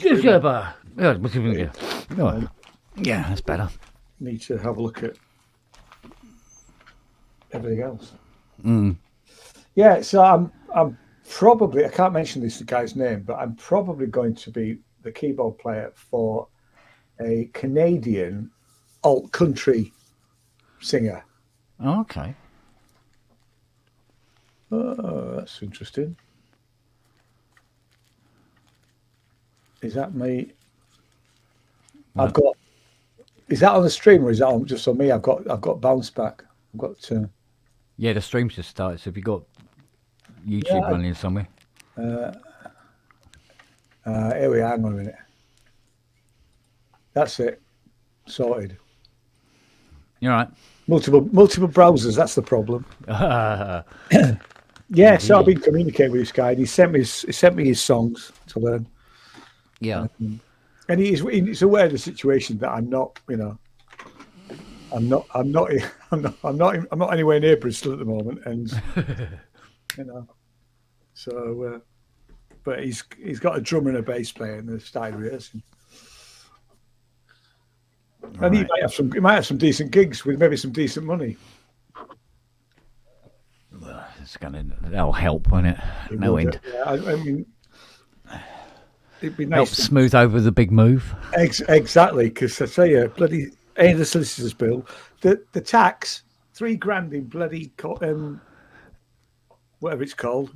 Jamtaba. Yeah, that's better. Need to have a look at everything else. Yeah, so I'm probably, I can't mention this guy's name, but I'm probably going to be the keyboard player for a Canadian alt country singer. Oh, okay. Oh, that's interesting. Is that me? What? I've got. Is that on the stream or is that on just on me? I've got bounce back. I've got. Yeah, the stream's just started. So if you got YouTube Yeah. running somewhere, Here we are. Hang on a minute. That's it. Sorted. you're right. Multiple browsers. That's the problem. Yeah. So I've been communicating with this guy. And he sent me his songs to learn. Yeah. And he's aware of the situation that I'm not. I'm not anywhere near Bristol at the moment, and so. But he's got a drummer and a bass player, and they've started rehearsing. And he might have some decent gigs with maybe some decent money. That'll help, won't it? No end. Yeah, I mean, it'd be Help nice. smooth over the big move. Exactly, because I tell you, bloody the solicitor's bill, the tax, $3,000 in bloody whatever it's called,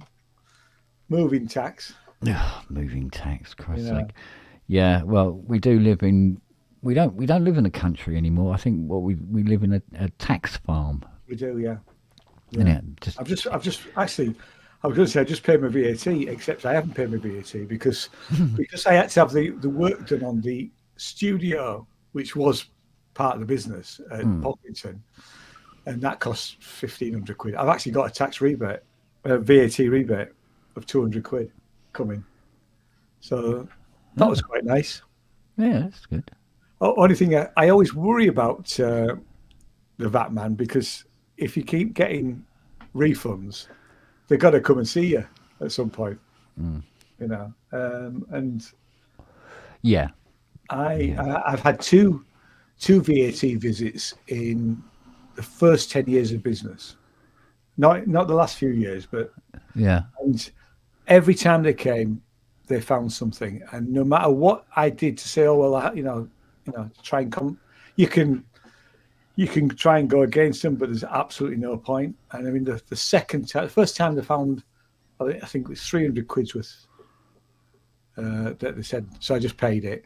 moving tax. Moving tax, Christ's sake. Yeah, well, we do live in. We don't live in a country anymore. I think we live in a tax farm. We do, yeah. Yeah. I've just actually, I was going to say I just paid my VAT, except I haven't paid my VAT because I had to have the work done on the studio, which was part of the business at Pocklington, and that cost £1,500. I've actually got a tax rebate, a VAT rebate of £200 coming, so that was quite nice. Yeah, that's good. Only thing I always worry about the VAT man, because if you keep getting refunds, they've got to come and see you at some point, and yeah, I've had two VAT visits in the first 10 years of business, not the last few years, but yeah, and every time they came, they found something, and no matter what I did to say, oh well, try and come, you can try and go against them, but there's absolutely no point. And I mean, the first time they found, I think it was £300 worth that they said, so I just paid it.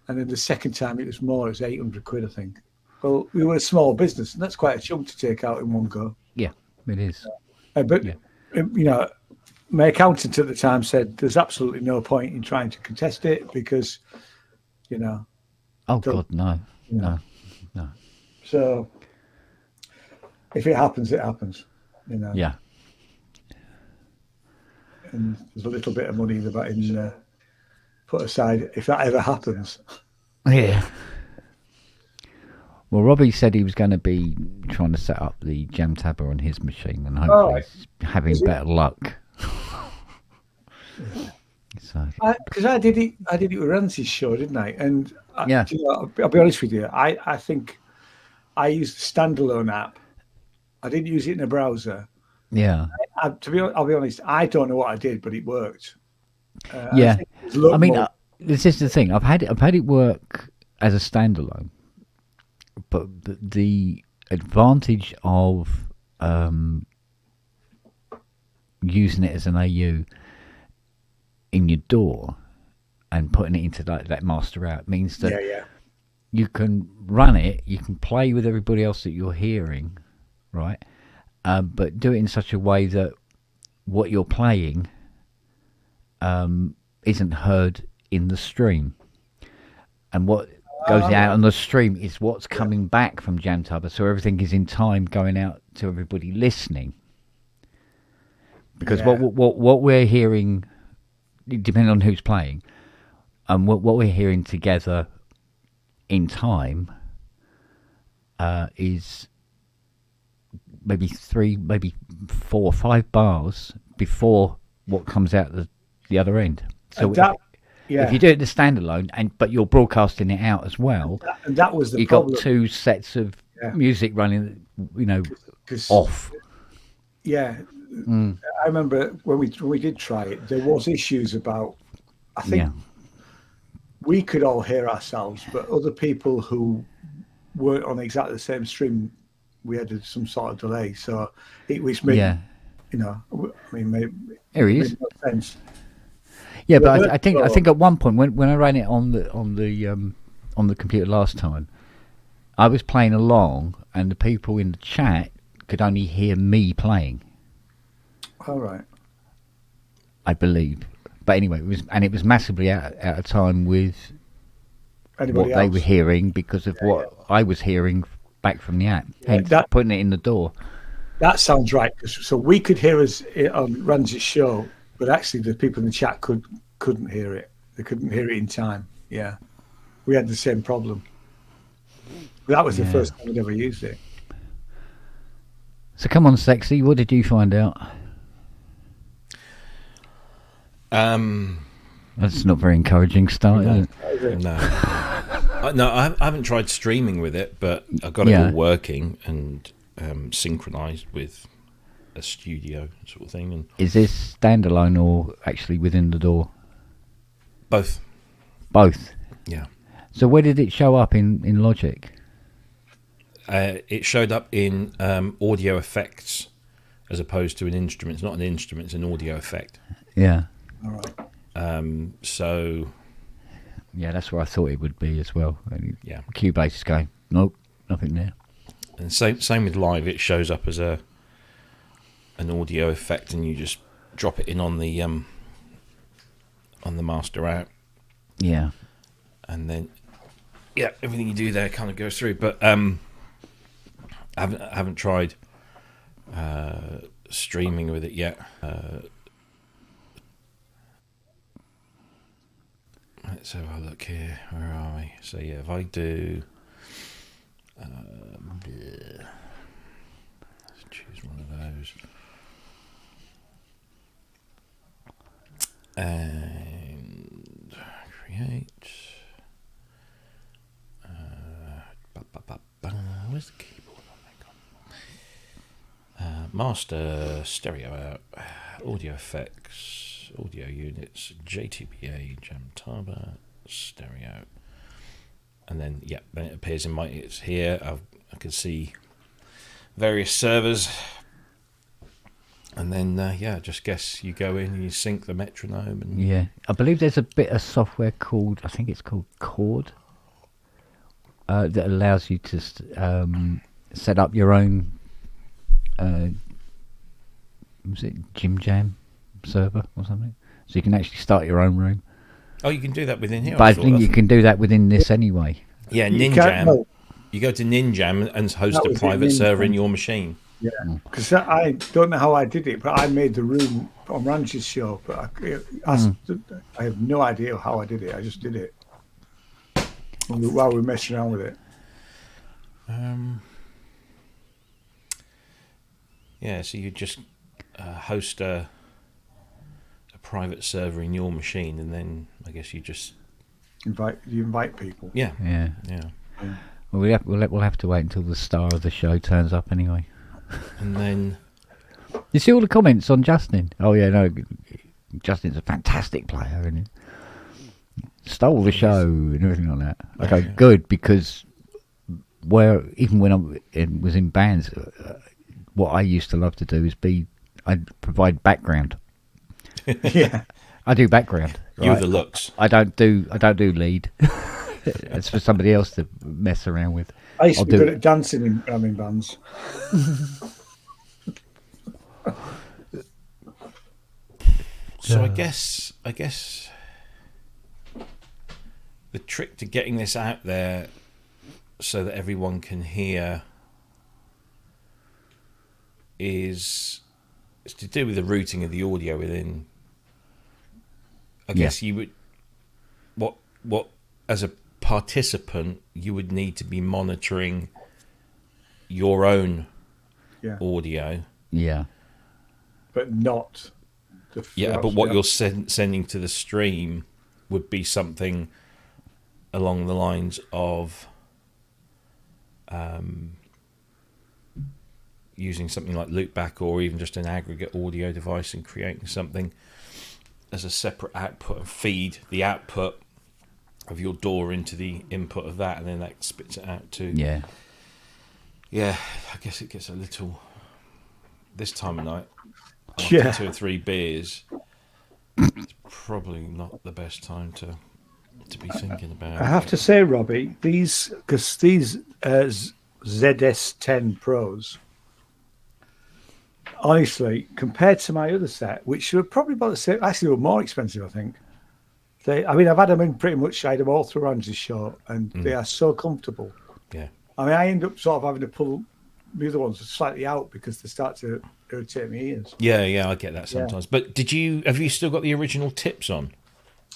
And then the second time it was more, it was £800, I think. Well, we were a small business, and that's quite a chunk to take out in one go. Yeah, it is. But my accountant at the time said there's absolutely no point in trying to contest it because, Oh God, no. So if it happens, it happens, Yeah. And there's a little bit of money in put aside if that ever happens. Yeah. Well, Robbie said he was going to be trying to set up the Jamtaba on his machine, and hopefully he's having better luck. So, because I did it with Rancy's show, didn't I? And yeah, I'll be honest with you. I think I used the standalone app. I didn't use it in a browser. Yeah. I'll be honest. I don't know what I did, but it worked. Yeah. I mean, this is the thing. I've had it work as a standalone, but the advantage of using it as an AU in your DAW and putting it into that master app means that you can run it, you can play with everybody else that you're hearing, right? But do it in such a way that what you're playing isn't heard in the stream, and what goes out on the stream is what's coming back from Jamtaba, so everything is in time going out to everybody listening. Because what we're hearing, depending on who's playing, and what we're hearing together in time is maybe 3, maybe 4 or 5 bars before what comes out the other end. So If you do it the standalone, but you're broadcasting it out as well, and that was the you problem. got two sets of music running, off. Yeah, I remember when we did try it, there was issues about. I think we could all hear ourselves, but other people who weren't on exactly the same stream, we had some sort of delay. So it was made, made no sense. Yeah, but I think at one point when I ran it on the computer last time, I was playing along, and the people in the chat could only hear me playing. All right. I believe, but anyway, it was massively out of time with Anybody what else? they were hearing because of what I was hearing back from the app. Hence, putting it in the door. That sounds right. So we could hear us on Ramsey's show, but actually the people in the chat couldn't hear it. They couldn't hear it in time. Yeah, we had the same problem. That was the first time we'd ever used it. So come on, Sexy, what did you find out? That's not very encouraging start, is it? No. I haven't tried streaming with it, but I've got it all working and synchronized with a studio sort of thing. And is this standalone or actually within the door? Both. Both? Yeah. So where did it show up in Logic? It showed up in audio effects as opposed to an instrument. It's not an instrument, it's an audio effect. Yeah. All right. So... Yeah, that's where I thought it would be as well. Yeah. Cubase is going, nope, nothing there. And same with live. It shows up as an audio effect, and you just drop it in on the master out. Yeah. And then, everything you do there kind of goes through. But I haven't tried streaming with it yet. Let's have a look here. Where are we? So if I do, let's choose one of those, and create. Where's the keyboard on that? Master stereo out, audio effects. Audio units, JTBA, Jamtaba, stereo, and then then it appears in it's here. I can see various servers, and then just guess you go in and you sync the metronome. And I believe there's a bit of software called Chord that allows you to set up your own was it Jim Jam server or something, so you can actually start your own room. Oh, you can do that within here. But I think you can do that within this anyway. Yeah, Ninjam. You go to Ninjam and host a private server in your machine. Yeah, because I don't know how I did it, but I made the room on Ranch's show. But I have no idea how I did it. I just did it while we were messing around with it. So you just host a private server in your machine, and then I guess you just invite people. Yeah. Well, we'll have to wait until the star of the show turns up anyway. And then you see all the comments on Justin. Oh yeah, no, Justin's a fantastic player, and stole the show and everything like that. Okay, good, because even when I was in bands, what I used to love to do is I'd provide background. Yeah, I do background. You're the looks. I don't do lead. It's for somebody else to mess around with. I used to be good at dancing in drumming bands. So I guess the trick to getting this out there so that everyone can hear is to do with the routing of the audio within. I guess you would what as a participant you would need to be monitoring your own audio. Yeah. But not. But what you're sending to the stream would be something along the lines of using something like loopback, or even just an aggregate audio device, and creating something as a separate output and feed the output of your door into the input of that, and then that spits it out too. Yeah, I guess it gets a little, this time of night, after 2 or 3 beers, it's probably not the best time to be thinking about. I have to say, Robbie, these ZS10 Pros, honestly, compared to my other set, which were probably about the same, actually were more expensive, I think. I've had them in pretty much, I had them all through Ramsey's show, and they are so comfortable. Yeah. I mean, I end up sort of having to pull the other ones slightly out because they start to irritate my ears. Yeah, I get that sometimes. Yeah. But have you still got the original tips on?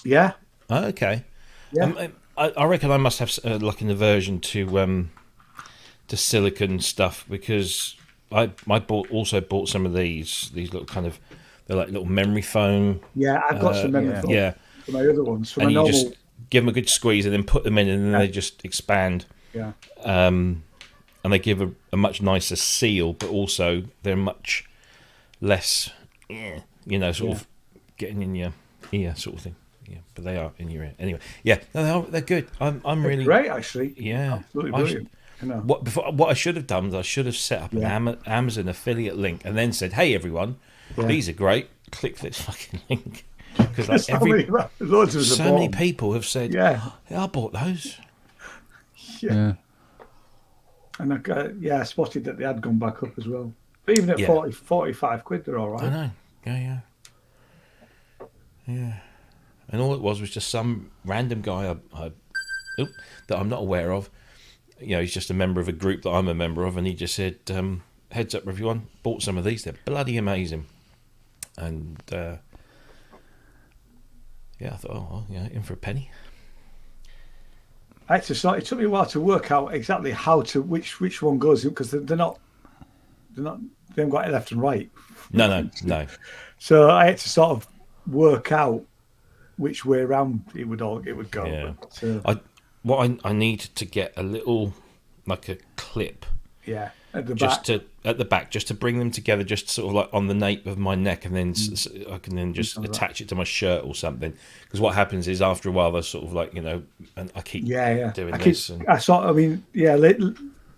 Yeah. Oh, okay. Yeah. I reckon I must have like an aversion to silicon stuff, because I also bought some of these little kind of, they're like little memory foam. Yeah, I've got some memory foam. Yeah. For my other ones. And you just give them a good squeeze and then put them in, and then they just expand. Yeah. And they give a much nicer seal, but also they're much less, sort of getting in your ear sort of thing. Yeah, but they are in your ear anyway. Yeah, no, they're good. I'm really great, actually. Yeah, absolutely brilliant. What I should have done was I should have set up an Amazon affiliate link and then said, "Hey everyone, these are great. Click this fucking link." Because so many people have said, "Yeah, I bought those." Yeah. And I spotted that they had gone back up as well. But even at 45 quid, they're all right. I know. Yeah. And all it was just some random guy that I'm not aware of. He's just a member of a group that I'm a member of, and he just said, "Heads up, everyone! Bought some of these. They're bloody amazing." And I thought, in for a penny. It took me a while to work out exactly which one goes in, because they haven't got it left and right. No. So I had to sort of work out which way around it would go. Yeah. But, I need to get a little, like a clip. Yeah. At the back, just to bring them together, just sort of like on the nape of my neck, and then I can then just attach it to my shirt or something. Because what happens is, after a while, they're sort of like, and I keep doing this. In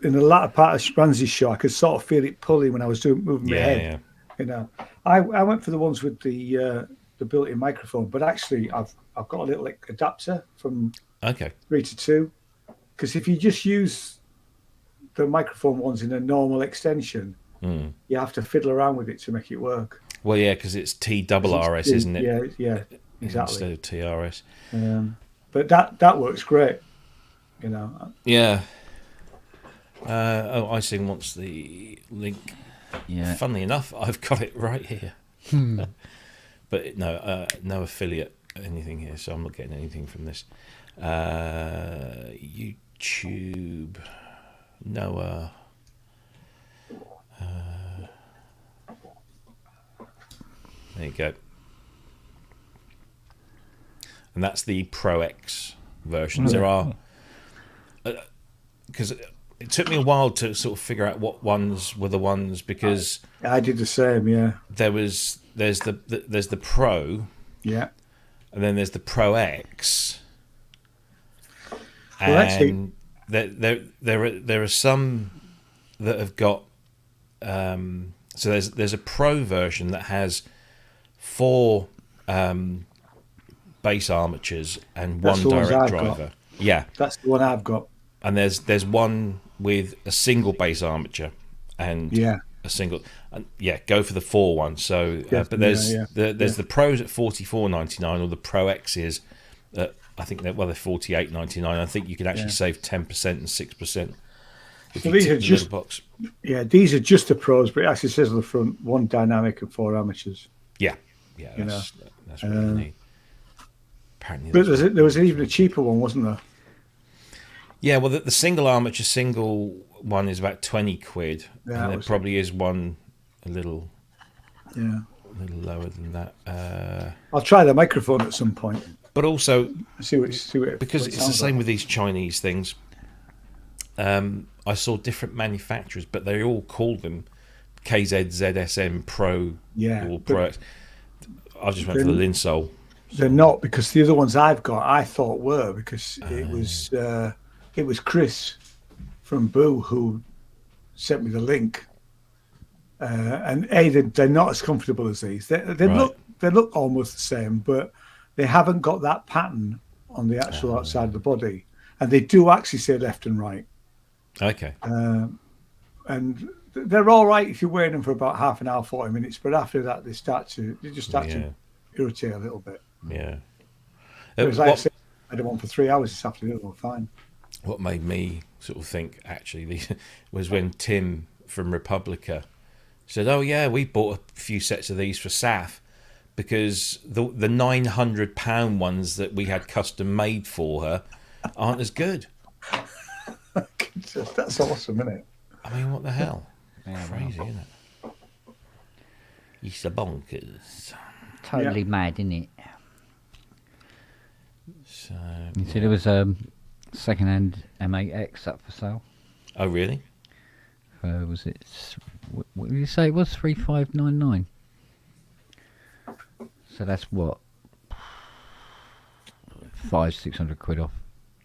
the latter part of Ramsey's show, I could sort of feel it pulling when I was moving my head. Yeah. I went for the ones with the built-in microphone, but actually I've got a little adapter from 3 to 2, because if you just use the microphone ones in a normal extension, you have to fiddle around with it to make it work. Well, yeah, because it's TRRS, isn't it? Yeah, exactly. Instead of TRS. But that works great, Yeah. Icing wants the link. Yeah. Funnily enough, I've got it right here. But no affiliate anything here, so I'm not getting anything from this. YouTube. Noah. There you go. And that's the Pro X versions. There are, because it took me a while to sort of figure out what ones were the ones, because I did the same. Yeah. There's the Pro. Yeah. And then there's the Pro X. Well, and there are some that have got so there's a Pro version that has 4 bass armatures and one direct driver. Yeah, that's the one I've got. And there's one with a single bass armature and a single. And go for the 4 one. So, but there's the Pros at $44.99, or the Pro X's at, I think they're $48.99. I think you could actually save 10% and 6%. So these are just box. Yeah, these are just the Pros, but it actually says on the front 1 dynamic and 4 amateurs. Yeah, that's what you need. Apparently, but there was even a cheaper one, wasn't there? Yeah, well, the single armature single one is about 20 quid, and there probably is one a little lower than that. I'll try the microphone at some point. But also, see what because it's the same with these Chinese things. I saw different manufacturers, but they all call them KZZSM Pro or Pro. I just went for the Linsol. They're not, because the other ones I've got, I thought were, because it was Chris from Boo who sent me the link, and they're not as comfortable as these. They look almost the same, but they haven't got that pattern on the actual outside of the body, and they do actually say left and right. Okay. And they're all right if you're wearing them for about half an hour, 40 minutes, but after that they just start to irritate a little bit. Yeah. Like I said, I had them on for 3 hours this afternoon. Well, fine. What made me sort of think actually was when Tim from Republica said, "Oh yeah, we bought a few sets of these for Saf because the £900 ones that we had custom made for her aren't as good." That's awesome, isn't it? I mean, what the hell? Crazy, isn't it? It's a bonkers. Totally mad, isn't it? So you see, there was a second-hand M8X up for sale. Oh, really? Was it? What did you say it was? 3599. So that's what, 500-600 quid off.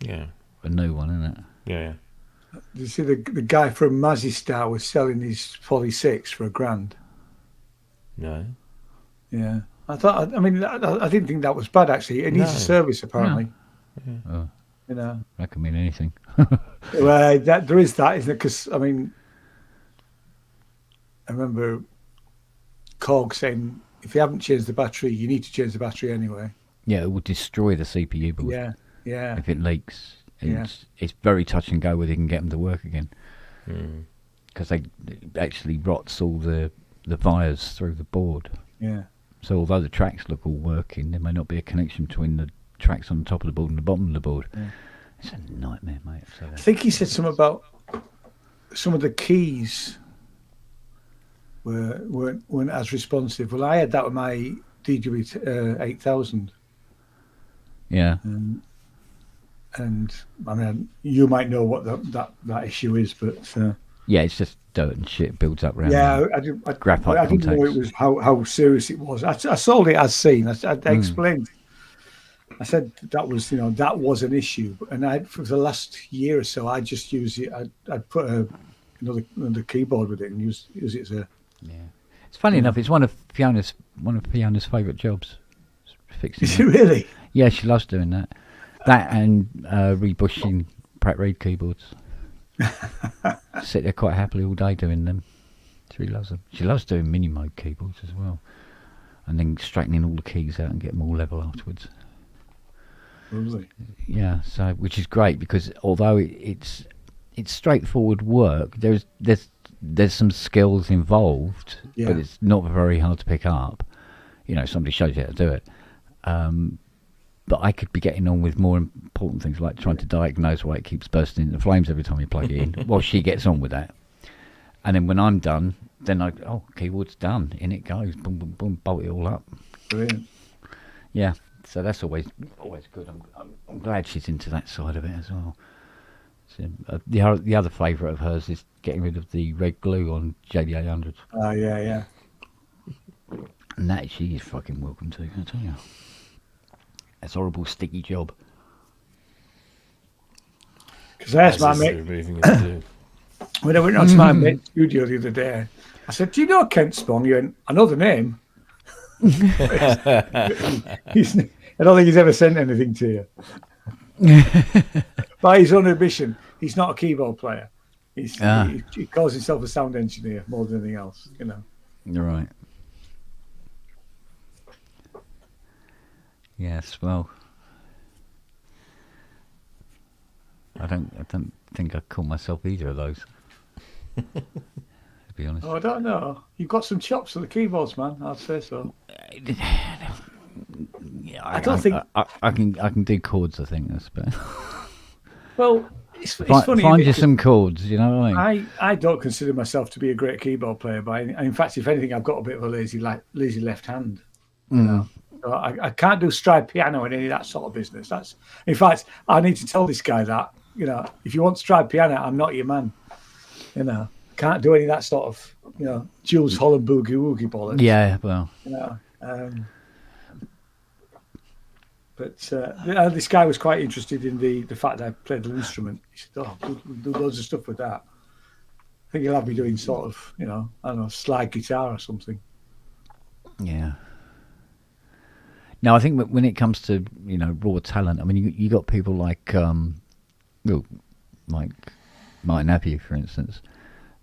Yeah. A new one, isn't it? Yeah. You see, the guy from Mazistar was selling his Poly 6 for £1,000. No. Yeah. I didn't think that was bad, actually. It needs a service, apparently. Yeah. Oh, you know. That could mean anything. Well, there is that, isn't it? Because, I mean, I remember Korg saying, if you haven't changed the battery, you need to change the battery anyway. Yeah, it will destroy the CPU board. Yeah. If it leaks. It's very touch and go whether you can get them to work again. Because it actually rots all the wires through the board. Yeah. So although the tracks look all working, there may not be a connection between the tracks on the top of the board and the bottom of the board. Yeah. It's a nightmare, mate. I think he said something about some of the keys weren't as responsive. Well, I had that with my DW 8000. Yeah. And I mean, you might know what that issue is, but yeah, it's just dirt and shit builds up around. Yeah, graphite I didn't know it was how serious it was. I sold it as seen. I explained. I said that was an issue, and for the last year or so, I just use it. I'd put another keyboard with it and use it as a. Yeah, it's funny enough. It's one of Fiona's favourite jobs. Fixing. Is it really? Yeah, she loves doing that. That and rebushing Pratt Reed keyboards. Sit there quite happily all day doing them. She loves them. She loves doing mini mode keyboards as well, and then straightening all the keys out and get them all level afterwards. Really? Yeah. So, which is great because although it's straightforward work, there's some skills involved, but it's not very hard to pick up. Somebody shows you how to do it. But I could be getting on with more important things like trying to diagnose why it keeps bursting into flames every time you plug it in. Well, she gets on with that. And then when I'm done, then keyboard's done. In it goes. Boom, boom, boom, bolt it all up. Brilliant. Yeah, so that's always good. I'm glad she's into that side of it as well. So, the other favourite of hers is getting rid of the red glue on JD800s. Oh, yeah. And that she is fucking welcome to, I tell you. That's a horrible sticky job. Because I asked my mate when I went on to my mate's studio the other day, I said, "Do you know Kent Spong?" You went, "I know the name." I don't think he's ever sent anything to you. By his own admission, he's not a keyboard player. He calls himself a sound engineer more than anything else. You're right. Yes, well, I don't think I'd call myself either of those. To be honest. Oh, I don't know. You've got some chops for the keyboards, man. I'd say so. Yeah, I don't think I can do chords. I think that's better. Well, it's funny. Find you some chords. You know what I mean? I don't consider myself to be a great keyboard player, but in fact, if anything, I've got a bit of a lazy left hand. You know? So I can't do stride piano and any of that sort of business. In fact, I need to tell this guy that, if you want stride piano, I'm not your man. Can't do any of that sort of, Jules Holland boogie woogie bollocks. Yeah, well. But this guy was quite interested in the fact that I played an instrument. He said, we'll do loads of stuff with that. I think he'll have me doing sort of, I don't know, slide guitar or something. Yeah. Now, I think when it comes to, raw talent, I mean, you got people like Martin Abbey, for instance,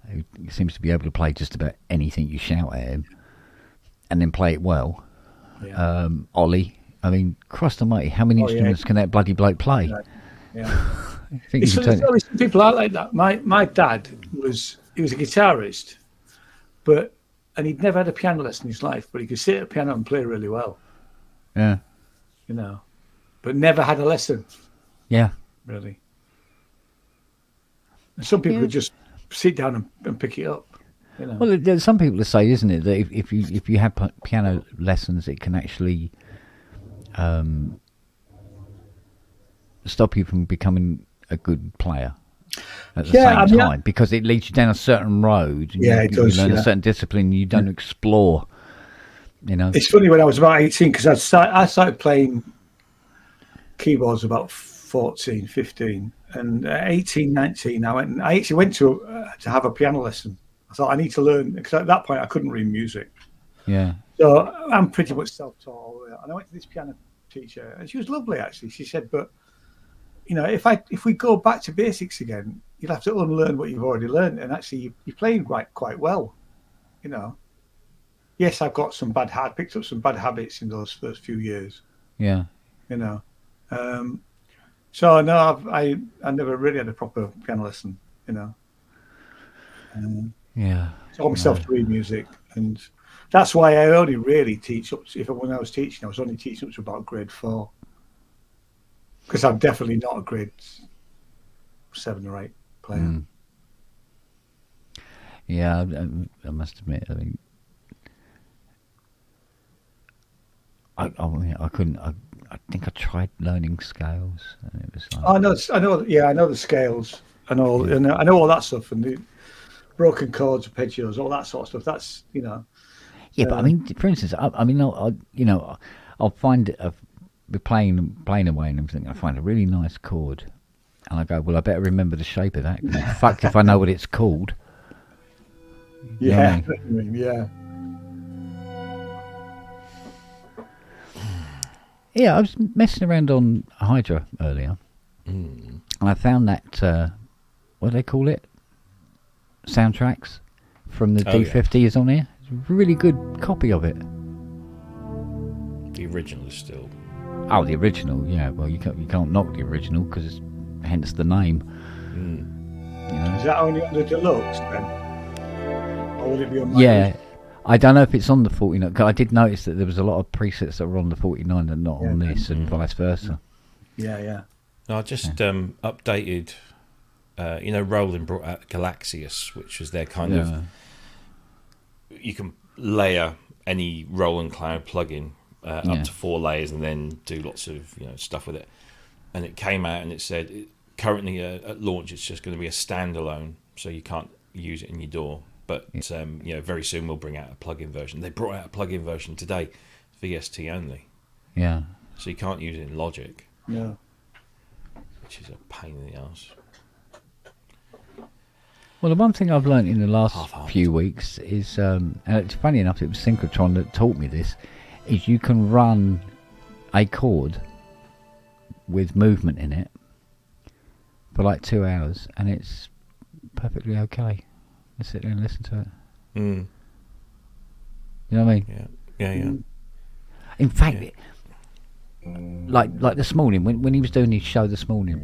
who seems to be able to play just about anything you shout at him and then play it well. Yeah. Ollie, I mean, Christ almighty, how many instruments can that bloody bloke play? Yeah. Some people are like that. My dad was a guitarist, and he'd never had a piano lesson in his life, but he could sit at a piano and play really well. Yeah. But never had a lesson. Yeah. Really. And some people could just sit down and pick it up. Well, there's some people that say, isn't it, that if you have piano lessons, it can actually stop you from becoming a good player at the same time, because it leads you down a certain road. And it does. You learn a certain discipline you don't explore. It's funny, when I was about 18, because I started playing keyboards about 14, 15, and 18, 19, I actually went to have a piano lesson. I thought I need to learn, because at that point I couldn't read music. Yeah. So I'm pretty much self-taught, and I went to this piano teacher, and she was lovely actually. She said, but if we go back to basics again, you'll have to unlearn what you've already learned, and actually you're playing quite well. Yes, I've got picked up some bad habits in those first few years. Yeah. So no, I never really had a proper piano lesson. Yeah. Taught myself to read music, and that's why I only really teach up. When I was teaching, I was only teaching up to about grade 4, because I'm definitely not a grade 7 or 8 player. Mm. Yeah, I must admit. I mean, I couldn't. I think I tried learning scales, and it was like, I know the scales and all, and I know all that stuff, and the broken chords, arpeggios, all that sort of stuff. That's Yeah, but I mean, for instance, I'll find be playing away and everything. I find a really nice chord, and I go, well, I better remember the shape of that. Fuck if I know what it's called. You know what I mean? Yeah. Yeah, I was messing around on Hydra earlier, and I found that what do they call it? Soundtracks from the D50 is on here. It's a really good copy of it. The original is still. Oh, the original, yeah. Well, you can't knock the original because hence the name. Is that only on the deluxe then, or will it be on? Yeah, I don't know if it's on the 49. Cause I did notice that there was a lot of presets that were on the 49 and not on this, and vice versa. Yeah. No, I just updated. Roland brought out Galaxius, which was their kind of. You can layer any Roland Cloud plugin up to 4 layers, and then do lots of stuff with it. And it came out and it said currently at launch it's just going to be a standalone, so you can't use it in your DAW. But very soon we'll bring out a plugin version. They brought out a plugin version today, VST only. Yeah. So you can't use it in Logic. Yeah. Which is a pain in the ass. Well, the one thing I've learned in the last few weeks is, and it's funny enough, it was Synchrotron that taught me this, is you can run a chord with movement in it for like 2 hours, and it's perfectly okay. Just sit there and listen to it. You know what I mean? Yeah. In fact, like this morning, when he was doing his show this morning,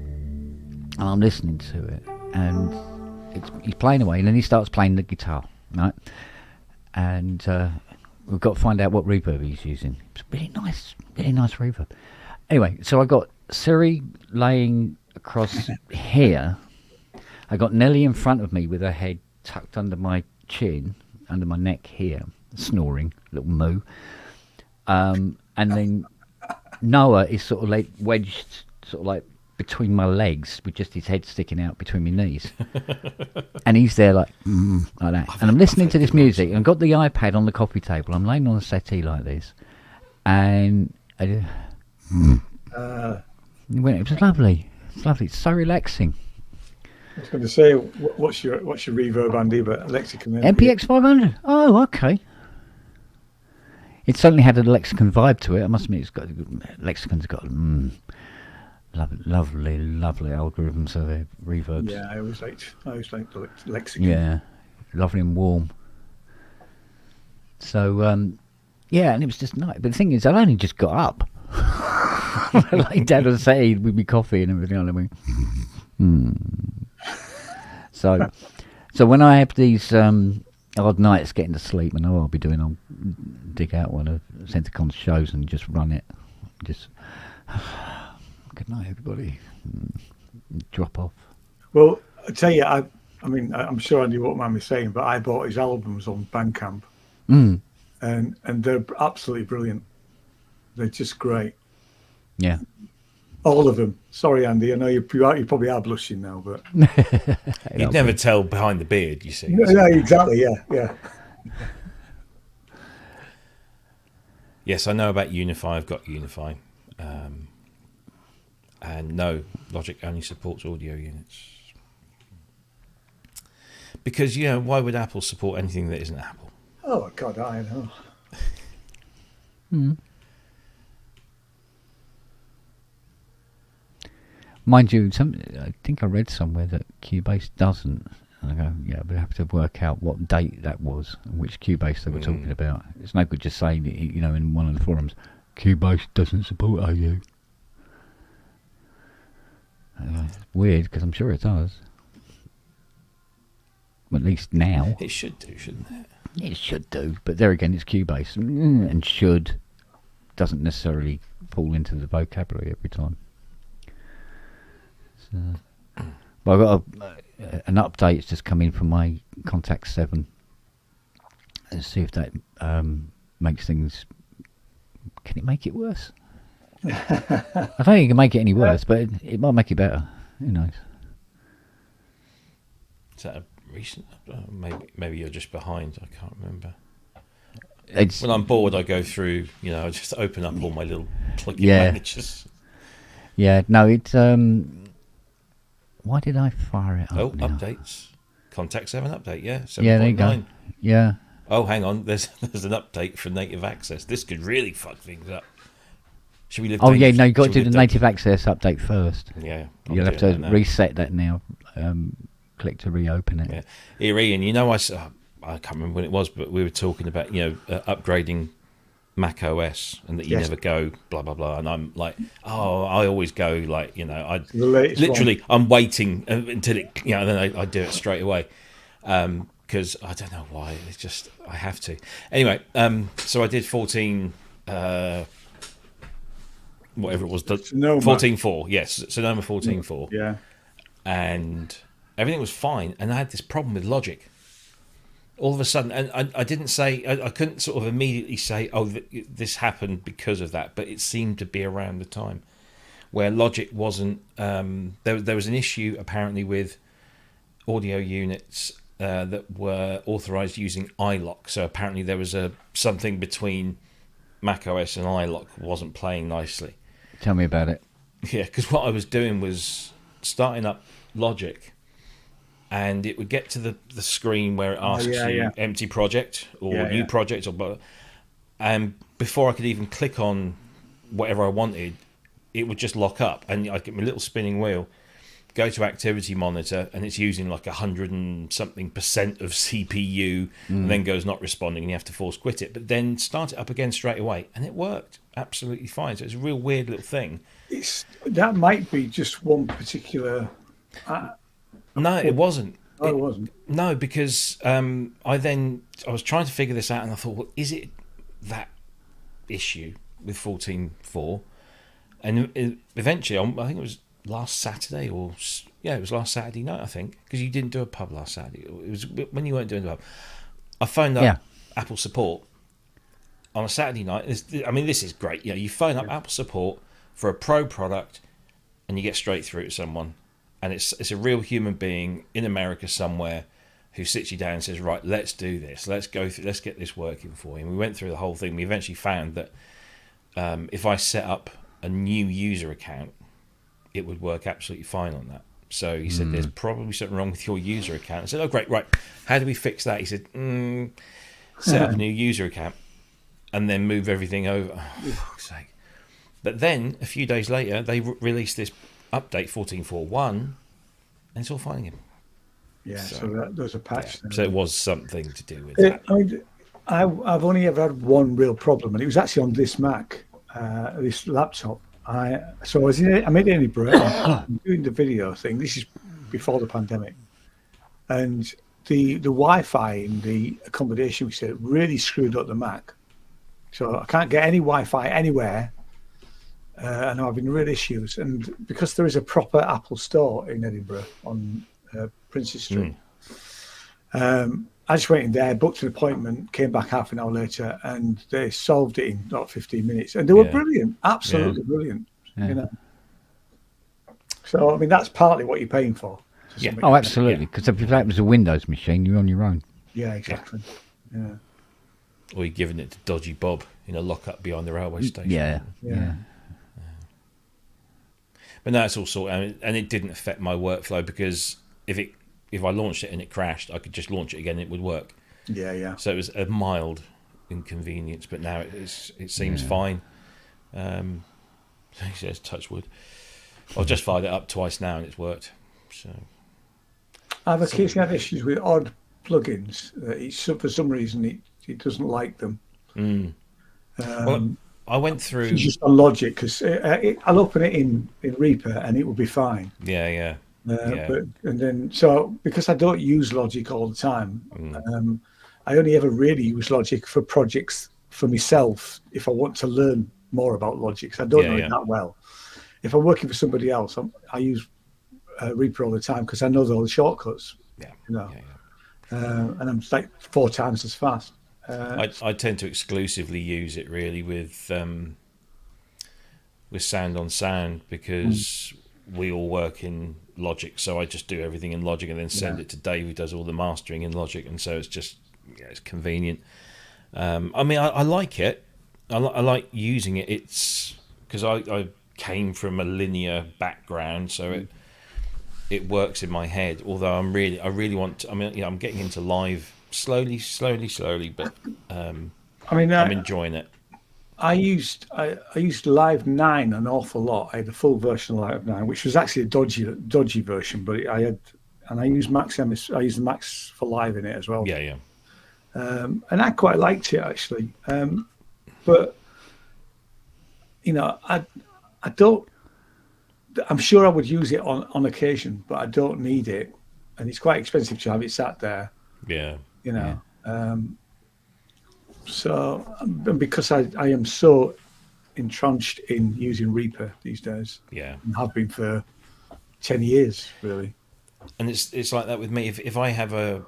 and I'm listening to it, and he's playing away, and then he starts playing the guitar, right? And we've got to find out what reverb he's using. It's really nice reverb. Anyway, so I got Siri laying across here. I got Nelly in front of me with her head tucked under my chin, under my neck here, snoring, little moo. And and then Noah is sort of like wedged, sort of like between my legs, with just his head sticking out between my knees, and he's there like that. And I'm listening to this music, and I've got the iPad on the coffee table. I'm laying on the settee like this, and it was lovely. It's lovely. It's so relaxing. I was going to say, what's your reverb, Andy? But Lexicon MPX 500. Oh, okay. It certainly had a Lexicon vibe to it. I must admit, Lexicon's got lovely algorithms of their reverbs. Yeah, I always liked the Lexicon. Yeah, lovely and warm. So yeah, and it was just nice. But the thing is, I only just got up. I lay down on the settee with my coffee and everything. I went, So when I have these odd nights getting to sleep, I know I'll be doing. I'll dig out one of Centrecon's shows and just run it. Just good night, everybody. Drop off. Well, I tell you, I mean, I'm sure Andy won't mind me saying, but I bought his albums on Bandcamp, and they're absolutely brilliant. They're just great. Yeah. All of them. Sorry, Andy. I know you probably are blushing now, but you'd never tell behind the beard. You see. Yeah, exactly. Yeah. Yes, I know about Unify. I've got Unify, and no, Logic only supports audio units. Because why would Apple support anything that isn't Apple? Oh God, I know. Mind you, I think I read somewhere that Cubase doesn't. And I go, yeah, we have to work out what date that was and which Cubase they were talking about. It's no good just saying, in one of the forums, Cubase doesn't support AU. It's weird, because I'm sure it does. Well, at least now. It should do, shouldn't it? It should do, but there again, it's Cubase. And should doesn't necessarily fall into the vocabulary every time. Well, I've got an update that's just come in from my Contact 7. Let's see if that makes things... Can it make it worse? I don't think it can make it any worse, but it might make it better. Who knows? Is that a recent... maybe you're just behind. I can't remember. When I'm bored, I go through, I just open up all my little clicking managers. Yeah, no, it's... Why did I fire it up? Oh, now? Updates. Contact 7 update, yeah. 7. Yeah, there you go. Yeah. Oh, hang on. There's an update for native access. This could really fuck things up. Should we live? Oh, yeah, no, you've got to do the native access update first. Yeah. You'll have to reset that now. Click to reopen it. Yeah. Here, Ian, I can't remember when it was, but we were talking about, upgrading Mac OS and that you never go blah blah blah, and I'm like, I always go like, I'm waiting until it, and then I do it straight away, because I don't know why, it's just I have to. Anyway, so I did 14 whatever it was, 14.4, yes, Sonoma 14.4, yeah, and everything was fine, and I had this problem with Logic. All of a sudden, and I didn't say, I couldn't sort of immediately say, this happened because of that, but it seemed to be around the time where Logic wasn't, there was an issue apparently with audio units that were authorized using iLok. So apparently there was something between macOS and iLok wasn't playing nicely. Tell me about it. Yeah, because what I was doing was starting up Logic, and it would get to the screen where it asks you empty project or new project, and before I could even click on whatever I wanted, it would just lock up, and I'd get my little spinning wheel, go to activity monitor, and it's using like 100 and something percent of CPU, and then goes not responding, and you have to force quit it, but then start it up again straight away, and it worked absolutely fine. So it's a real weird little thing. That might be just one particular. No, it wasn't. Oh, it wasn't. No, because I was trying to figure this out, and I thought, well, is it that issue with 14.4? And eventually, I think it was last Saturday, it was last Saturday night, I think, because you didn't do a pub last Saturday. It was when you weren't doing the pub. I phoned up Apple support, on a Saturday night. This is great. You phone up Apple support for a pro product, and you get straight through to someone, and it's a real human being in America somewhere who sits you down and says, right, let's do this. Let's go through. Let's get this working for you. And we went through the whole thing. We eventually found that if I set up a new user account, it would work absolutely fine on that. So he said, there's probably something wrong with your user account. I said, oh, great, right. How do we fix that? He said, set up a new user account and then move everything over. Oh, for fuck's sake. But then, a few days later, they released this update, 14.4.1, and it's all fine again. Yeah, so there's a patch. Yeah. So it was something to do with that. I've only ever had one real problem, and it was actually on this Mac, this laptop. I made any break doing the video thing. This is before the pandemic, and the Wi-Fi in the accommodation we stayed really screwed up the Mac. So I can't get any Wi-Fi anywhere, and I'm having real issues. And because there is a proper Apple store in Edinburgh on Princes Street, I just went in there, booked an appointment, came back half an hour later, and they solved it in not 15 minutes. And they were brilliant, absolutely brilliant. Yeah. You know. So I mean, that's partly what you're paying for. Yeah. Oh, absolutely. Because if that was a Windows machine, you're on your own. Yeah, exactly. Yeah. Or you're giving it to Dodgy Bob in a lockup behind the railway station. Yeah. But no, it's all sorted, and it didn't affect my workflow because if I launched it and it crashed, I could just launch it again and it would work. Yeah. So it was a mild inconvenience, but now it seems fine. He says, touch wood. I've just fired it up twice now and it's worked. So I've occasionally had issues with odd plugins. For some reason, it doesn't like them. Well, I went through. It's just on Logic because I'll open it in Reaper and it will be fine. Yeah. So because I don't use Logic all the time, I only ever really use Logic for projects for myself if I want to learn more about Logic. 'Cause I don't know it that well. If I'm working for somebody else, I use Reaper all the time because I know all the shortcuts. And I'm like 4 times as fast. I tend to exclusively use it really with Sound on Sound because we all work in Logic, so I just do everything in Logic and then send it to Dave, who does all the mastering in Logic, and so it's just it's convenient. I like it. I like using it. It's because I came from a linear background, so it works in my head. Although I really want to, I'm getting into live slowly, but I'm enjoying it. I used Live 9 an awful lot. I had a full version of Live 9, which was actually a dodgy version, but I used Max. I used the Max for Live in it as well. Yeah. And I quite liked it actually, but I don't. I'm sure I would use it on occasion, but I don't need it, and it's quite expensive to have it sat there. Yeah. So, because I am so entrenched in using Reaper these days, and have been for 10 years, really. And it's like that with me. If I have a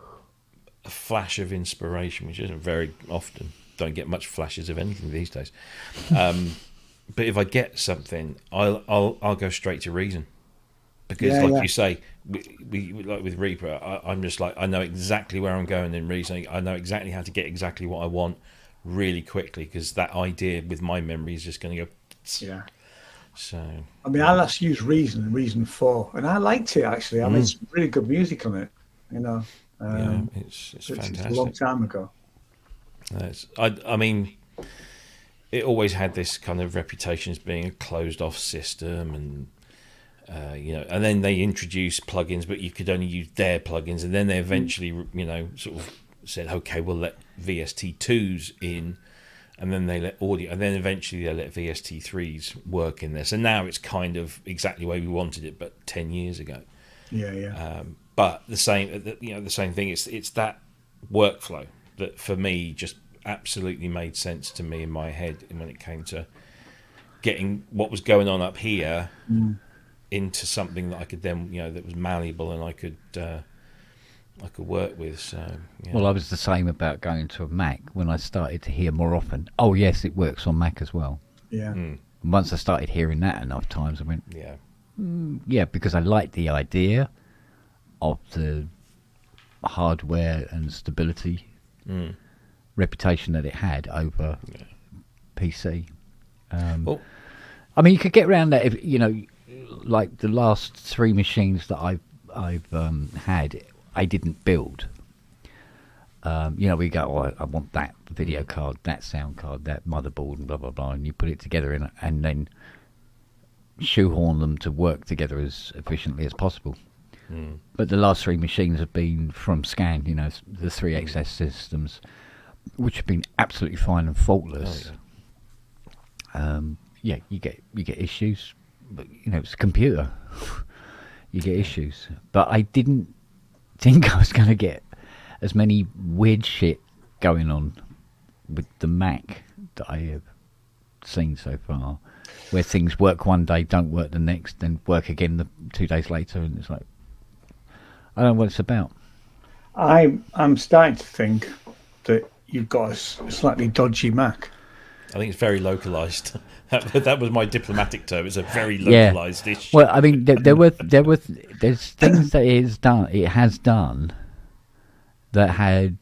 flash of inspiration, which isn't very often, don't get much flashes of anything these days. But if I get something, I'll go straight to Reason, because you say, we like with Reaper, I'm just like, I know exactly where I'm going in Reason. I know exactly how to get exactly what I want really quickly, because that idea with my memory is just going to go. Yeah. So I last used Reason and Reason 4, and I liked it actually. I made some really good music on it. It's fantastic. It's a long time ago. It always had this kind of reputation as being a closed-off system, and and then they introduced plugins, but you could only use their plugins, and then they eventually, sort of said, okay, we'll let VST2s in, and then they let audio, and then eventually they let VST3s work in there. So now it's kind of exactly the way we wanted it, but 10 years ago. Yeah. But the same thing. It's that workflow that for me just absolutely made sense to me in my head, and when it came to getting what was going on up here into something that I could then, that was malleable, and I could I could work with. So yeah. Well, I was the same about going to a Mac when I started to hear more often. Oh yes, it works on Mac as well. Yeah. And once I started hearing that enough times, I went, yeah, yeah, because I liked the idea of the hardware and stability reputation that it had over PC. Well, I mean, you could get around that if like the last 3 machines that I've had, I didn't build. We go, oh, I want that video card, that sound card, that motherboard, and blah blah blah, and you put it together and then shoehorn them to work together as efficiently as possible. But the last 3 machines have been from Scan, the 3XS systems, which have been absolutely fine and faultless. You get issues, but it's a computer. You get issues, but I didn't think I was going to get as many weird shit going on with the Mac that I have seen so far, where things work one day, don't work the next, then work again 2 days later, and it's like, I don't know what it's about. I'm starting to think that you've got a slightly dodgy Mac. I think it's very localized. That was my diplomatic term. It's a very localized issue. Well, I mean, there's things that it has done that had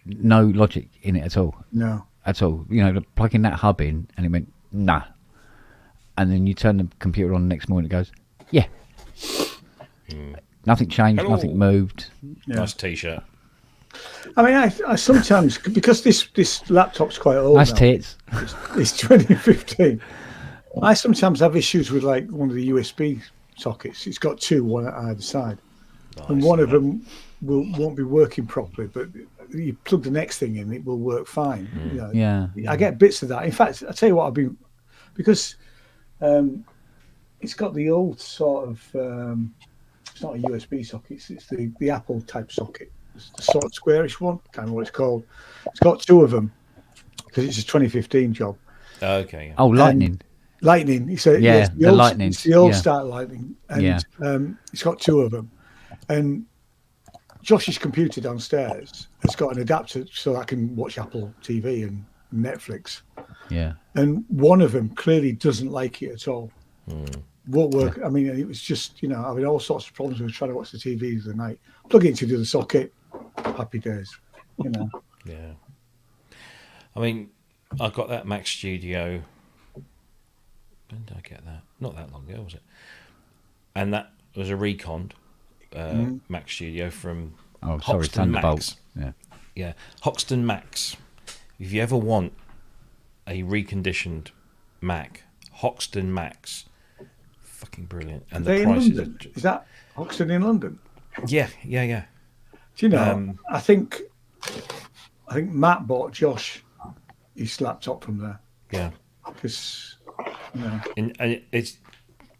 no logic in it at all. No. At all. Plugging that hub in and it went, nah. And then you turn the computer on the next morning, it goes, yeah. Nothing changed, Hello. Nothing moved. Yeah. Nice T-shirt. I mean, I sometimes, because this laptop's quite old Nice now, tits. it's 2015, I sometimes have issues with like one of the USB sockets. It's got 2, one at either side. Nice. And one of them won't be working properly, but you plug the next thing in, it will work fine. Yeah. I get bits of that. In fact, I tell you what, because it's got the old sort of, it's not a USB socket, it's the Apple type socket. It's the sort of squarish one, can't remember what it's called. It's got 2 of them because it's a 2015 job. Okay. Yeah. Oh, Lightning. Lightning. It's the old, Lightning. It's the old style Lightning, and it's got 2 of them. And Josh's computer downstairs has got an adapter so I can watch Apple TV and Netflix. Yeah. And one of them clearly doesn't like it at all. Won't work. I mean, it was just, having all sorts of problems with trying to watch the TV the other night. Plug it into the other socket. Happy days. Yeah. I mean, I got that Mac Studio. When did I get that? Not that long ago, was it? And that was a reconned Mac Studio from Thunderbolt. Max. Yeah. Hoxton Max. If you ever want a reconditioned Mac, Hoxton Max, fucking brilliant. And the prices is that Hoxton in London? Yeah. Do you know? I think Matt bought Josh his laptop from there. Yeah. Because and it's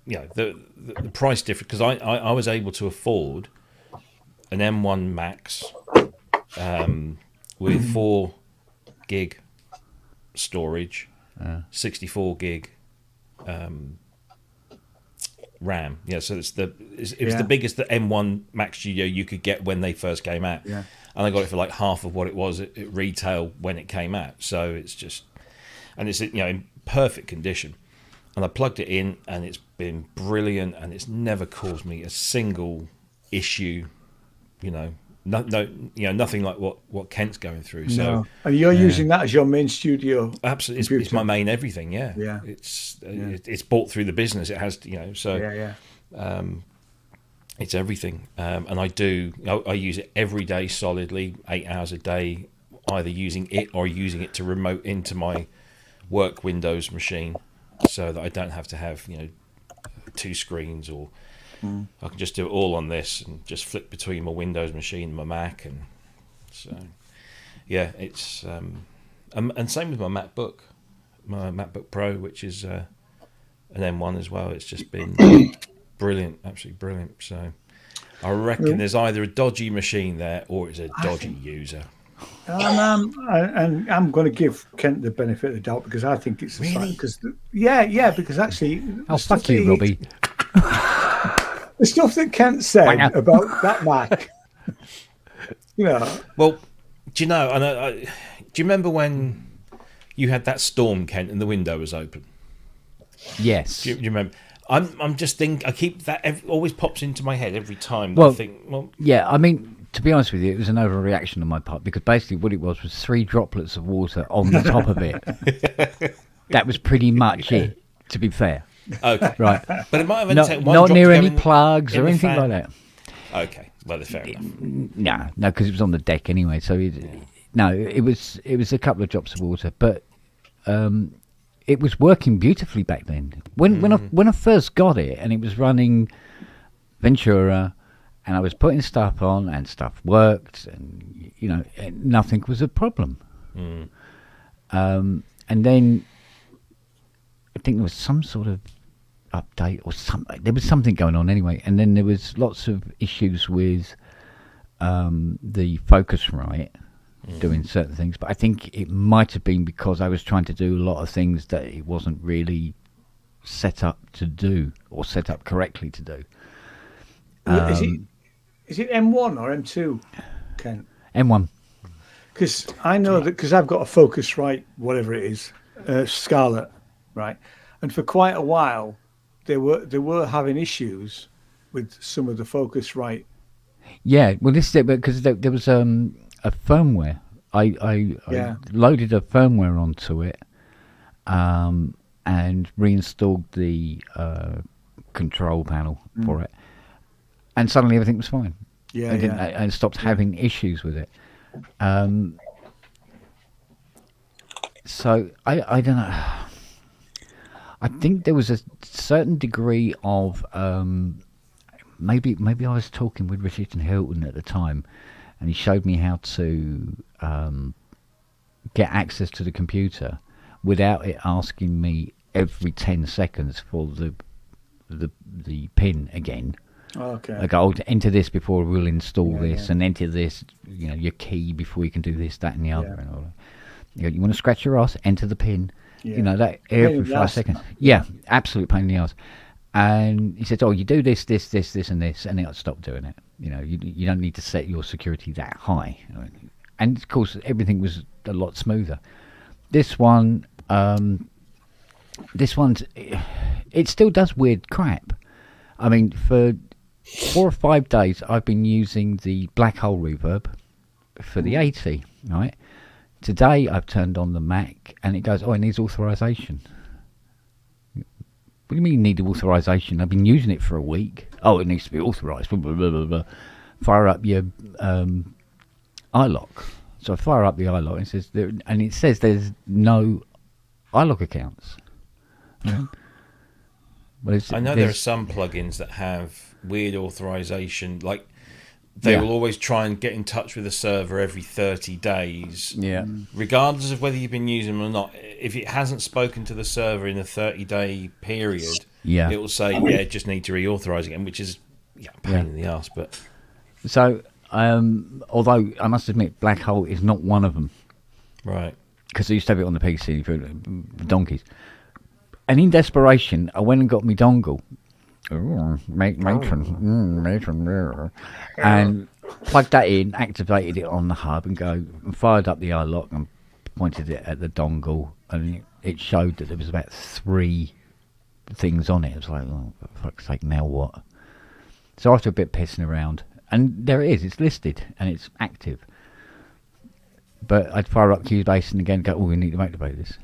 the price difference, because I was able to afford an M1 Max with 4 gig storage, 64 gig RAM. Yeah, so it was the biggest M1 Mac Studio you could get when they first came out. Yeah. And I got it for like half of what it was at retail when it came out. So it's just, and it's in perfect condition. And I plugged it in, and it's been brilliant, and it's never caused me a single issue. Nothing like what Kent's going through. So, no. And you're using that as your main studio? Absolutely, it's my main everything. Yeah, yeah. It's bought through the business. It has, so yeah. It's everything. And I use it every day solidly, 8 hours a day, either using it or using it to remote into my work Windows machine, so that I don't have to have 2 screens, or I can just do it all on this and just flip between my Windows machine and my Mac. And so it's and same with my MacBook Pro, which is an M1 as well. It's just been brilliant, absolutely brilliant. So I reckon there's either a dodgy machine there or it's a dodgy user. And I'm going to give Kent the benefit of the doubt, because I think it's really? Because actually, fuck you, Robbie. The stuff that Kent said about that Mac, you know. Well, do you know? Do you remember when you had that storm, Kent, and the window was open? Yes. Do you remember? I'm just thinking. I keep that always pops into my head every time. Well, I think. Yeah. I mean, to be honest with you, it was an overreaction on my part because basically what it was 3 droplets of water on the top of it. That was pretty much it. To be fair. Okay. Right. But it might have only taken one not drop near to go any in plugs in or the anything fan. like that. Okay. Well, that's fair enough. No, because it was on the deck anyway. So it was a couple of drops of water, but it was working beautifully back then. When I first got it and it was running Ventura, and I was putting stuff on and stuff worked, and and nothing was a problem. And then I think there was some sort of update or something. There was something going on anyway, and then there was lots of issues with the Focusrite doing certain things. But I think it might have been because I was trying to do a lot of things that it wasn't really set up to do or set up correctly to do. Is it M1 or M2, Ken? M1. Because I know that because I've got a Focusrite, whatever it is, Scarlet, right? And for quite a while, they were having issues with some of the Focusrite. Yeah, well, this is it because there was a firmware. I loaded a firmware onto it, and reinstalled the control panel for it, and suddenly everything was fine. I stopped having issues with it. So I don't know. I think there was a certain degree of maybe I was talking with Richard and Hilton at the time, and he showed me how to get access to the computer without it asking me every 10 seconds for the pin again. Okay. Like, I'll enter this before we'll install this, and enter this, your key before you can do this, that, and the other, and all that. You want to scratch your ass? Enter the pin. Yeah. That every 5 seconds. Yeah, absolute pain in the ass. And he said, "Oh, you do this, and this," and then I stopped doing it. You don't need to set your security that high. And of course, everything was a lot smoother. This one, it still does weird crap. I mean, for 4 or 5 days, I've been using the black hole reverb for the 80, right? Today, I've turned on the Mac, and it goes, "Oh, it needs authorization." What do you mean you need authorization? I've been using it for a week. Oh, it needs to be authorized. Blah, blah, blah, blah, blah. Fire up your iLock. So I fire up the iLock, and it says there's no iLock accounts. Yeah. Well, I know there are some plugins that have weird authorization, like they will always try and get in touch with the server every 30 days. Yeah. Regardless of whether you've been using them or not. If it hasn't spoken to the server in a 30-day period, it will say, just need to reauthorize again, which is a pain in the ass. But so, although I must admit, Black Hole is not one of them. Right. Because I used to have it on the PC for donkeys. And in desperation, I went and got my dongle. Matron. And plugged that in, activated it on the hub, and fired up the iLock and pointed it at the dongle, and it showed that there was about 3 things on it. It was like, oh, for fuck's sake, now what? So after a bit pissing around, and there it is, it's listed and it's active. But I'd fire up Cubase and again go, "Oh, we need to activate this."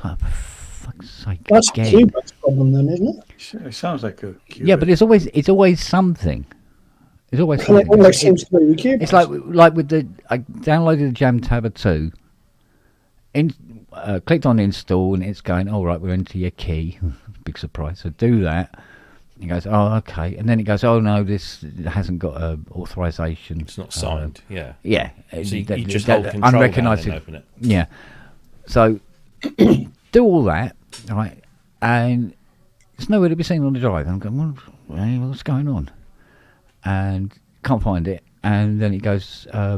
Oh, for fuck's sake! That's again. Cuba's problem, then, isn't it? It sounds like a Cubase. Yeah, but it's always something. It's always Well, something. it always seems to be with Cubase. It's like with I downloaded the Jamtaba 2, clicked on install, and it's going, "All right, we'll enter your key." Big surprise. So do that. It goes, "Oh, okay," and then it goes, "Oh no, this hasn't got authorization. It's not signed." Yeah. So you just hold control down and open it. Yeah. So do all that, right? And it's nowhere to be seen on the drive. I'm going, what's going on? And can't find it. And then it goes, I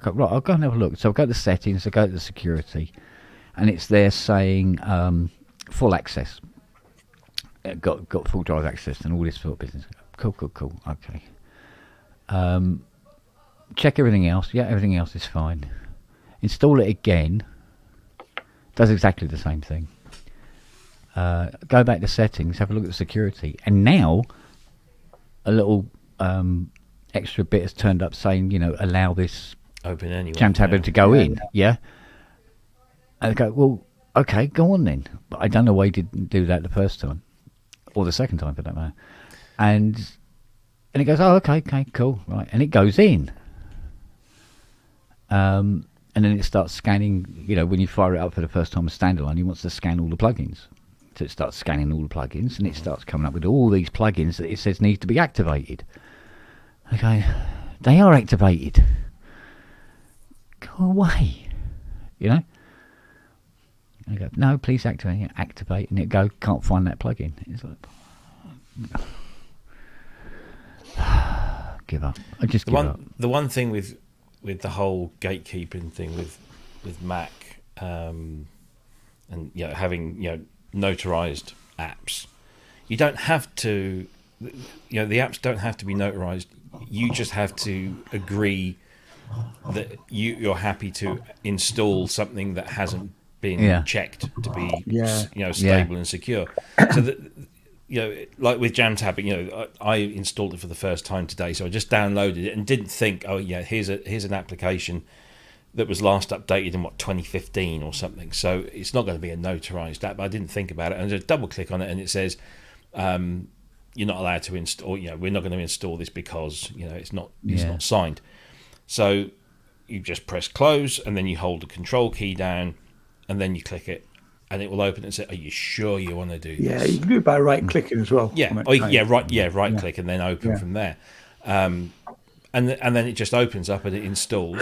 go, right, I'll go and have a look. So I go to settings, I go to the security, and it's there saying full access. got full drive access and all this sort of business. Cool. Okay. Check everything else. Yeah, everything else is fine. Install it again. Does exactly the same thing. Go back to settings, have a look at the security, and now a little extra bit has turned up saying, allow this open anyway. Jamtaba to go in. Yeah. And I go, well, okay, go on then. But I don't know why he didn't do that the first time, or the second time for that matter. And it goes, oh, okay, cool, right, and it goes in. And then it starts scanning. When you fire it up for the first time as standalone, he wants to scan all the plugins. So it starts scanning all the plugins, and it starts coming up with all these plugins that it says need to be activated. Okay, they are activated. Go away, And I go, no, please activate. Activate, and it go, can't find that plugin. It's like, give up. I just give up. The one thing with the whole gatekeeping thing with Mac, and having notarized apps, you don't have to. The apps don't have to be notarized. You just have to agree that you're happy to install something that hasn't been checked to be stable and secure. So that like with Jamtaba, I installed it for the first time today, so I just downloaded it and didn't think, oh yeah, here's an application that was last updated in 2015 or something, so it's not going to be a notarized app. I didn't think about it, and I just double click on it and it says you're not allowed to install, we're not going to install this because it's not signed. So you just press close and then you hold the control key down and then you click it and it will open and say, are you sure you want to do this? Yeah, you can do it by right clicking as well. Yeah, right click and then open from there. And then it just opens up and it installs.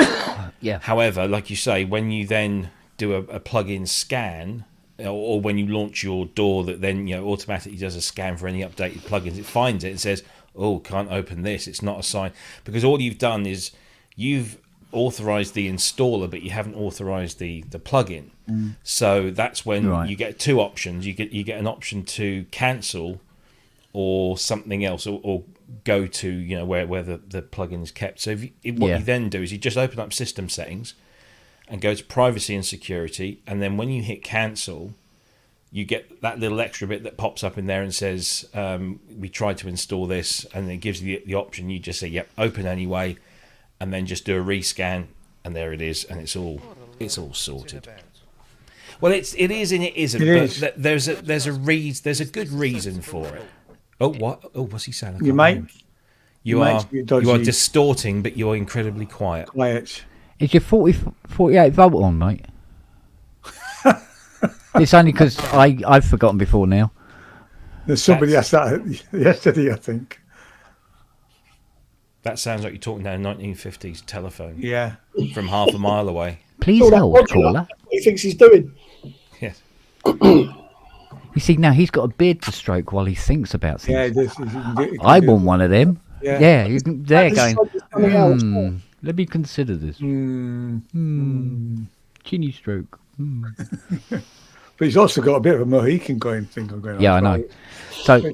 Yeah. However, like you say, when you then do a plugin scan, or when you launch your door that then automatically does a scan for any updated plugins, it finds it and says, oh, can't open this, it's not a sign. Because all you've done is you've authorized the installer, but you haven't authorized the plugin. So that's when you get two options. You get an option to cancel or something else, or go to where the plugin is kept. So what you then do is you just open up system settings and go to privacy and security, and then when you hit cancel, you get that little extra bit that pops up in there and says, we tried to install this, and it gives you the option. You just say, yep, open anyway, and then just do a rescan, and there it is, and it's all sorted. Well, it is and it isn't, but there's a good reason for it. Oh, what? Oh, what's he saying? You are distorting, but you are incredibly quiet. Is your 48 volt on, mate? It's only because I've forgotten before now. There's somebody asked that yesterday, I think. That sounds like you're talking down a 1950s telephone. Yeah. From half a mile away. Please hold, caller. What he thinks he's doing. Yes. You see, now he's got a beard to stroke while he thinks about things. Yeah, I want one of them. Yeah, they're going, let me consider this. Chinny stroke. But he's also got a bit of a Mohican going on. Yeah, I know. So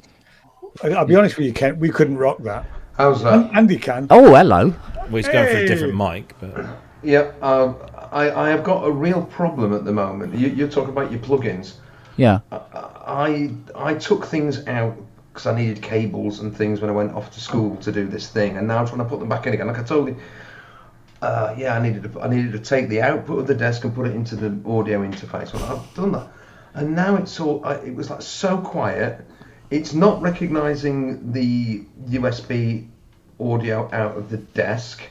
I'll be honest with you, Kent, we couldn't rock that. How's that? Andy can. Oh, hello. Well, he's going for a different mic, but yeah, I have got a real problem at the moment. You're talking about your plugins. Yeah. I took things out because I needed cables and things when I went off to school to do this thing, and now I'm trying to put them back in again. Like I told you, I needed to take the output of the desk and put it into the audio interface. Well, I've done that, and now it was like so quiet. It's not recognizing the USB audio out of the desk.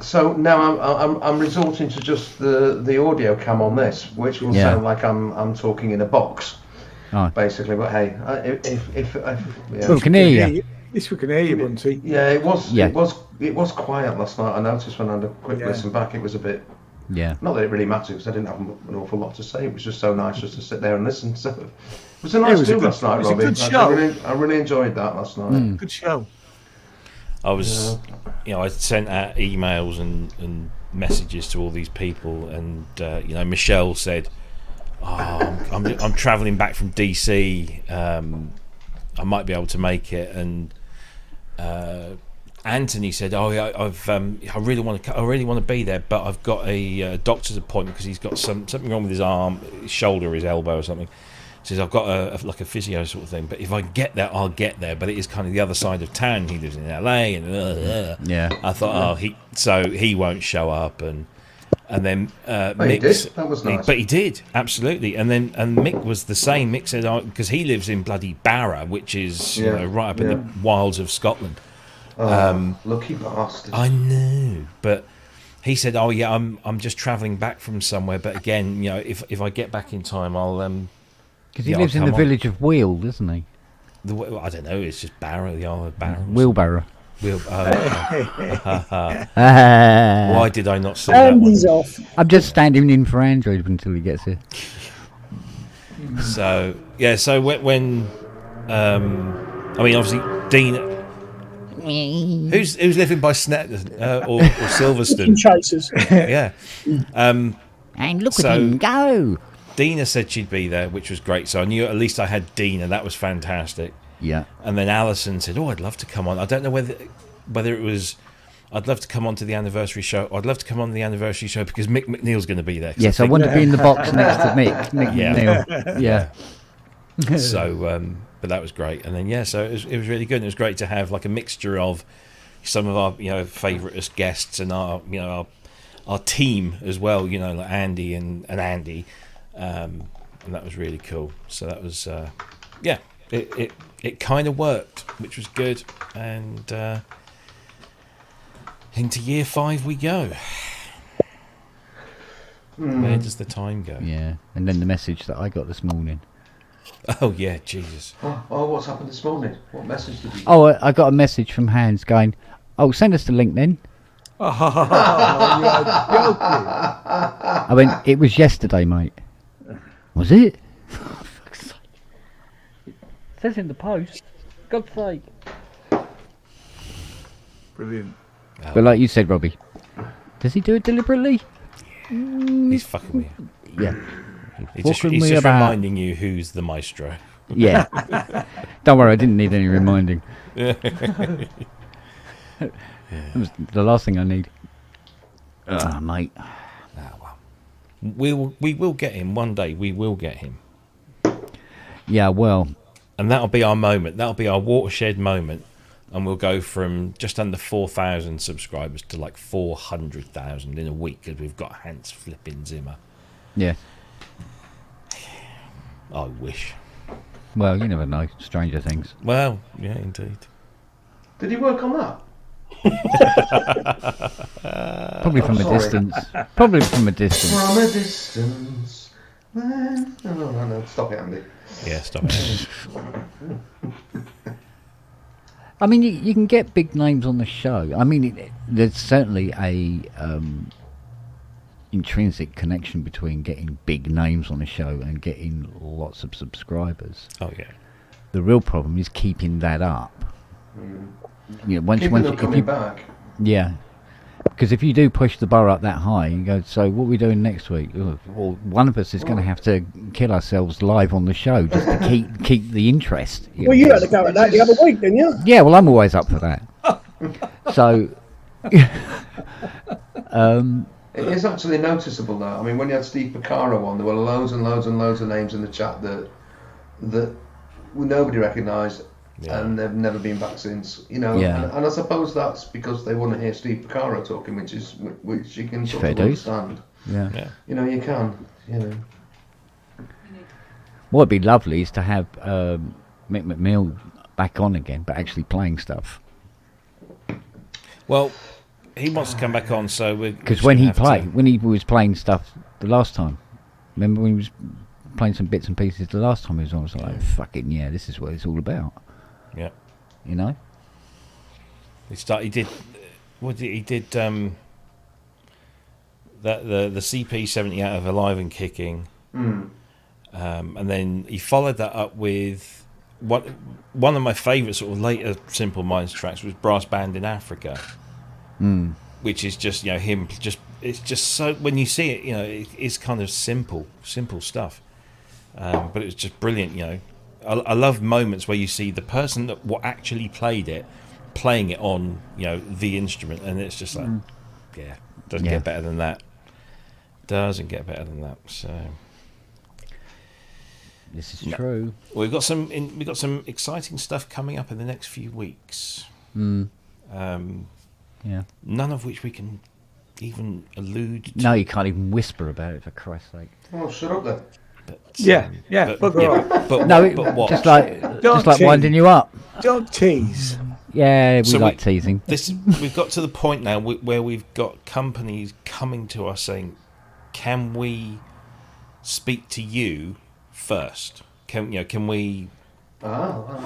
So now I'm resorting to just the audio cam on this, which will sound like I'm talking in a box, basically. But hey, if we can hear you. Yes, we can hear you, Bunty. Yeah, it was quiet last night. I noticed when I had a quick listen back, it was a bit. Yeah. Not that it really matters because I didn't have an awful lot to say. It was just so nice just to sit there and listen. So it was a nice do last night, Robbie. I really enjoyed that last night. Good show. I was, I sent out emails and messages to all these people, and Michelle said, I'm travelling back from DC. I might be able to make it. And Anthony said, "Oh yeah, I really want to be there, but I've got a doctor's appointment because he's got something wrong with his arm, his shoulder, his elbow, or something." He says, "I've got a physio sort of thing, but if I get there, I'll get there. But it is kind of the other side of town. He lives in LA, and Yeah. I thought, he won't show up, and then Mick, he did. That was nice. but he did, absolutely. And Mick was the same. Mick said, because he lives in bloody Barra, which is right up in the wilds of Scotland. Lucky bastard. I know, but he said, "Oh yeah, I'm just travelling back from somewhere. But again, if I get back in time, I'll Because he lives in the village of Wheel, doesn't he? I don't know. It's just Barra, the Isle of Barra. Wheelbarrow. Why did I not see that one? Off. I'm just standing in for Android until he gets here. So yeah, so when obviously Dean, who's living by Snetton or Silverstone, Chasers. yeah. And look at him go. Dina said she'd be there, which was great. So I knew at least I had Dina. That was fantastic. Yeah. And then Alison said, "Oh, I'd love to come on." I don't know whether it was, I'd love to come on to the anniversary show. I'd love to come on to the anniversary show because Mick McNeil's going to be there. Yes, I want to be in the box next to Mick McNeil. Yeah. So, but that was great. And then so it was really good. And it was great to have like a mixture of some of our favouriteest guests and our team as well. Like Andy and Andy, and that was really cool. So that was it kind of worked, which was good. And into year 5 we go. Where does the time go? Yeah. And then the message that I got this morning. Oh yeah, Jesus. Oh, what's happened this morning? What message did you? Oh, I got a message from Hans going, "Oh, send us the link then." You are joking. I went, "It was yesterday, mate." Was it? It says in the post. God's sake. Brilliant. But like you said, Robbie, does he do it deliberately? He's fucking me. Yeah. He's just Walking me about. reminding you who's the maestro. Yeah. Don't worry, I didn't need any reminding. That was the last thing I need. Mate. We will get him one day. We will get him, Yeah, well, and that'll be our moment. That'll be our watershed moment, and we'll go from just under 4,000 subscribers to like 400,000 in a week because we've got Hans flipping Zimmer. yeah. I wish. Well, you never know. Stranger things. Well, yeah, indeed. Did he work on that? Probably from a distance. Probably from a distance. From a distance. No. Stop it, Andy. Yeah, stop it. I mean, you can get big names on the show. I mean, there's certainly a intrinsic connection between getting big names on the show and getting lots of subscribers. Oh yeah. The real problem is keeping that up. Once Them coming you, back. yeah, because if you do push the bar up that high, you go, so what are we doing next week? Well, one of us is going to have to kill ourselves live on the show just to keep the interest. Well, you had to go at that the other week, didn't you? Yeah, well, I'm always up for that. So, It is actually noticeable now. I mean, when you had Steve Picaro on, there were loads and loads and loads of names in the chat that nobody recognised, and they've never been back since. Yeah. And I suppose that's because they want to hear Steve Picaro talking, which you can sort fair of dues. understand. yeah. You can. What would be lovely is to have Mick McNeil back on again, but actually playing stuff. Well, he wants to come back on, so we're Because when he was playing stuff the last time, remember when he was playing some bits and pieces the last time he was on, I was like, fucking yeah, this is what it's all about. Yeah. You know? He did the CP70 out of Alive and Kicking. And then he followed that up with one of my favourite sort of later Simple Minds tracks was Brass Band in Africa. Which is just him it's just so when you see it it's kind of simple stuff, But it was just brilliant, you know. I love moments where you see the person that actually played it, playing it on, you know, the instrument, and it's just like, doesn't get better than that. Doesn't get better than that. So this is true. Well, we've got some exciting stuff coming up in the next few weeks. None of which we can even allude to. No, you can't even whisper about it, for Christ's sake. Oh, shut up then. But what? Just like winding you up. Don't tease. Yeah, we like teasing. We've got to the point now where we've got companies coming to us saying, "Can we speak to you first? Can we?" No,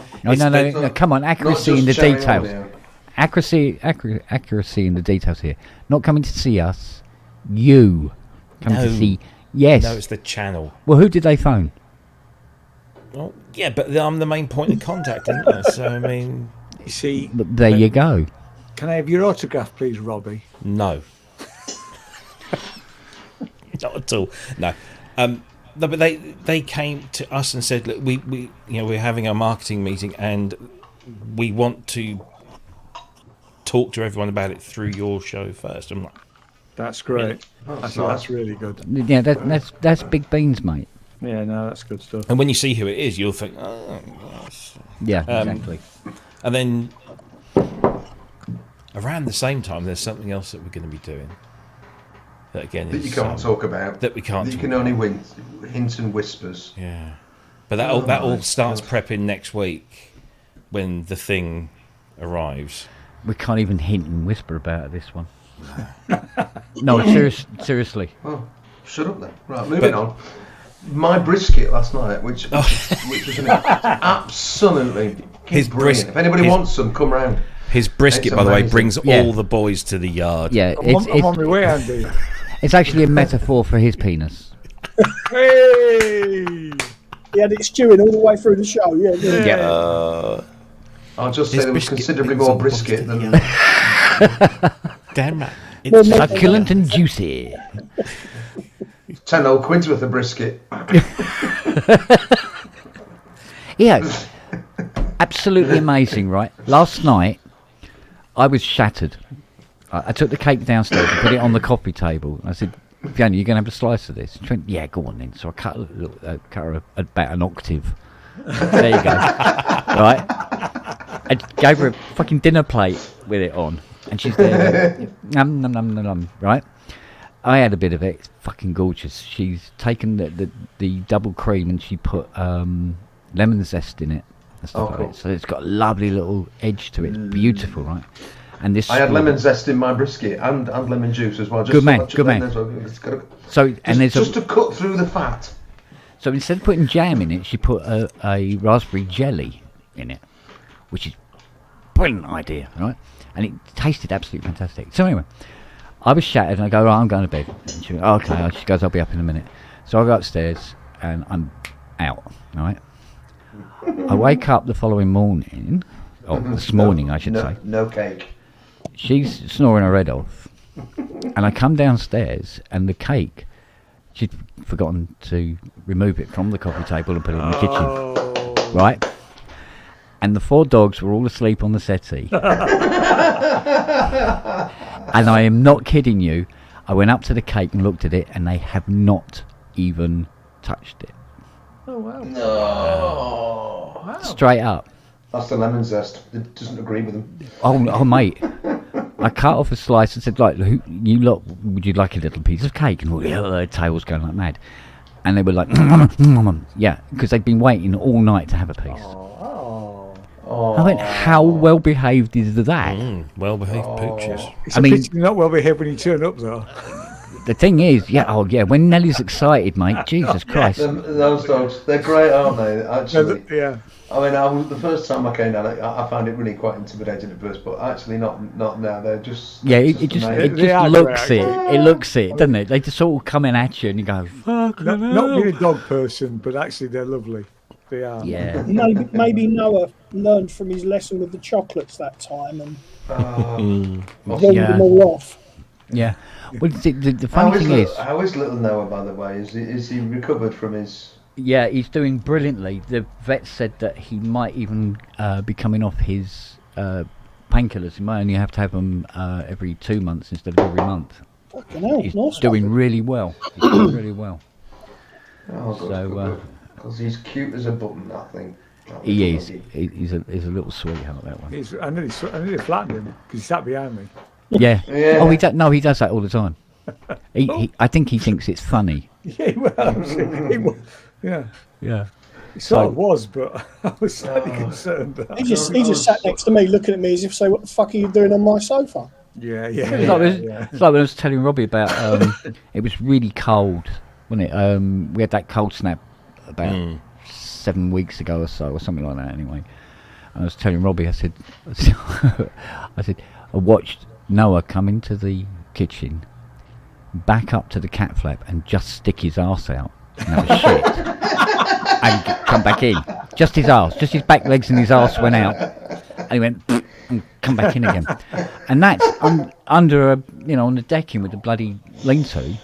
come on, accuracy in the details. Accuracy in the details here. Not coming to see us. You coming to see. Yes. No, it's the channel. Well, who did they phone? Well, yeah, but I'm the main point of contact, isn't I? So I mean, you see. But there you go. Can I have your autograph, please, Robbie? No. Not at all. No. No, but they came to us and said, look, we we're having our marketing meeting and we want to talk to everyone about it through your show first. I'm like, that's great. That's really good. Yeah, that's big beans, mate. Yeah, no, that's good stuff. And when you see who it is, you'll think, oh, yes. Yeah, exactly. And then around the same time, there's something else that we're going to be doing. That again that you can't talk about. That we can't. That you can only hints and whispers. Yeah, but that all starts prepping next week when the thing arrives. We can't even hint and whisper about this one. No, seriously. Oh, shut up then. Right, moving on. My brisket last night, which was an absolutely brilliant. If anybody wants some, come round. His brisket, by the way, brings all the boys to the yard. Yeah, I'm on my way, Andy. It's actually a metaphor for his penis. Hey! He had it stewing all the way through the show. Yeah. I'll just say there was considerably more brisket than. Damn right. It's succulent and juicy. 10 old quid's worth of brisket. Yeah, absolutely amazing, right? Last night, I was shattered. I took the cake downstairs and put it on the coffee table. I said, Fiona, you're going to have a slice of this? She went, yeah, go on then. So I cut her about an octave. There you go. Right? I gave her a fucking dinner plate with it on. And she's there going, nom, nom, nom, nom, nom, right? I had a bit of it. It's fucking gorgeous. She's taken the double cream and she put lemon zest in it. And stuff like that. So it's got a lovely little edge to it. It's beautiful, right? And this I had lemon zest in my brisket and lemon juice as well. Just good man. So and there's just to cut through the fat. So instead of putting jam in it, she put a raspberry jelly in it, which is a brilliant idea, right? And it tasted absolutely fantastic. So anyway, I was shattered and I go, I'm going to bed. And she went, okay. She goes, I'll be up in a minute. So I go upstairs and I'm out, right? I wake up the following morning, or this morning I should say. No cake. She's snoring her head off. And I come downstairs and the cake, she'd forgotten to remove it from the coffee table and put it in the kitchen. Right? And the 4 dogs were all asleep on the settee. And I am not kidding you. I went up to the cake and looked at it and they have not even touched it. Oh, wow. No. Wow. Straight up. That's the lemon zest. It doesn't agree with them. Oh, mate. I cut off a slice and said, like, you lot, would you like a little piece of cake? And all their tails going like mad. And they were like, yeah, because they'd been waiting all night to have a piece. I went, how well behaved is that? Well behaved pooches. It's pity you're not well behaved when you turn up, though. The thing is, when Nellie's excited, mate, Jesus Christ. Those dogs, they're great, aren't they? Actually. Yeah. I mean, the first time I came down, I found it really quite intimidating at first, but actually not now. They're just it just looks it. It looks it, doesn't it? They just all coming at you, and you go, "Fuck." Not being a dog person, but actually they're lovely. They are. Yeah. Maybe Noah learned from his lesson with the chocolates that time and rolled them all off. Yeah. Well, the funny thing is, how is little Noah, by the way? Is he recovered from his Yeah, he's doing brilliantly. The vet said that he might even be coming off his painkillers. He might only have to have them every 2 months instead of every month. Fucking hell, He's nice doing one. really well. He's doing really well. Oh, good, So, because he's cute as a button, I think. He is. He's a little sweetheart, that one. I nearly flattened him because he sat behind me. Yeah. Yeah. Oh, he does that all the time. I think he thinks it's funny. Yeah, yeah. Yeah. He sort of was, but I was slightly concerned. He just sat next to me looking at me as if to say, what the fuck are you doing on my sofa? Yeah. It's like when I was telling Robbie about. It was really cold, wasn't it? We had that cold snap about 7 weeks ago or so, or something like that. Anyway, and I was telling Robbie. I said, I watched Noah come into the kitchen, back up to the cat flap, and just stick his arse out. And that was shit. And come back in. Just his arse, just his back legs and his arse went out. And he went and come back in again. And that's under on the decking with the bloody lean-to.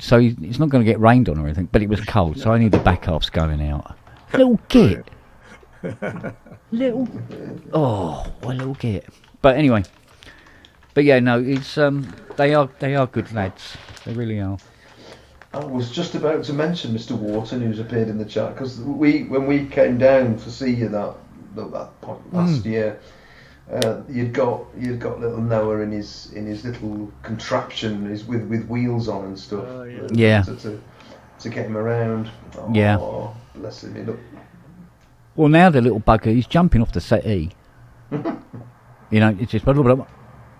So he's not going to get rained on or anything. But it was cold, so only the back half's going out. Little git. Little git. But anyway. But yeah, no, it's they are good lads. They really are. I was just about to mention Mr. Wharton, who's appeared in the chat, because when we came down to see you that point last year, you'd got little Noah in his little contraption, with wheels on and stuff. Yeah. To get him around. Oh, yeah. Bless him. Look. Well, now the little bugger, he's jumping off the settee. It's just blah, blah, blah,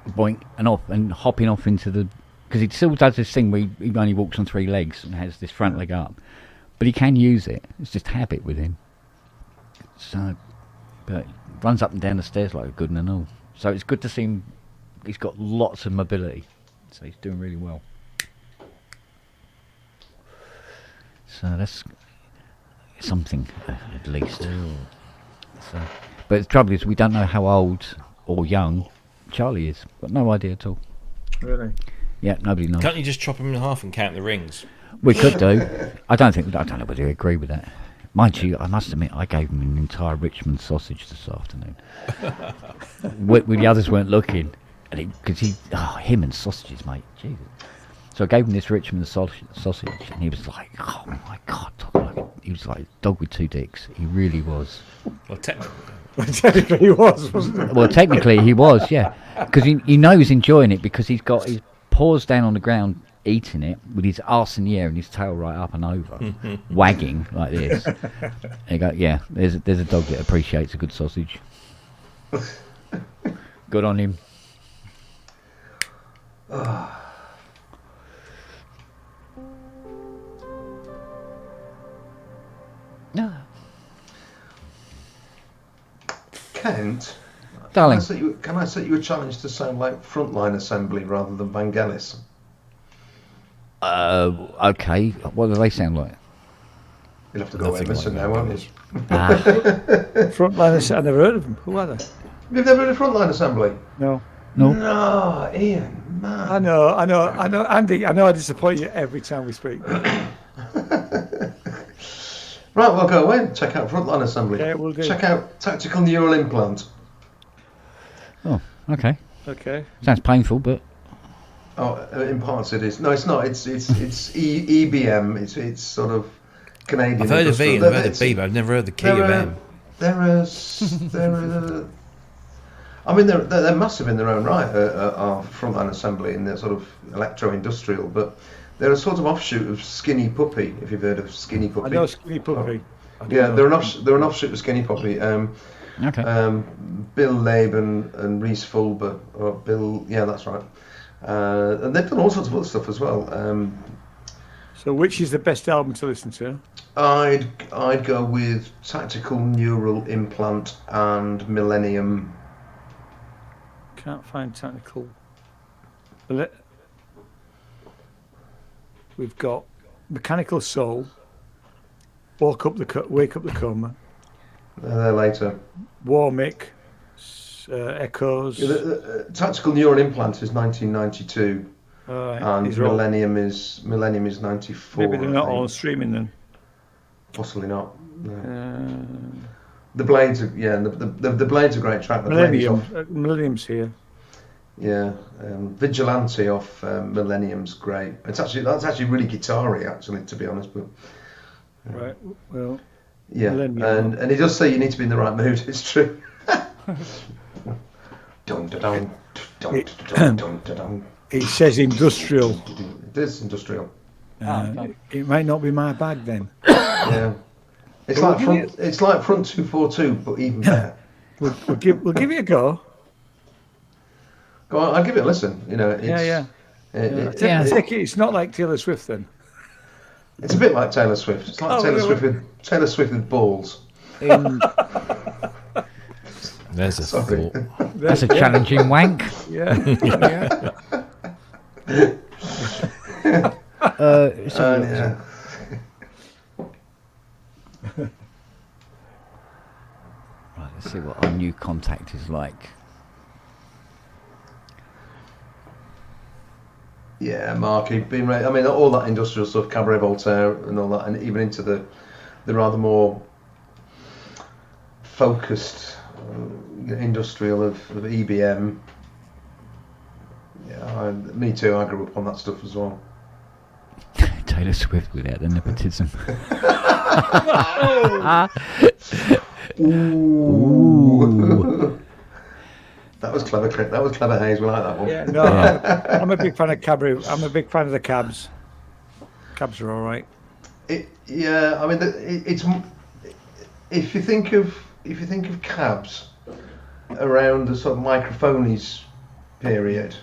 boink and off and hopping off into the. Because he still does this thing where he only walks on 3 legs and has this front leg up. But he can use it. It's just habit with him. So, but he runs up and down the stairs like a good one and all. So it's good to see him. He's got lots of mobility. So he's doing really well. So that's something, at least. So, but the trouble is, we don't know how old or young Charlie is. Got no idea at all. Really? Yeah, nobody knows. Can't you just chop him in half and count the rings? We could do. I don't know whether you agree with that. Mind you, I must admit, I gave him an entire Richmond sausage this afternoon. When the others weren't looking, because him and sausages, mate. Jesus. So I gave him this Richmond sausage, and he was like, "Oh my God!" He was like a dog with 2 dicks. He really was. Well, technically he was, wasn't he? Well, technically he was, yeah. Because he knows he's enjoying it because he's got his paws down on the ground eating it with his arse in the air and his tail right up and over, wagging like this. And you go, yeah, there's a dog that appreciates a good sausage. Good on him. No. Kent, darling, can I set you a challenge to sound like Frontline Assembly rather than Vangelis? Okay. What do they sound like? You'll have to go away and listen now, won't you? Frontline Assembly. I've never heard of them. Who are they? You've never heard of Frontline Assembly? No. No, Ian, man. I know, Andy. I know I disappoint you every time we speak. Right, well, go away and check out Frontline Assembly. Yeah, we'll do. Check out Tactical Neural Implant. Oh, okay. Okay. Sounds painful, but. Oh, in parts it is. No, it's not. It's EBM. It's sort of Canadian. I've heard of V and I've heard of B, but I've never heard the key of M. They're I mean, they're massive in their own right. Our Frontline Assembly in their sort of electro-industrial, but they're a sort of offshoot of Skinny Puppy. If you've heard of Skinny Puppy. I know Skinny Puppy. Yeah, they're an offshoot of Skinny Puppy. Okay. Bill Laban and Reese Fulber, or Bill. Yeah, that's right. And they've done all sorts of other stuff as well. So, which is the best album to listen to? I'd go with Tactical Neural Implant and Millennium. Can't find Tactical. We've got Mechanical Soul. Wake Up the Coma. They're later. Warmick. Echoes. Tactical Neural Implant is 1992. and Millennium is 94. Maybe they're not all streaming then. Possibly not. No. The Blades are the Blades are a great track. Millennium's here. Yeah, Vigilante off Millennium's great. That's actually really guitar-y, actually, to be honest. But right, well, yeah, and he does say you need to be in the right mood. It's true. It says industrial. It is industrial. It might not be my bag then. Yeah, it's like front 242, but even better. We'll give it a go. Go on, I'll give it a listen. You know, I take it it's not like Taylor Swift then. It's a bit like Taylor Swift. It's like Taylor Swift with balls. There's a thought. That's a challenging wank. Yeah. Yeah. Right, let's see what our new contact is like. Yeah, Mark, he'd been I mean, all that industrial stuff, Cabaret Voltaire and all that, and even into the rather more focused industrial of EBM. Yeah, me too. I grew up on that stuff as well. Taylor Swift without the nepotism. Ooh. That was clever. That was clever, Hayes. We like that one. Yeah, no, I'm a big fan of Cabaret. I'm a big fan of the Cabs. Cabs are all right. I mean, it's if you think of Cabs around the sort of microphonies period,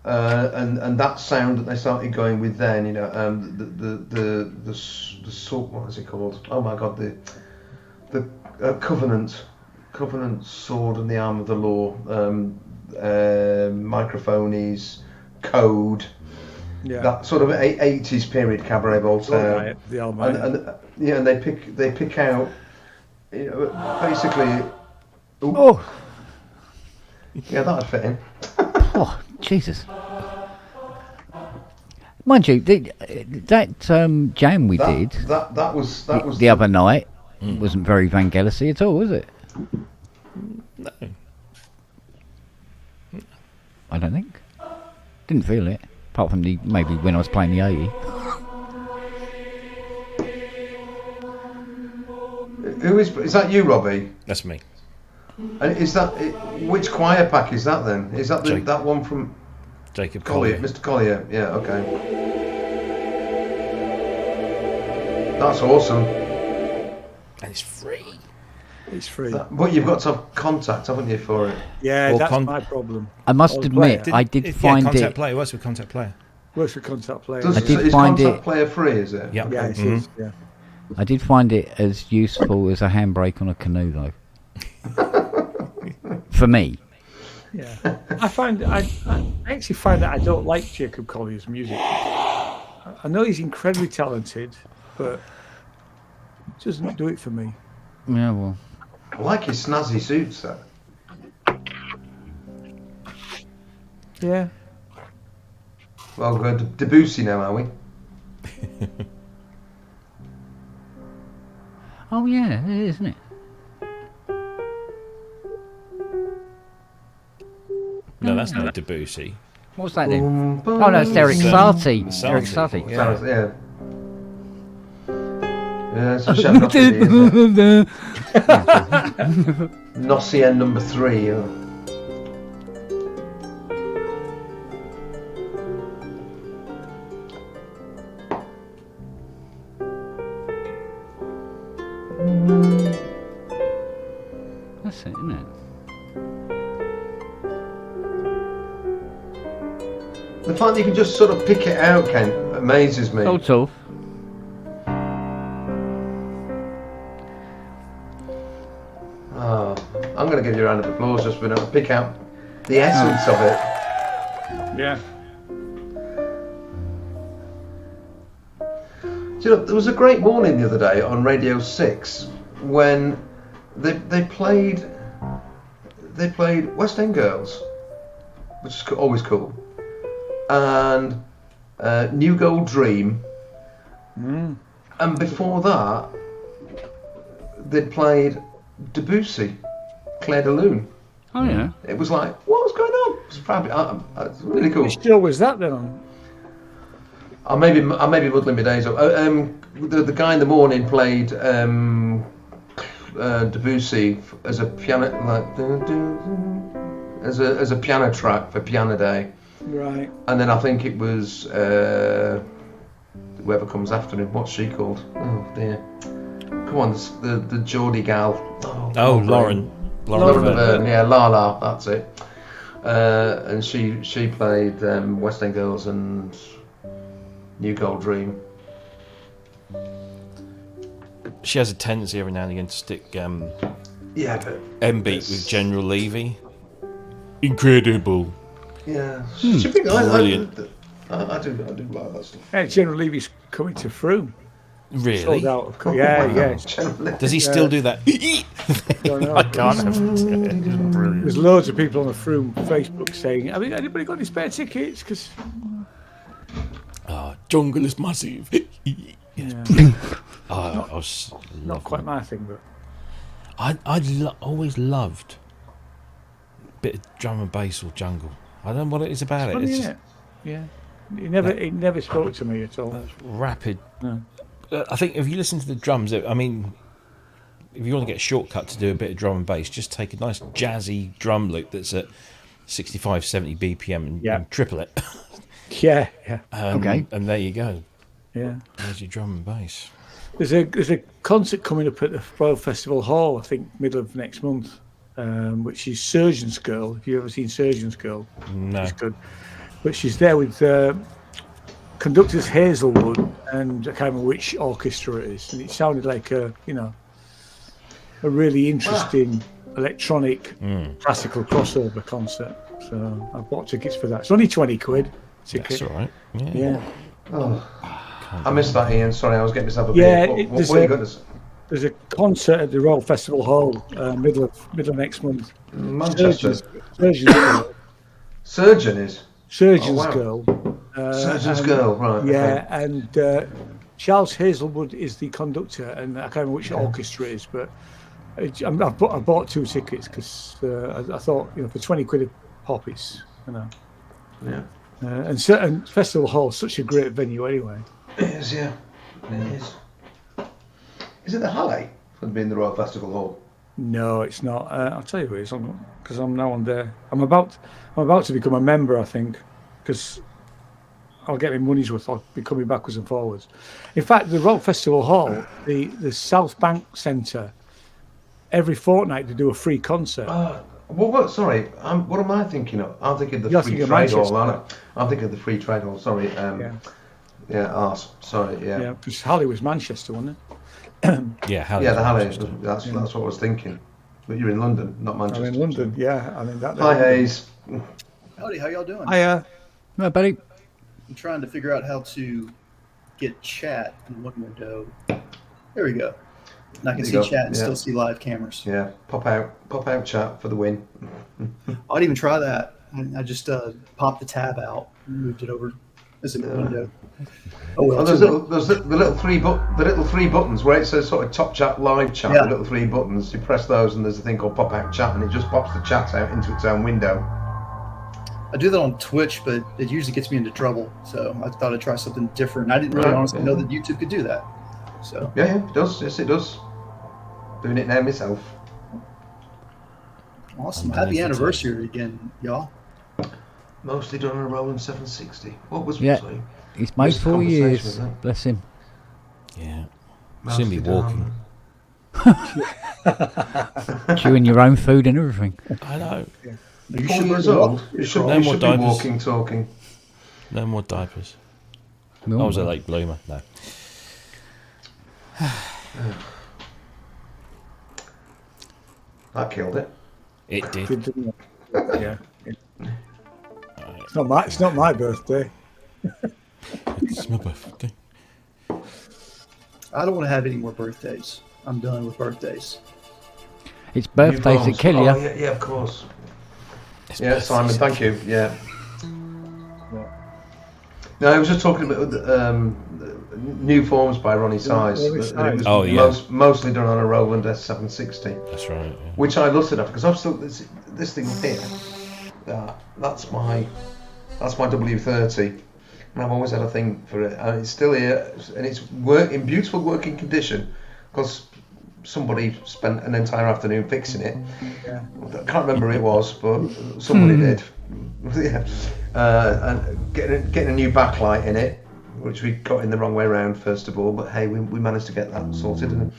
and that sound that they started going with then, you know, the sort, what is it called? Oh my God, the Covenant Sword and the Arm of the Law, microphonies, Code, that sort of 80s period Cabaret Voltaire, and they pick out, you know, basically. Yeah, that'd fit in. Oh, Jesus. Mind you, that jam we did that was the other night wasn't very Vangelis-y at all, was it? No. I don't think. Didn't feel it. Apart from maybe when I was playing the 80. Who is that you, Robbie? That's me. And is that which choir pack is that then? Is that that one from Jacob Collier? Mr. Collier, yeah, okay. That's awesome. And it's free. It's free. But you've got to have contact, haven't you, for it? Yeah, that's my problem. I must admit, I did find Contact Player works with Contact Player. Works with Contact Player. Is Contact Player free, is it? Yep. Yeah, it is. Yeah. I did find it as useful as a handbrake on a canoe, though. For me. Yeah. I actually find that I don't like Jacob Collier's music. I know he's incredibly talented, but it doesn't do it for me. Yeah, well. I like his snazzy suits, though. Yeah. Well, we're going to Debussy now, are we? Oh, yeah, it is, isn't it? No, that's not Debussy. What's that then? Oh, no, it's Eric Satie. Eric Satie. Yeah. Yeah, it's a Chef Nossier number 3. Yeah. That's it, isn't it? The fact that you can just sort of pick it out, Ken, amazes me. Sort of. Oh, I'm going to give you a round of applause just for being able to pick out the essence of it. Yeah. Do you know, there was a great morning the other day on Radio 6 when they played West End Girls, which is always cool. and New Gold Dream. And before that, they'd played Debussy, Clair de Lune. Oh yeah. It was like, what was going on? It was fabulous. It's really cool. Which show was that then? I may be muddling my days up. The guy in the morning played Debussy as a piano, as a piano track for Piano Day. Right. And then I think it was whoever comes after him. What's she called? Oh dear. Come on, the Geordie gal. Lauren Byrne. Yeah, La. That's it. And she played West End Girls and New Gold Dream. She has a tendency every now and again to stick but M-beat with General Levy. Incredible. Yeah. She think Brilliant. I do like that stuff. Yeah, General Levy's coming to Frome. Really? Sold out of yeah. Does he still do that? Don't know. I can't have Brilliant. There's loads of people on the Frome Facebook saying, "Have anybody got any spare tickets?" Because Jungle is massive. yeah, I was not quite my thing, but I always loved a bit of drum and bass or jungle. I don't know what it is about funny, it. It's isn't just it? Yeah, it never spoke to me at all. rapid. No. I think if you listen to the drums, I mean, if you want to get a shortcut to do a bit of drum and bass, just take a nice jazzy drum loop that's at 65, 70 BPM and triple it. Yeah. Okay. And there you go. Yeah. There's your drum and bass. There's a concert coming up at the Royal Festival Hall, I think, middle of next month, which is Surgeon's Girl. Have you ever seen Surgeon's Girl? No. She's good. But she's there with conductors Hazelwood and I can't remember which orchestra it is. And it sounded like a really interesting electronic classical crossover concert. So I bought tickets for that. It's only 20 quid. Ticket. That's all right. Yeah. I missed that, Ian. Sorry, I was getting myself a beer. What are you going to say? There's a concert at the Royal Festival Hall middle of next month. Manchester. Surgeon's Girl. Surgeon's Girl. Surgeon's Girl, right. Yeah, okay. And Charles Hazelwood is the conductor, and I can't remember which orchestra it is, but I bought 2 tickets because I thought, for 20 quid a pop, it's, Yeah. And Festival Hall is such a great venue anyway. It is, yeah. It is. Is it the Halle for being the Royal Festival Hall? No, it's not. I'll tell you who it is, because I'm now on there. I'm about to become a member, I think, because I'll get my money's worth. I'll be coming backwards and forwards. In fact, the Royal Festival Hall, the South Bank Centre, every fortnight they do a free concert. What? Sorry, what am I thinking of? I'm thinking of the Free Trade Hall, aren't I? I'm thinking of the Free Trade Hall. Sorry. Sorry. Yeah. Yeah, because Halle was Manchester, wasn't it? Yeah, Halle. Yeah, the Halle. That's what I was thinking. But you're in London, not Manchester. I'm in London. Yeah, I mean that. Hi, Hayes. Howdy, how y'all doing? Hiya. No, buddy. I'm trying to figure out how to get chat in one window. There we go. And I can see chat and still see live cameras. Yeah, pop out chat for the win. I'd even try that. I just popped the tab out and moved it over as a window. There's the little three buttons where it says sort of top chat, live chat. The little 3 buttons. You press those, and there's a thing called pop out chat, and it just pops the chat out into its own window. I do that on Twitch, but it usually gets me into trouble. So I thought I'd try something different. I didn't really honestly know that YouTube could do that. So yeah, it does. Yes, it does. Doing it now myself. Awesome! Happy anniversary again, y'all. Mostly done on a rolling 760. What was saying? He's made 4 years. Bless him. Yeah. Soon be walking. Chewing your own food and everything. I know. Yeah. 4 years old. You should be walking, talking. No more diapers. No. I was a late bloomer. No. That killed it. It did. Didn't it? Yeah. It's not my birthday. It's my birthday. I don't want to have any more birthdays. I'm done with birthdays. It's birthdays that kill you. Yeah, of course. Simon, thank you. Yeah. No, I was just talking about New Forms by Ronnie Size. Ronnie Size. Oh, yeah. Mostly done on a Roland S760. That's right. Yeah. Which I looked it up because I've still this thing here. That's my W30, and I've always had a thing for it, and it's still here, and it's in beautiful working condition because somebody spent an entire afternoon fixing it. Yeah. I can't remember who it was, but somebody did. Yeah, and getting a new backlight in it, which we got in the wrong way around first of all, but hey, we managed to get that sorted. And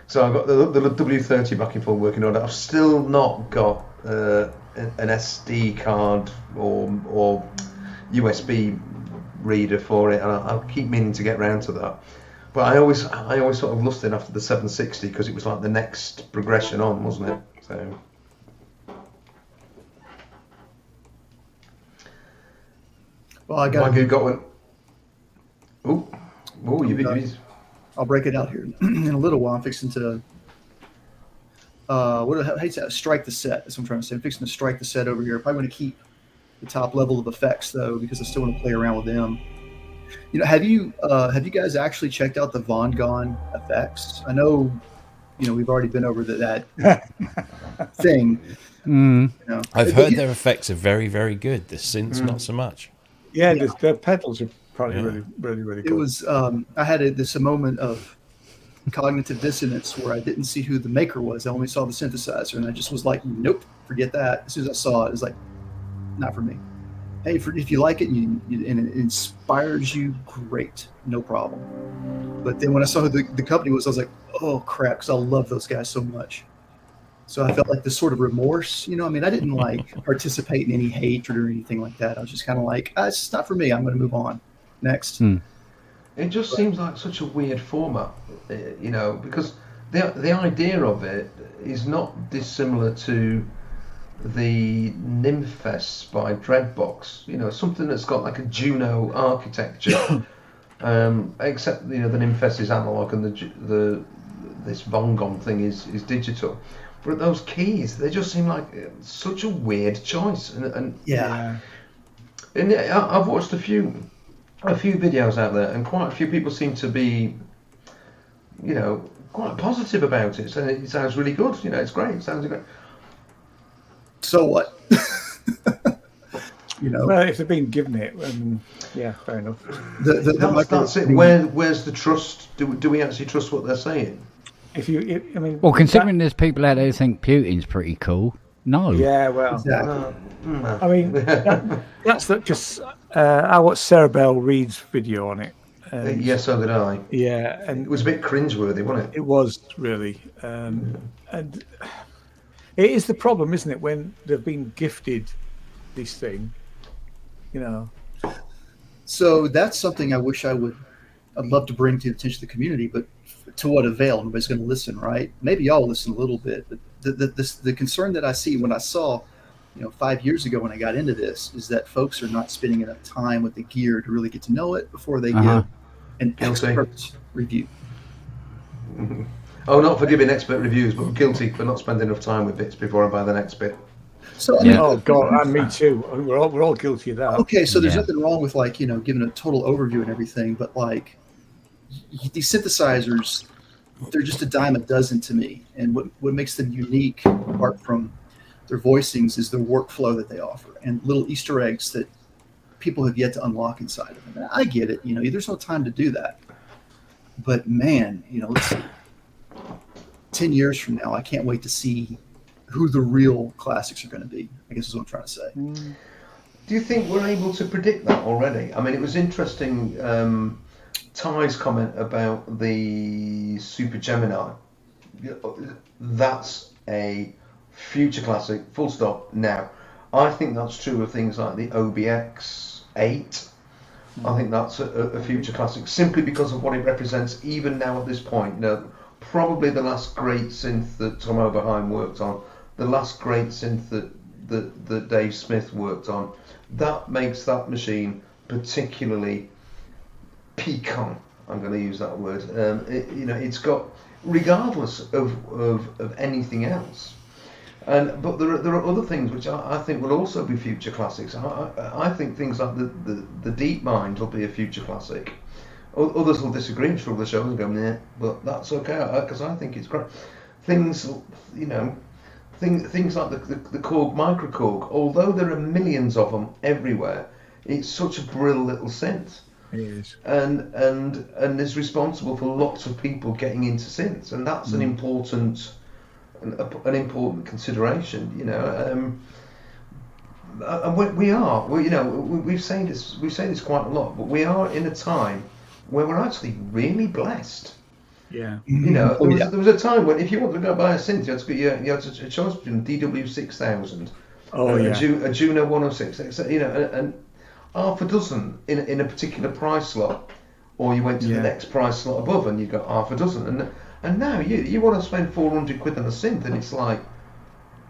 so I've got the W30 back in full working order. I've still not got an SD card or USB reader for it, and I'll keep meaning to get round to that. But I always sort of lusted after the 760 because it was like the next progression on, wasn't it? So. Well, I got. Mike, got one. Oh, you. I'll break it out here in a little while. I'm fixing to. I hate to strike the set. That's what I'm trying to say. I'm fixing to strike the set over here. Probably going to keep the top level of effects though, because I still want to play around with them. You know, have you guys actually checked out the Von Gone effects? I know, we've already been over that thing. You know, I've heard their effects are very, very good. The synths, not so much. Yeah, the pedals are probably really, really good. It was. I had a moment of cognitive dissonance where I didn't see who the maker was. I only saw the synthesizer, and I just was like, nope, forget that. As soon as I saw it, it was like, not for me. Hey, if you like it and it inspires you, great, no problem. But then when I saw who the company was, I was like, oh crap, because I love those guys so much. So I felt like this sort of remorse, I mean, I didn't like participate in any hatred or anything like that. I was just kind of like, it's just not for me. I'm going to move on. Next. It just seems like such a weird format, because the idea of it is not dissimilar to the Nymfests by Dreadbox. Something that's got like a Juno architecture, except the Nymfest is analog and this Von Gone thing is digital. But those keys, they just seem like such a weird choice. And yeah. And I've watched a few videos out there, and quite a few people seem to be, quite positive about it. So it sounds really good. It's great. It sounds great. So what? Well, if they've been given it, yeah, fair enough. That's it. Where's the trust? Do we actually trust what they're saying? Well, considering there's people out there who think Putin's pretty cool, no. Yeah, well, exactly. I mean, that's just. I watched Sarah Bell Reid's video on it. Yes, so did I. Yeah, and it was a bit cringeworthy, wasn't it? It was really, and it is the problem, isn't it, when they've been gifted this thing, So that's something I wish I'd love to bring to the attention of the community, but to what avail? Nobody's going to listen, right? Maybe y'all listen a little bit, but the concern that I see when I saw, 5 years ago when I got into this, is that folks are not spending enough time with the gear to really get to know it before they give an expert review. Oh, not for giving expert reviews, but guilty for not spending enough time with bits before I buy the next bit. So oh God, and me too. We're all guilty of that. Okay, so there's nothing wrong with giving a total overview and everything, but these synthesizers, they're just a dime a dozen to me. And what makes them unique, apart from their voicings, is their workflow that they offer and little Easter eggs that people have yet to unlock inside of them. And I get it, there's no time to do that. But man, let's see. 10 years from now, I can't wait to see who the real classics are going to be, I guess is what I'm trying to say. Do you think we're able to predict that already? I mean, it was interesting, Ty's comment about the Super Gemini. That's a future classic, full stop. Now, I think that's true of things like the OBX 8. I think that's a future classic, simply because of what it represents even now at this point. Probably the last great synth that Tom Oberheim worked on, the last great synth that Dave Smith worked on. That makes that machine particularly piquant. I'm going to use that word. It's got, regardless of anything else, But there are other things which I think will also be future classics. I think things like the Deep Mind will be a future classic. Others will disagree and shrug their shoulders and go, "Nah," but that's okay because I think it's great. Things, things like the Korg Micro Korg, although there are millions of them everywhere, it's such a brilliant little synth. It is. And is responsible for lots of people getting into synths, and that's an important consideration, and we've said this quite a lot, but we are in a time where we're actually really blessed. Yeah. There was a time when if you wanted to go buy a synth, you had a choice between DW6000, a Juno 106, and half a dozen in a particular price slot, or you went to the next price slot above and you got half a dozen, and now you want to spend 400 quid on a synth, and it's like,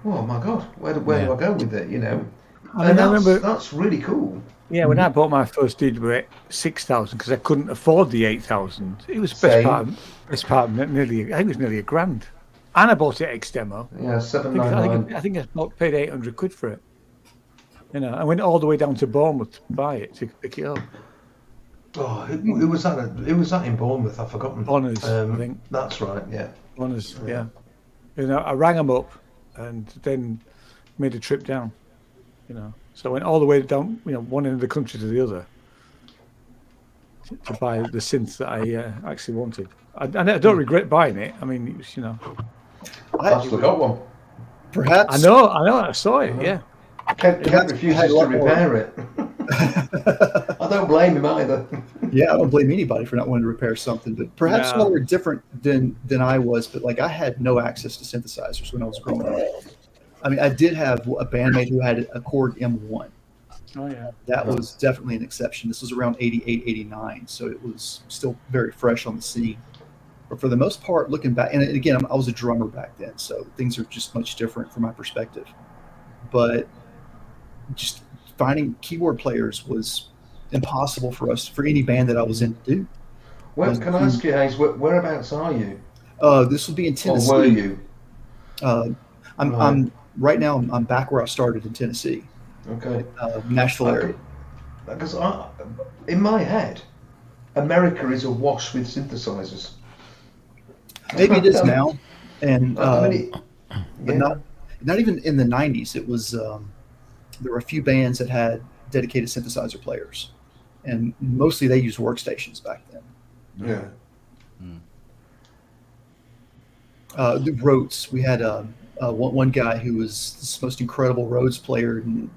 oh my god, where do I go with it? I remember that's really cool. Yeah, when I bought my first DW6000 because I couldn't afford the 8000, it was best part of nearly I think it was nearly $1,000, and I bought it ex demo. Yeah, 799. I think I paid 800 quid for it. I went all the way down to Bournemouth to buy it, to pick it up. Oh, it was that in Bournemouth. I've forgotten. Honours, I think. That's right. Yeah. Honours. Yeah. I rang them up, and then made a trip down. So I went all the way down, one end of the country to the other, to buy the synth that I actually wanted. I don't regret buying it. I mean, it was, I've still got one. Perhaps. I know. I saw it. Yeah. Kent refuses to repair it. I don't blame him either. Yeah, I don't blame anybody for not wanting to repair something, but perhaps some were different than I was. But like, I had no access to synthesizers when I was growing up. I mean, I did have a bandmate who had a Korg M1. Oh yeah. That was definitely an exception. This was around 88, 89, so it was still very fresh on the scene. But for the most part, looking back, and again, I was a drummer back then, so things are just much different from my perspective. But just finding keyboard players was impossible for any band that I was in to do. Well, can I ask you, Hayes, whereabouts are you? This would be in Tennessee. Or were you? I'm right now. I'm back where I started in Tennessee. Okay. Nashville area. Because in my head, America is awash with synthesizers. Maybe it is now, and but not even in the 90s. It was there were a few bands that had dedicated synthesizer players, and mostly they used workstations back then. Yeah. The Rhodes, we had one guy who was this most incredible Rhodes player, and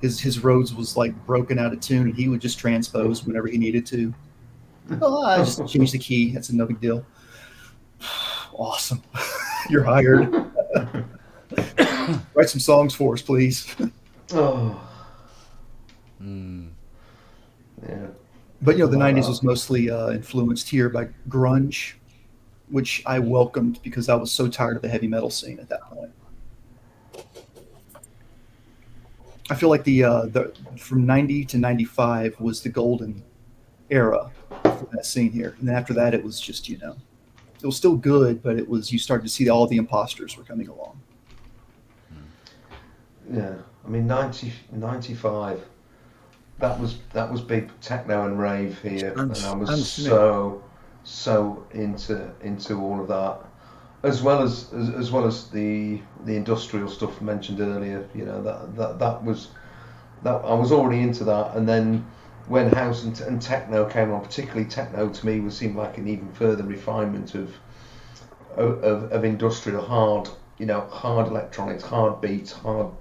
his Rhodes was like broken out of tune, and he would just transpose whenever he needed to. Oh, I just changed the key. That's no big deal. Awesome. You're hired. Write some songs for us, please. Oh. Yeah. But the 90s was mostly influenced here by grunge, which I welcomed because I was so tired of the heavy metal scene at that point. I feel like the from 90 to 95 was the golden era for that scene here, and then after that it was just it was still good, but it was, you started to see all the imposters were coming along. Yeah, I mean 95. That was big techno and rave here, and I was so into all of that, as well as the industrial stuff mentioned earlier. That was I was already into that, and then when house and techno came on, particularly techno to me seemed like an even further refinement of industrial hard electronics, hard beats, hard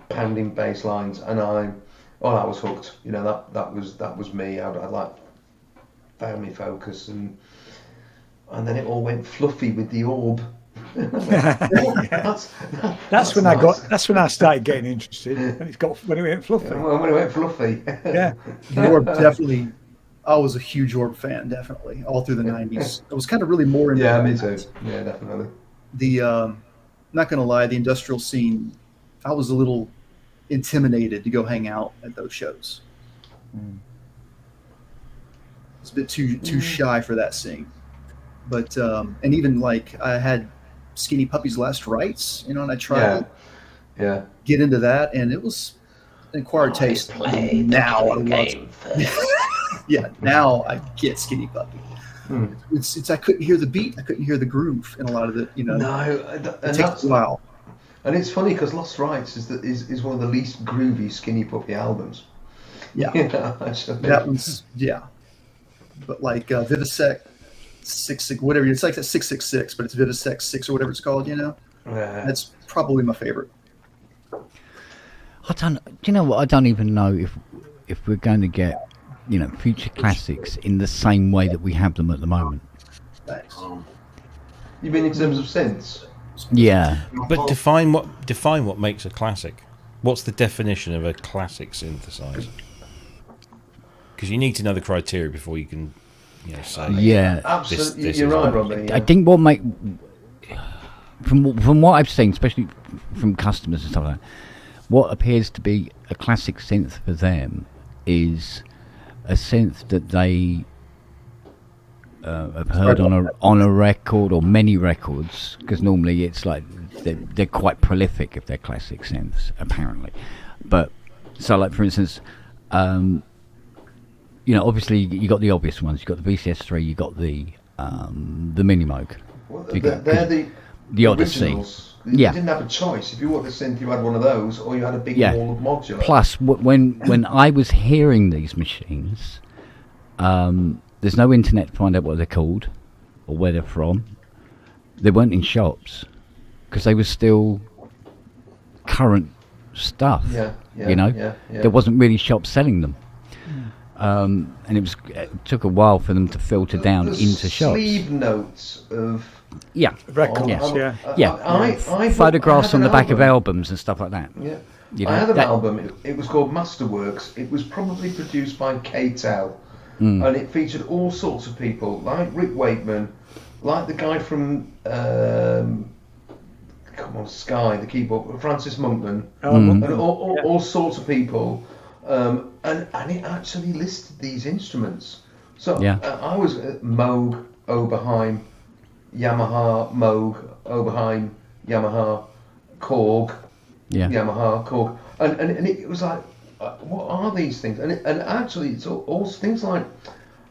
pounding bass lines, and I was hooked. That was me. I like found me focus, and then it all went fluffy with the orb. That's when I started getting interested. When it went fluffy. When it went fluffy. Yeah. The orb definitely. I was a huge Orb fan, definitely, all through the 90s. I was kind of really more into me too. Yeah, definitely. Not going to lie, the industrial scene, I was a little intimidated to go hang out at those shows. It's a bit too shy for that scene. But and even like I had Skinny Puppy's Last Rites, and I tried to get into that, and it was an acquired taste. Now I now I get Skinny Puppy. It's I couldn't hear the beat, I couldn't hear the groove in a lot of it. It takes a while. And it's funny because Lost Rights is one of the least groovy Skinny Puppy albums. Yeah, that one's but like Vivisect 6 whatever, it's like that 666, but it's Vivisect 6 or whatever it's called. That's probably my favorite. Do you know what? I don't even know if we're going to get future classics in the same way that we have them at the moment. Thanks. You mean in terms of synths? Yeah. But define what makes a classic. What's the definition of a classic synthesizer? Because you need to know the criteria before you can, say. Yeah, absolutely. This You're is right, Robbie. I think what from what I've seen, especially from customers and stuff like that, what appears to be a classic synth for them is a synth that they have heard on a record or many records, because normally it's like they're quite prolific if they're classic synths, apparently. But so, like for instance, obviously you got the obvious ones. You got the VCS3, you got the Mini Moog. Well, they're the Odyssey. Originals. You didn't have a choice. If you wanted a synth, you had one of those, or you had a big wall of modular. Plus, when I was hearing these machines, there's no internet to find out what they're called or where they're from. They weren't in shops because they were still current stuff. There wasn't really shops selling them. And it took a while for them to filter down into shops. Sleeve notes of records. Photographs on the back of albums and stuff like that. I had an album. It was called Masterworks. It was probably produced by K-Tel, and it featured all sorts of people, like Rick Wakeman, like the guy from Sky, the keyboard, Francis Monkman, and all sorts of people. And it actually listed these instruments. So I was Moog, Oberheim, Yamaha, Moog, Oberheim, Yamaha, Korg, Yamaha, Korg, and it was like, what are these things? And actually, it's all things like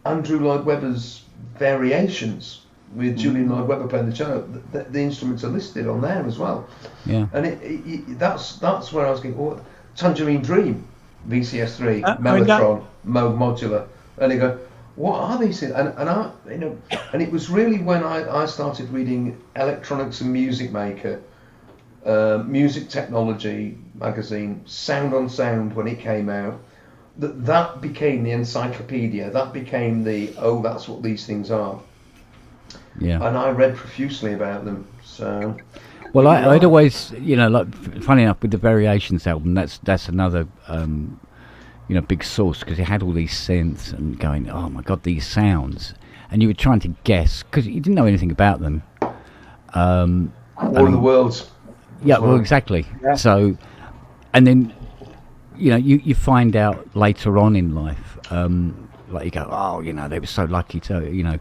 Andrew Lloyd Webber's Variations with Julian Lloyd Webber playing the cello. The instruments are listed on there as well. And that's where I was getting Tangerine Dream. VCS3, Mellotron, Moog Modular, and they go, what are these things? And I, and it was really when I started reading Electronics and Music Maker, Music Technology magazine, Sound on Sound when it came out, that became the encyclopedia. That became that's what these things are. And I read profusely about them. So. Well, I'd always, like, funny enough, with the Variations album, that's another, big source, because it had all these synths and going, oh my God, these sounds, and you were trying to guess because you didn't know anything about them. War of the Worlds. Yeah, well, exactly. Yeah. So, and then, you find out later on in life, like you go, oh, they were so lucky to,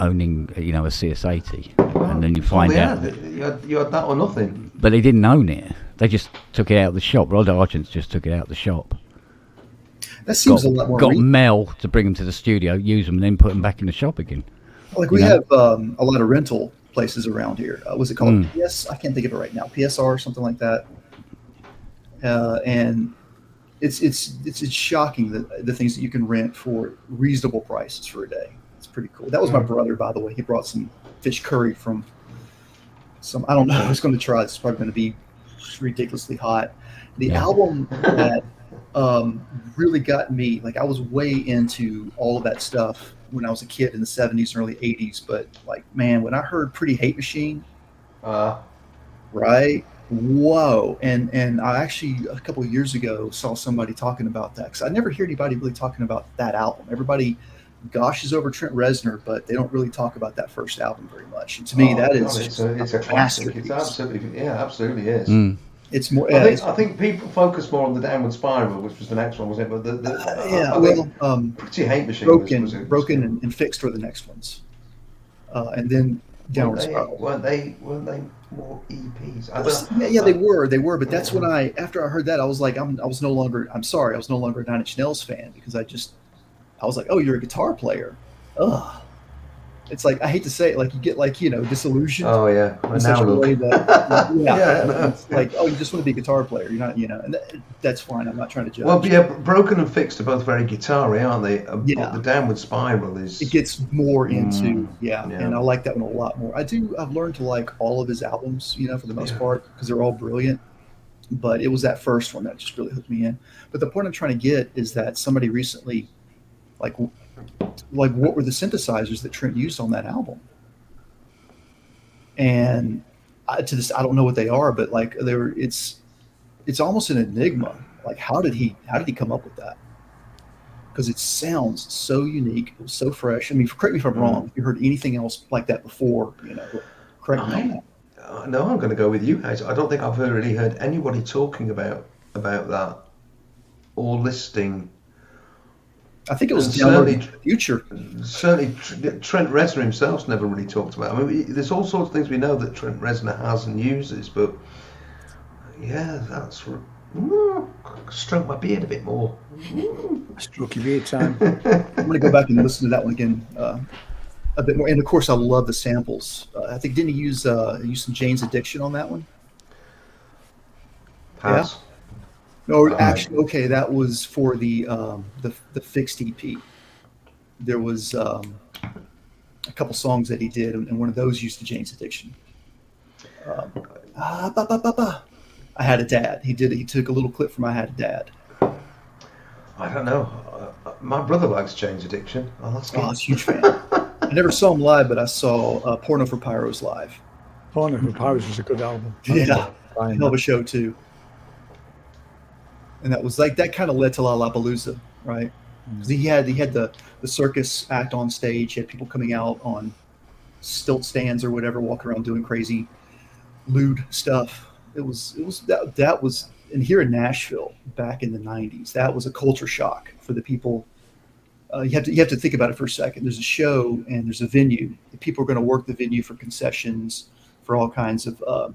owning, a CS80, and then you find out you had that or nothing. But they didn't own it; they just took it out of the shop. Rod Argent just took it out of the shop. That seems a lot more. Got Mel to bring them to the studio, use them, and then put them back in the shop again. Like we have a lot of rental places around here. What's it called? PS? I can't think of it right now. PSR or something like that. And it's shocking the things that you can rent for reasonable prices for a day. Pretty cool. That was my brother, by the way. He brought some fish curry from I don't know. I was going to try. It's probably going to be ridiculously hot. The album that really got me, like I was way into all of that stuff when I was a kid in the 70s and early 80s. But like, man, when I heard Pretty Hate Machine, right? Whoa. And I actually, a couple of years ago, saw somebody talking about that, because I never hear anybody really talking about that album. Everybody gushes over Trent Reznor, but they don't really talk about that first album very much. And to me, it's a classic. It's absolutely is. It's more. I think people focus more on the Downward Spiral, which was the next one, wasn't it? But Pretty Hate Machine Broken and Fixed were the next ones, and then downward spiral. Weren't they more EPs? They were. But that's when after I heard that, I was like, I was no longer a 9 Inch Nails fan, because I was like, oh, you're a guitar player. Ugh. It's like, I hate to say it, like you get disillusioned. Oh yeah, in such a way that no. It's like, oh, you just want to be a guitar player. You're not, and that's fine. I'm not trying to judge. Well, yeah, Broken and Fixed are both very guitar-y, aren't they? But the Downward Spiral is. It gets more into and I like that one a lot more. I've learned to like all of his albums, for the most part, because they're all brilliant. But it was that first one that just really hooked me in. But the point I'm trying to get is that somebody recently, like what were the synthesizers that Trent used on that album? And I don't know what they are, but like it's almost an enigma. Like, how did he come up with that? Because it sounds so unique, it was so fresh. I mean, correct me if I'm wrong. If you heard anything else like that before, correct me on that. No, I'm going to go with you guys. I don't think I've really heard anybody talking about that or listing. I think it was certainly Future. Certainly, Trent Reznor himself's never really talked about. I mean, there's all sorts of things we know that Trent Reznor has and uses, but yeah, that's stroke my beard a bit more. Stroke your beard time. I'm going to go back and listen to that one again a bit more. And of course, I love the samples. I think didn't he use some Jane's Addiction on that one? Pass. Yeah. No, actually, okay, that was for the Fixed EP. There was a couple songs that he did, and one of those used the Jane's Addiction. I Had a Dad. He took a little clip from I Had a Dad. I don't know. My brother likes Jane's Addiction. I'll ask him. Oh, I was a huge fan. I never saw him live, but I saw Porno for Pyros live. Porno for Pyros was a good album. Yeah, hell of a show too. And that was like, that kind of led to Lollapalooza, right? Because he had the circus act on stage. He had people coming out on stilt stands or whatever, walking around doing crazy lewd stuff. It was that was, and here in Nashville back in the 90s, that was a culture shock for the people. You have to think about it for a second. There's a show and there's a venue. The people are going to work the venue for concessions, for all kinds of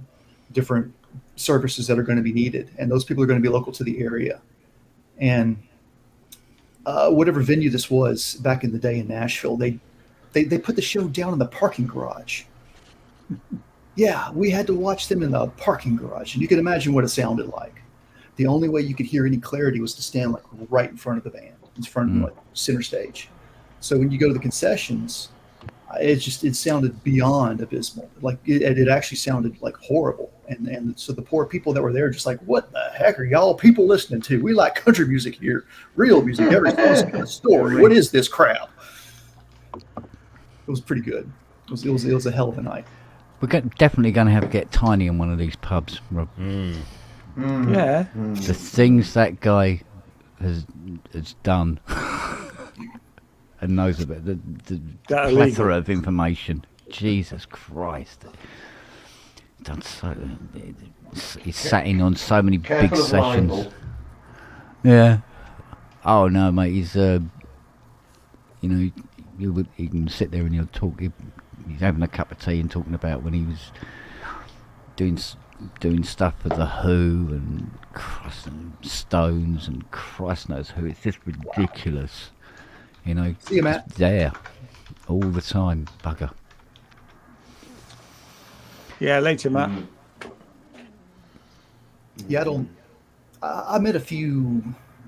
different services that are going to be needed, and those people are going to be local to the area. And whatever venue this was back in the day in Nashville, they put the show down in the parking garage. Yeah, we had to watch them in the parking garage, and you can imagine what it sounded like. The only way you could hear any clarity was to stand like right in front of the band, in front of like center stage. So when you go to the concessions, it sounded beyond abysmal. Like it actually sounded like horrible. And so the poor people that were there just like, what the heck are y'all people listening to? We like country music here, real music. Every song's got a story. What is this crap? It was pretty good. It was a hell of a night. We're definitely going to have to get Tiny in one of these pubs, Rob. Yeah. The things that guy has done and knows about, the plethora of information. Jesus Christ. Done so. He's sat in on so many big sessions. Libel. Yeah. Oh no, mate. He's he can sit there and he'll talk. He's having a cup of tea and talking about when he was doing stuff for the Who and Stones and Christ knows who. It's just ridiculous. See you, Matt. There all the time, bugger. Yeah, later, Matt. Yeah, I met a few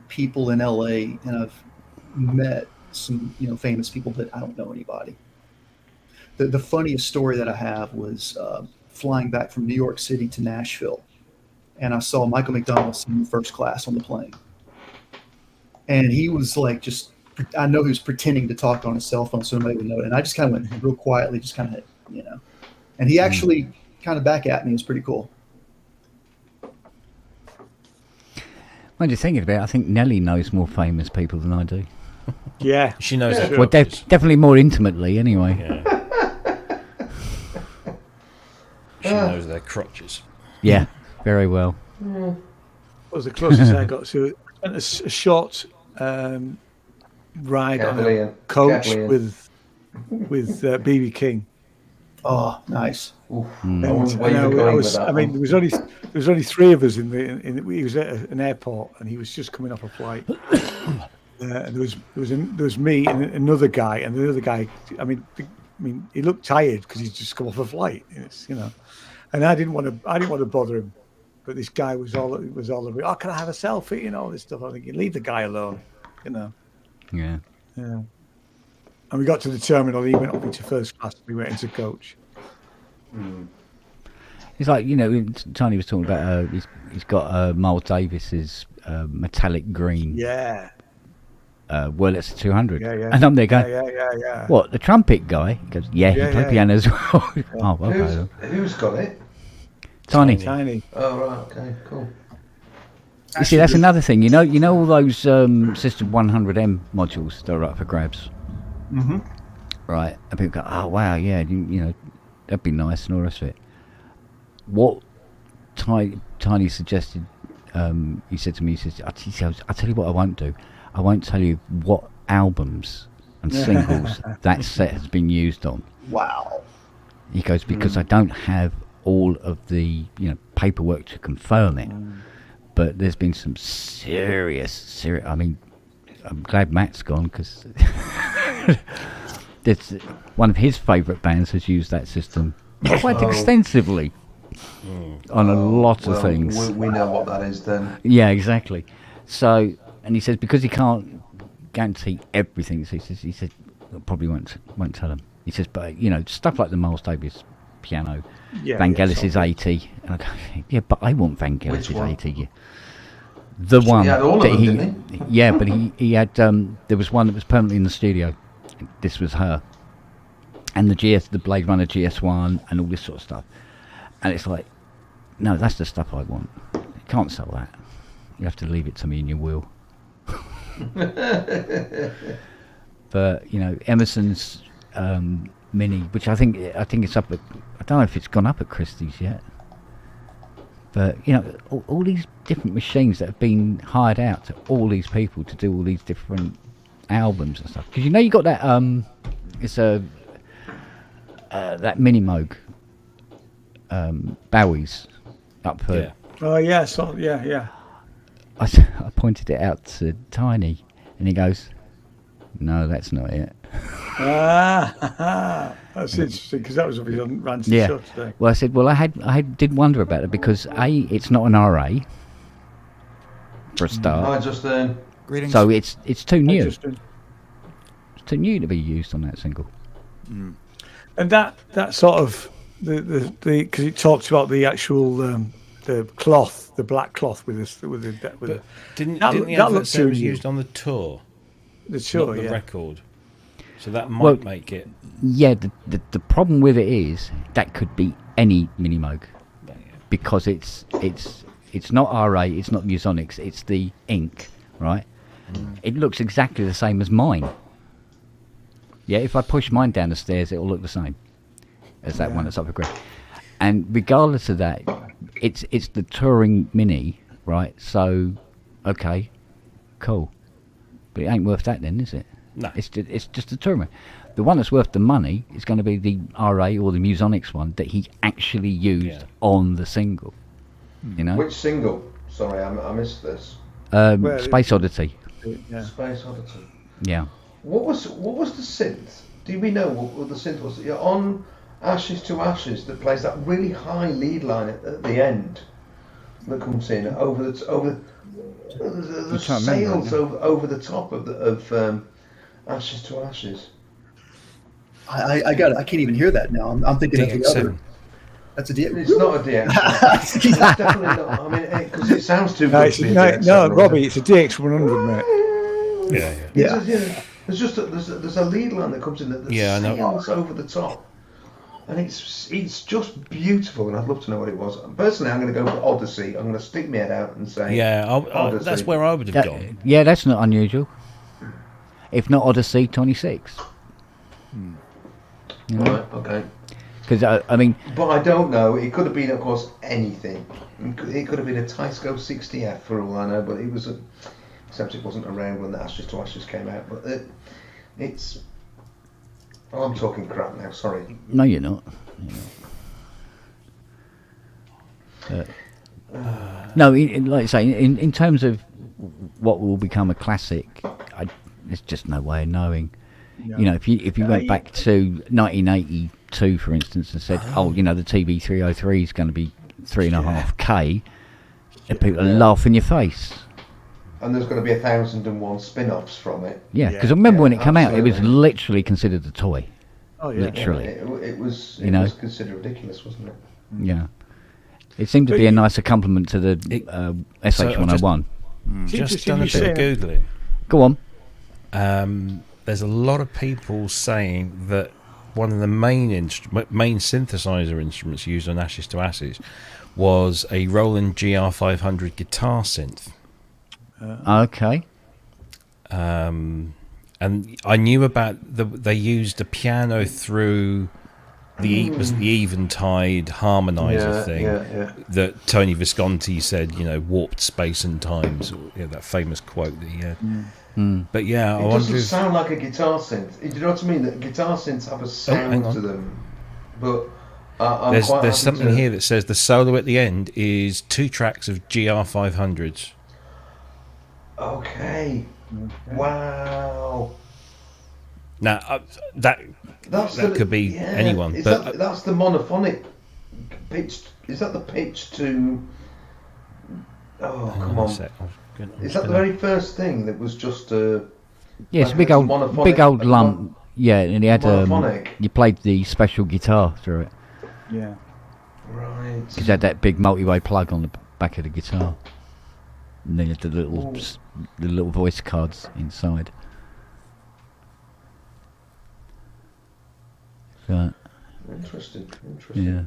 people in LA, and I've met some famous people, but I don't know anybody. The funniest story that I have was flying back from New York City to Nashville, and I saw Michael McDonald in first class on the plane, and he was like I know he was pretending to talk on his cell phone so nobody would know it, and I just kind of went real quietly, just kind of and he actually kind of back at me. It was pretty cool. When you're thinking about it, I think Nelly knows more famous people than I do. Yeah. She knows that. Well, definitely more intimately, anyway. Yeah. She knows their crotches. Yeah, very well. That was the closest I got to a short ride on a coach with B.B. King. Oh, nice. Oof. And I wonder where you were I going was, with that I mean, one. there was only three of us he was at an airport, and he was just coming off a flight. And there was me and another guy, and the other guy. I mean, he looked tired because he's just come off a flight. It's, and I didn't want to bother him, but this guy was all oh, can I have a selfie? All this stuff. I'm thinking, leave the guy alone. Yeah. Yeah. And we got to the terminal. He went up into first class. We went into coach. It's like, Tony was talking about. He's got Miles Davis's metallic green. Yeah. Well, it's a 200. Yeah. And I'm there going, Yeah. what, the trumpet guy? He goes, yeah, he played piano as well. Oh, okay. Who's got it? Tiny. Oh, right. Okay, cool. You see, that's another thing. You know all those System 100M modules that are up for grabs? Mm-hmm. Right. And people go, oh, wow, yeah, that'd be nice and all the rest of it. What Tiny suggested, he said to me, he says, I'll tell you what I won't do. I won't tell you what albums and singles that set has been used on. Wow. He goes, because I don't have all of the paperwork to confirm it. But there's been some serious. I mean, I'm glad Matt's gone because one of his favourite bands has used that system quite extensively on a lot of things. We know what that is then. Yeah, exactly. So, and he says because he can't guarantee everything, so he said I probably won't tell him. He says, but stuff like the Miles Davis piano, Vangelis is 80, and I go, yeah, but I want Vangelis is 80. Yeah. The one he had all of them, didn't he? Yeah, but he had there was one that was permanently in the studio. This was her, and the Blade Runner GS1 and all this sort of stuff. And it's like, no, that's the stuff I want. You can't sell that. You have to leave it to me in your will. But Emerson's Mini, which I think it's up at, I don't know if it's gone up at Christie's yet. But all these different machines that have been hired out to all these people to do all these different albums and stuff. Because you got that it's that Mini Moog Bowie's up for. Yeah. Oh yeah, so yeah. I pointed it out to Tiny, and he goes, "No, that's not it." That's interesting because that was what we ran to the show today. Well, I said, I did wonder about it because it's not an RA for a start. Hi, Justin. Greetings. So it's too new. It's too new to be used on that single. And that sort of the because it talks about the actual the cloth, the black cloth with the. Didn't the advert say it was used on the tour? The tour, not the yeah. record. So that might make it. Yeah, the problem with it is that could be any Mini Moog because it's not RA, it's not Musonics, it's the ink, right? It looks exactly the same as mine. Yeah, if I push mine down the stairs, it'll look the same as that one that's up for grabs. And regardless of that, it's the touring Mini, right? So, okay, cool, but it ain't worth that then, is it? No, it's just a touring. The one that's worth the money is going to be the RA or the Musonics one that he actually used on the single. Which single? Sorry, I missed this. Space Oddity. Yeah. Space Oddity. Yeah. What was the synth? Do we know what the synth was? You're on Ashes to Ashes that plays that really high lead line at the end that comes in over the sails over the top of Ashes to Ashes. I got it. I can't even hear that now. I'm thinking of the other. That's a DX. It's not a DX. It's definitely not. I mean, because it sounds too good to be a DX. No, Robbie, it's a DX100, mate. Yeah. There's just there's a lead line that comes in that sails over the top, and it's just beautiful. And I'd love to know what it was. Personally, I'm going to go for Odyssey. I'm going to stick my head out and say, Odyssey. That's where I would have gone. Yeah, that's not unusual. If not Odyssey 26. Right, okay. Because I mean, but I don't know. It could have been, of course, anything. It could have been a Tysco 60F for all I know. But it was except it wasn't around when the Ashes to Ashes came out. But it's Oh, I'm talking crap now. Sorry. No, you're not. No, like I say, in terms of what will become a classic, there's just no way of knowing. Yeah. You know, if you went back to 1982, for instance, and said, "Oh, you know, the TB303 is going to be 3.5K," and people are laughing in your face. And there's going to be 1,001 spin-offs from it. Yeah, because I remember when it came out, it was absolutely. literally considered a toy. Oh yeah. Literally. It was considered ridiculous, wasn't it? Yeah. It seemed to be a nicer compliment to the SH101. Just done a bit of Googling. Go on. There's a lot of people saying that one of the main synthesizer instruments used on Ashes to Ashes was a Roland GR500 guitar synth. Okay. And I knew about they used the piano through the Eventide harmonizer thing that Tony Visconti said, you know, warped space and times, that famous quote that he had. But yeah, it doesn't sound like a guitar synth. Do you know what I mean? That guitar synths have a sound to them, but there's something here that says the solo at the end is 2 tracks of GR500s. Okay. Wow. Now that could be anyone, but that's the monophonic pitch. Is that the pitch to? Oh, come on! Is that the very first thing that was just a? Yeah, it's a big old lump. Yeah, and he had you played the special guitar through it. Yeah. Right. Because it had that big multi-way plug on the back of the guitar, and then you had the little voice cards inside. So, Interesting. Yeah.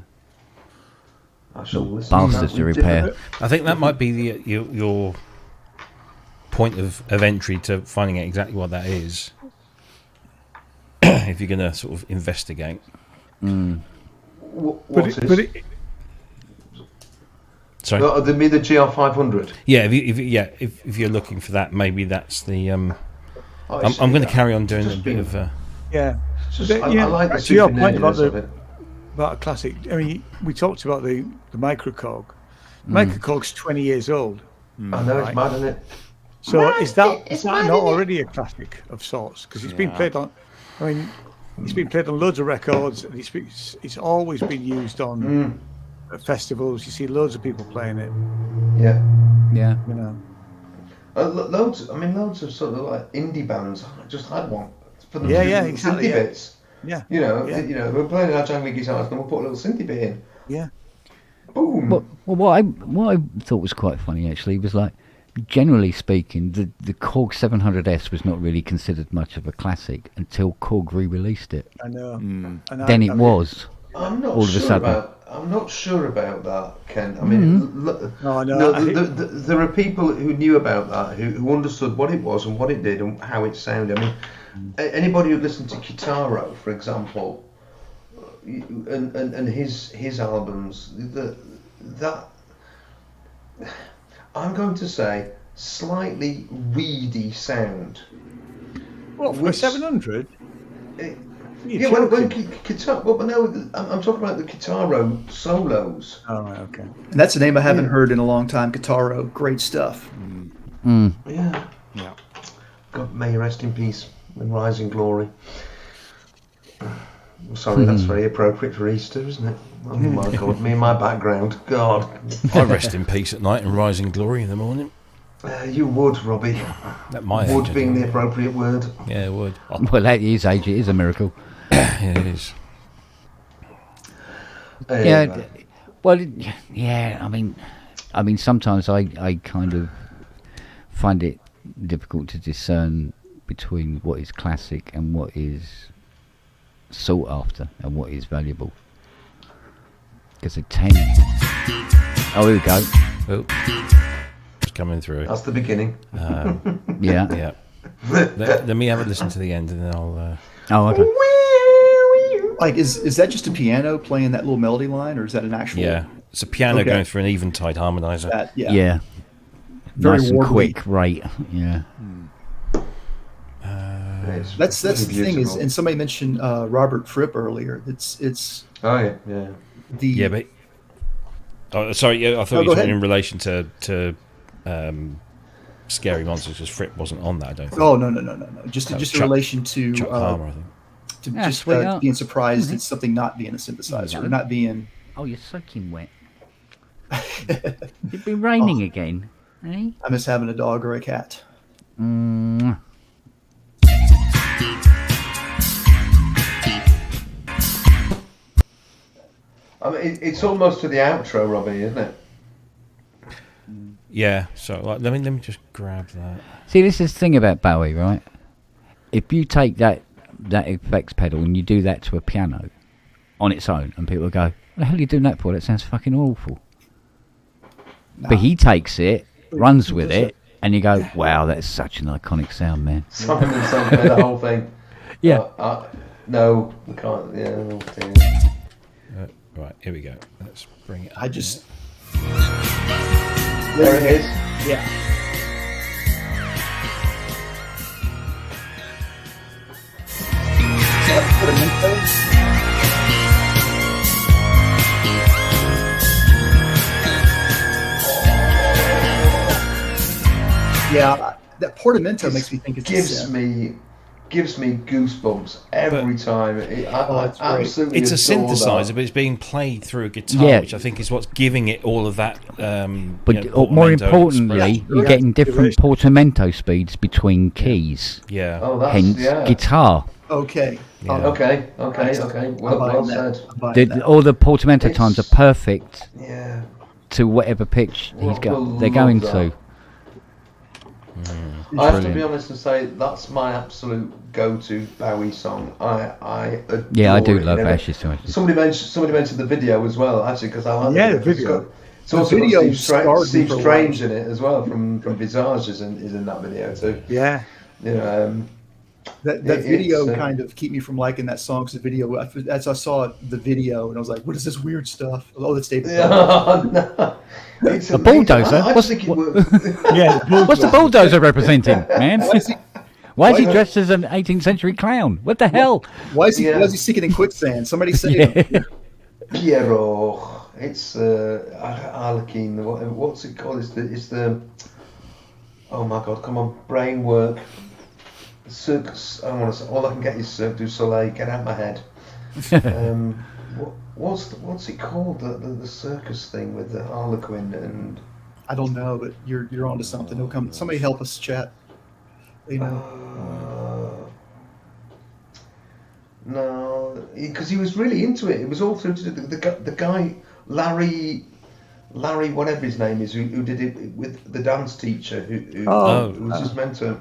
I shall listen Bastards to repair. I think that might be your point of entry to finding out exactly what that is. If you're going to sort of investigate. Sorry. They mean the GR500. Yeah, if you're looking for that, maybe that's the. I'm going to carry on doing a bit of. Yeah. I like the to your point of it. About a classic. I mean, we talked about the microcog. Microcog's 20 years old. I know, it's mad, isn't it? So is that not already a classic of sorts? Because it's been played on. I mean, it's been played on loads of records, and it's always been used on at festivals. You see loads of people playing it. Yeah. Yeah. You know. Loads. I mean, loads of sort of like indie bands. I just had one for the exactly, synthy bits. Yeah. You know, we're playing our jangly guitars, and we'll put a little synthy bit in. Yeah. Boom. Well, what I thought was quite funny actually was, like, generally speaking, the Korg 700S was not really considered much of a classic until Korg re-released it. I know. And then it was. I'm not all of a sudden. I'm not sure about that, Ken. I mean, there are people who knew about that, who understood what it was and what it did and how it sounded. I mean, anybody who listened to Kitaro, for example, and his albums, that I'm going to say slightly weedy sound. What, for 700? Yeah, when guitar. Well, but no, I'm talking about the Kitaro solos. Oh, right, okay. And that's a name I haven't heard in a long time. Kitaro, great stuff. Yeah. God may he rest in peace and rise in glory. Sorry, that's very appropriate for Easter, isn't it? Oh my God, me and my background. God. I rest in peace at night and rise in glory in the morning. You would, Robbie. At my would age, being the appropriate word. Yeah, it would. Well, at his age, it is a miracle. Yeah, it is. Yeah. Well, yeah. I mean, sometimes I kind of find it difficult to discern between what is classic and what is sought after and what is valuable. Because they tend. Oh, here we go. Oh, it's coming through. That's the beginning. Yeah. Yeah. Let me have a listen to the end, and then I'll. Oh, okay. Like, is that just a piano playing that little melody line, or is that an actual? Yeah, it's a piano going through an Eventide harmonizer. Yeah. Very nice and warbly. quick rate. Yeah. That's really the thing is, beautiful. and somebody mentioned Robert Fripp earlier. It's Oh yeah. the Yeah, but sorry, yeah, I thought Oh, you go were ahead. in relation to Scary Monsters because Fripp wasn't on that. I don't think. Oh no. Just That was in relation to Chuck Palmer, I think. to Yeah, just sweetheart. being surprised at something not being a synthesizer, go. not being. Oh, you're soaking wet. It's been raining again, eh? I miss having a dog or a cat. Mm. I mean, it's almost to the outro, Robbie, isn't it? Yeah. So let me just grab that. See, this is the thing about Bowie, right? If you take that effects pedal and you do that to a piano on its own, and people go, "What the hell are you doing that for? That sounds fucking awful." Nah. But he takes it, runs with it, and you go, "Wow, that's such an iconic sound, man." Simon and Son made the whole thing. Yeah. No, we can't. Yeah. Oh, dear. Right, here we go. Let's bring it up. I just There it is. yeah. Yeah, that portamento makes me think it's gives me goosebumps every time. it's I great. absolutely It's a adore synthesizer, that. but it's being played through a guitar, Yeah. which I think is what's giving it all of that. But more importantly, you're Yeah. getting different portamento speeds between keys. yeah. Oh, that's Hence, yeah. guitar. Okay. Yeah. Okay. Well I'm buying well that. said. I'm buying that. All the portamento It's- times are perfect Yeah. to whatever pitch Well, they're love going that. to. I have to Brilliant. be honest and say that's my absolute go-to Bowie song. I adore Yeah, I do it. love You know, Ashes to Ashes. Somebody mentioned the video as well, actually, because I like Yeah, the the video. It's also video got scarred me Steve for a Strange in it as well from Visage is in that video too. Yeah. You know, That It's, video kind of keep me from liking that song because the video, as I saw the video, and I was like, what is this weird stuff? Oh, that's David Bowie. no. It's A amazing. bulldozer? I What's- just think it what- works. Yeah. What's the bulldozer representing, man? Why is he, Why is he why- dressed as an 18th century clown? What the hell? why is he Yeah. sinking in quicksand? Somebody save him. Piero. It's Harlequin. What's it called? It's the. Oh my God! Come on, brain work. Circus. I want to say. All I can get is Cirque du Soleil. Get out of my head. What's it called? The circus thing with the Harlequin and. I don't know, but you're onto something. It'll come. Somebody help us, chat. You know. No, because he was really into it. It was all through to the guy Larry, whatever his name is, who did it with the dance teacher who was his mentor,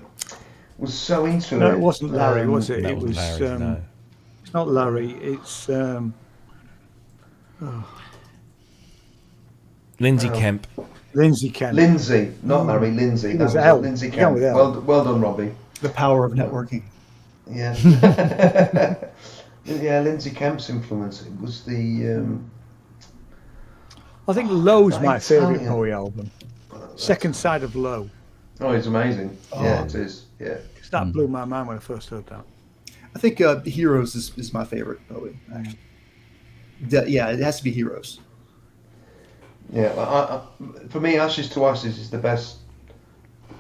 was so into No, it. it wasn't Larry, was it? That It wasn't was. Larry, no. It's not Larry. It's. Lindsay Kemp. Lindsay Kemp. Lindsay, not Larry. Lindsay. It That was was L. Lindsay Yeah, Kemp. with L. Well done, Robbie. The power of networking. Yeah. Yeah, Lindsay Kemp's influence. It was the. I think Low's my favourite Italian. Bowie album. Second Side of Low. Oh, it's amazing. Yeah, it is. Yeah. That blew my mind when I first heard that. I think Heroes is my favorite Bowie. Yeah, it has to be Heroes. Yeah, for me, Ashes to Ashes is the best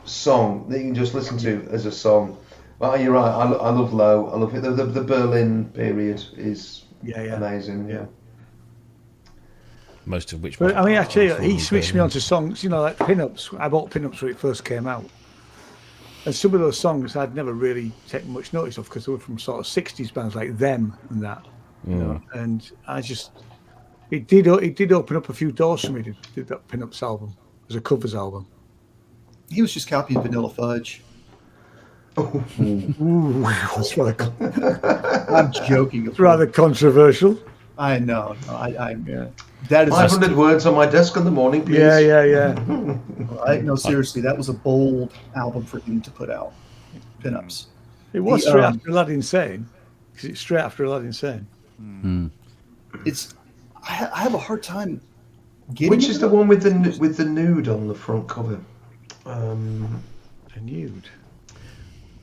song that you can just listen to as a song. Well, you're right. I love Low. I love it. The Berlin period is amazing. Yeah. Most of which. But I mean, actually, was he switched me onto songs, like pin-ups. I bought pin-ups when it first came out. And some of those songs I'd never really taken much notice of because they were from sort of 60s bands like Them and that. You know? And I just... It did open up a few doors for me to do that pin-ups album as a covers album. He was just copying Vanilla Fudge. Ooh, that's rather, I'm joking. it's rather controversial. I know. That is 500 words on my desk in the morning, please. Yeah. No, seriously, that was a bold album for him to put out. Pinups. It was straight after Aladdin Sane. Because it's straight after Aladdin Sane. I have a hard time getting. Which is the one with the nude on the front cover? The nude.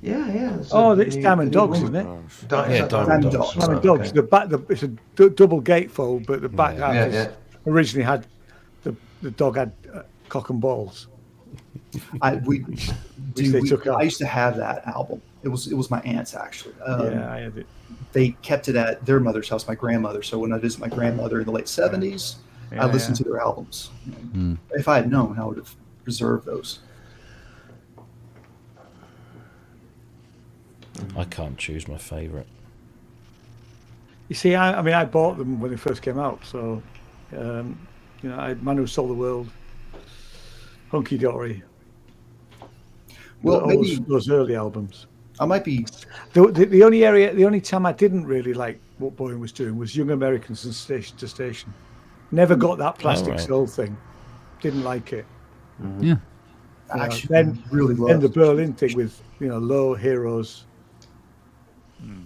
Yeah. It's Diamond Dogs, isn't it? Diamond Dogs. Diamond Dogs. Okay. It's a double gatefold, but the back half originally had the dog had cock and balls. I took used to have that album. It was my aunt's actually. I had it. They kept it at their mother's house, my grandmother. So when I visited my grandmother in the late 70s, I listened to their albums. If I had known, I would have preserved those. I can't choose my favourite. You see, I bought them when they first came out. So, I had Man Who Sold the World, Hunky Dory. Well, maybe those early albums. I might be the only time I didn't really like what Boeing was doing was Young Americans and Station to Station. Never got that Plastic Soul thing. Didn't like it. Yeah. Actually, then really then the Berlin thing with Low, Heroes.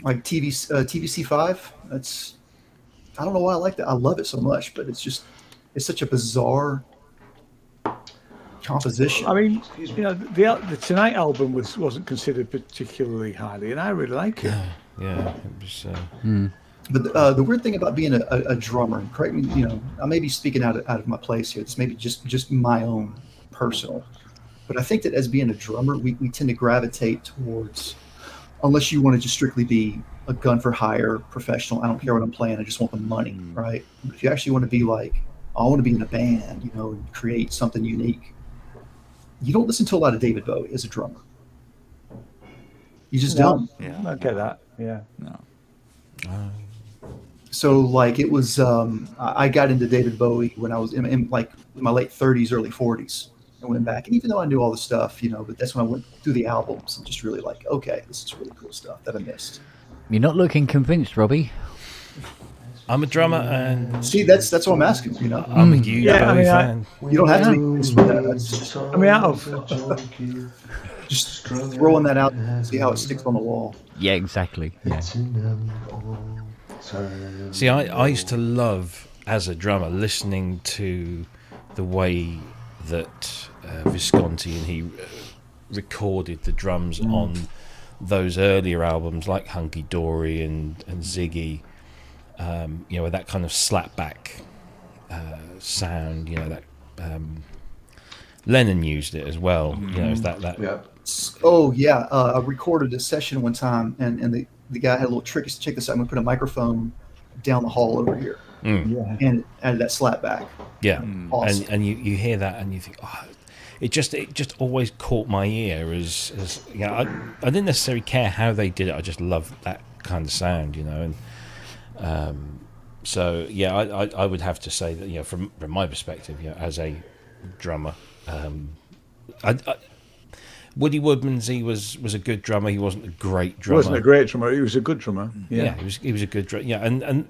Like TVC5. That's, I don't know why I like that. I love it so much, but it's such a bizarre composition. I mean, the Tonight album wasn't considered particularly highly, and I really like it. Yeah, it was. But the weird thing about being a drummer, and correct me, I may be speaking out of my place here. This may be just my own personal, but I think that as being a drummer, we tend to gravitate towards, unless you want to just strictly be a gun for hire professional. I don't care what I'm playing. I just want the money, right? But if you actually want to be like, I want to be in a band, and create something unique. You don't listen to a lot of David Bowie as a drummer. You just don't. Yeah, I get that. Yeah. No. So like it was, I got into David Bowie when I was in my late 30s, early 40s. I went back, and even though I knew all the stuff, but that's when I went through the albums and just really like, okay, this is really cool stuff that I missed. You're not looking convinced, Robbie. I'm a drummer, and see, that's what I'm asking. I'm a huge Bowie fan. You don't have to be convinced with that. That's, out of just throwing that out, and see how it sticks on the wall. Yeah, exactly. Yeah. See, I used to love, as a drummer, listening to the way that Visconti and he recorded the drums on those earlier albums like Hunky Dory and Ziggy, with that kind of slapback sound, that Lennon used it as well. It's that. Yeah. Oh yeah, I recorded a session one time, and the guy had a little trick. Check this out. I'm gonna put a microphone down the hall over here, and added that slapback. Yeah, awesome. and you hear that, and you think, it just always caught my ear as I didn't necessarily care how they did it. I just loved that kind of sound, and so yeah, I would have to say that from my perspective, as a drummer, Woody Woodmansey was a good drummer. He wasn't a great drummer. He wasn't a great drummer. He was a good drummer. Yeah, he was a good drummer. Yeah, and a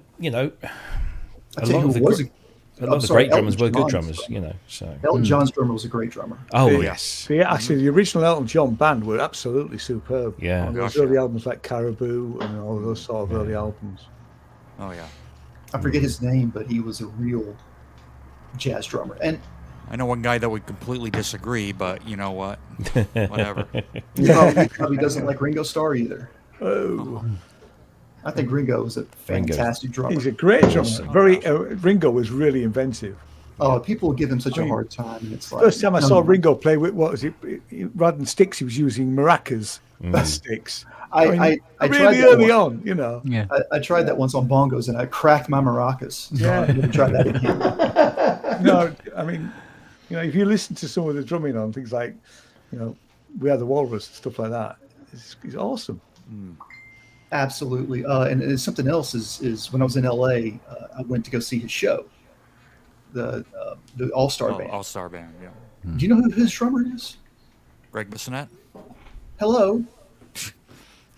lot of the great drummers were good drummers. So Elton John's drummer was a great drummer. Oh yes. Yeah, actually, the original Elton John band were absolutely superb. Yeah, those early albums like Caribou and all those sort of early albums. Oh yeah. I forget his name, but he was a real jazz drummer. And I know one guy that would completely disagree, but you know what? Whatever. He probably doesn't like Ringo Starr either. Oh. I think Ringo was a fantastic drummer. He's a great drummer. Ringo was really inventive. Oh, people give him such a hard time. And it's like, first time I saw Ringo play with, what was it? Rather than sticks, he was using maracas sticks. I really tried early on, Yeah. I tried that once on bongos, and I cracked my maracas. Yeah. I never tried that again. No, I mean, if you listen to some of the drumming on things like, We Are the Walrus and stuff like that, it's awesome. Absolutely. And something else is when I was in LA, I went to go see his show, the All-Star Band. All-Star Band, yeah. Do you know who his drummer is? Greg Bissonette. Hello.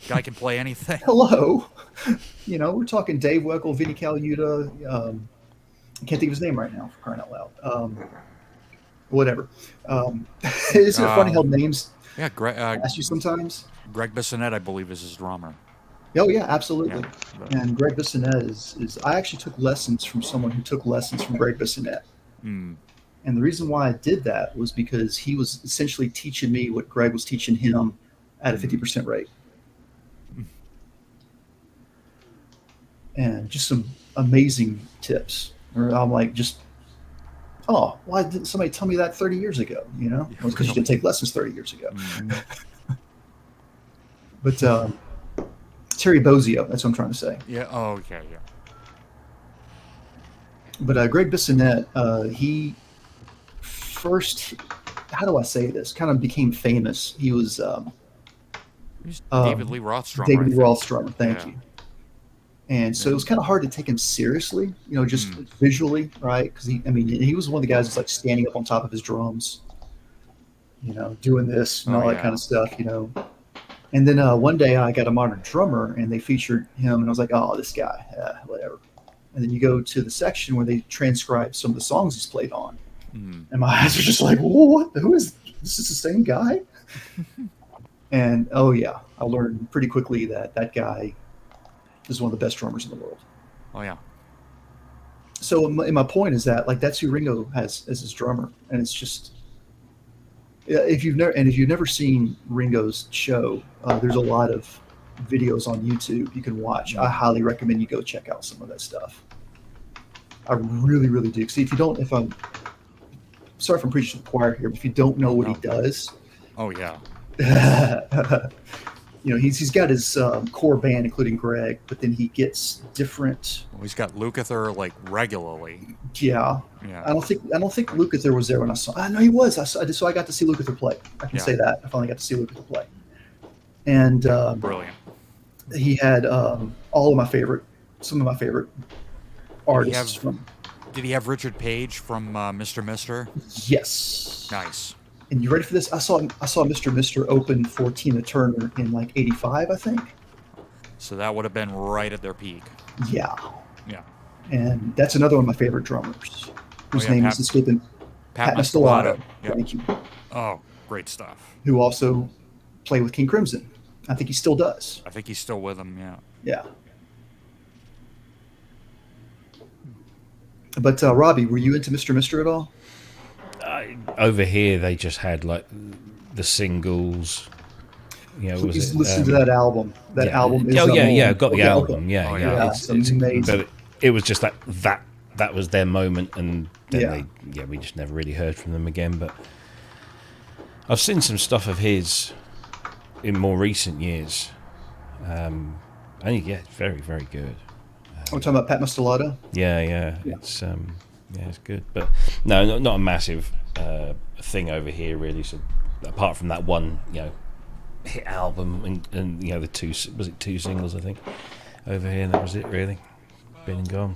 Guy can play anything. Hello. We're talking Dave Weckl, Vinnie Colaiuta. I can't think of his name right now, for crying out loud. Whatever. Isn't it funny how names ask you sometimes? Greg Bissonette, I believe, is his drummer. Oh, yeah, absolutely. Yeah. And Greg Bissonette is I actually took lessons from someone who took lessons from Greg Bissonette. And the reason why I did that was because he was essentially teaching me what Greg was teaching him at a 50% rate. And just some amazing tips. Or I'm like, oh, why didn't somebody tell me that 30 years ago? You know, well, because you didn't take lessons 30 years ago. But Terry Bozzio, that's what I'm trying to say. Yeah. Oh, okay. Yeah. But Greg Bissonette, he first, how do I say this? Kind of became famous. He was David Lee Roth's drummer. David Lee Roth's drummer. Thank Yeah. you. And so it was kind of hard to take him seriously, you know, just visually, right? Because he was one of the guys that's like standing up on top of his drums, you know, doing this and all that kind of stuff, you know. And then one day I got a modern drummer and they featured him, and I was like, oh, this guy, whatever. And then you go to the section where they transcribe some of the songs he's played on, and my eyes are just like, what? Who is this? Is the same guy? And oh yeah, I learned pretty quickly that guy is one of the best drummers in the world. Oh yeah. So my point is that like that's who Ringo has as his drummer, and it's just if you've never seen Ringo's show, there's a lot of videos on YouTube you can watch. I highly recommend you go check out some of that stuff. I really, really do. See, if I'm sorry if I'm preaching to the choir here, but if you don't know what he does, oh yeah. You know, he's got his core band, including Greg, but then he gets different. Well, he's got Lukather like regularly. Yeah. I don't think Lukather was there when I saw. I know he was. So I got to see Lukather play. I can say that I finally got to see Lukather play. And brilliant. He had some of my favorite artists from. Did he have Richard Page from Mr. Mister? Yes. Nice. And you ready for this? I saw Mr. Mister open for Tina Turner in like '85, I think. So that would have been right at their peak. Yeah. Yeah. And that's another one of my favorite drummers, whose name is escaping. Pat Mastelotto. Yep. Thank you. Oh, great stuff. Who also played with King Crimson. I think he still does. I think he's still with them. Yeah. Yeah. But Robbie, were you into Mr. Mister at all? Over here, they just had like the singles. You know, please listen to that album. That album is. Oh yeah, I've got the album. Okay. Yeah. It's amazing. But it was just that was their moment, and then we just never really heard from them again. But I've seen some stuff of his in more recent years. And very, very good. We're talking about Pat Mastelotto? Yeah. It's it's good, but no, not a massive thing over here really. So apart from that one, hit album and the two singles I think over here, and that was it really. Been and gone.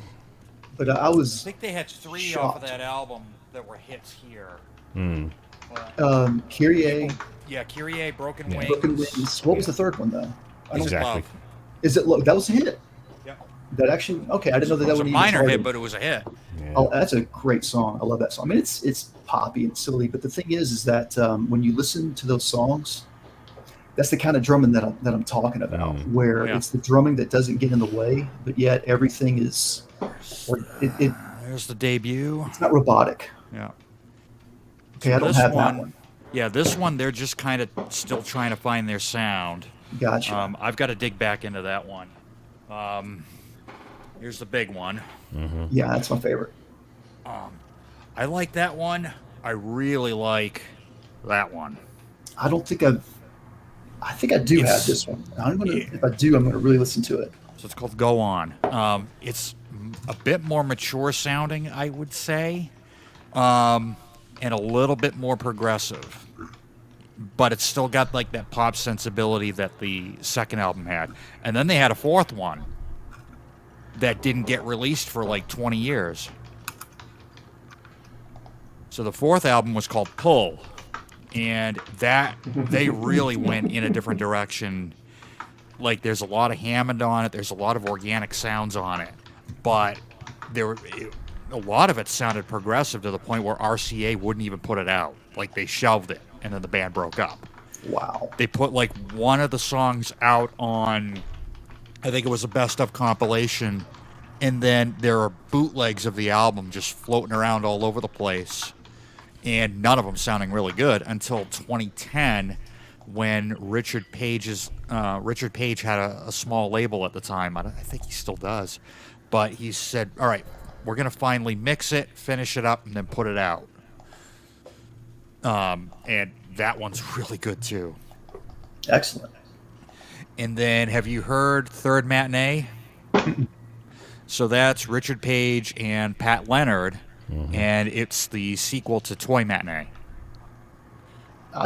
But I think they had three shocked. off of that album that were hits here. Kyrie. Yeah, Kyrie, Broken Wings. Broken Wings. What was the third one though? Exactly. Is it? Look, that was a hit. Yeah. That actually. Okay, I didn't know that. It was a minor hit, but it was a hit. Yeah. Oh, that's a great song. I love that song. I mean, it's poppy and silly, but the thing is that when you listen to those songs, that's the kind of drumming that I'm talking about, where it's the drumming that doesn't get in the way, but yet everything is. There's the debut. It's not robotic. Yeah. Okay, so I don't have that one. Yeah, this one they're just kind of still trying to find their sound. Gotcha. I've got to dig back into that one. Here's the big one. Mm-hmm. Yeah, that's my favorite. I like that one. I really like that one. I think I do have this one. If I do, I'm gonna really listen to it. So it's called Go On. It's a bit more mature sounding, I would say, and a little bit more progressive. But it's still got like that pop sensibility that the second album had. And then they had a fourth one that didn't get released for like 20 years. So the fourth album was called Pull. And that they really went in a different direction. Like there's a lot of Hammond on it. There's a lot of organic sounds on it. But a lot of it sounded progressive to the point where RCA wouldn't even put it out. Like they shelved it, and then the band broke up. Wow. They put like one of the songs out on, I think it was a best of compilation, and then there are bootlegs of the album just floating around all over the place, and none of them sounding really good until 2010. when Richard Page had a small label at the time. I think he still does, but he said, "All right, we're gonna finally mix it, finish it up, and then put it out." And that one's really good too. Excellent. And then, have you heard Third Matinee? So that's Richard Page and Pat Leonard, and it's the sequel to Toy Matinee.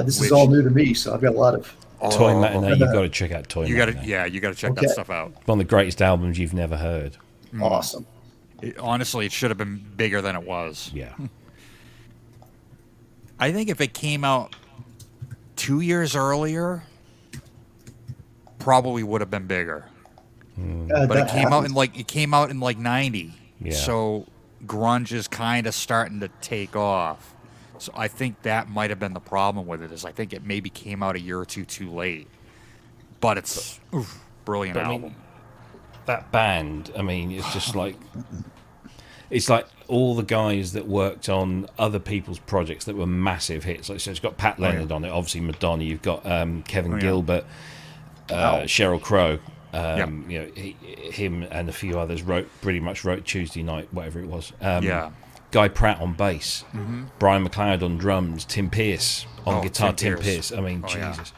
This is all new to me, so I've got a lot of Toy Matinee. You've got to check out Toy You Matinee. you got to check that stuff out. One of the greatest albums you've never heard. Awesome. Honestly, it should have been bigger than it was. Yeah. I think if it came out 2 years earlier, probably would have been bigger. But it came out in like '90. Yeah. So grunge is kind of starting to take off. So I think that might have been the problem with it. Is I think it maybe came out a year or two too late. But it's brilliant album. I mean, that band, I mean, it's just like it's like all the guys that worked on other people's projects that were massive hits. Like, so it's got Pat Leonard on it, obviously Madonna. You've got Kevin Gilbert, Sheryl Crow. You know, him and a few others pretty much wrote Tuesday Night, whatever it was. Guy Pratt on bass, Brian McLeod on drums, Tim Pierce on guitar. Tim Pierce. I mean, Jesus,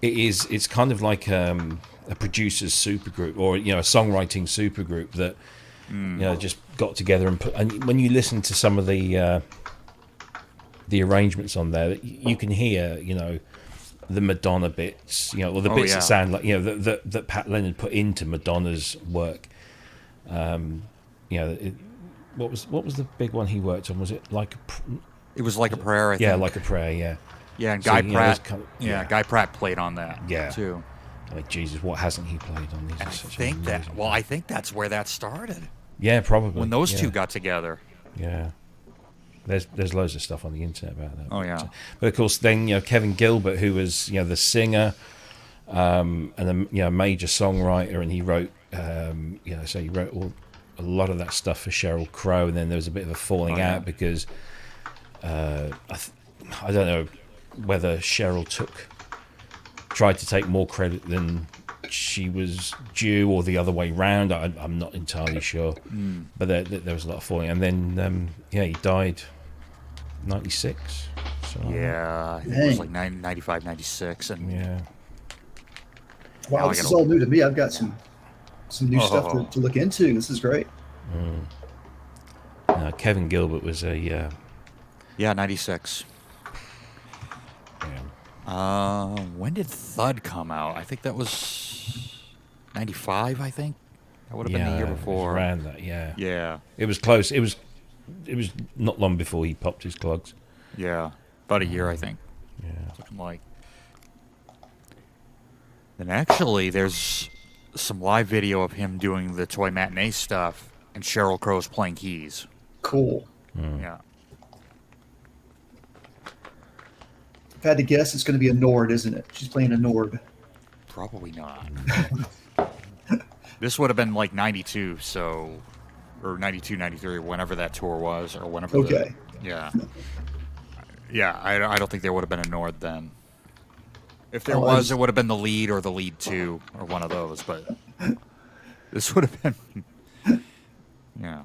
it's kind of like a producer's supergroup, or you know, a songwriting supergroup that you know just got together and put. And when you listen to some of the arrangements on there, you can hear, you know, the Madonna bits, you know, or the bits that sound like, you know, that Pat Leonard put into Madonna's work. You know, what was the big one he worked on? Was it like it was Like a Prayer? I think. Yeah, Like a Prayer. Yeah. Yeah, and Guy Pratt. Guy Pratt played on that. Yeah. Too. I mean, Jesus, what hasn't he played on these? And I think that's where that started. Yeah, probably. When those two got together. Yeah. There's loads of stuff on the internet about that. Oh yeah. But of course, then you know Kevin Gilbert, who was the singer, and a major songwriter, and he wrote so he wrote a lot of that stuff for Sheryl Crow, and then there was a bit of a falling out because I don't know whether Sheryl tried to take more credit than she was due, or the other way round. I'm not entirely sure, but there was a lot of falling, and then he died 96. So, I think it was like 95, 96, and wow, this is all new to me. I've got some new stuff to look into. This is great. Kevin Gilbert was a 96. When did Thud come out? I think that was 95. I think that would have been the year before. Around that, yeah. Yeah. It was close. It was not long before he popped his clogs. Yeah, about a year, I think. Yeah. Looking like. And actually, there's some live video of him doing the Toy Matinee stuff, and Sheryl Crow's playing keys. Cool. Yeah. If I had to guess, it's going to be a Nord, isn't it? She's playing a Nord. Probably not. This would have been like 92, so... Or 92, 93, whenever that tour was, or whenever... Okay. Yeah, I don't think there would have been a Nord then. If there was, it would have been the lead or the lead 2, or one of those, but... This would have been... Yeah.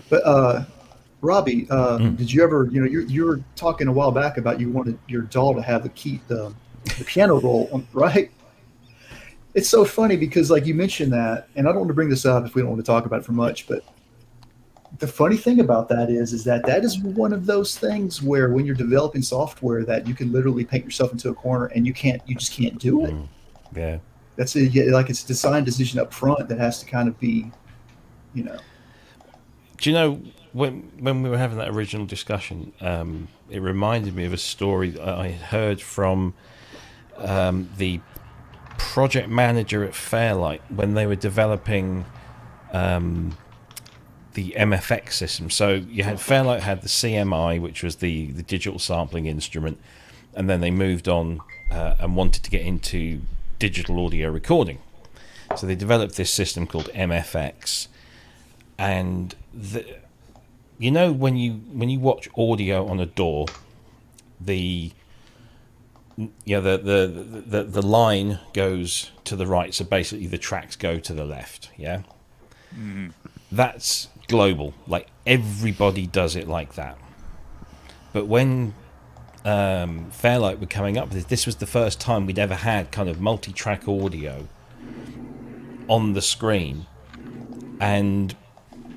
But, Robbie, did you ever, you were talking a while back about you wanted your doll to have the piano roll, right? It's so funny because, like, you mentioned that, and I don't want to bring this up if we don't want to talk about it for much, but the funny thing about that is that is one of those things where when you're developing software that you can literally paint yourself into a corner and you just can't do it. Yeah. That's like it's a design decision up front that has to kind of be, Do you know, when we were having that original discussion, it reminded me of a story that I had heard from the project manager at Fairlight when they were developing the MFX system. So Fairlight had the CMI, which was the digital sampling instrument, and then they moved on and wanted to get into digital audio recording. So they developed this system called MFX, and when you watch audio on a DAW, the the line goes to the right, so basically the tracks go to the left. Yeah, that's global. Like everybody does it like that. But when Fairlight were coming up with this was the first time we'd ever had kind of multi-track audio on the screen, and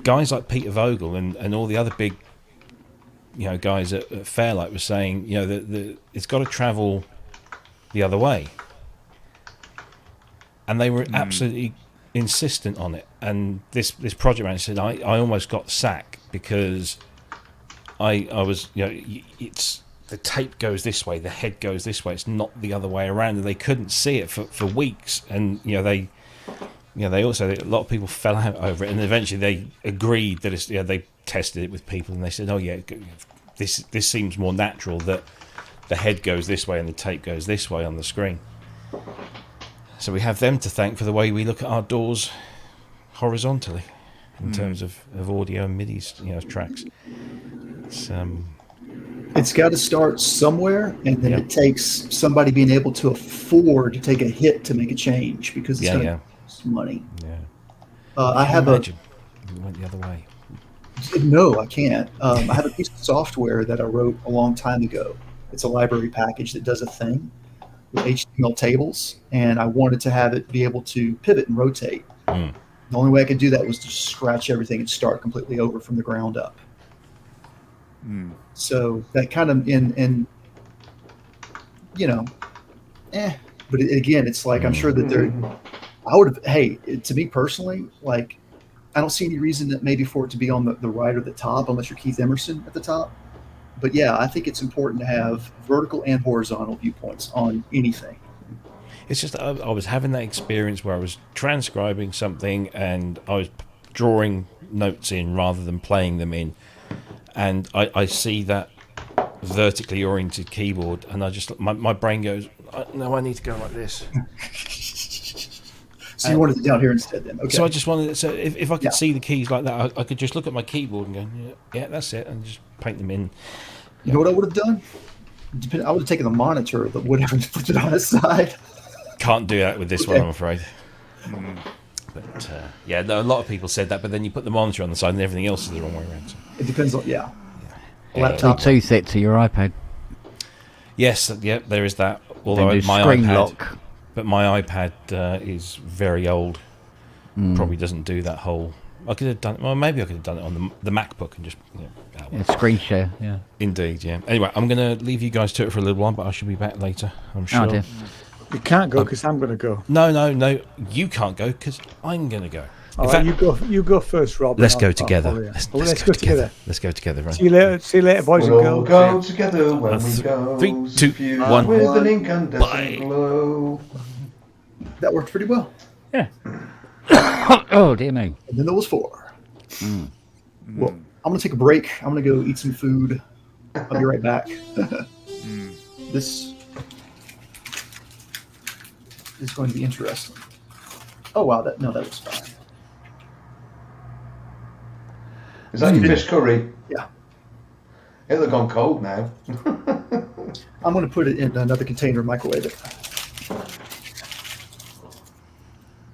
guys like Peter Vogel and all the other big guys at Fairlight were saying that it's got to travel the other way, and they were absolutely insistent on it. And this project manager said I almost got the sack because I was it's the tape goes this way, the head goes this way, it's not the other way around, and they couldn't see it for weeks. And they also, a lot of people fell out over it, and eventually they agreed that they tested it with people, and they said, this seems more natural that the head goes this way and the tape goes this way on the screen. So we have them to thank for the way we look at our doors horizontally in terms of audio and MIDI tracks. It's got to start somewhere, and then it takes somebody being able to afford to take a hit to make a change, because it's going to cost money. Yeah. I have imagine it went the other way. No, I can't. I have a piece of software that I wrote a long time ago. It's a library package that does a thing with HTML tables, and I wanted to have it be able to pivot and rotate. The only way I could do that was to scratch everything and start completely over from the ground up. So that kind of but again, it's like, I'm sure that to me personally, like, I don't see any reason that maybe for it to be on the right or the top, unless you're Keith Emerson at the top. But yeah, I think it's important to have vertical and horizontal viewpoints on anything. It's just I was having that experience where I was transcribing something and I was drawing notes in rather than playing them in, and I see that vertically oriented keyboard, and I just my brain goes, no, I need to go like this. So you wanted it down here instead, then? Okay. So I just wanted it. So if I could see the keys like that, I could just look at my keyboard and go, yeah, that's it, and just paint them in. You know what I would have done? I would have taken the monitor, but would have put it on its side. Can't do that with this one, I'm afraid. But a lot of people said that, but then you put the monitor on the side and everything else is the wrong way around. So. It depends on laptop. Two set to your iPad. Yes, there is that. Although my screen iPad, lock. But my iPad is very old. Probably doesn't do that whole. I could have done it. Well, maybe I could have done it on the MacBook and just screen share. Yeah. Indeed. Yeah. Anyway, I'm going to leave you guys to it for a little while, but I should be back later. I'm sure. Oh, dear. You can't go because I'm going to go. No. You can't go because I'm going to go. All right, you go first, Rob. Let's go together. Let's go together. Let's go together. Right? See you later, boys and girls. We'll go together when we go. 3, 2, 1. With an incandescent glow. That worked pretty well. Yeah. Oh, dear me. And then there was 4. Well, I'm going to take a break. I'm going to go eat some food. I'll be right back. This is going to be interesting. Oh, wow. That was fine. Is that your fish curry? Yeah. It'll have gone cold now. I'm going to put it in another container and microwave it.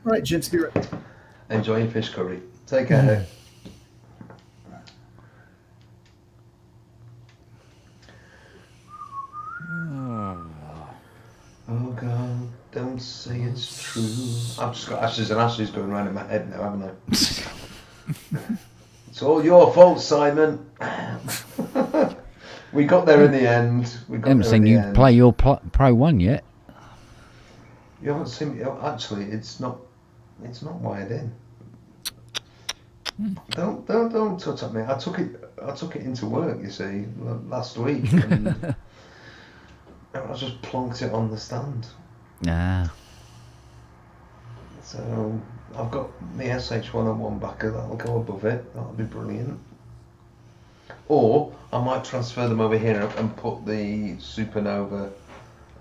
All right, gents, be right. Enjoy your fish curry. Take care. Oh God, don't say it's true. I've just got ashes and ashes going around in my head now, haven't I? It's all your fault, Simon. We got there in the end. I haven't seen you play your Pro 1 yet. You haven't seen me. Actually, it's not wired in. Don't touch at me. I took it into work, you see, last week, and I just plonked it on the stand. Ah. So I've got the SH101 backer that'll go above it. That'll be brilliant. Or I might transfer them over here and put the Supernova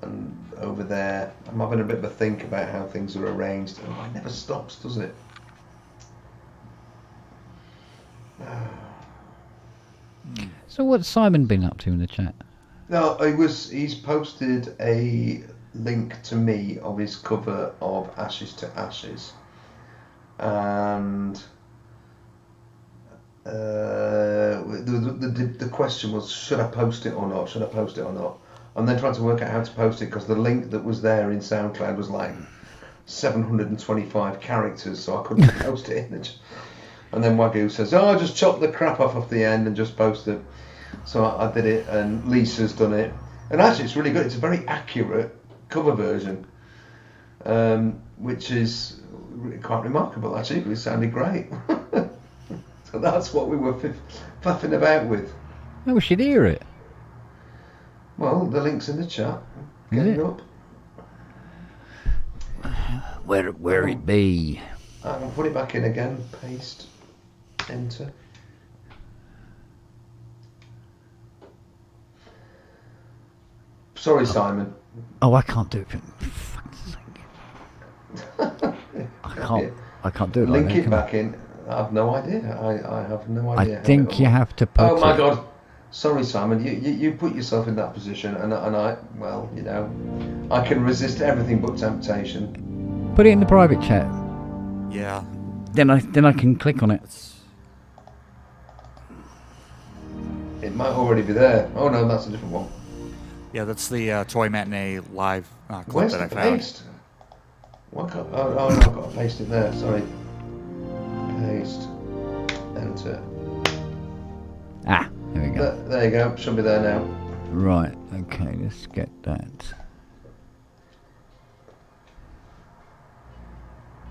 and over there. I'm having a bit of a think about how things are arranged. And it never stops, does it? So what's Simon been up to in the chat? No, he's posted a link to me of his cover of Ashes to Ashes, and the question was, should I post it or not? Should I post it or not? And then trying to work out how to post it, because the link that was there in SoundCloud was like 725 characters, so I couldn't post it in it. And then Wagyu says, "Oh, just chop the crap off the end and just post it." So I did it, and Lisa's done it, and actually it's really good. It's a very accurate cover version, which is quite remarkable actually. It sounded great. So that's what we were faffing about with. Oh, we should hear it. Well, the link's in the chat. Get it up. Where it be? I can put it back in again. Paste. Enter. Sorry, Simon. Oh, I can't do it. I can't do it. Link like it that, back in. I have no idea. I have no idea. I think you have to put. Oh my God! Sorry, Simon. You put yourself in that position, and I, well, you know, I can resist everything but temptation. Put it in the private chat. Yeah. Then I can click on it. It might already be there. Oh no, that's a different one. Yeah, that's the Toy Matinee live clip Where's that I the found. paste? What got, oh no, I've got to paste it there. Sorry. Paste. Enter. Ah, there we go. There you go. Should be there now. Right. Okay. Let's get that.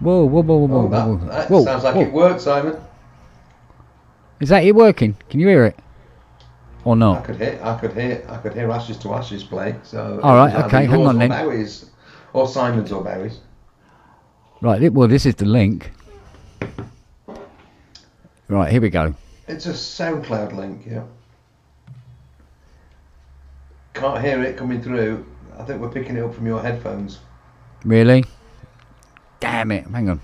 Whoa! Oh, that sounds like it worked, Simon. Is that it working? Can you hear it? Or I not? could hear Ashes to Ashes play. So all right. Okay. Hang on then. Bowie's, or Simon's or Bowie's. Right. Well, this is the link. Right. Here we go. It's a SoundCloud link. Yeah. Can't hear it coming through. I think we're picking it up from your headphones. Really? Damn it. Hang on.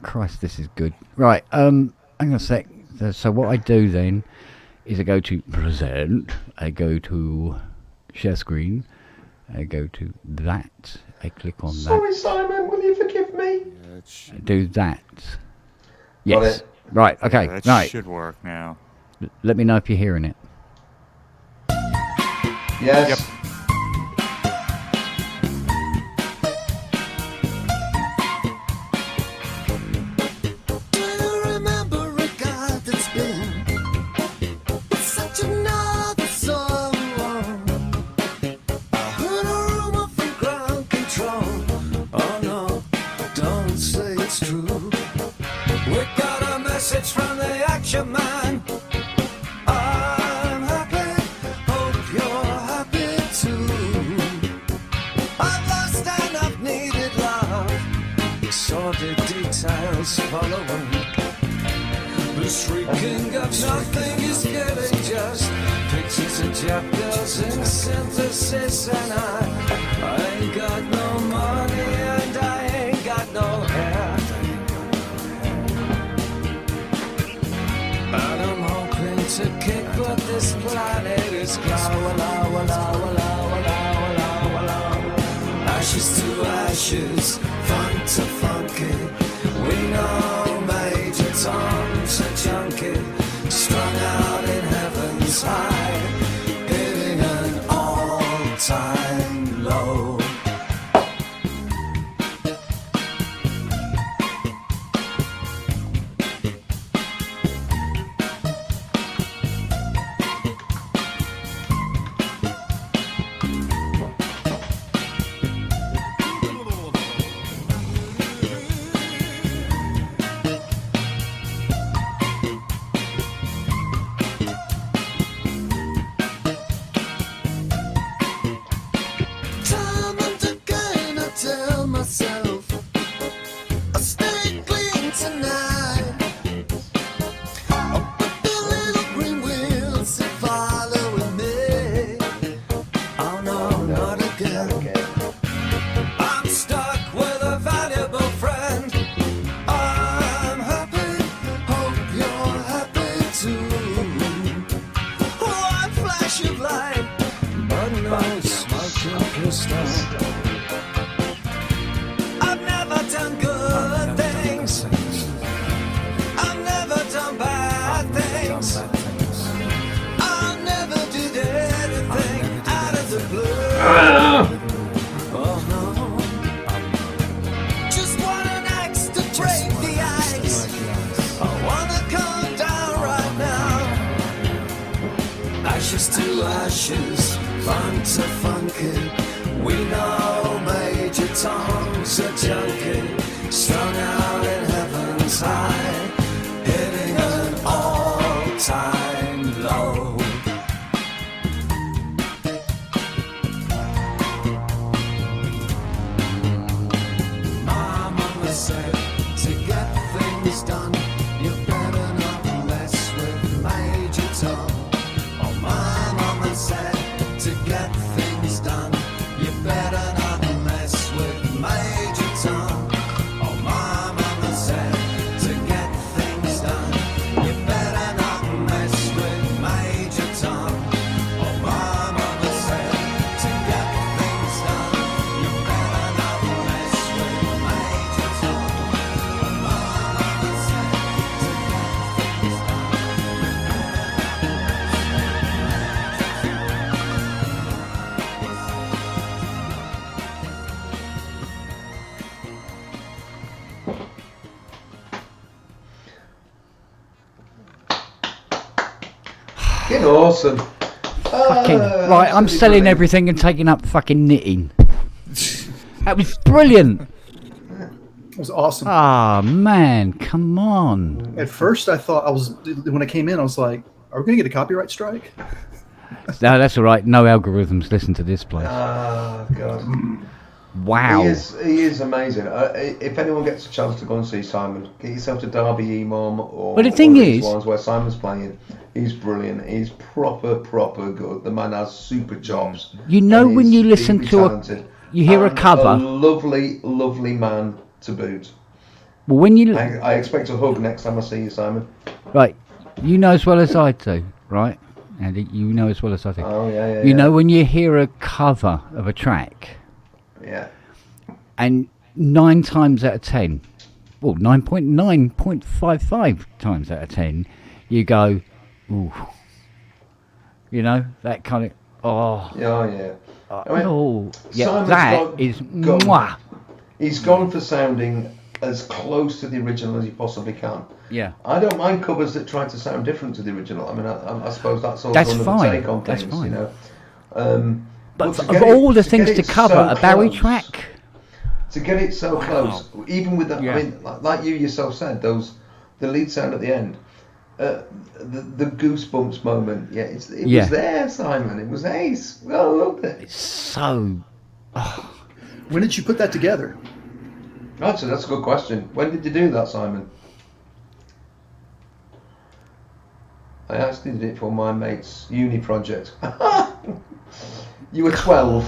Christ, this is good. Right. Hang on a sec. So what I do then is I go to present. I go to share screen. I go to that. I click on Sorry, Simon. Will you forgive me? that. Do that. Yes. Got it. Right. Okay. That Right. should work now. Let me know if you're hearing it. Yes. Yep. From the action man, I'm happy, hope you're happy too. I've lost and I've needed love, sordid details following. The shrieking of nothing is getting just pictures of Jap girls in synthesis, and I ain't got no money and I ain't got no hair. And I'm hoping to kick, but this planet is ashes to ashes, fun to funky. We know Major Tom's a junkie, strung out in heaven's high, hitting an all-time low. Oh no. Just want an axe to break the ice. I wanna come down right now. Ashes to ashes, fun to funky. We know Major Tom's a junkie, strung out in heaven's high, hitting an all-time low. My mama said, to get things done, you better not mess with Major Tom. Oh, my mama said, to get things done, you better not mess with Major Tom. Oh, my mama said, to get things done, you better not mess with Major Tom. Oh, my mama said, to get things done, you better not mess with Major Tom. Oh, my mama said, to get things done, Fucking awesome. Fucking right, I'm absolutely selling brilliant. everything and taking up fucking knitting. That was brilliant. It was awesome. Ah, man, come on. At first, I thought when I came in, I was like, "Are we going to get a copyright strike?" No, that's all right. No algorithms listen to this place. Ah, God. Wow. He is amazing. If anyone gets a chance to go and see Simon, get yourself to Derby Imam or Well, the thing one of these is- ones where Simon's playing. He's brilliant. He's proper good. The man has super chops. You know and when he's you listen deeply to a- talented. you hear a And cover. a lovely man to boot. Well, when you I expect a hug next time I see you, Simon. right, you know as well as I do, right? Andy, you know as well as I do. Oh yeah. You know when you hear a cover of a track, Yeah. and 9 times out of 10, well, 9.9.55 times out of 10, you go, ooh. You know, that kind of, oh, Oh yeah. I mean, oh, yeah, Simon's that is gone- mwah. He's gone for sounding as close to the original as he possibly can. Yeah. I don't mind covers that try to sound different to the original. I mean, I suppose that's also That's another fine. take on That's things, fine. you know. But to of get all it- the to things get to it cover, so a Barry close- track, to get it so close, even with that, Yeah. I mean, like you yourself said, the lead sound at the end, the goosebumps moment. Yeah, it Yeah. was there, Simon. It was ace. I loved it. so, When did you put that together? Actually, that's a good question. When did you do that, Simon? I actually did it for my mate's uni project. You were 12.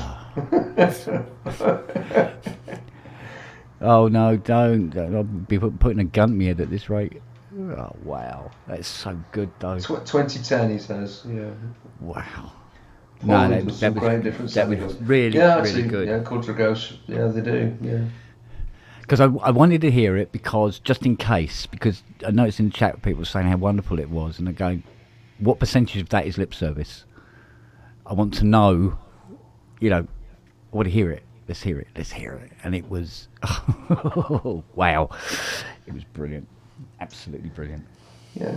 oh no, don't. I'll be putting a gun to my head at this rate. Oh, wow. That's so good, though. 2010, he says. Yeah. Wow. Poland that, was that some great different that was sounding. really, Yeah, really actually, good. yeah, Culture Ghost. Yeah, they do. Yeah. Because I wanted to hear it because, just in case, because I noticed in the chat people saying how wonderful it was, and they're going, what percentage of that is lip service? I want to know, you know, I want to hear it. Let's hear it. And it was, wow. It was brilliant. Absolutely brilliant. Yeah.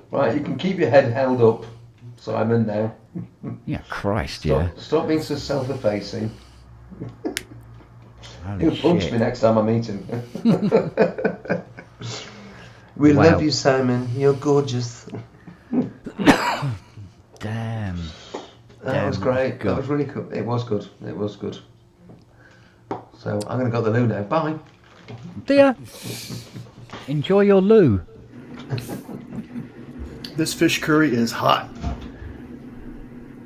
Right, you can keep your head held up, Simon, now. Yeah, Christ, yeah. Stop being so self-effacing. Holy He'll punch shit. me next time I meet him. We Wow. love you, Simon. You're gorgeous. Damn. That was great. good. That was really good. It was good. It was good. So I'm going to go to the loo now. Bye. Dear, enjoy your loo. This fish curry is hot.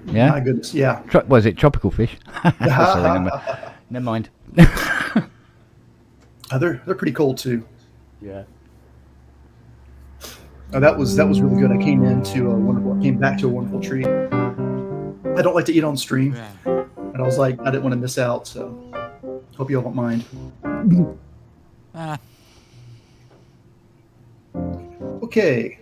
Yeah? My goodness, yeah. Was it tropical fish? Sorry, never mind. They're pretty cold too. Yeah. That was really good. I came back to a wonderful treat. I don't like to eat on stream, and I was like, I didn't want to miss out, so hope you all don't mind. Okay,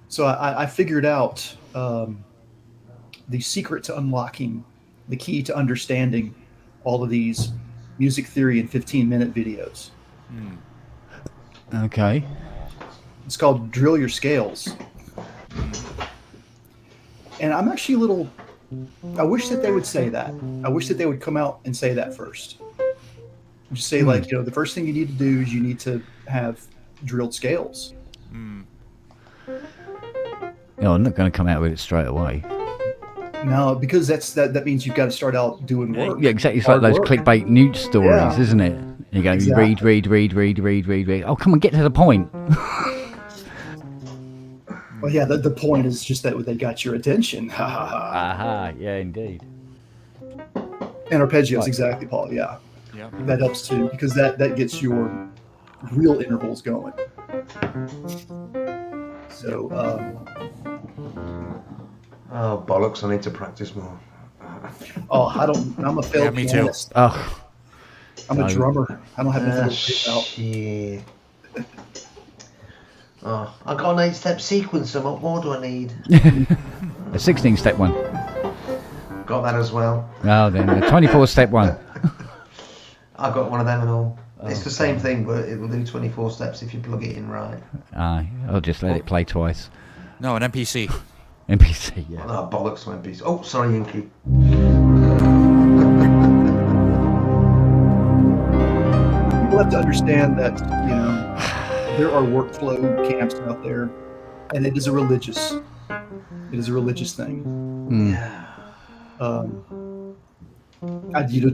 so I figured out the secret to unlocking the key to understanding all of these music theory in 15-minute videos. Okay. It's called Drill Your Scales. And I'm actually a little, I wish that they would say that. I wish that they would come out and say that first. Just say, like, the first thing you need to do is you need to have drilled scales. No, I'm not going to come out with it straight away. No, because that means you've got to start out doing work. Yeah, exactly. It's like those clickbait news stories, isn't it? You go, Exactly. read. Oh, come on, get to the point. Well, yeah, the point is just that they got your attention. Aha, yeah, indeed. And arpeggios, exactly, Paul. Yeah, that helps too, because that gets your real intervals going. So, oh bollocks! I need to practice more. I'm a failed me too. pianist. Oh, I'm a drummer. I don't have anything to out. Shit. Oh, I got an 8-step sequencer. What more do I need? a 16-step one. Got that as well. Oh, then the 24-step one. I got one of them and all. It's the same thing, but it will do 24 steps if you plug it in right. I'll just let it play twice. No, an MPC. NPC, yeah. Oh, bollocks to MPC. Oh, sorry, Inky. People have to understand that, there are workflow camps out there, and it is a religious thing.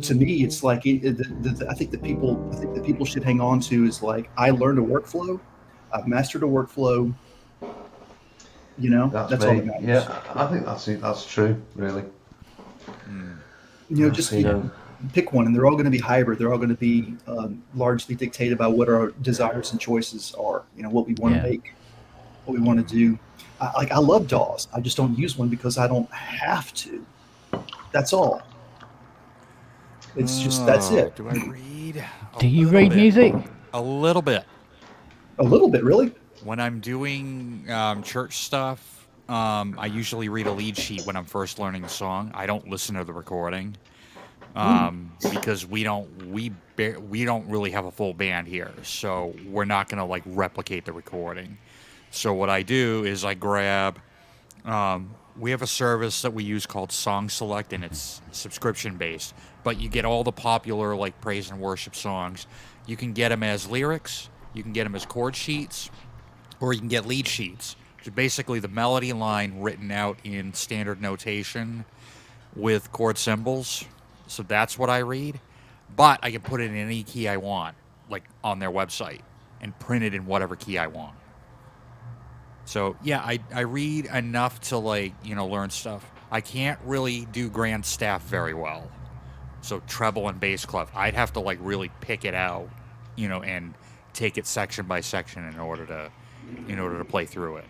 To me, it's like I think that people should hang on to is like, I learned a workflow, I've mastered a workflow. That's all that matters. Yeah, I think that's true, really. Pick one, and they're all going to be hybrid. They're all going to be largely dictated by what our desires and choices are. What we want to make, what we want to do. I love DAWs. I just don't use one because I don't have to. That's all. It's just that's it. Do I read? Do you read music? A little bit. A little bit, really. When I'm doing church stuff, I usually read a lead sheet when I'm first learning a song. I don't listen to the recording because we don't really have a full band here, so we're not going to replicate the recording. So what I do is I grab. We have a service that we use called Song Select, and it's subscription based. But you get all the popular praise and worship songs. You can get them as lyrics. You can get them as chord sheets. Or you can get lead sheets, which is basically the melody line written out in standard notation with chord symbols. So that's what I read. But I can put it in any key I want, on their website, and print it in whatever key I want. So, yeah, I read enough to, learn stuff. I can't really do grand staff very well. So treble and bass clef, I'd have to, really pick it out, and take it section by section in order to play through it.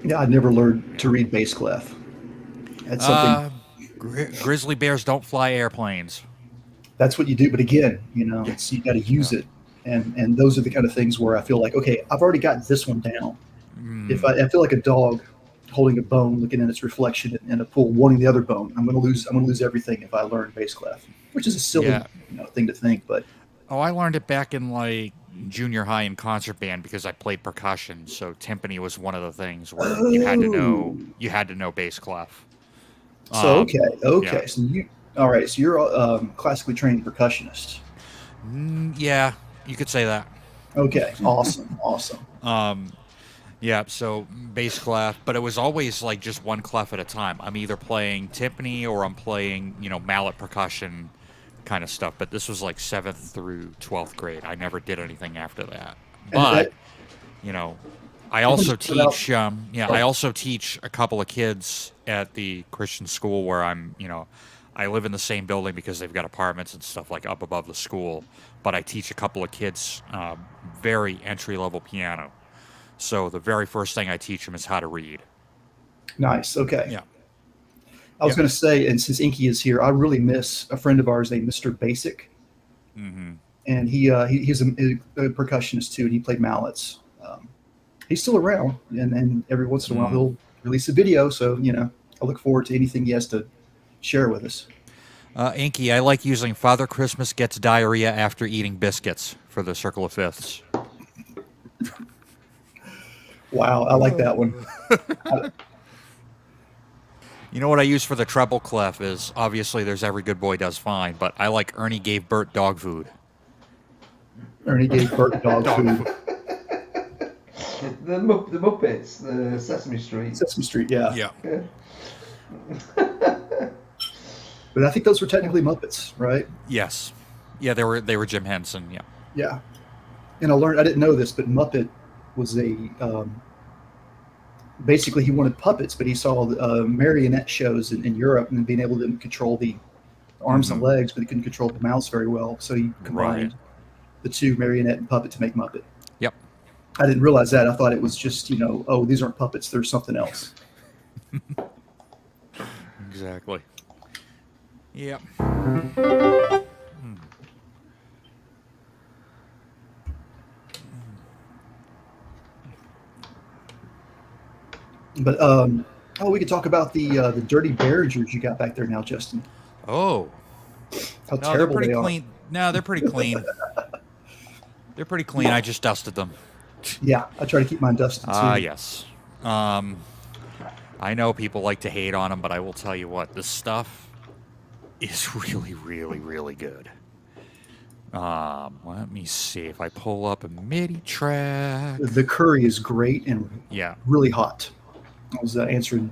Yeah, I never learned to read bass clef. That's something. Grizzly bears don't fly airplanes. That's what you do, but again, you got to use it, and those are the kind of things where I feel like, okay, I've already got this one down. If I feel like a dog holding a bone, looking at its reflection in a pool, wanting the other bone, I'm going to lose everything if I learn bass clef, which is a silly thing to think, but. Oh, I learned it back in junior high in concert band because I played percussion. So timpani was one of the things where you had to know bass clef. So okay. So you're a classically trained percussionist. Yeah, you could say that. Okay, awesome. Yeah, so bass clef, but it was always just one clef at a time. I'm either playing timpani or I'm playing mallet percussion kind of stuff, but this was 7th through 12th grade. I never did anything after that. But I also teach. I also teach a couple of kids at the Christian school where I'm. I live in the same building because they've got apartments and stuff up above the school. But I teach a couple of kids very entry level piano. So the very first thing I teach them is how to read. Nice. Okay. Yeah. I was going to say, and since Inky is here, I really miss a friend of ours named Mr. Basic. Mm-hmm. And he's a percussionist too, and he played mallets. He's still around, and every once in a while he'll release a video. So I look forward to anything he has to share with us. Inky, I like using Father Christmas gets diarrhea after eating biscuits for the Circle of Fifths. Wow, I like that one. You know what I use for the treble clef is, obviously there's Every Good Boy Does Fine, but I like Ernie gave Bert dog food. Ernie gave Bert dog food. The Muppets, the Sesame Street. Sesame Street, yeah. Yeah. But I think those were technically Muppets, right? Yes. Yeah, they were Jim Henson, yeah. Yeah. And I didn't know this, but Muppet was basically he wanted puppets, but he saw marionette shows in Europe and being able to control the arms and legs, but he couldn't control the mouths very well. So he combined the two, marionette and puppet, to make Muppet. Yep. I didn't realize that. I thought it was just, oh, these aren't puppets, there's something else. Exactly. Yep. But we could talk about the dirty Behringers you got back there now, Justin. Oh. How No, terrible they're pretty they clean. No, they're pretty clean. They're pretty clean. I just dusted them. Yeah, I try to keep mine dusted too. Yes. I know people like to hate on them, but I will tell you what, this stuff is really, really, really good. Let me see if I pull up a MIDI track. The curry is great and really hot. I was answering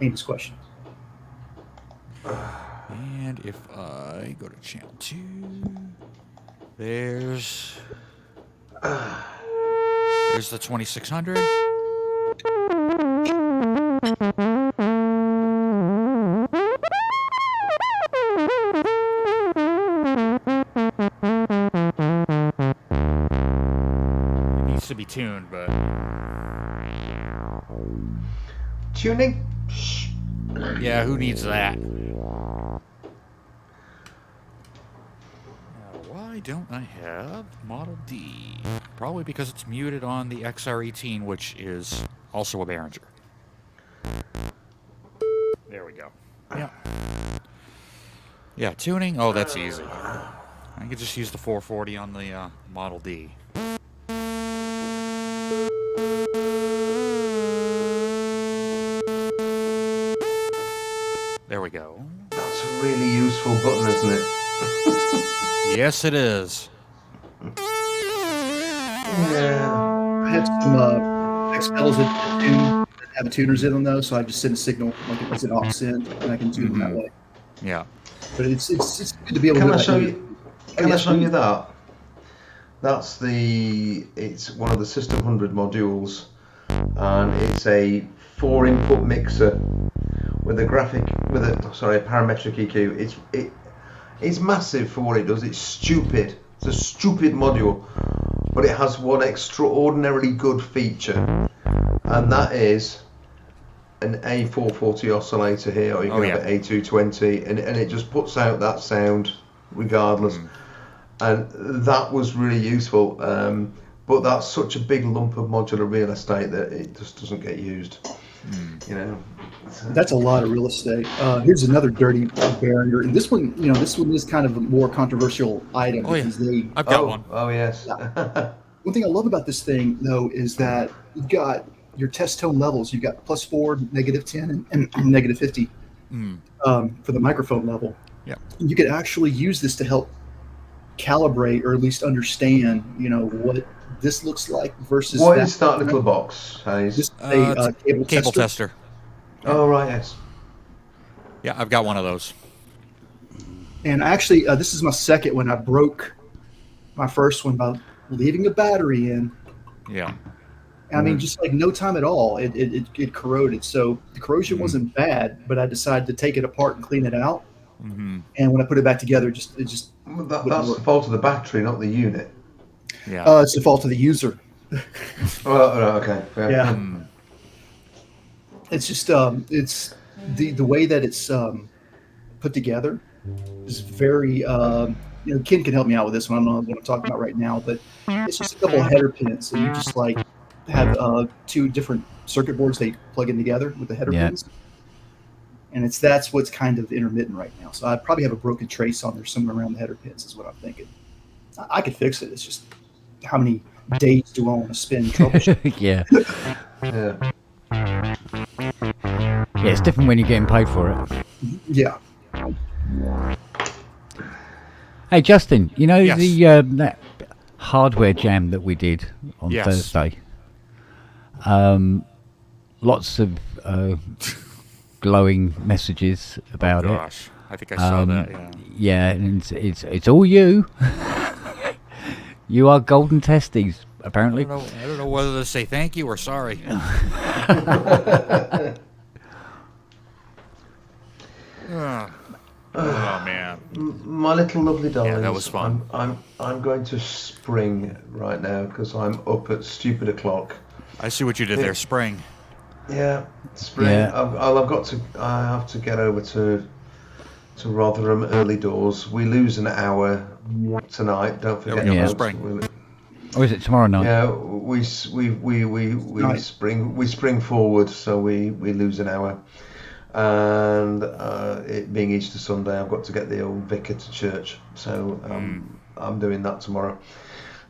Amy's question. And if I go to channel 2, there's the 2600. It needs to be tuned, but Tuning? yeah, who needs that? Why don't I have Model D? Probably because it's muted on the XR18, which is also a Behringer. There we go. Yeah. Yeah, tuning. Oh, that's easy. I could just use the 440 on the Model D. There we go. That's a really useful button, isn't it? Yes, it is. Yeah. I have some XLs that have tuners in them, though, so I just send a signal like it was an aux send, and I can tune them that way. Yeah. But it's good to be able to. Can I show you? Can I show you that? That's it's one of the System 100 modules, and it's a 4-input mixer with a parametric EQ. It's massive for what it does. It's stupid. It's a stupid module, but it has one extraordinarily good feature, and that is an A440 oscillator here, or you can have an A220, and it just puts out that sound regardless. And that was really useful, but that's such a big lump of modular real estate that it just doesn't get used. That's a lot of real estate. Here's another dirty Behringer, and this one is kind of a more controversial item. I've got one. Oh yes. One thing I love about this thing, though, is that you've got your test tone levels. You've got +4, -10, and -50 for the microphone level. Yeah. And you could actually use this to help calibrate, or at least understand, what this looks like versus what is that little box, Hayes? This is a cable tester. Oh right, yes. Yeah, I've got one of those. And actually, this is my second one. I broke my first one by leaving a battery in. Yeah. I mean, just like no time at all, it corroded. So the corrosion wasn't bad, but I decided to take it apart and clean it out. And when I put it back together, that's the fault of the battery, not the unit. Yeah. It's the fault of the user. Okay. Yeah. It's just it's the way that it's put together is very. Ken can help me out with this one. I don't know what I'm talking about right now, but it's just a couple of header pins, and you just have 2 different circuit boards they plug in together with the header pins. And that's what's kind of intermittent right now. So I'd probably have a broken trace on there somewhere around the header pins is what I'm thinking. I could fix it. It's just how many days do I want to spend troubleshooting? Yeah. Yeah. Yeah, it's different when you're getting paid for it. Yeah. Hey, Justin, you know Yes. the that hardware jam that we did on Yes. Thursday? Lots of glowing messages about it. Gosh, I think I saw that. Yeah. Yeah, and it's all you. You are golden testes, apparently. I don't know whether to say thank you or sorry. Oh man. My little lovely darlings. Yeah, that was fun. I'm going to spring right now because I'm up at stupid o'clock. I see what you did there, Spring. Yeah, spring. Yeah. I have to get over to Rotherham early doors. We lose an hour tonight. Don't forget. There we go, folks. spring. Or is it tomorrow night? Yeah, we spring forward, so we lose an hour. And it being Easter Sunday, I've got to get the old vicar to church, so I'm doing that tomorrow.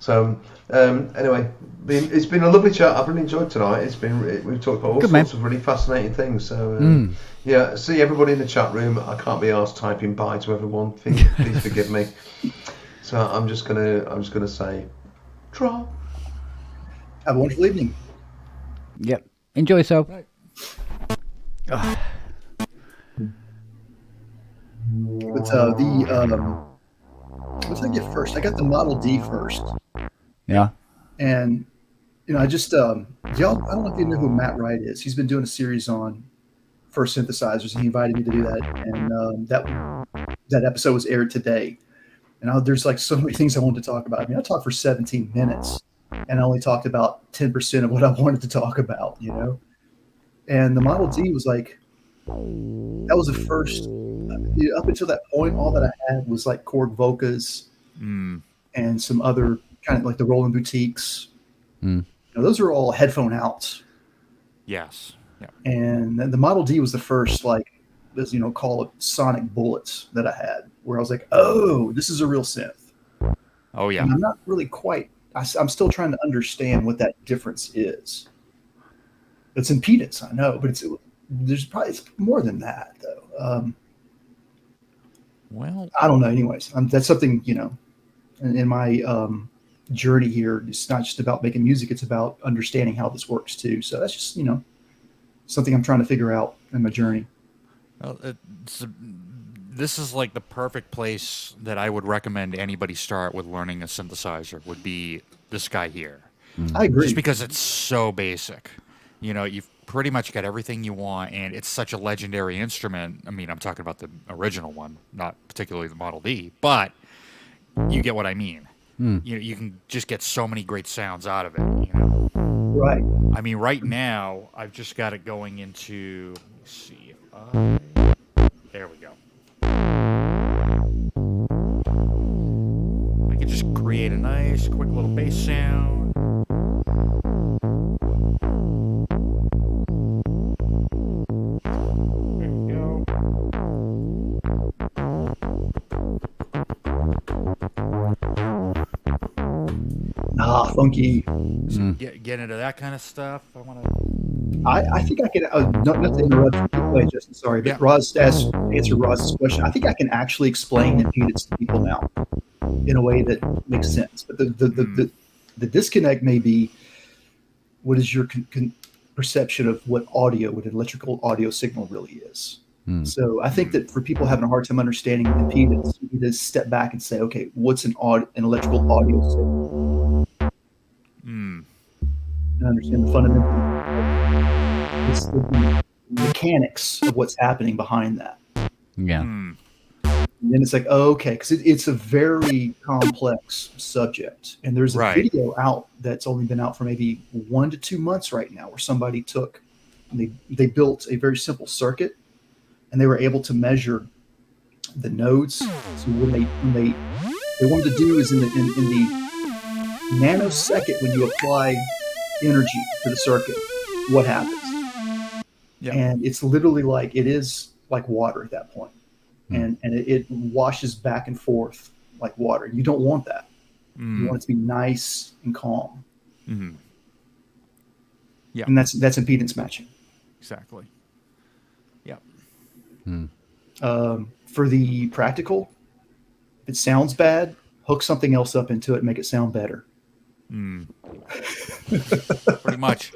So anyway, it's been a lovely chat. I've really enjoyed tonight. We've talked about all sorts of really fascinating things. So yeah, see everybody in the chat room. I can't be asked typing bye to everyone. Please forgive me. So I'm just gonna say, draw. Have a wonderful evening. Yep. Enjoy yourself. But what did I get first? I got the Model D first. Yeah. And, I just, y'all, I don't know if you know who Matt Wright is. He's been doing a series on First Synthesizers, and he invited me to do that. And that episode was aired today. And there's like so many things I wanted to talk about. I mean, I talked for 17 minutes, and I only talked about 10% of what I wanted to talk about, And the Model D was like, that was the first, up until that point, all that I had was like Korg Volcas and some other kind of like the Roland Boutiques. Those are all headphone outs. Yes. Yeah. And the Model D was the first, like, call it sonic bullets that I had, where I was like, oh, this is a real synth. Oh, yeah. And I'm not really quite, I'm still trying to understand what that difference is. It's impedance, I know, but it's more than that, though. Well, I don't know. Anyways, that's something, in my journey here, it's not just about making music, it's about understanding how this works too. So that's just, something I'm trying to figure out in my journey. well, this is like the perfect place that I would recommend anybody start with learning a synthesizer would be this guy here. I agree. Just because it's so basic. You've pretty much got everything you want, and it's such a legendary instrument. I mean, I'm talking about the original one, not particularly the Model D, but you get what I mean. You can just get so many great sounds out of it. Right. I mean, right now, I've just got it going into, let me see, there we go. I can just create a nice, quick little bass sound. There we go. Funky. Get into that kind of stuff. I think I can, not to interrupt you, keep playing, Justin, sorry, but Yeah. answer Roz's question. I think I can actually explain impedance to people now in a way that makes sense. But the disconnect may be, what is your perception of what an electrical audio signal really is? So I think that for people having a hard time understanding impedance, you need to step back and say, okay, what's an electrical audio signal? And understand the fundamental, it's the mechanics of what's happening behind that. Yeah. And then it's like, oh, okay, because it's a very complex subject. And there's a video out that's only been out for maybe 1 to 2 months right now, where somebody they built a very simple circuit, and they were able to measure the nodes. So when they wanted to do is in the nanosecond when you apply energy to the circuit, what happens? Yeah. And it's literally like, it is like water at that point. And it washes back and forth like water. You don't want that. You want it to be nice and calm. Mm-hmm. Yeah. And that's impedance matching. Exactly. Yep. For the practical, if it sounds bad, hook something else up into it and make it sound better. Pretty much.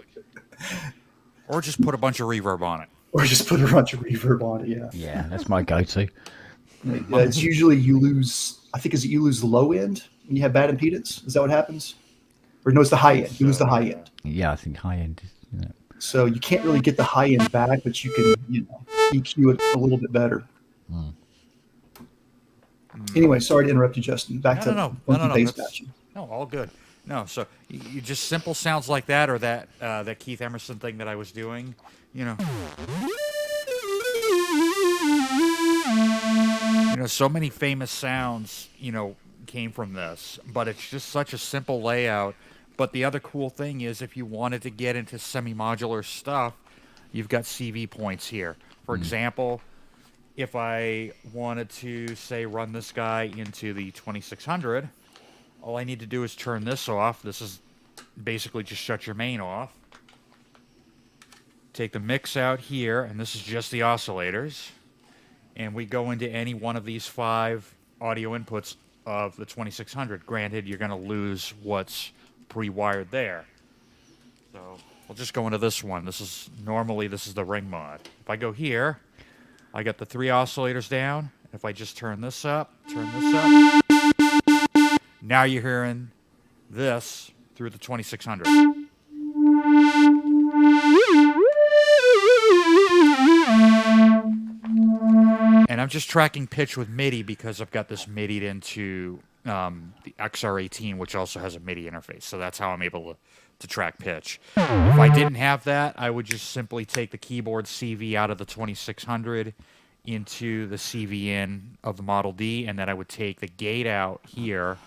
Or just put a bunch of reverb on it. Or just put a bunch of reverb on it, yeah. Yeah, that's my go-to. It's usually you lose the low end when you have bad impedance. Is that what happens? Or no, it's the high end. You lose the high end. Yeah, I think high end. So you can't really get the high end back, but you can, EQ it a little bit better. Anyway, sorry to interrupt you, Justin. Back to bass matching. No, all good. No, so you just simple sounds like that, or that that Keith Emerson thing that I was doing, so many famous sounds, came from this, but it's just such a simple layout. But the other cool thing is, if you wanted to get into semi-modular stuff, you've got CV points here. For example, if I wanted to, say, run this guy into the 2600, all I need to do is turn this off. This is basically just shut your main off. Take the mix out here, and this is just the oscillators. And we go into any one of these 5 audio inputs of the 2600. Granted, you're going to lose what's pre-wired there. So we'll just go into this one. This is the ring mod. If I go here, I got the 3 oscillators down. If I just turn this up, now you're hearing this through the 2600. And I'm just tracking pitch with MIDI because I've got this MIDI'd into the XR18, which also has a MIDI interface. So that's how I'm able to track pitch. If I didn't have that, I would just simply take the keyboard CV out of the 2600 into the CV in of the Model D, and then I would take the gate out here,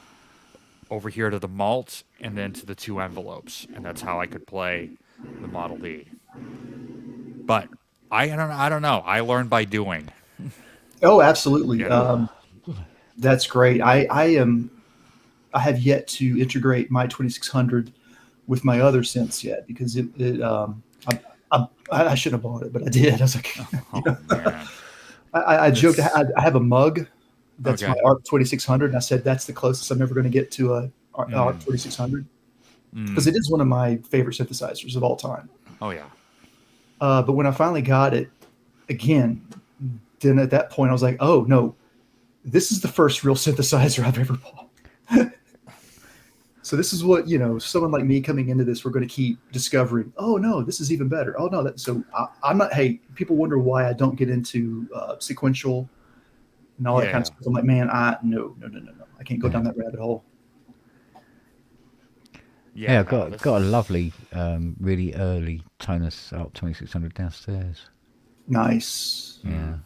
over here to the mult, and then to the 2 envelopes. And that's how I could play the Model D. But I don't know. I learned by doing. Oh, absolutely. Yeah. That's great. I have yet to integrate my 2600 with my other synths yet, because I shouldn't have bought it, but I did. I was like, man. I joked. I have a mug that's my ARC 2600, and I said that's the closest I'm ever going to get to a ARC 2600, because it is one of my favorite synthesizers of all time. Oh yeah. But when I finally got it, again, then at that point I was like, oh no, this is the first real synthesizer I've ever bought. So this is what, someone like me coming into this, we're going to keep discovering, oh no, this is even better. Oh no. I'm not, hey, people wonder why I don't get into sequential and all that kind of stuff. I'm like, man, no. I can't go down that rabbit hole. Yeah, I've got a lovely, really early Tonus ARC 2600 downstairs. Nice. Yeah.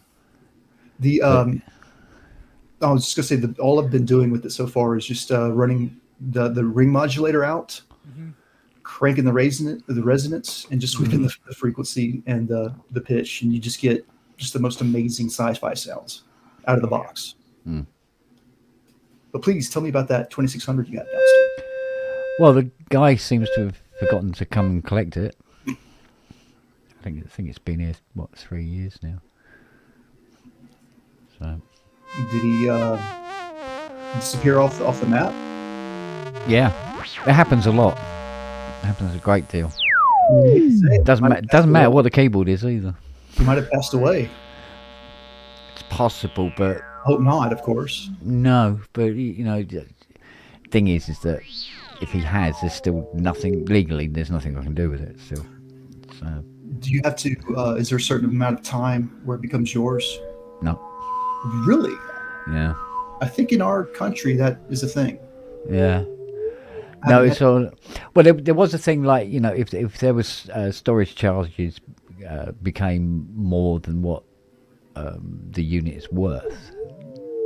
I was just gonna say all I've been doing with it so far is just running the ring modulator out, cranking the resonance, and just sweeping the frequency and the pitch, and you just get just the most amazing sci-fi sounds out of the box. But please tell me about that 2600 you got downstairs. Well, the guy seems to have forgotten to come and collect it. I think it's been here 3 years now. So did he disappear off the map? Yeah, it happens a lot. It happens a great deal. Doesn't matter what the keyboard is either. He might have passed away. It's possible, but hope not, of course. No, but the thing is that if he has, there's still nothing legally. There's nothing I can do with it still. So, do you have to? Is there a certain amount of time where it becomes yours? No. Really? Yeah. I think in our country that is a thing. Yeah. No, it's all. Well, there was a thing like if there was storage charges became more than what the unit is worth,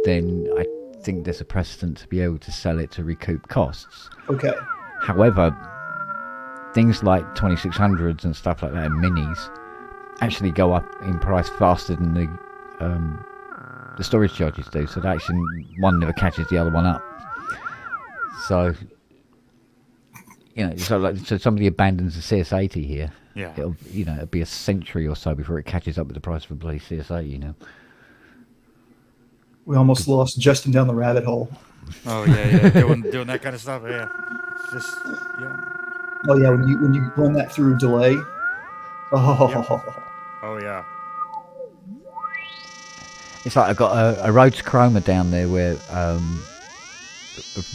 then I think there's a precedent to be able to sell it to recoup costs. Okay. However, things like 2600s and stuff like that and minis actually go up in price faster than the the storage charges do. So that actually one never catches the other one up. So so somebody abandons a CS80 here. Yeah. It'll be a century or so before it catches up with the price of a bloody CS80. We almost lost Justin down the rabbit hole. Oh yeah, doing that kind of stuff. Yeah, it's just Oh yeah, when you run that through delay. Oh. Oh yeah. It's like I've got a Rhodes Chroma down there where I've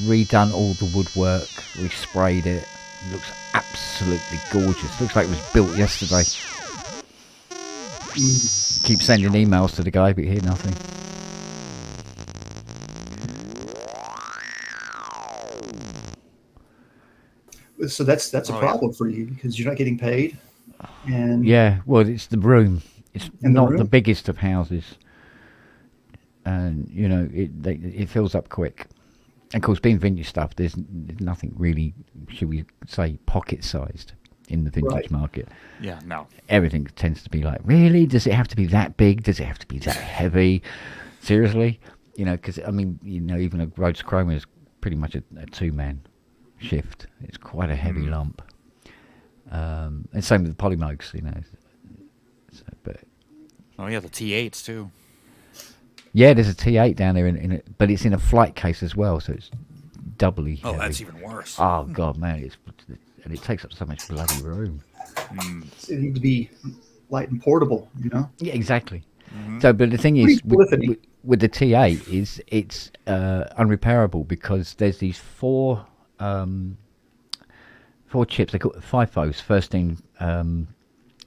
redone all the woodwork, resprayed it. It looks absolutely gorgeous. Looks like it was built yesterday. Keep sending emails to the guy, but hear nothing. So that's a problem for you because you're not getting paid. And yeah, well, it's the room. It's not room? the biggest of houses, and it fills up quick. And of course, being vintage stuff, there's nothing really, should we say, pocket-sized in the vintage market. Yeah, no. Everything tends to be like, really? Does it have to be that big? Does it have to be that heavy? Seriously? Because, even a Rhodes Chroma is pretty much a two-man shift. It's quite a heavy lump. And same with the Polymogs, So, but oh, yeah, the T8s, too. Yeah, there's a T8 down there, but it's in a flight case as well, so it's doubly heavy. Oh, that's even worse. Oh, God, man. And it takes up so much bloody room. It needs to be light and portable, Yeah, exactly. So, but the thing is, with the T8, it's unrepairable because there's these four chips. They call it FIFOs, first in,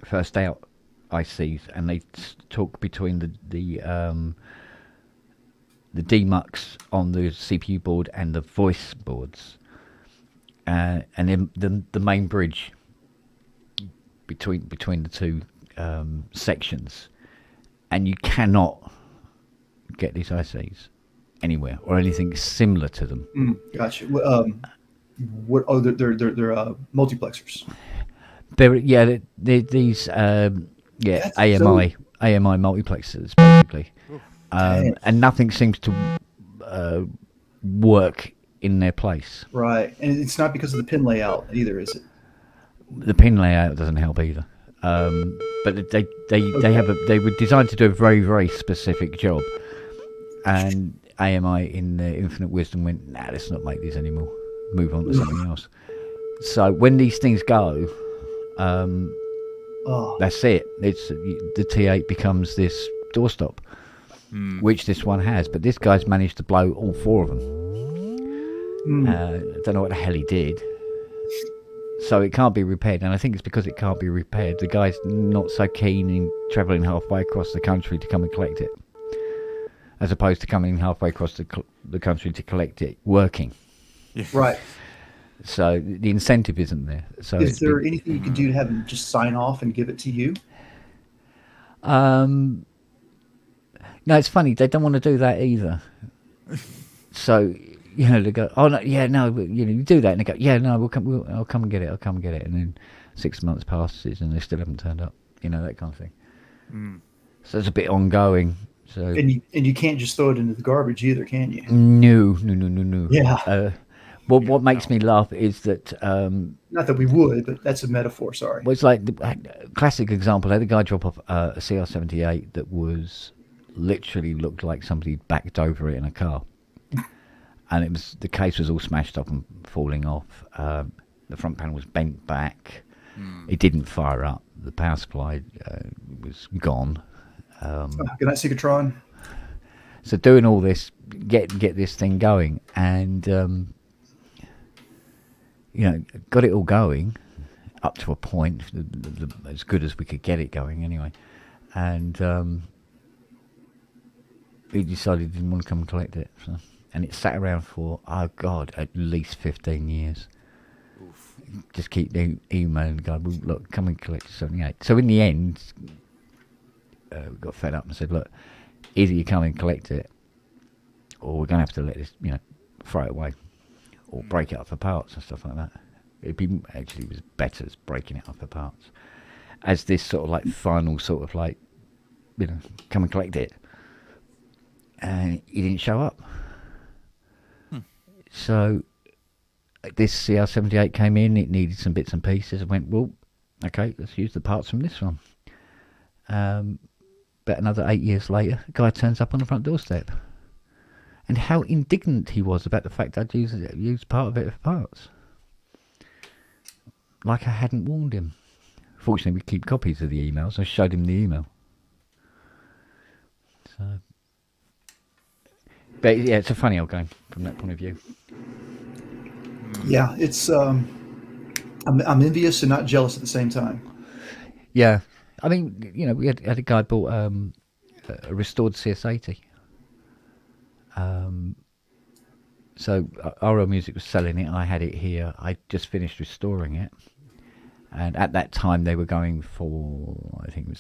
first out ICs, and they talk between the demuxs on the CPU board and the voice boards, and then the main bridge between the two sections, and you cannot get these ICs anywhere or anything similar to them. Gotcha. What? Oh, they're multiplexers. They're these AMI multiplexers basically. And nothing seems to work in their place. Right, and it's not because of the pin layout either, is it? The pin layout doesn't help either. But they were designed to do a very, very specific job, and AMI in their infinite wisdom went, nah, let's not make these anymore. Move on to something else. So when these things go, that's it. It's the T8 becomes this doorstop. Which this one has, but this guy's managed to blow all four of them. I don't know what the hell he did. So it can't be repaired, and I think it's because it can't be repaired. The guy's not so keen in travelling halfway across the country to come and collect it, as opposed to coming halfway across the country to collect it working. Right. So the incentive isn't there. So is there anything you can do to have him just sign off and give it to you? No, it's funny. They don't want to do that either. So, they go, oh, no, yeah, no, you do that. And they go, yeah, no, I'll come and get it. I'll come and get it. And then 6 months passes and they still haven't turned up. That kind of thing. So it's a bit ongoing. So And you can't just throw it into the garbage either, can you? No. Yeah. What makes me laugh is that... not that we would, but that's a metaphor, sorry. Well, it's like the classic example. I had a guy drop off a CR78 that was... literally looked like somebody backed over it in a car, and the case was all smashed up and falling off. The front panel was bent back. It didn't fire up. The power supply was gone. Good night, Segatron. So doing all this, get this thing going, and got it all going up to a point, as good as we could get it going anyway, and. He decided he didn't want to come and collect it. So. And it sat around for, at least 15 years. Oof. Just keep emailing the guy, well, look, come and collect your 78. So in the end, we got fed up and said, look, either you come and collect it, or we're going to have to let this, throw it away, or break it up for parts and stuff like that. It was better as breaking it up for parts. As this sort of like final sort of like, come and collect it. and he didn't show up. So this CR78 came in. It needed some bits and pieces. I went, well, okay, let's use the parts from this one. But another 8 years later, the guy turns up on the front doorstep. And how indignant he was about the fact I'd used part of it for parts. Like I hadn't warned him. Fortunately, we keep copies of the emails. I showed him the email. So, but yeah, it's a funny old game from that point of view. Yeah, it's I'm envious and not jealous at the same time. Yeah, I mean, you know, we had a guy bought a restored CS80. So RL Music was selling it. I had it here. I just finished restoring it, and at that time they were going for, I think it was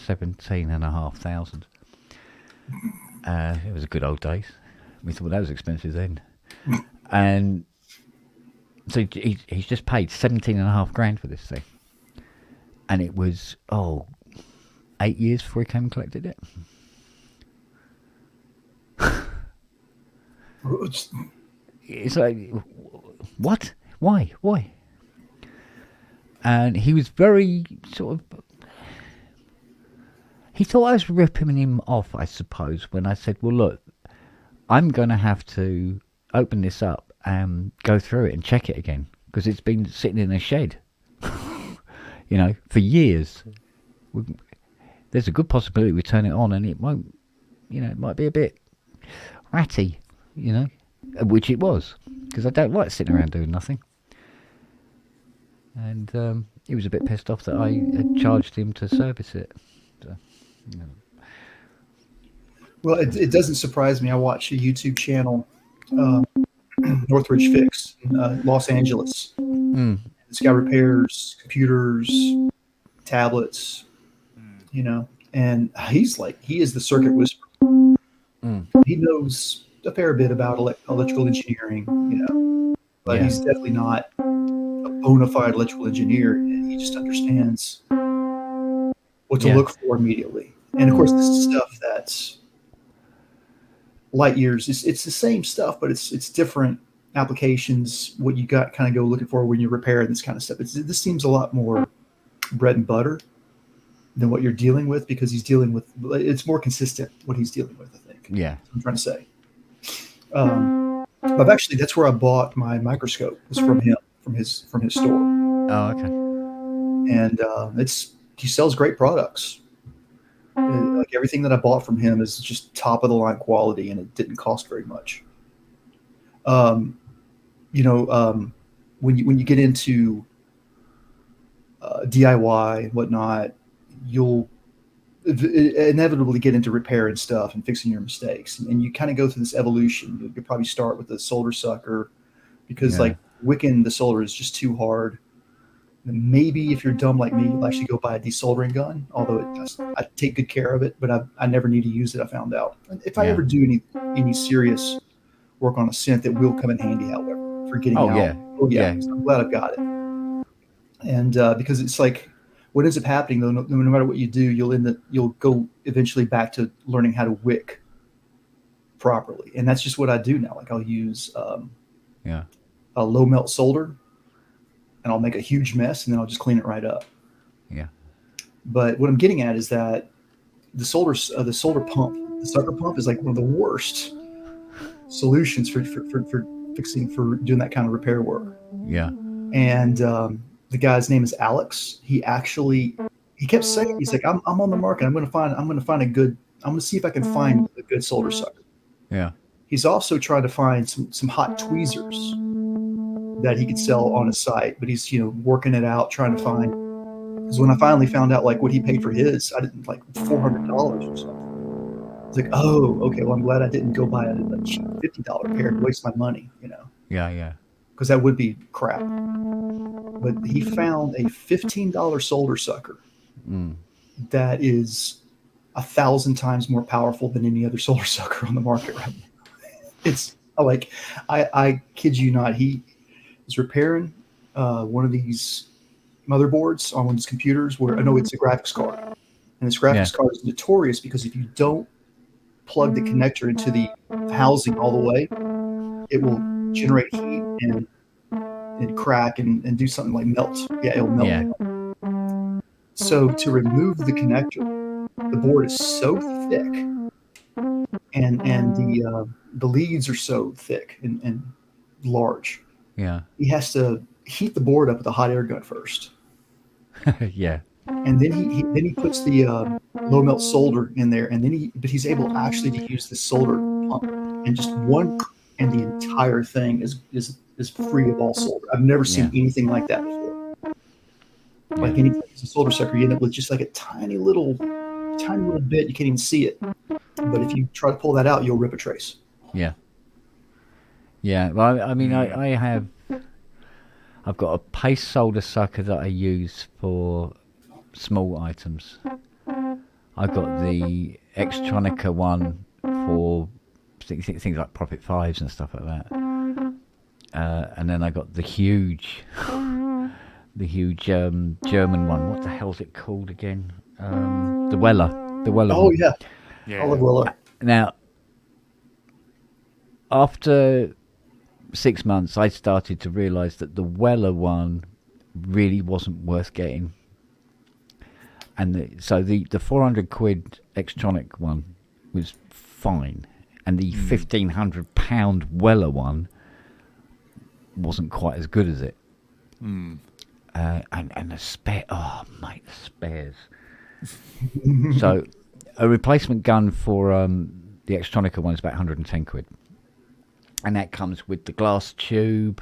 17,500. It was a good old days. We thought that was expensive then, and so he's just paid 17.5 grand for this thing, and it was 8 years before he came and collected it. It's like, what? Why? And he was very sort of. He thought I was ripping him off, I suppose, when I said, well, look, I'm going to have to open this up and go through it and check it again, because it's been sitting in a shed, you know, for years. There's a good possibility we turn it on and it won't, you know, it might be a bit ratty, you know, which it was, because I don't like sitting around doing nothing. And he was a bit pissed off that I had charged him to service it. So, you know. Well, it doesn't surprise me. I watch a YouTube channel, Northridge Fix, in Los Angeles. This guy repairs computers, tablets, you know, and he is the circuit whisperer. He knows a fair bit about electrical engineering, you know, but he's definitely not a bona fide electrical engineer. He just understands what to look for immediately. And of course, this is stuff that's light years. It's the same stuff, but it's different applications. What you got kind of go looking for when you repair this kind of stuff. This seems a lot more bread and butter than what you're dealing with, because he's dealing with, it's more consistent what he's dealing with, I think. Yeah. That's what I'm trying to say. But actually, that's where I bought my microscope, was from him, from his store. Oh, okay. And he sells great products. Like everything that I bought from him is just top of the line quality, and it didn't cost very much. You know, when you get into DIY and whatnot, you'll inevitably get into repair and stuff and fixing your mistakes, and you kind of go through this evolution. You'll probably start with a solder sucker, because like wicking the solder is just too hard. And maybe if you're dumb like me, you'll actually go buy a desoldering gun, although I take good care of it, but I never need to use it, I found out. If I ever do any serious work on a synth, it will come in handy, however, for getting out. I'm glad I've got it. And because it's like, what ends up happening though, no matter what you do, you'll go eventually back to learning how to wick properly. And that's just what I do now. Like I'll use a low melt solder, and I'll make a huge mess, and then I'll just clean it right up. Yeah. But what I'm getting at is that the solder pump, the sucker pump, is like one of the worst solutions for doing that kind of repair work. Yeah. And the guy's name is Alex. He kept saying, he's like, I'm on the market. I'm going to see if I can find a good solder sucker. Yeah. He's also trying to find some hot tweezers that he could sell on his site, but he's, you know, working it out, trying to find, because when I finally found out like what he paid for his, I didn't like $400 or something. It's like, oh, okay, well, I'm glad I didn't go buy a cheap $50 pair and waste my money, you know? Yeah. Because that would be crap. But he found a $15 solder sucker that is 1,000 times more powerful than any other solder sucker on the market right now. It's like, I kid you not, he is repairing one of these motherboards on one of his computers, where I know it's a graphics card, and this graphics card is notorious because if you don't plug the connector into the housing all the way, it will generate heat and crack and do something like melt. Yeah, it'll melt. Yeah. So to remove the connector, the board is so thick, and the leads are so thick and large. Yeah. He has to heat the board up with a hot air gun first, Yeah. and then he puts the low melt solder in there, and then he's able actually to use the solder pump, and just one, and the entire thing is free of all solder. I've never seen anything like that before. Like any solder sucker, you end up with just like a tiny little bit. You can't even see it, but if you try to pull that out, you'll rip a trace. Yeah. Yeah. Well, I mean, I've got a paste solder sucker that I use for small items. I've got the Xtronica one for things like Profit 5s and stuff like that. And then I got the huge German one. What the hell's it called again? The Weller. Oh one. Yeah. Olive Weller. Now, after 6 months, I started to realise that the Weller one really wasn't worth getting. And so the 400 quid Xtronic one was fine, and the £1,500 Weller one wasn't quite as good as it. And the spare, oh mate, the spares. So a replacement gun for the Xtronica one is about 110 quid, and that comes with the glass tube,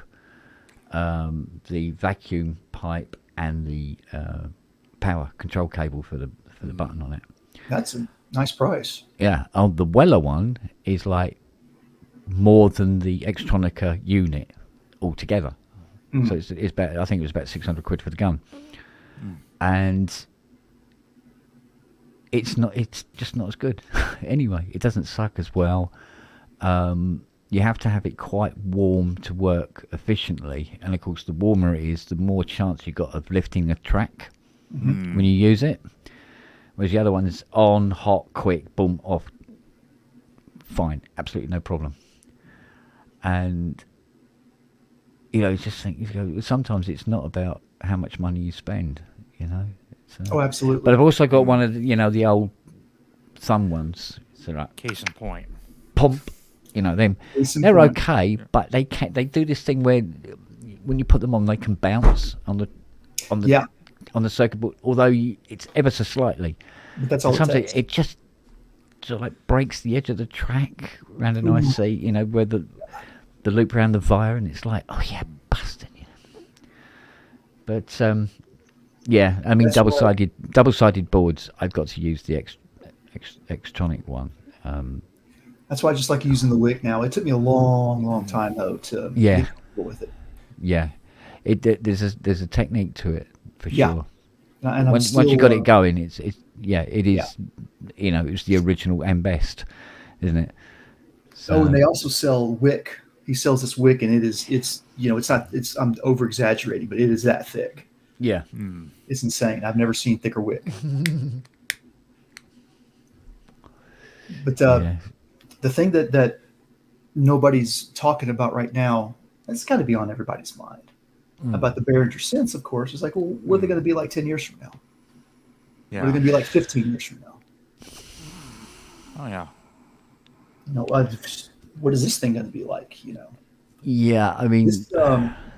the vacuum pipe, and the power control cable for the button on it. That's a nice price. Yeah. Oh, the Weller one is like more than the Xtronica unit altogether. So it's about, I think it was about 600 quid for the gun, and it's just not as good. Anyway, it doesn't suck as well. You have to have it quite warm to work efficiently, and of course the warmer it is, the more chance you got of lifting a track when you use it. Whereas the other one is on, hot, quick, boom, off, fine, absolutely no problem. And you know, just think, sometimes it's not about how much money you spend, you know. Oh, absolutely. But I've also got one of the, the old thumb ones. So like, Case in point. Pump, them. They're okay, but they do this thing where when you put them on, they can bounce on the circuit board, although it's ever so slightly. But that's all it takes. It just sort of like breaks the edge of the track around an IC, where the loop around the via, and it's like, oh yeah, busting. But yeah, I mean, double-sided boards. I've got to use the Xtronic one. That's why I just like using the wick now. It took me a long time though to get comfortable with it. Yeah, there's a technique to it for sure. And once you got it going, it is. It was the original and best, isn't it? So, and they also sell wick. He sells this wick, and I'm over exaggerating, but it is that thick. Yeah, it's insane. I've never seen thicker wick. But the thing that nobody's talking about right now, that's got to be on everybody's mind. About the Behringer Sense, of course, is like, well, what are they going to be like 10 years from now? Yeah. What are they going to be like 15 years from now? Oh yeah. What is this thing going to be like? Yeah, I mean,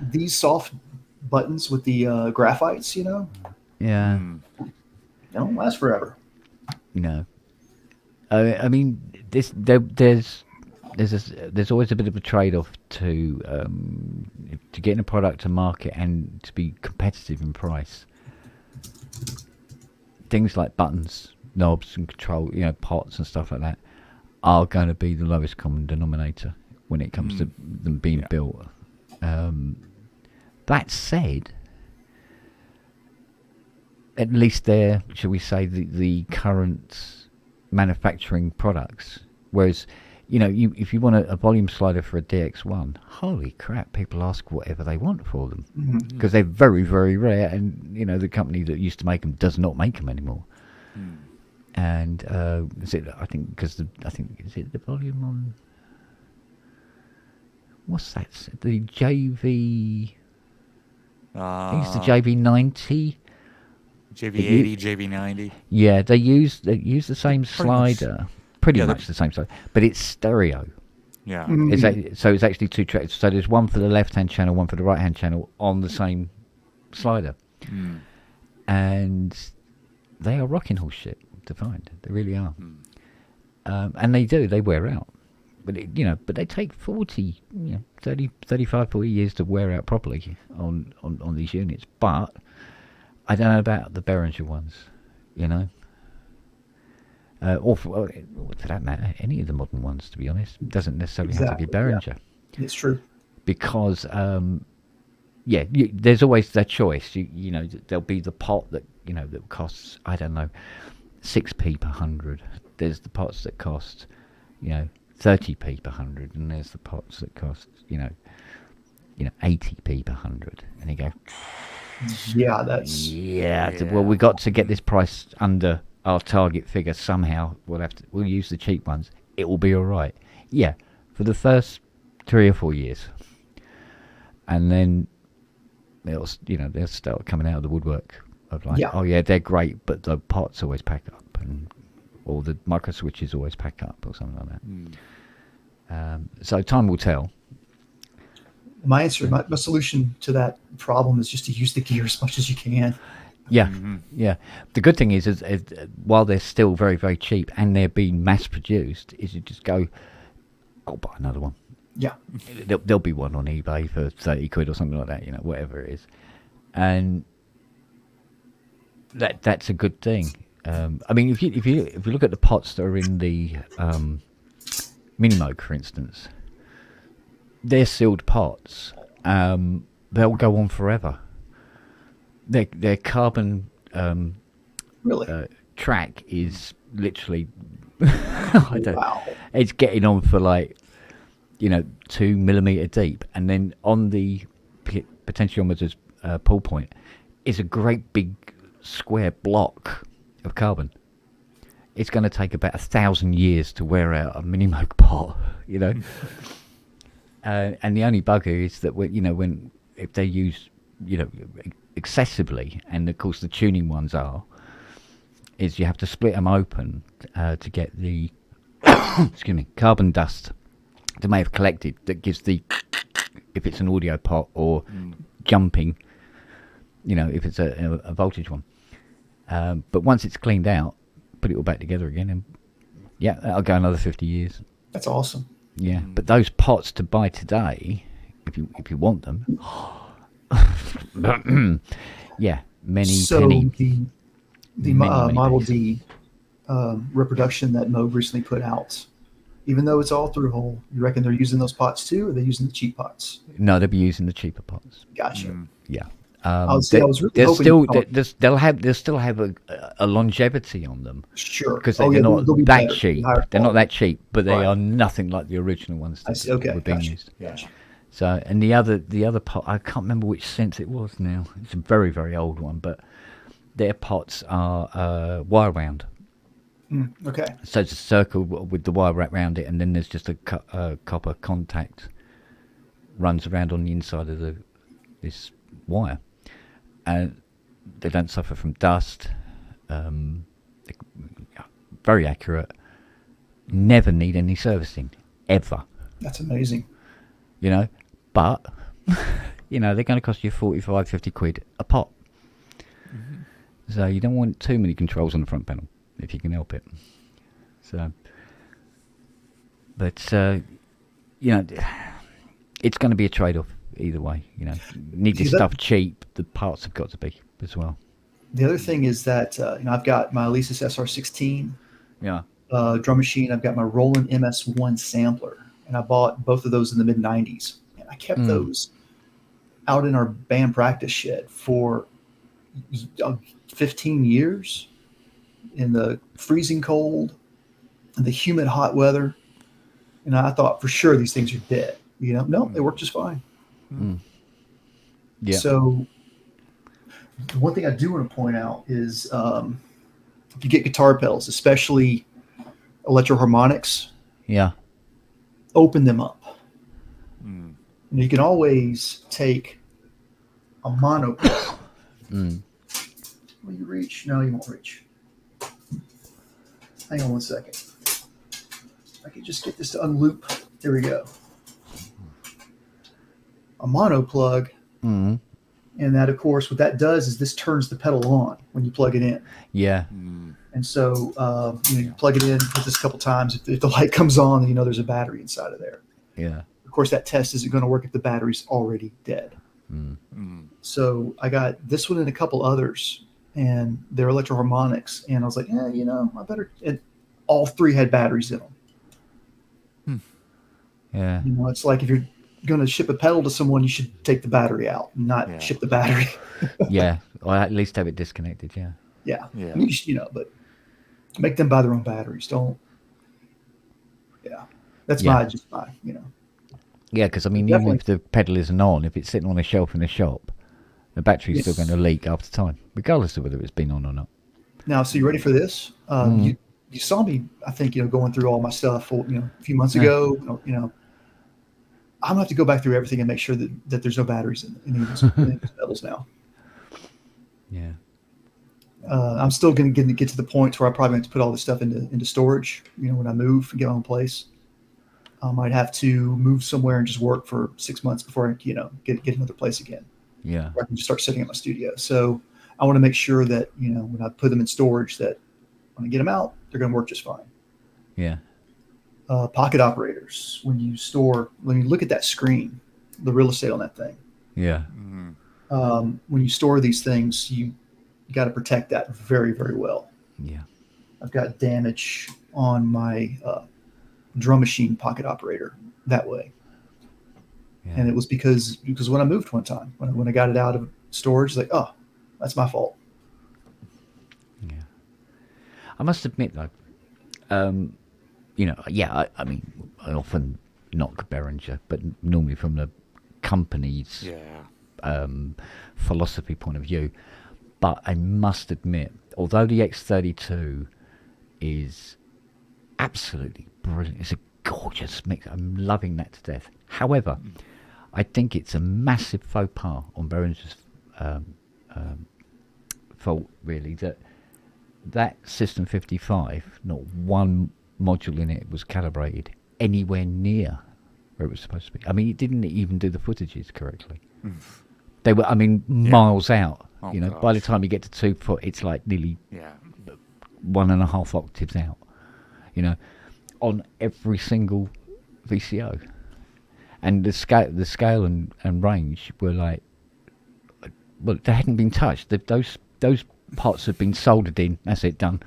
these soft buttons with the graphites, Yeah. They don't last forever. No. I mean, there's always a bit of a trade-off to getting a product to market and to be competitive in price. Things like buttons, knobs, and control, pots and stuff like that, are going to be the lowest common denominator when it comes to them being built. That said, at least they're, shall we say, the current manufacturing products. Whereas, if you want a volume slider for a DX1, holy crap, people ask whatever they want for them. Because they're very, very rare, and, the company that used to make them does not make them anymore. And is it? I think because is it the volume on? What's that? The JV. I think it's the JV90. JV80, JV90. Yeah, they use the same slider, pretty yeah, much the same slider, but it's stereo. Yeah. So it's actually two tracks. So there's one for the left-hand channel, one for the right-hand channel on the same slider, and they are rocking horse shit to find. They really are, and they wear out. But but they take 40, 30, 35, 40 years to wear out properly on these units. But I don't know about the Behringer ones, or for that matter, any of the modern ones. To be honest, it doesn't necessarily have to be Behringer. Yeah. It's true. Because there's always that choice. There'll be the pot that that costs, I don't know, 6p per 100. There's the pots that cost 30p per 100, and there's the pots that cost 80p per 100, and you go, well, we got to get this price under our target figure somehow. We'll use the cheap ones. It will be all right. Yeah, for the first 3 or 4 years, and then they'll start coming out of the woodwork of like, oh yeah, they're great, but the pots always pack up, or the micro switches always pack up, or something like that. So time will tell. My answer, my solution to that problem is just to use the gear as much as you can. Yeah, yeah. The good thing is while they're still very, very cheap and they're being mass produced, is you just go, I'll buy another one. Yeah. There'll be one on eBay for 30 quid or something like that, whatever it is. And that's a good thing. I mean, if you look at the pots that are in the Minimoog, for instance, they're sealed pots. They'll go on forever. Their carbon track is literally it's getting on for like 2 millimeter deep, and then on the potentiometer's pull point is a great big square block of carbon. It's going to take about 1,000 years to wear out a Minimoog pot, and the only bugger is that if they use excessively, and of course the tuning ones is you have to split them open to get the carbon dust that may have collected, that gives if it's an audio pot, or jumping, if it's a voltage one. But once it's cleaned out, put it all back together again, and that'll go another 50 years. That's awesome. Yeah, but those pots to buy today, if you want them, many penny. The Model D reproduction that Moog recently put out, even though it's all through hole, you reckon they're using those pots too, or are they using the cheap pots? No, they'll be using the cheaper pots. Gotcha. Yeah. I was really hoping they'll still have a longevity on them. Sure. Because they're not that cheap. They're not that cheap, but they Right. are nothing like the original ones that were being used. Gotcha. So, and the other pot, I can't remember which sense it was now. It's a very, very old one, but their pots are wire wound. Okay. So it's a circle with the wire wrapped around it, and then there's just a copper contact runs around on the inside of this wire. And they don't suffer from dust. Very accurate. Never need any servicing, ever. That's amazing. But they're going to cost you 45, 50 quid a pot. So you don't want too many controls on the front panel if you can help it. So, but it's going to be a trade-off either way. Need your stuff cheap. The parts have got to be as well. The other thing is that I've got my Alesis SR16 drum machine. I've got my Roland MS1 sampler, and I bought both of those in the mid '90s. And I kept those out in our band practice shed for 15 years in the freezing cold and the humid hot weather. And I thought for sure these things are dead. No, they work just fine. Yeah. So the one thing I do want to point out is if you get guitar pedals, especially electroharmonics, Yeah. open them up. And you can always take a mono. Will you reach? No, you won't reach. Hang on one second. I can just get this to unloop. There we go. A mono plug. And that, of course, what that does is this turns the pedal on when you plug it in. Yeah. And so you plug it in, hit this a couple times. If the light comes on, then you know there's a battery inside of there. Yeah. Of course, that test isn't going to work if the battery's already dead. So I got this one and a couple others, and they're electroharmonics. And I was like, I better. And all three had batteries in them. Yeah. It's like if you're going to ship a pedal to someone, you should take the battery out and not ship the battery. Yeah. Or at least have it disconnected. Yeah. Yeah. But make them buy their own batteries. Don't. Yeah. That's my. Yeah, because I mean, even if the pedal isn't on, if it's sitting on a shelf in a shop, the battery's still going to leak after time, regardless of whether it's been on or not. Now, so you ready for this? You saw me, I think, going through all my stuff, a few months ago. I'm gonna have to go back through everything and make sure that there's no batteries in any of these pedals now. Yeah. I'm still going to get to the point where I probably have to put all this stuff into storage. When I move and get my own place. I might have to move somewhere and just work for 6 months before I, get another place again. Yeah. Where I can just start setting up my studio. So I want to make sure that, when I put them in storage, that when I get them out, they're going to work just fine. Yeah. Pocket operators. When you look at that screen, the real estate on that thing. Yeah. When you store these things, you got to protect that very, very well. Yeah. I've got damage on my drum machine pocket operator that way. Yeah. And it was because when I moved one time, when I got it out of storage, it's like, oh, that's my fault. Yeah. I must admit though, I mean, I often knock Behringer, but normally from the company's philosophy point of view. But I must admit, although the X32 is absolutely brilliant, it's a gorgeous mix. I'm loving that to death. However, I think it's a massive faux pas on Behringer's fault, really, that System 55, not one module in it was calibrated anywhere near where it was supposed to be. I mean, it didn't even do the footages correctly. They were, miles out. Gosh. By the time you get to 2 foot, it's like nearly 1.5 octaves out. On every single VCO, and the scale and range were like, well, they hadn't been touched. Those parts had been soldered in. That's it, done.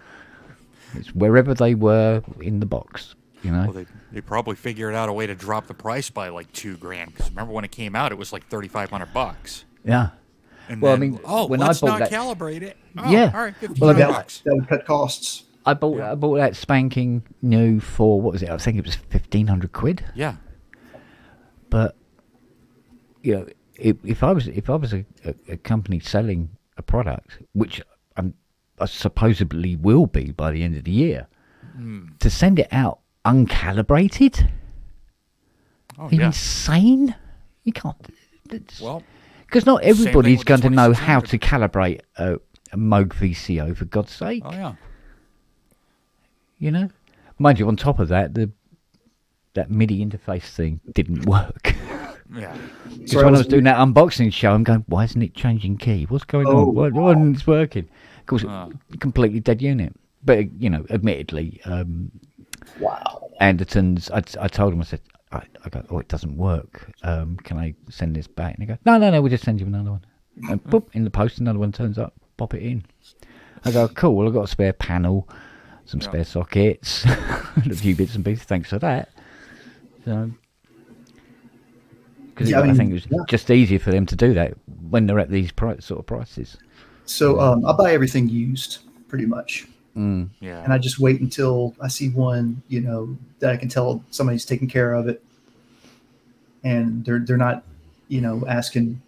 It's wherever they were in the box. Well, they probably figured out a way to drop the price by like $2,000. Because remember when it came out, it was like $3,500. Yeah. And well, then, when let's I bought not calibrate it. All right, $1,500. That would cut costs. I bought that spanking new for, what was it? I think it was 1,500 quid. Yeah. But if I was a company selling a product, which I supposedly will be by the end of the year, to send it out uncalibrated, are you insane? You can't. Because not everybody's going to know how to calibrate a Moog VCO, for God's sake. Oh yeah. Mind you, on top of that MIDI interface thing didn't work. Yeah. Because when I was doing that unboxing show, I'm going, why isn't it changing key? What's going on? Why isn't it working? Of course, completely dead unit. But, admittedly, Anderton's, I told him, I said, I go, it doesn't work. Can I send this back? And he goes, no, we'll just send you another one. And boop, in the post, another one turns up, pop it in. I go, cool, well, I've got a spare panel, some spare sockets, a few bits and pieces, thanks for that. So, because I think it was just easier for them to do that when they're at these sort of prices. So I buy everything used, pretty much. Yeah. And I just wait until I see one, that I can tell somebody's taking care of it, and they're not, asking,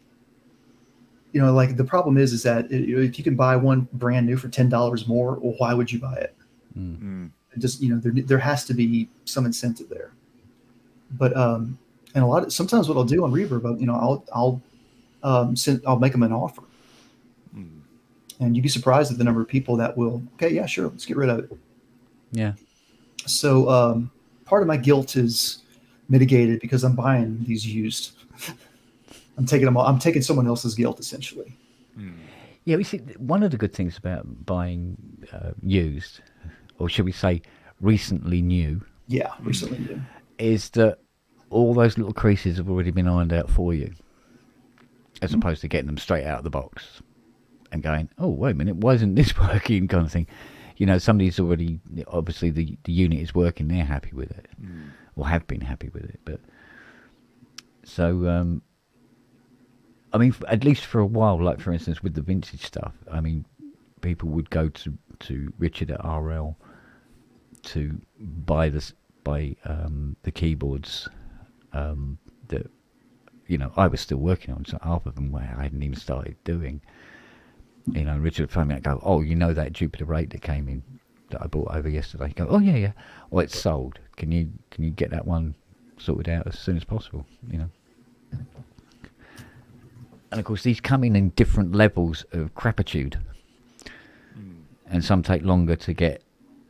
like the problem is that if you can buy one brand new for $10 more, well, why would you buy it? Just there has to be some incentive there. But and sometimes what I'll do on Reverb, I'll make them an offer, and you'd be surprised at the number of people that will. Okay, yeah, sure, let's get rid of it. Yeah. So part of my guilt is mitigated because I'm buying these used. I'm taking someone else's guilt essentially. Yeah, we see one of the good things about buying used, or should we say recently new? Yeah, recently new. Is that all those little creases have already been ironed out for you, as opposed to getting them straight out of the box and going, oh, wait a minute, why isn't this working, kind of thing. Somebody's already, obviously the unit is working, they're happy with it, or have been happy with it. But so, I mean, at least for a while, like for instance with the vintage stuff, I mean, people would go to Richard at RL to buy the keyboards that I was still working on, so half of them where I hadn't even started doing. Richard phoned me and go, oh, that Jupiter 8 that came in that I bought over yesterday. Go, oh yeah. Well, it's sold. Can you get that one sorted out as soon as possible? And of course these come in different levels of crapitude, and some take longer to get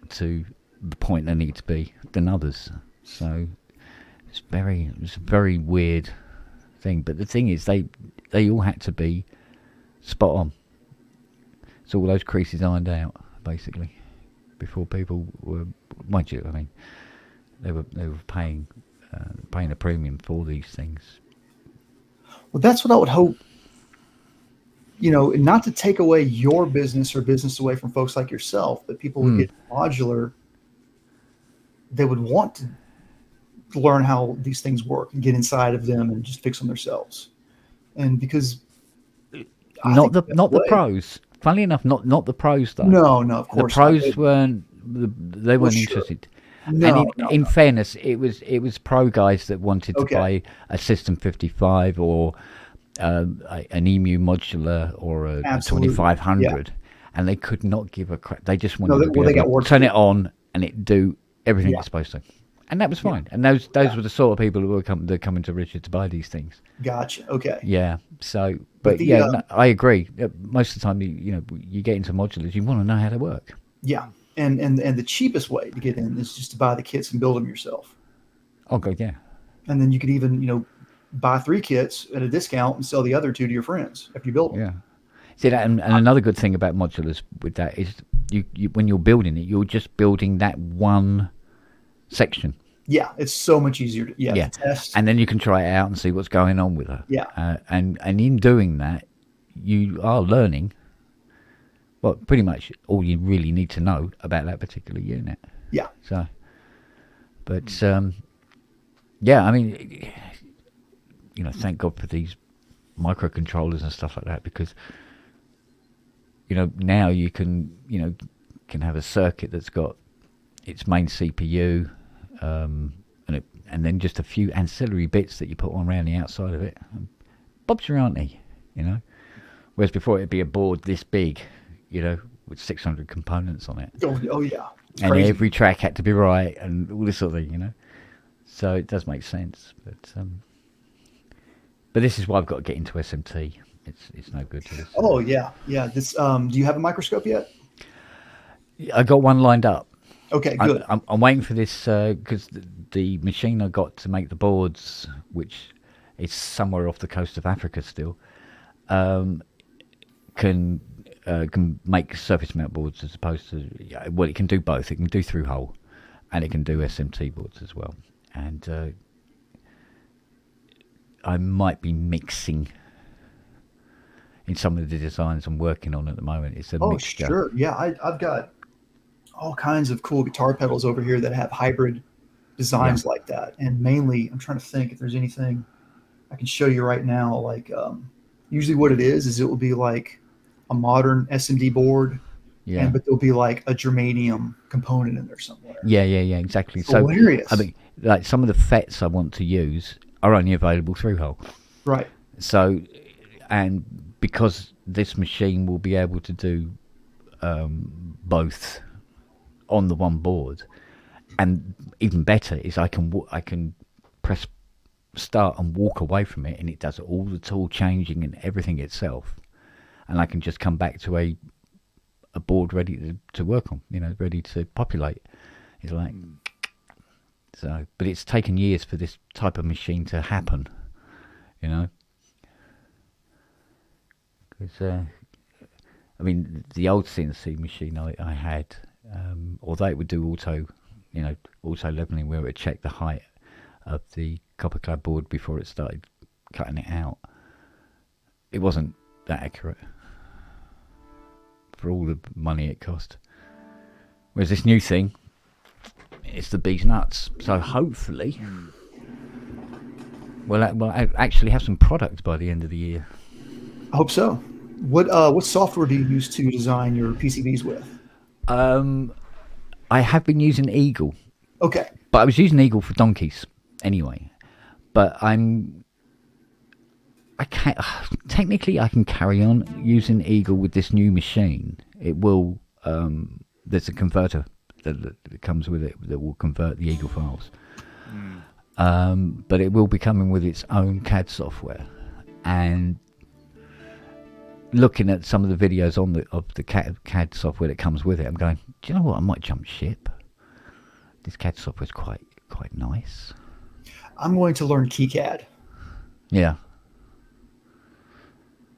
to the point they need to be than others. So it's a very weird thing. But the thing is, they all had to be spot on. So all those creases ironed out basically before people were, mind you, I mean, they were paying a premium for these things. Well, that's what I would hope. Not to take away your business or business away from folks like yourself, but people would get modular. They would want to learn how these things work and get inside of them and just fix them themselves. And because not the pros. Funnily enough, not the pros though. No, of course. The pros weren't interested. No, and in fairness, it was pro guys that wanted to buy a System 55 or an EMU modular or a 2500, and they could not give a crap. They just wanted to be able to turn it on and it do everything it's supposed to, and that was fine. And those were the sort of people who were coming to Richard to buy these things. Gotcha. Okay. Yeah. So, but I agree. Most of the time, you get into modulars, you want to know how they work. Yeah, and the cheapest way to get in is just to buy the kits and build them yourself. Oh, good. Yeah. And then you could even buy 3 kits at a discount and sell the other 2 to your friends if you build them. Yeah. See that, and another good thing about modulars with that is you when you're building it, you're just building that one section. Yeah, it's so much easier to test. And then you can try it out and see what's going on with her. Yeah. And in doing that, you are learning, well, pretty much all you really need to know about that particular unit. Yeah. So, but, I mean, thank God for these microcontrollers and stuff like that, because, now you can have a circuit that's got its main CPU, and then just a few ancillary bits that you put on around the outside of it. Bob's your auntie, Whereas before it'd be a board this big, with 600 components on it. Oh yeah. And crazy. Every track had to be right and all this sort of thing, So it does make sense. But this is why I've got to get into SMT. It's no good to this. Oh yeah. This. Do you have a microscope yet? I got one lined up. Okay, good. I'm waiting for this because the machine I got to make the boards, which is somewhere off the coast of Africa still, can make surface mount boards as opposed to it can do both. It can do through hole, and it can do SMT boards as well. And I might be mixing in some of the designs I'm working on at the moment. It's a mixture. Sure. Yeah, I've got all kinds of cool guitar pedals over here that have hybrid designs like that. And mainly, I'm trying to think if there's anything I can show you right now. Like, usually what it is it will be like a modern SMD board, but there'll be like a germanium component in there somewhere. Yeah, exactly. It's hilarious. I mean, like some of the FETs I want to use are only available through hole. Right. So, and because this machine will be able to do both on the one board, and even better is I can press start and walk away from it, and it does all the tool changing and everything itself, and I can just come back to a board ready to work on, ready to populate. It's like, so, but it's taken years for this type of machine to happen, because I mean, the old CNC machine I had, although it would do auto leveling, where it would check the height of the copper clad board before it started cutting it out, it wasn't that accurate for all the money it cost. Whereas this new thing, it's the bee's nuts. So hopefully we'll actually have some product by the end of the year. I hope so. What software do you use to design your PCBs with? I have been using Eagle. Okay. But I was using Eagle for donkeys anyway. But technically I can carry on using Eagle with this new machine. It will, there's a converter that comes with it that will convert the Eagle files. But it will be coming with its own CAD software. And looking at some of the videos of the CAD software that comes with it, I'm going, do you know what? I might jump ship. This CAD software is quite nice. I'm going to learn KiCad. Yeah.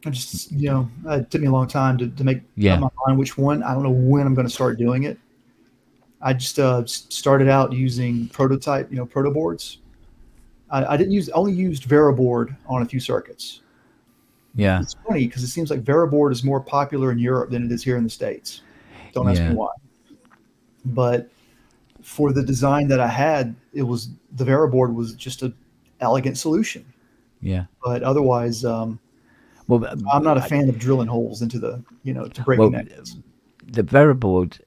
I just, it took me a long time to make up my mind which one. I don't know when I'm going to start doing it. I just started out using prototype, proto boards. I only used Veriboard on a few circuits. Yeah. It's funny because it seems like Veriboard is more popular in Europe than it is here in the States. Don't ask me why. But for the design that I had, the Veriboard was just an elegant solution. Yeah. But otherwise, I'm not a fan of drilling holes into the, to break connections. The Veriboard,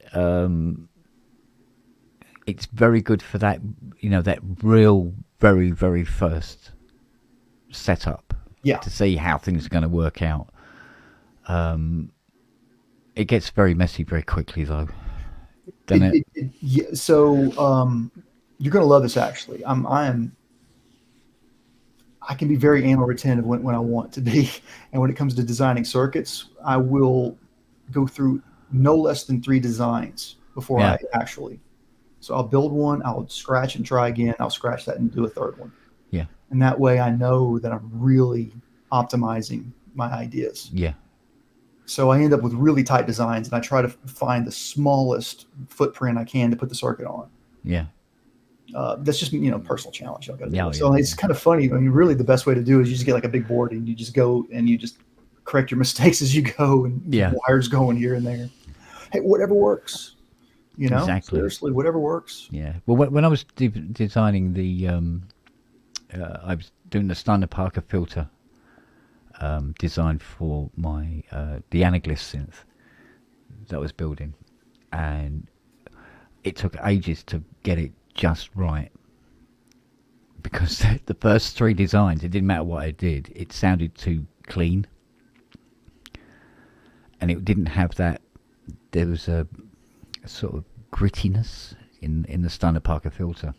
it's very good for that, that real, very, very first setup. Yeah. To see how things are going to work out. It gets very messy very quickly, though. So you're going to love this. Actually, I can be very anal retentive when I want to be, and when it comes to designing circuits, I will go through no less than 3 designs before I actually. So I'll build one, I'll scratch and try again, I'll scratch that and do a third one. Yeah. And that way I know that I'm really optimizing my ideas. Yeah. So I end up with really tight designs, and I try to find the smallest footprint I can to put the circuit on. Yeah. That's just, personal challenge. I've got to do. Yeah, so it's kind of funny. I mean, really the best way to do it is you just get like a big board and you just go and you just correct your mistakes as you go, and wires going here and there. Hey, whatever works. Exactly. Seriously, whatever works. Yeah. Well, when I was designing the, I was doing the Steiner Parker filter design for my the Anaglyph synth that I was building, and it took ages to get it just right, because the first 3 designs, it didn't matter what I did, it sounded too clean, and it didn't have that. There was a sort of grittiness in the Steiner Parker filter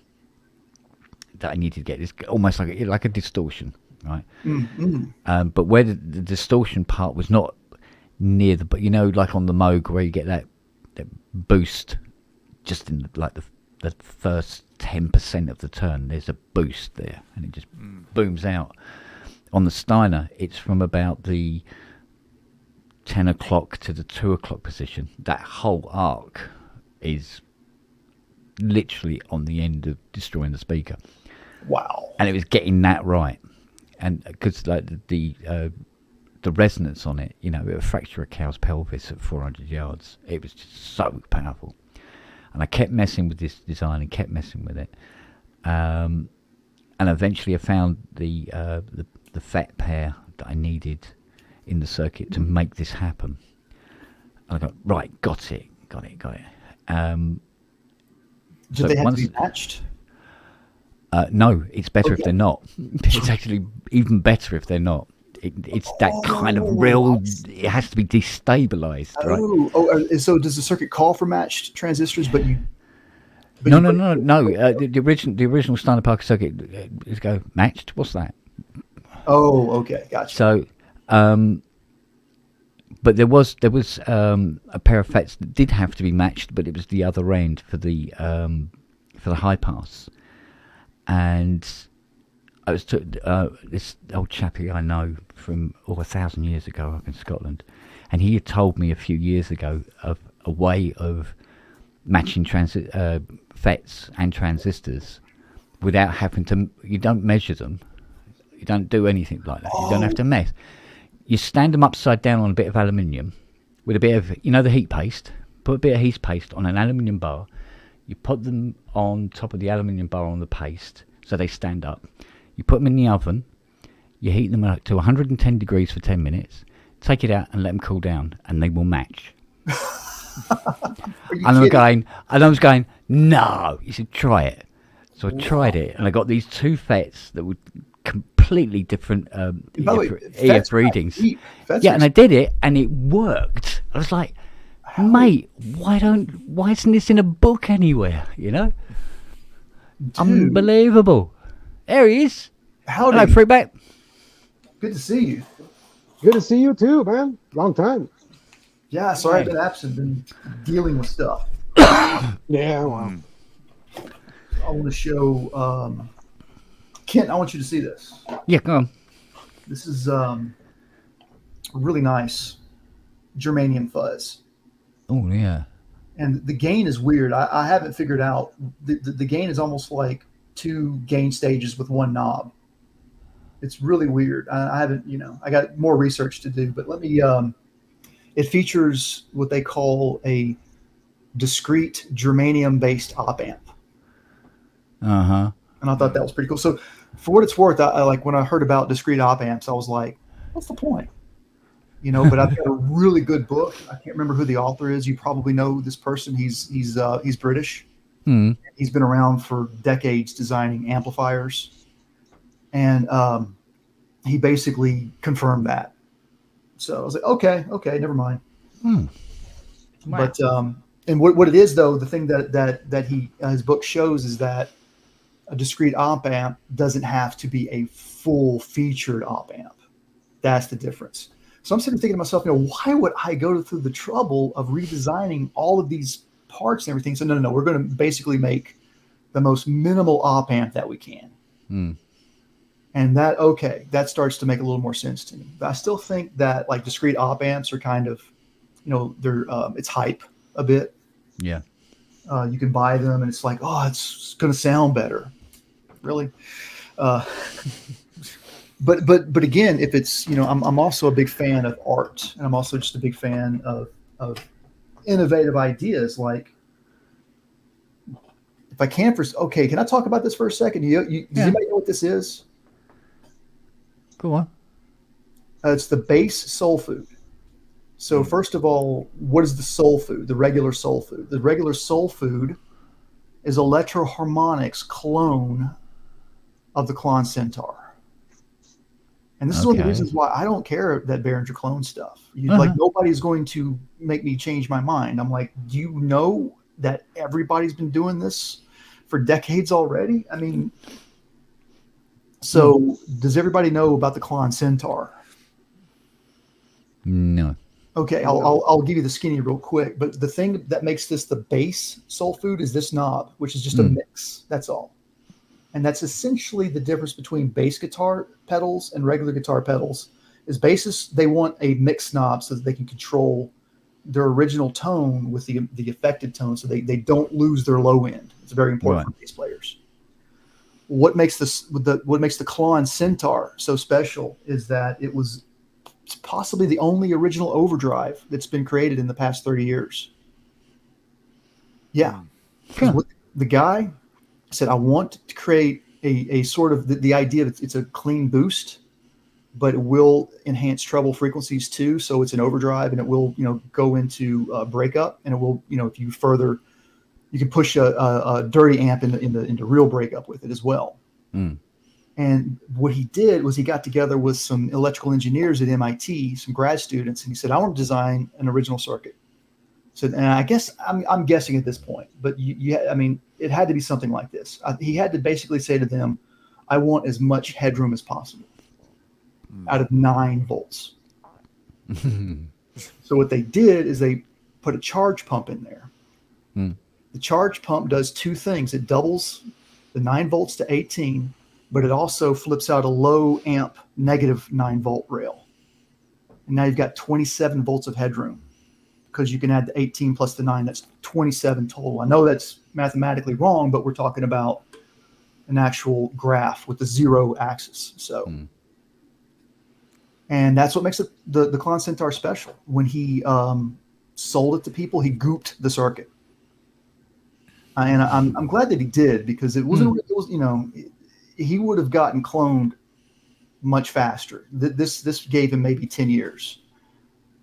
that I needed to get. It's almost like a distortion, right? Mm-hmm. But where the distortion part was not near the, like on the Moog, where you get that boost just in the first 10% of the turn, there's a boost there, and it just booms out. On the Steiner, it's from about the 10 o'clock to the 2 o'clock position. That whole arc is literally on the end of destroying the speaker. Wow. And it was getting that right, and because the resonance on it, it would fracture a cow's pelvis at 400 yards. It was just so powerful, and I kept messing with this design and kept messing with it, and eventually I found the FET pair that I needed in the circuit to make this happen. And I got right, got it. Did they have to be matched? No, it's better if they're not. It's actually even better if they're not. It's that kind of real. It has to be destabilized, right? So does the circuit call for matched transistors? But you. No. The original Standard Parker circuit is go matched. What's that? Oh, okay, gotcha. So, but there was a pair of FETs that did have to be matched, but it was the other end for the high pass, and I was this old chappie I know from 1,000 years ago up in Scotland, and he had told me a few years ago of a way of matching FETs and transistors without having to. You don't measure them. You don't do anything like that. You don't have to mess. You stand them upside down on a bit of aluminium with a bit of, the heat paste. Put a bit of heat paste on an aluminium bar. You put them on top of the aluminium bar on the paste so they stand up. You put them in the oven. You heat them up to 110 degrees for 10 minutes. Take it out and let them cool down, and they will match. And I was going, no. You should try it. So I tried it, and I got these two FETs that would completely different EF readings. And I did it, and it worked. I was like, mate, why isn't this in a book anywhere? Dude. Unbelievable. There he is. Hello, Freakback. Good to see you. Good to see you too, man. Long time. Yeah, sorry I've been absent, been dealing with stuff. Yeah, well. I want to show Kent, I want you to see this. Yeah, go on. This is really nice germanium fuzz. Oh, yeah. And the gain is weird. I haven't figured out. The gain is almost like two gain stages with one knob. It's really weird. I haven't, I got more research to do, but let me, it features what they call a discrete germanium-based op amp. Uh-huh. And I thought that was pretty cool. So for what it's worth, I like when I heard about discrete op amps, I was like, what's the point? But I've got a really good book. I can't remember who the author is. You probably know this person. He's British. Hmm. He's been around for decades designing amplifiers. And he basically confirmed that. So I was like, okay, never mind. Wow. But and what it is though, the thing that he his book shows is that a discrete op amp doesn't have to be a full featured op amp. That's the difference. So I'm sitting thinking to myself, why would I go through the trouble of redesigning all of these parts and everything? So no, we're going to basically make the most minimal op amp that we can. Mm. And that starts to make a little more sense to me. But I still think that like discrete op amps are kind of, they're it's hype a bit. Yeah. You can buy them and it's like, oh, it's going to sound better. Really? But again, if it's, I'm also a big fan of art, and I'm also just a big fan of innovative ideas. Like, if I can can I talk about this for a second? Does anybody know what this is? Go on. It's the base soul food. So first of all, what is the soul food? The regular soul food. The regular soul food is Electro-Harmonix clone of the Klon Centaur. And this is one of the reasons why I don't care that Behringer clone stuff. Like, nobody's going to make me change my mind. I'm like, do you know that everybody's been doing this for decades already? I mean, so does everybody know about the Klon Centaur? No. Okay, I'll give you the skinny real quick. But the thing that makes this the base soul food is this knob, which is just a mix. That's all. And that's essentially the difference between bass guitar pedals and regular guitar pedals. Is basses, they want a mix knob so that they can control their original tone with the affected tone, so they don't lose their low end. It's very important for bass players. What makes the Klon Centaur so special is that it's possibly the only original overdrive that's been created in the past 30 years. Yeah. What the guy said, I want to create a sort of the idea that it's a clean boost, but it will enhance treble frequencies too. So it's an overdrive, and it will, go into breakup, and it will, if you further, you can push a dirty amp into real breakup with it as well. Mm. And what he did was he got together with some electrical engineers at MIT, some grad students, and he said, I want to design an original circuit. So, and I guess I'm guessing at this point, but I mean, it had to be something like this. He had to basically say to them, I want as much headroom as possible out of 9 volts. So what they did is they put a charge pump in there. The charge pump does 2 things. It doubles the 9 volts to 18, but it also flips out a low amp negative 9 volt rail. And now you've got 27 volts of headroom because you can add the 18 plus the 9. That's 27 total. I know that's mathematically wrong, but we're talking about an actual graph with the 0 axis. So, and that's what makes it the Klon Centaur special. When he sold it to people, he gooped the circuit. And I'm glad that he did, because it wasn't, it was, you know, he would have gotten cloned much faster. This gave him maybe 10 years.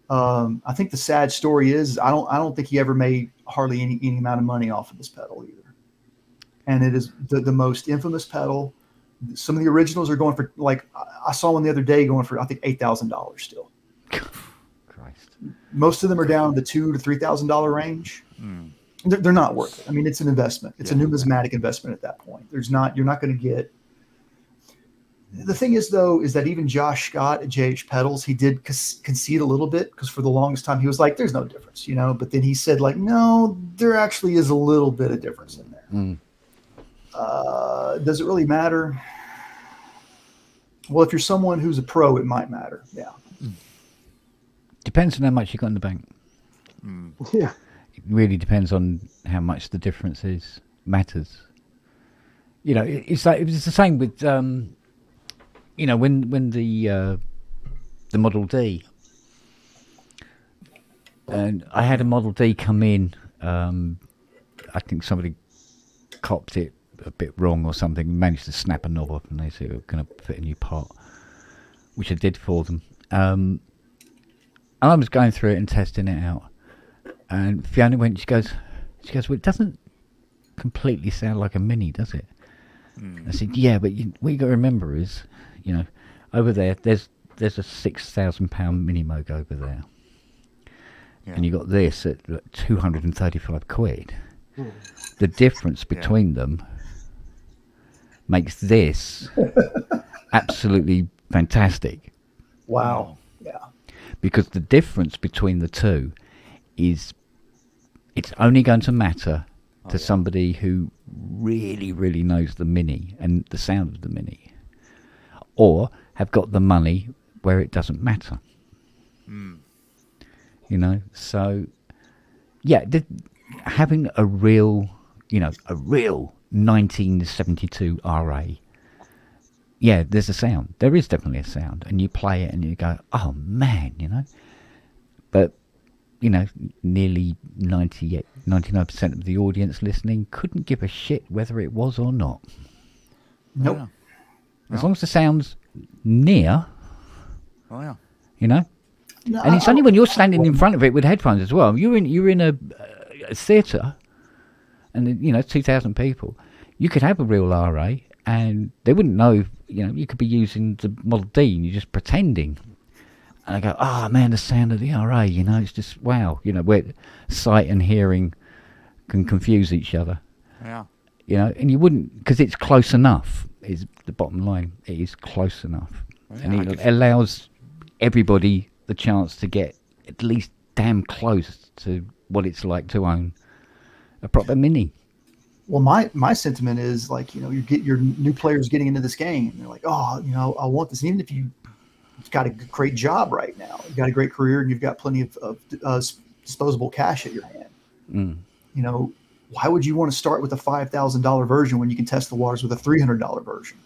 I think the sad story is I don't think he ever made hardly any amount of money off of this pedal either. And it is the most infamous pedal. Some of the originals are going for, like, I saw one the other day going for, I think, $8,000 still. Christ. Most of them are down in the $2,000 to $3,000 range. They're not worth it. I mean, it's an investment. It's a numismatic investment at that point. You're not going to get. The thing is, though, is that even Josh Scott at JH Pedals, he did concede a little bit, because for the longest time he was like, "There's no difference," you know. But then he said, like, "No, there actually is a little bit of difference in there." Does it really matter? Well, if you're someone who's a pro, it might matter. Yeah. Depends on how much you got in the bank. Yeah. It really depends on how much the difference is. Matters. You know, it's like, it was the same with you know, when the Model D, and I had a Model D come in. I think somebody copped it a bit wrong or something, managed to snap a knob up, and they said, we're going to fit a new part, which I did for them. And I was going through it and testing it out, and Fiona went, she goes, well, it doesn't completely sound like a Mini, does it? I said, yeah, but what you got to remember is, you know, over there, there's a £6,000 Mini Moog over there, and you got this at 235 quid. The difference between them makes this absolutely fantastic. Wow. Yeah. Because the difference between the two is, it's only going to matter to somebody who really, really knows the Mini and the sound of the Mini, or have got the money where it doesn't matter. You know, so yeah, having a real 1972 RA, yeah, there's a sound. There is definitely a sound, and you play it and you go, oh man, you know. But you know, nearly 99% of the audience listening couldn't give a shit whether it was or not. Nope. Yeah. As long as the sound's near, Oh yeah. you know. No, And it's only when you're standing in front of it with headphones as well. You're in a theatre, and you know, 2,000 people. You could have a real RA, and they wouldn't know. You know, you could be using the Model D, and you're just pretending. And I go, oh man, the sound of the RA. You know, it's just wow. You know, where sight and hearing can confuse each other. Yeah. You know, and you wouldn't, because it's close enough. Is the bottom line? It is close enough, and it allows everybody the chance to get at least damn close to what it's like to own a proper Mini. Well, my sentiment is, like, you know, you get your new players getting into this game. They're like, oh, you know, I want this. And even if you've got a great job right now, you've got a great career, and you've got plenty of disposable cash at your hand. You know, why would you want to start with a $5,000 version when you can test the waters with a $300 version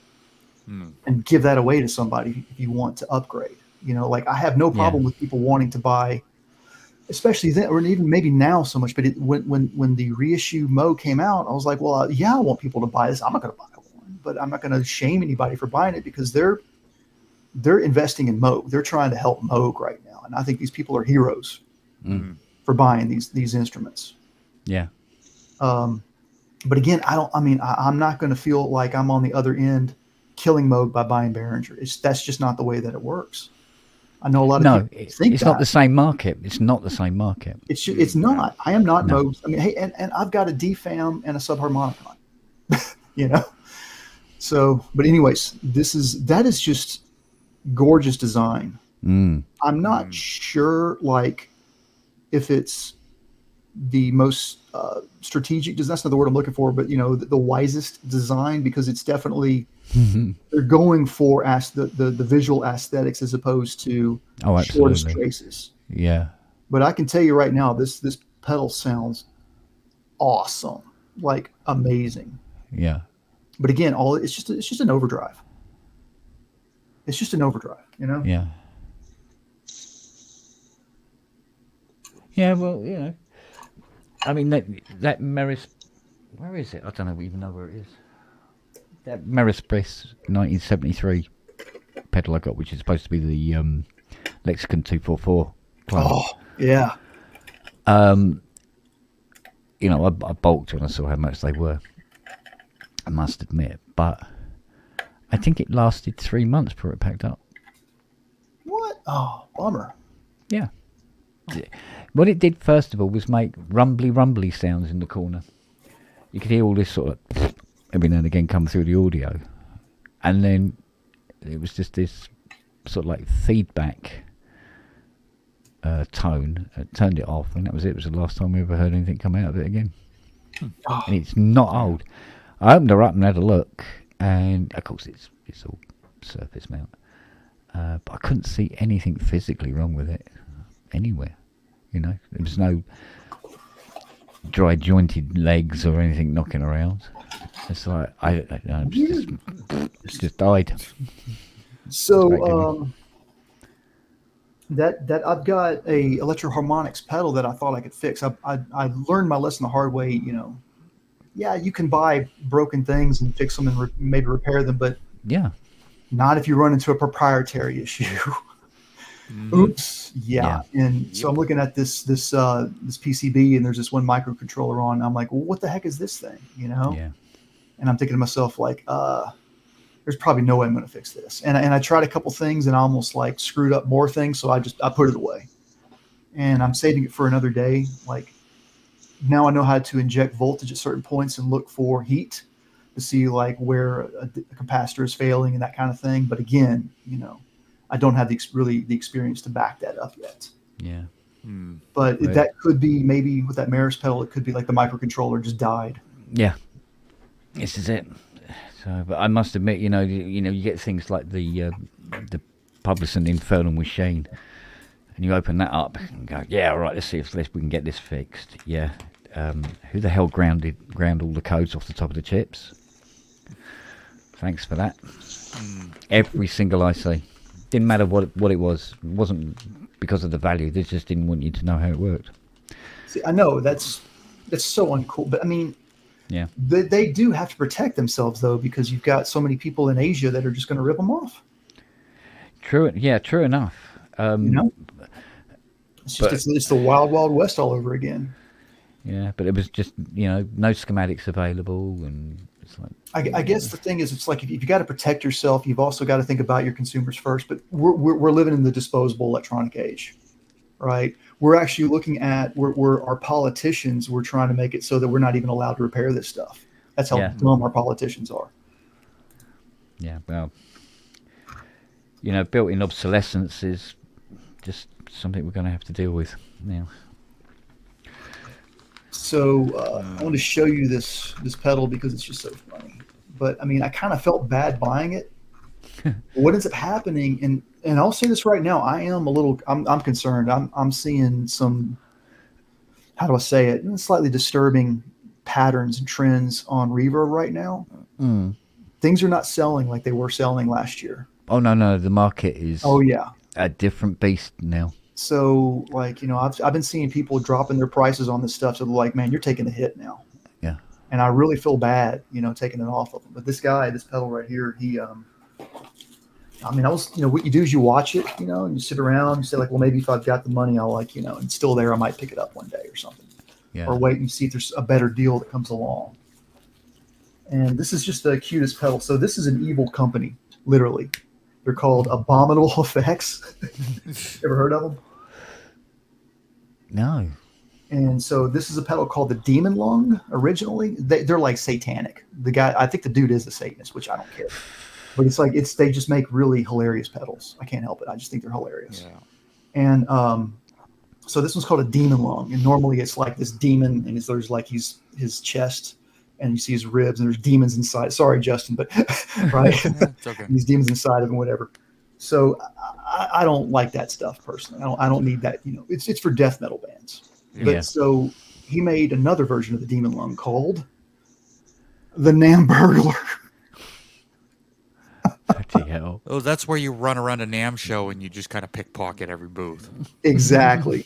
and give that away to somebody if you want to upgrade? You know, like, I have no problem with people wanting to buy, especially then, or even maybe now so much. But when the reissue Moog came out, I was like, well, I want people to buy this. I'm not going to buy one, but I'm not going to shame anybody for buying it, because they're investing in Moog. They're trying to help Moog right now, and I think these people are heroes for buying these instruments. Yeah. But again, I'm not going to feel like I'm on the other end killing mode by buying Behringer. That's just not the way that it works. I know a lot of No, people think it's not the same market. It's not the same market. It's not. I am not No. Moog. I mean, hey, and I've got a DFAM and a subharmonicon, you know. So, but anyways, that is just gorgeous design. I'm not sure, like, if it's the most strategic design. That's not the word I'm looking for, but the wisest design, because it's definitely they're going for the visual aesthetics as opposed to shortest traces. Yeah. But I can tell you right now, this pedal sounds awesome, like amazing. Yeah. But again, it's just an overdrive. It's just an overdrive, Yeah. Yeah. Well, I mean that Meris, where is it? I don't even know where it is. That Meris Press 1973 pedal I got, which is supposed to be the Lexicon 244 clone. Oh yeah. I balked when I saw how much they were, I must admit, but I think it lasted 3 months before it packed up. What? Oh, bummer. Yeah. What it did first of all was make rumbly sounds in the corner. You could hear all this sort of every now and again come through the audio, and then it was just this sort of like feedback tone. Turned it off, and that was it. It was the last time we ever heard anything come out of it again. And it's not old. I opened her up and had a look, and of course it's all surface mount, but I couldn't see anything physically wrong with it anywhere. There was no dry jointed legs or anything knocking around. It's like it's just died. So that I've got a electroharmonics pedal that I thought I could fix. I learned my lesson the hard way. Yeah, you can buy broken things and fix them and maybe repair them, but yeah, not if you run into a proprietary issue. Oops. Yeah. And so I'm looking at this PCB, and there's this one microcontroller on. And I'm like, well, what the heck is this thing? Yeah. And I'm thinking to myself, like, there's probably no way I'm going to fix this. And I tried a couple things and I almost like screwed up more things. So I put it away, and I'm saving it for another day. Like, now I know how to inject voltage at certain points and look for heat to see like where a capacitor is failing and that kind of thing. But again, I don't have the experience to back that up yet. Yeah. But right. That could be maybe with that Meris pedal, it could be like the microcontroller just died. Yeah. This is it. So, but I must admit, you get things like the Publison Infernal Machine, and you open that up and go, yeah, all right, let's see if we can get this fixed. Yeah. Who the hell ground all the codes off the top of the chips? Thanks for that. Every single IC. Didn't matter what it was. It wasn't because of the value. They just didn't want you to know how it worked. See, I know that's so uncool. But I mean, yeah, they do have to protect themselves though, because you've got so many people in Asia that are just going to rip them off. True. Yeah. True enough. It's just it's the wild west all over again. Yeah, but it was just no schematics available, and it's like I guess the thing is, it's like if you got to protect yourself, you've also got to think about your consumers first. But we're living in the disposable electronic age, right? We're actually looking at we're our politicians. We're trying to make it so that we're not even allowed to repair this stuff. That's how dumb our politicians are. Yeah, well, built-in obsolescence is just something we're going to have to deal with now. So I want to show you this pedal because it's just so funny. But I mean, I kind of felt bad buying it. What ends up happening, and I'll say this right now, I'm concerned. I'm seeing some, how do I say it, slightly disturbing patterns and trends on Reverb right now. Things are not selling like they were selling last year. Oh no, the market is a different beast now. So, like, I've been seeing people dropping their prices on this stuff. So they're like, man, you're taking the hit now. Yeah. And I really feel bad, taking it off of them. But this pedal right here, what you do is you watch it, and you sit around, you say like, well, maybe if I've got the money, I'll it's still there. I might pick it up one day or something. Yeah. Or wait and see if there's a better deal that comes along. And this is just the cutest pedal. So this is an evil company, literally. They're called Abominable Effects. Ever heard of them? No. And so this is a pedal called the Demon Lung. Originally, they're like satanic. The guy, I think the dude is a Satanist, which I don't care. But it's like they just make really hilarious pedals. I can't help it. I just think they're hilarious. Yeah. And so this one's called a Demon Lung. And normally it's like this demon, and there's like his chest, and you see his ribs, and there's demons inside. Sorry, Justin, but right, It's okay. these demons inside of him, whatever. So I don't like that stuff personally. I don't need that. You know, it's for death metal bands. Yeah. But so he made another version of the Demon Lung called the Namburglar. Bloody hell. Oh, that's where you run around a NAMM show and you just kind of pickpocket every booth. Exactly.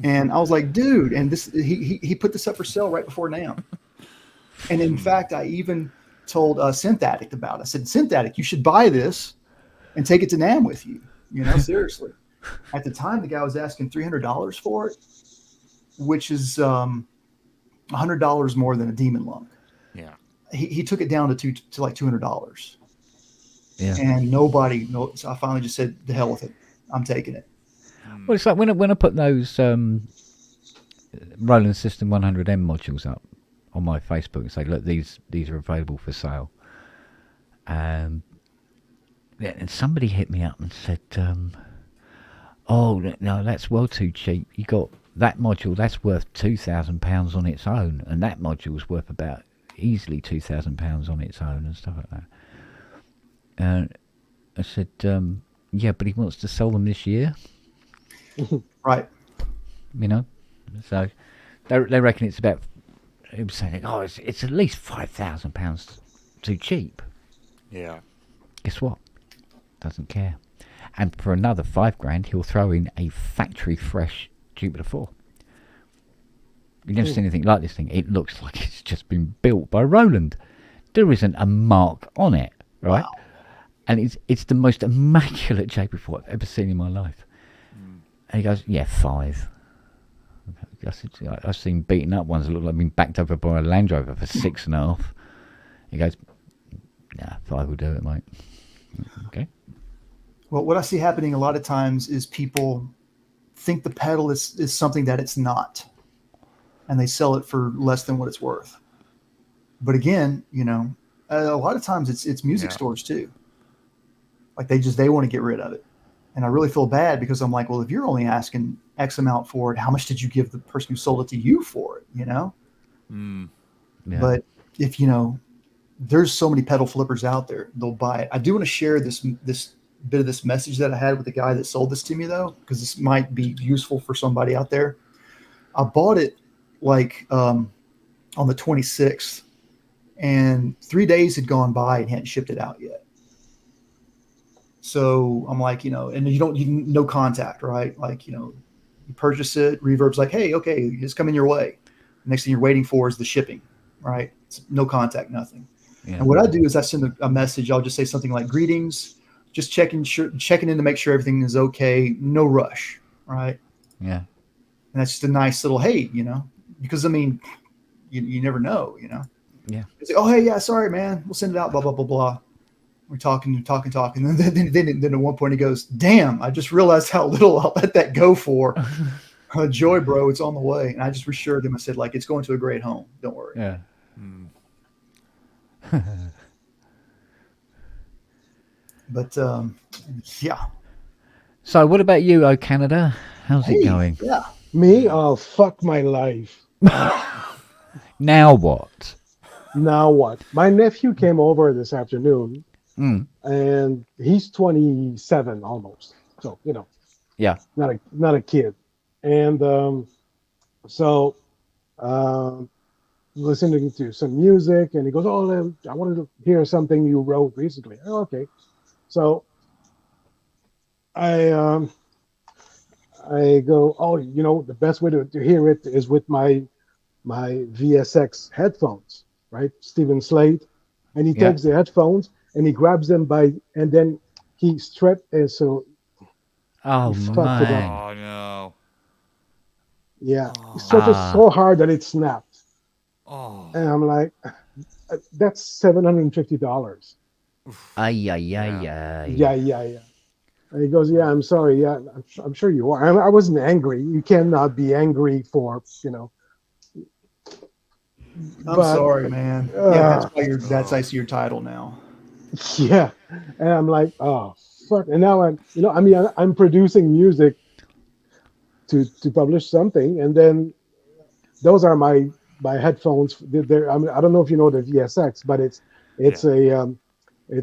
And I was like, dude, and this he put this up for sale right before NAMM. And in fact, I even told Synth Addict about it. I said, Synth Addict, you should buy this and take it to NAMM with you. You know, seriously. At the time, the guy was asking $300 for it, which is $100 more than a Demon Lung. Yeah. He took it down to like $200. Yeah. And so I finally just said, the hell with it. I'm taking it. Well, it's like when I put those Roland System 100M modules up on my Facebook and say, look, these are available for sale. And somebody hit me up and said, oh, no, that's well too cheap. You got that module, that's worth £2,000 on its own. And that module's worth about easily £2,000 on its own and stuff like that. And I said, yeah, but he wants to sell them this year. Right. You know, so they reckon it's about. He was saying, oh, it's at least £5,000 too cheap. Yeah. Guess what? Doesn't care. And for another £5,000, he'll throw in a factory fresh Jupiter 4. You've never seen anything like this thing. It looks like it's just been built by Roland. There isn't a mark on it, right? Wow. And it's the most immaculate Jupiter 4 I've ever seen in my life. And he goes, yeah, 5. I said, I've seen beaten up ones that look like being backed over by a Land Rover for 6.5. He goes, nah, 5 will do it, mate. Okay. Well, what I see happening a lot of times is people think the pedal is something that it's not, and they sell it for less than what it's worth. But again, you know, a lot of times it's music stores too. Like they want to get rid of it. And I really feel bad because I'm like, well, if you're only asking X amount for it, how much did you give the person who sold it to you for it, you know? Yeah. But if, you know, there's so many pedal flippers out there, they'll buy it. I do want to share this bit of this message that I had with the guy that sold this to me, though, because this might be useful for somebody out there. I bought it like on the 26th, and 3 days had gone by and hadn't shipped it out yet. So I'm like, you know, and you no contact, right? Like, you know, you purchase it, Reverb's like, hey, okay, it's coming your way. The next thing you're waiting for is the shipping, right? It's no contact, nothing. Yeah. And what I do is I send a message. I'll just say something like, greetings, just checking in to make sure everything is okay. No rush, right? Yeah. And that's just a nice little, hey, you know, because I mean, you never know, you know? Yeah. It's like, oh, hey, yeah, sorry, man. We'll send it out, blah, blah, blah, blah. We're talking. And then at one point he goes, damn, I just realized how little I'll let that go for. Joy, bro, it's on the way. And I just reassured him. I said, like, it's going to a great home. Don't worry. Yeah. But, yeah. So what about you, O Canada? How's it going? Yeah. Me? Oh, fuck my life. Now what? Now what? My nephew came over this afternoon. And he's 27 almost, so you know, yeah, not a kid. And listening to some music, and he goes, "Oh, I wanted to hear something you wrote recently." Oh, okay, so I go, "Oh, you know, the best way to hear it is with my VSX headphones, right?" Stephen Slade, and he takes the headphones. And he grabs them and then he so. Oh man! Oh no! Yeah, he stretched it so hard that it snapped. Oh. And I'm like, that's $750. Ay, ay, ay, Yeah, ay. yeah. And he goes, yeah, I'm sorry. Yeah, I'm sure you are. I wasn't angry. You cannot be angry for, I'm but sorry, man. Yeah, that's why that's I see your title now. yeah. And I'm like, oh, fuck. And now I'm producing music to publish something. And then those are my headphones. I mean, I don't know if you know the VSX, but it's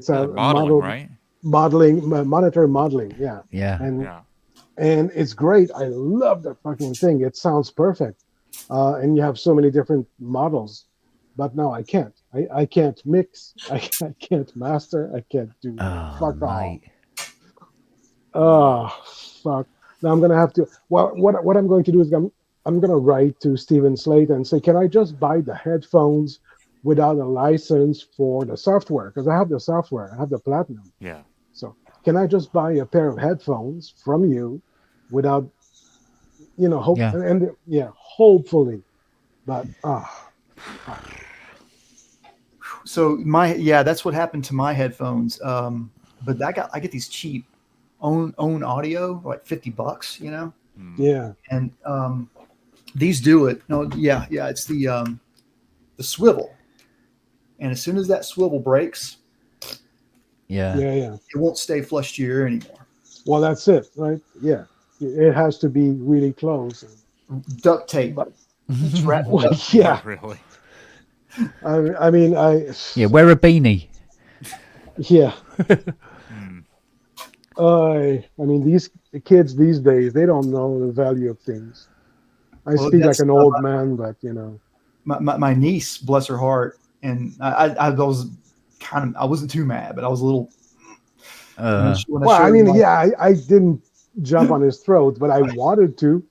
a modeling, right? monitor modeling. Yeah. Yeah. And it's great. I love that fucking thing. It sounds perfect. And you have so many different models, but no, I can't. I can't mix. I can't master. I can't do fuck all. Oh, fuck. Now I'm gonna have to. Well, what I'm going to do is I'm gonna write to Stephen Slate and say, can I just buy the headphones without a license for the software? Because I have the software. I have the Platinum. Yeah. So can I just buy a pair of headphones from you without, hopefully, but So that's what happened to my headphones. But I get these cheap own audio, like $50, Yeah. And these do it. No, yeah, it's the swivel. And as soon as that swivel breaks, Yeah. it won't stay flush to your ear anymore. Well, that's it, right? Yeah. It has to be really close. Duct tape. Yeah. Really. I mean, wear a beanie. Yeah. I mean, these kids these days, they don't know the value of things. I speak like an old man, but my niece, bless her heart, and I wasn't too mad, but I was a little. I didn't jump on his throat, but I wanted to.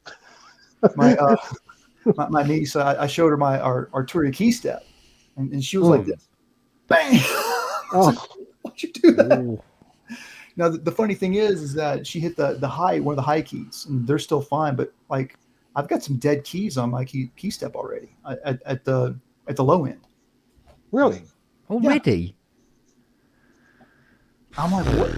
my niece, I showed her our Arturia key step, and she was like this, bang! Why'd you do that? Ooh. Now the funny thing is that she hit one of the high keys, and they're still fine. But like, I've got some dead keys on my key step already at the low end. Really? Already? Yeah. I'm like, what?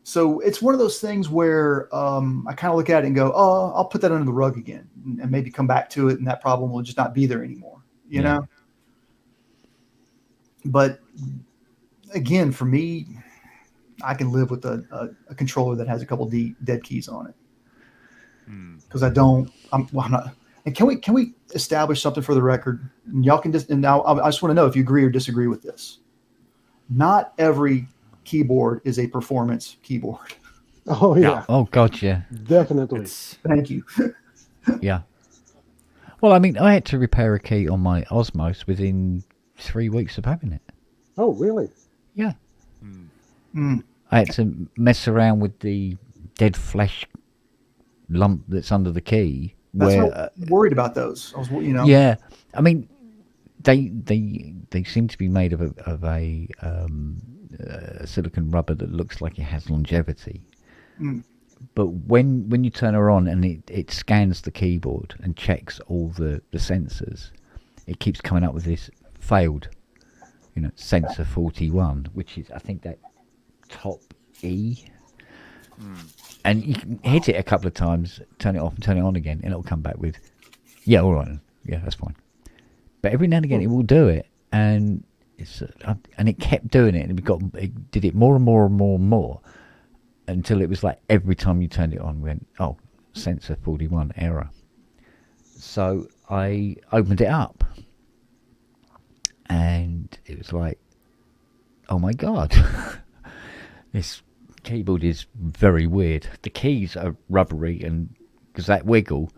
So it's one of those things where I kind of look at it and go, oh, I'll put that under the rug again, and maybe come back to it, and that problem will just not be there anymore. You know. But again, for me, I can live with a controller that has a couple dead keys on it, because I'm not. And can we establish something for the record? And y'all can and now I just want to know if you agree or disagree with this. Not every keyboard is a performance keyboard. Oh yeah. Oh god, yeah. Definitely. Thank you. Yeah. Well, I mean, I had to repair a key on my Osmos within 3 weeks of having it. Oh, really? Yeah. I had to mess around with the dead flesh lump that's under the key. That's what I'm worried about those. Yeah. I mean, they seem to be made of a silicon rubber that looks like it has longevity. But when you turn her on and it scans the keyboard and checks all the sensors, it keeps coming up with this failed, sensor 41, which is, I think, that top E. And you can hit it a couple of times, turn it off and turn it on again, and it'll come back with, yeah, all right, yeah, that's fine. But every now and again it will do it, and it kept doing it, and it did it more and more and more and more, until it was like every time you turned it on, we went, oh, sensor 41 error. So I opened it up, and it was like, oh my god, this keyboard is very weird. The keys are rubbery, and because that wiggle,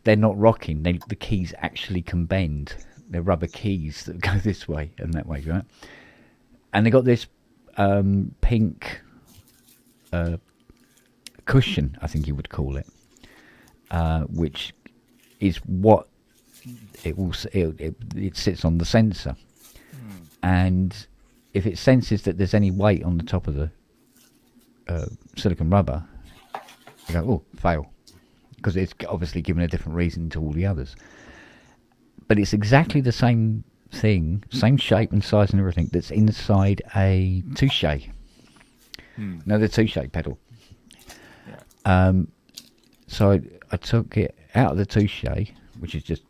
they're not rocking. The keys actually can bend. They're rubber keys that go this way and that way, right? And they got this pink cushion, I think you would call it, which is what it sits on the sensor. And if it senses that there's any weight on the top of the silicon rubber, you go, oh, fail, because it's obviously given a different reason to all the others. but it's exactly the same thing, same shape and size and everything that's inside a touche. Another touche pedal. So I took it out of the touche, which is just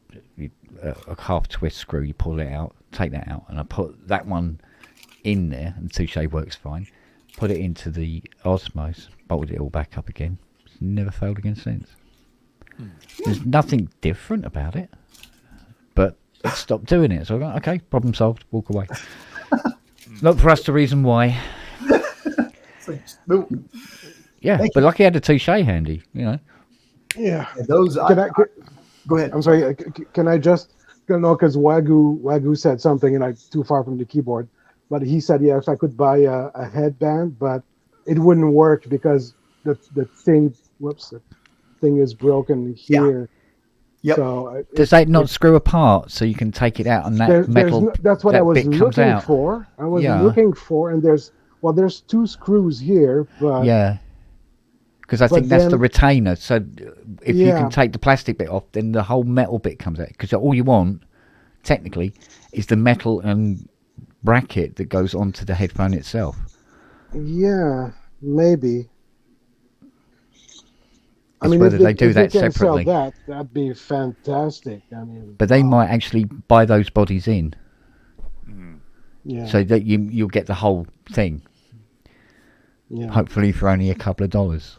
a half twist screw. You pull it out, take that out, and I put that one in there, and the touche works fine. Put it into the Osmos, bolted it all back up again. It's never failed again since. There's nothing different about it, but it stopped doing it. So I go, okay, problem solved. Walk away. Not for us to reason why. Yeah, but lucky I had a touche handy, you know. Yeah. Those. Go ahead. I'm sorry. Can I just because Wagyu said something, and I'm too far from the keyboard. But he said, yeah, if I could buy a headband, but it wouldn't work because the thing is broken here. Yep. So does that not screw apart so you can take it out and that metal? That's what that I was bit comes looking out. for. I was looking for, and there's 2 screws here, but yeah. Because I think that's the retainer. So if you can take the plastic bit off, then the whole metal bit comes out. Because all you want, technically, is the metal and bracket that goes onto the headphone itself. Yeah, maybe. I mean, whether they do that separately. That'd be fantastic. I mean, but they might actually buy those bodies in. Yeah. So that you'll get the whole thing. Yeah. Hopefully for only a couple of dollars.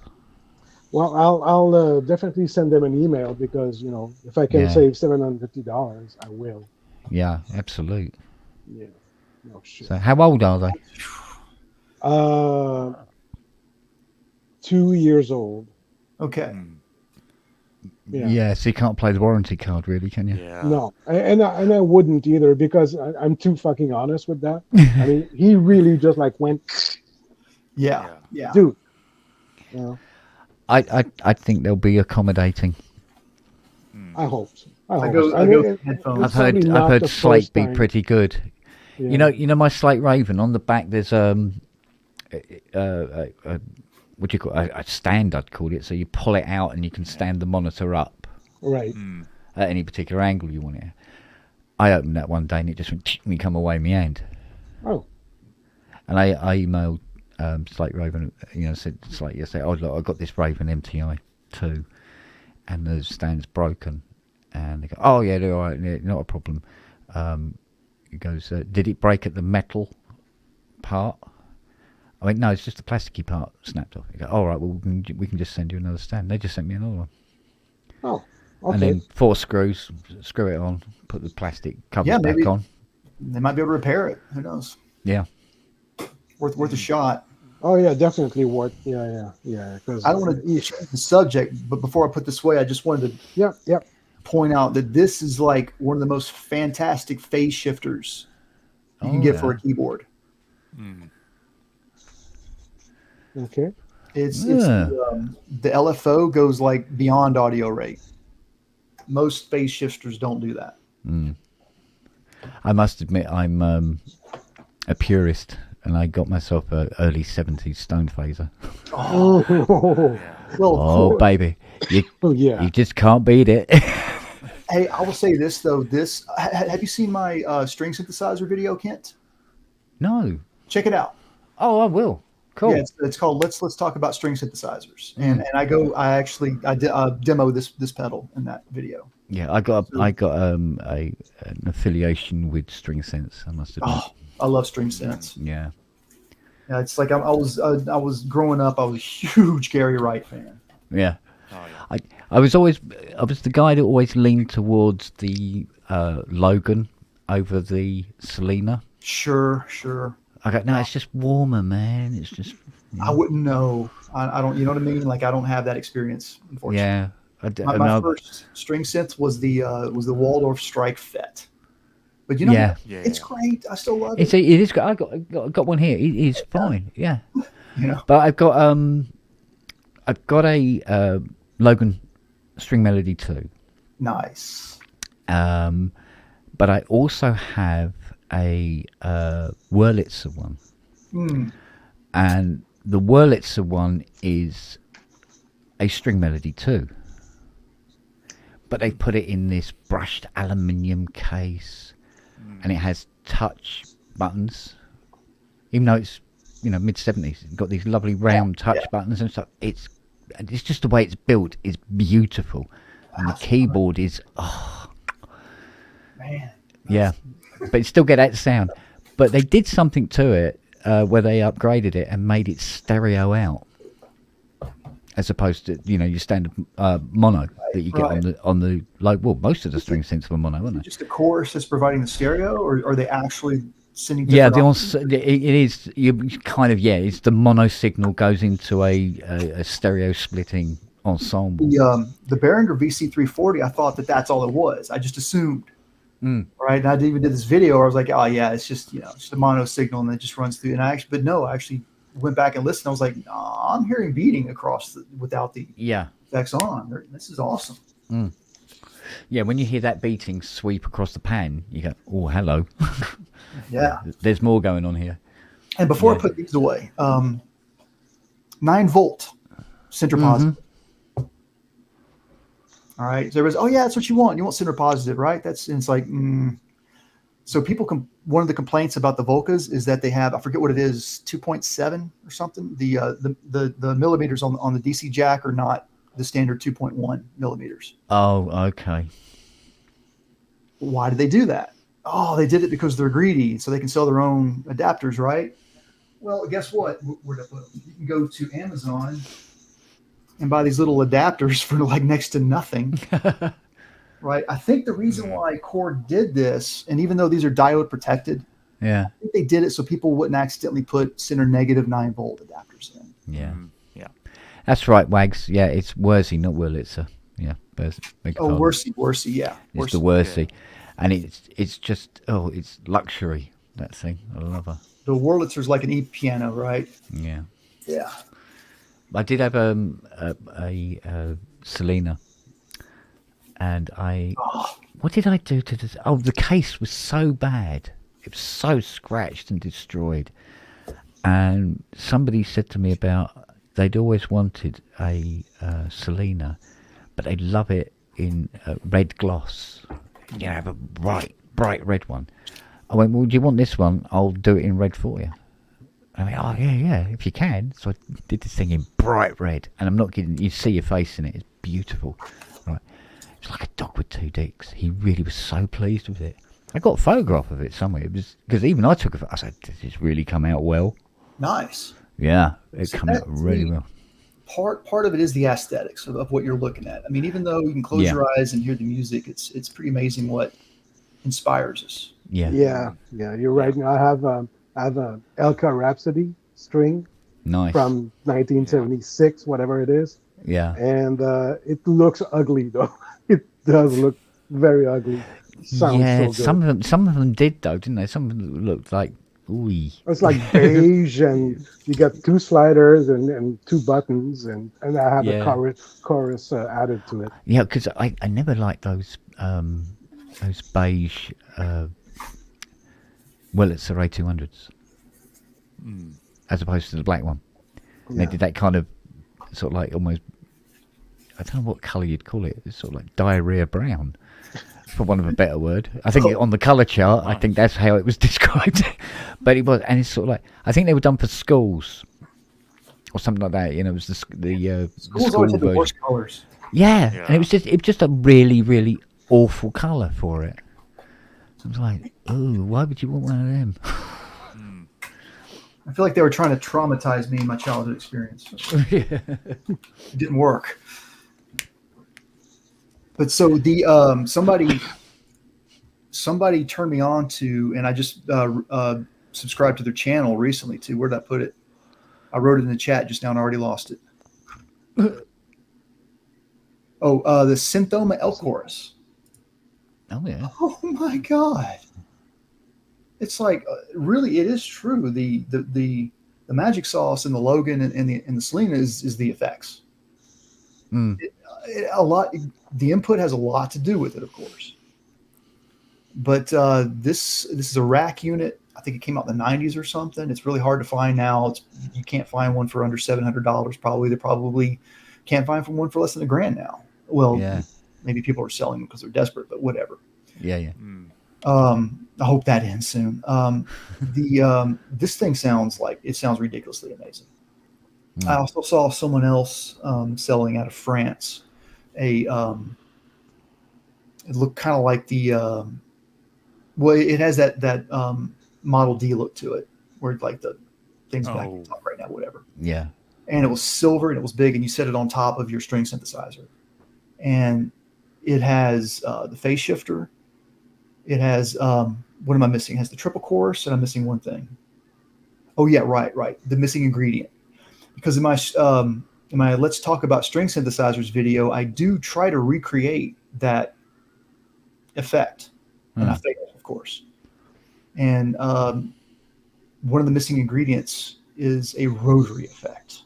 Well, I'll definitely send them an email because, you know, if I can save $750, I will. Yeah, absolute. Yeah. No shit. So how old are they? 2 years old. Okay. Yeah. So you can't play the warranty card, really, can you? Yeah. No, and I wouldn't either because I'm too fucking honest with that. I mean, he really just like went. Yeah. Dude. You know, I think they'll be accommodating. I hope so. Headphones. I've heard Slate be pretty good. Yeah. You know my Slate Raven on the back. There's what do you call it? A stand, I'd call it. So you pull it out and you can stand the monitor up. Right. At any particular angle you want it. I opened that one day and it just went and come away in my hand. Oh. And I emailed Slate Raven, said Slate yesterday, oh look, I got this Raven MTI 2 and the stand's broken. And they go, oh yeah, they're all right, yeah, not a problem. He goes, did it break at the metal part? I went, no, it's just the plasticky part snapped off. He goes, all right, well we can just send you another stand. They just sent me another one. Oh, okay. And then 4 screws, screw it on, put the plastic cover back on. They might be able to repair it. Who knows? Yeah. Worth a shot. Oh yeah, definitely worth. Yeah. Because I don't want to change the subject, but before I put this away, I just wanted to point out that this is like one of the most fantastic phase shifters you can get for a keyboard. Okay. It's the LFO goes like beyond audio rate. Most phase shifters don't do that. I must admit I'm a purist, and I got myself an early 70s Stone Phaser. Well, baby, you just can't beat it. Hey, I will say this though. Have you seen my string synthesizer video, Kent? No. Check it out. Oh, I will. Cool. Yeah, it's called Let's Talk About String Synthesizers, and I demo this pedal in that video. Yeah, I got an affiliation with String Sense. I must admit. Oh, I love String Sense. Yeah. Yeah, it's like I was growing up. I was a huge Gary Wright fan. Yeah. I was the guy that always leaned towards the Logan over the Selena. Sure. I go, no, it's just warmer, man. It's just. I wouldn't know. I don't. You know what I mean? Like I don't have that experience, unfortunately. Yeah. My first string synth was the Waldorf Strike Fett. But you know, it's great. I still love it. It is. I got one here. It is fine. Yeah. You know. But I've got a Logan String Melody 2. Nice. But I also have a Wurlitzer one. And the Wurlitzer one is a String Melody 2. but they put it in this brushed aluminium case, and it has touch buttons. Even though it's mid-70s, it's got these lovely round touch buttons and stuff. It's just the way it's built is beautiful, and the keyboard is Man. yeah, but it still get that sound. But they did something to it where they upgraded it and made it stereo out, as opposed to your standard mono that you get on the most of the string synths were mono, weren't they? Just the chorus that's providing the stereo, or are they actually sending? Yeah, it is. You kind of it's the mono signal goes into a stereo splitting ensemble. The Behringer VC340, I thought that's all it was. I just assumed. Right, and I even did this video where I was like, oh yeah, it's just just a mono signal and it just runs through. And I actually went back and listened. I was like, nah, I'm hearing beating across without the effects on. This is awesome. Yeah, when you hear that beating sweep across the pan, you go, oh, hello. Yeah, there's more going on here. And before I put these away, 9-volt center positive. All right. So everybody's, oh yeah, that's what you want. You want center positive, right? It's like, so people one of the complaints about the Volcas is that they have, I forget what it is, 2.7 or something. The millimeters on the DC jack are not the standard 2.1 millimeters. Oh, okay. Why did they do that? Oh, they did it because they're greedy, so they can sell their own adapters, right? Well, guess what? Where to put them? You can go to Amazon and buy these little adapters for like next to nothing. Right. I think the reason why Korg did this, and even though these are diode protected, I think they did it so people wouldn't accidentally put center negative 9-volt adapters in. Yeah. That's right, Wags. Yeah, it's Worsey, not Wurlitzer. Yeah. Worsey, yeah. It's the Worsey. And it's just, it's luxury, that thing. I love her. The Wurlitzer's like an E piano, right? Yeah. Yeah. I did have a Selena, and what did I do to this? Oh, the case was so bad. It was so scratched and destroyed. And somebody said to me about they'd always wanted a Selena, but they'd love it in red gloss. Have a bright red one. I went, well, do you want this one? I'll do it in red for you. I mean, oh yeah, if you can. So I did this thing in bright red, and I'm not kidding. You see your face in it. It's beautiful, right? It's like a dog with two dicks. He really was so pleased with it. I got a photograph of it somewhere. It was because even I took a. I said, "This has really come out well." Nice. Yeah, it came out really well. Part of it is the aesthetics of what you're looking at. I mean, even though you can close your eyes and hear the music, it's pretty amazing what inspires us. Yeah. You're right. I have a Elka Rhapsody string from 1976, whatever it is. Yeah. And it looks ugly though. It does look very ugly. Sounds so good. Some of them did though, didn't they? Some of them looked like ooh. It's like beige, and you got 2 sliders and 2 buttons, and I have a chorus added to it. Yeah, because I never liked those beige. Well, it's the Ray 200s, as opposed to the black one. And they did that kind of sort of like almost, I don't know what colour you'd call it. It's sort of like diarrhea brown, for want of a better word. I think on the colour chart, I think that's how it was described. But it was, and it's sort of like, I think they were done for schools or something like that. It was the schools school always had the version. worst colours. Yeah, and it was just a really, really awful colour for it. I was like, oh, why would you want one of them? I feel like they were trying to traumatize me in my childhood experience. It didn't work. But so the somebody turned me on to, and I just subscribed to their channel recently too. Where did I put it? I wrote it in the chat just now and I already lost it. The Synthoma L Chorus. Oh yeah. Oh my God. It's like really, it is true. The magic sauce in the Logan and the Selena is the effects. A lot. The input has a lot to do with it, of course. But this is a rack unit. I think it came out in the 90s or something. It's really hard to find now. You can't find one for under $700. Probably they can't find one for less than $1,000 now. Well, Maybe people are selling them because they're desperate, but whatever. Yeah. I hope that ends soon. This thing sounds ridiculously amazing. I also saw someone else selling out of France it looked kind of like it has that Model D look to it, where like the things back in top right now, whatever. Yeah. And it was silver and it was big, and you set it on top of your string synthesizer, and it has the phase shifter. It has what am I missing? It has the triple chorus, and I'm missing one thing. Oh yeah, right. The missing ingredient. Because in my Let's Talk About String Synthesizers video, I do try to recreate that effect, and I fail, of course. And one of the missing ingredients is a rotary effect.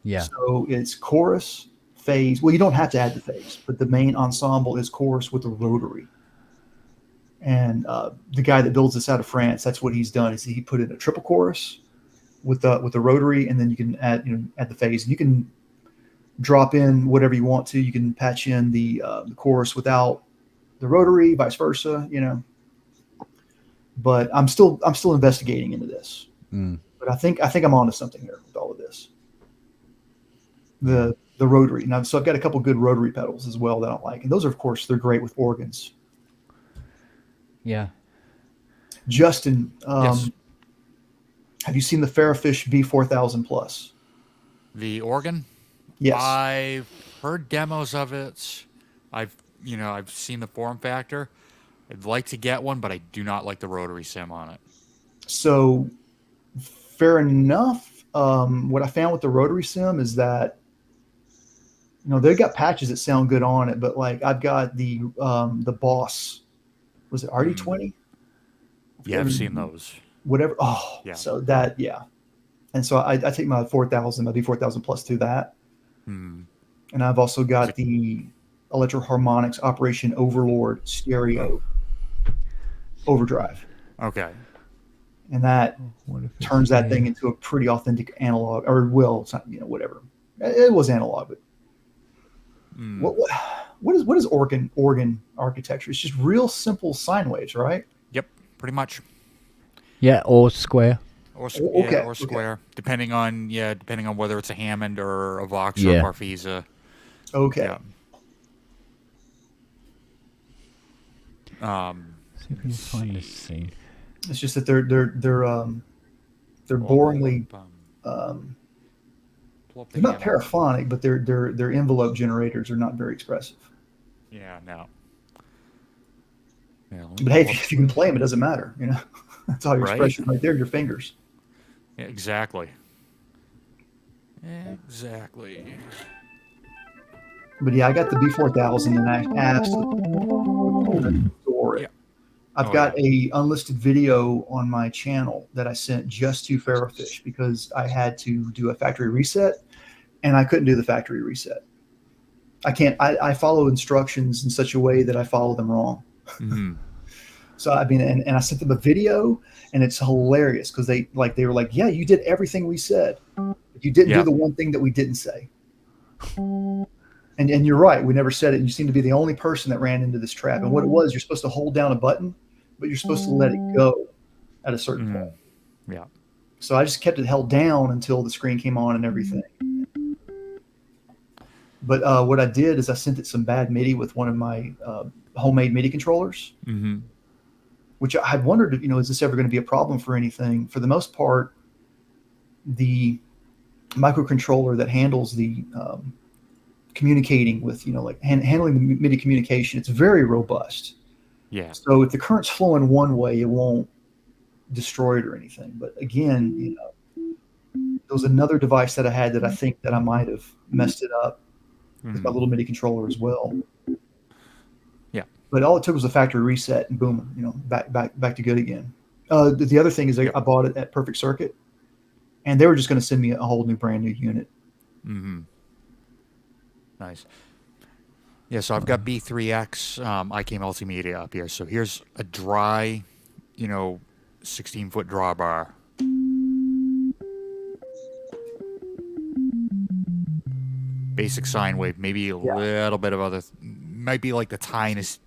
Yeah. So it's chorus, phase. Well, you don't have to add the phase, but the main ensemble is chorus with a rotary. And the guy that builds this out of France, that's what he's done. Is he put in a triple chorus with the rotary, and then you can add the phase, and you can drop in whatever you want to. You can patch in the chorus without the rotary, vice versa. But I'm still investigating into this. But I think I'm onto something here with all of this. The rotary. Now, so I've got a couple good rotary pedals as well that I like, and those are, of course, they're great with organs. Yeah. Justin, Yes. have you seen the Farafish B4000 Plus? The organ? Yes. I've heard demos of it. I've seen the form factor. I'd like to get one, but I do not like the rotary sim on it. So, fair enough. What I found with the rotary sim is that they've got patches that sound good on it, but like I've got the Boss, was it RD20? Yeah, I've seen those. Whatever. Oh, yeah. So that, yeah. And so I take my 4000, my B4000 Plus through that. And I've also got the Electro Harmonics Operation Overlord stereo overdrive. Okay. And that turns that thing into a pretty authentic analog, or it's not, whatever. It was analog, but what is organ architecture? It's just real simple sine waves, right? Yep, pretty much. Yeah, or square. Or square, depending on whether it's a Hammond or a Vox or a Farfisa. Okay. Yeah. See if we can find this scene. It's just that they're boringly they're not paraphonic, but their envelope generators are not very expressive. Yeah, no. Yeah, but hey, if you can play them, it doesn't matter. That's all your expression right there. Your fingers. Yeah, exactly. Exactly. But yeah, I got the B4000, and I absolutely adore it. Yeah. I've got a unlisted video on my channel that I sent just to Farafish because I had to do a factory reset, and I couldn't do the factory reset. I can't. I follow instructions in such a way that I follow them wrong. So I mean, and I sent them a video, and it's hilarious because they were like, "Yeah, you did everything we said. You didn't do the one thing that we didn't say." And you're right. We never said it. And you seem to be the only person that ran into this trap. And what it was, you're supposed to hold down a button, but you're supposed to let it go at a certain point. Yeah. So I just kept it held down until the screen came on and everything. But what I did is I sent it some bad MIDI with one of my homemade MIDI controllers, which I had wondered, is this ever going to be a problem for anything? For the most part, the microcontroller that handles the communicating with, handling the MIDI communication, it's very robust. Yeah. So if the current's flowing one way, it won't destroy it or anything. But again, there was another device that I had that I think that I might have messed it up with my little MIDI controller as well. Yeah. But all it took was a factory reset, and boom, back to good again. The other thing is I bought it at Perfect Circuit, and they were just going to send me a whole new brand new unit. Nice. Yeah, so I've got B3X IK Multimedia up here. So here's a dry, 16-foot drawbar. basic sine wave, maybe a little bit of other, might be like the tiniest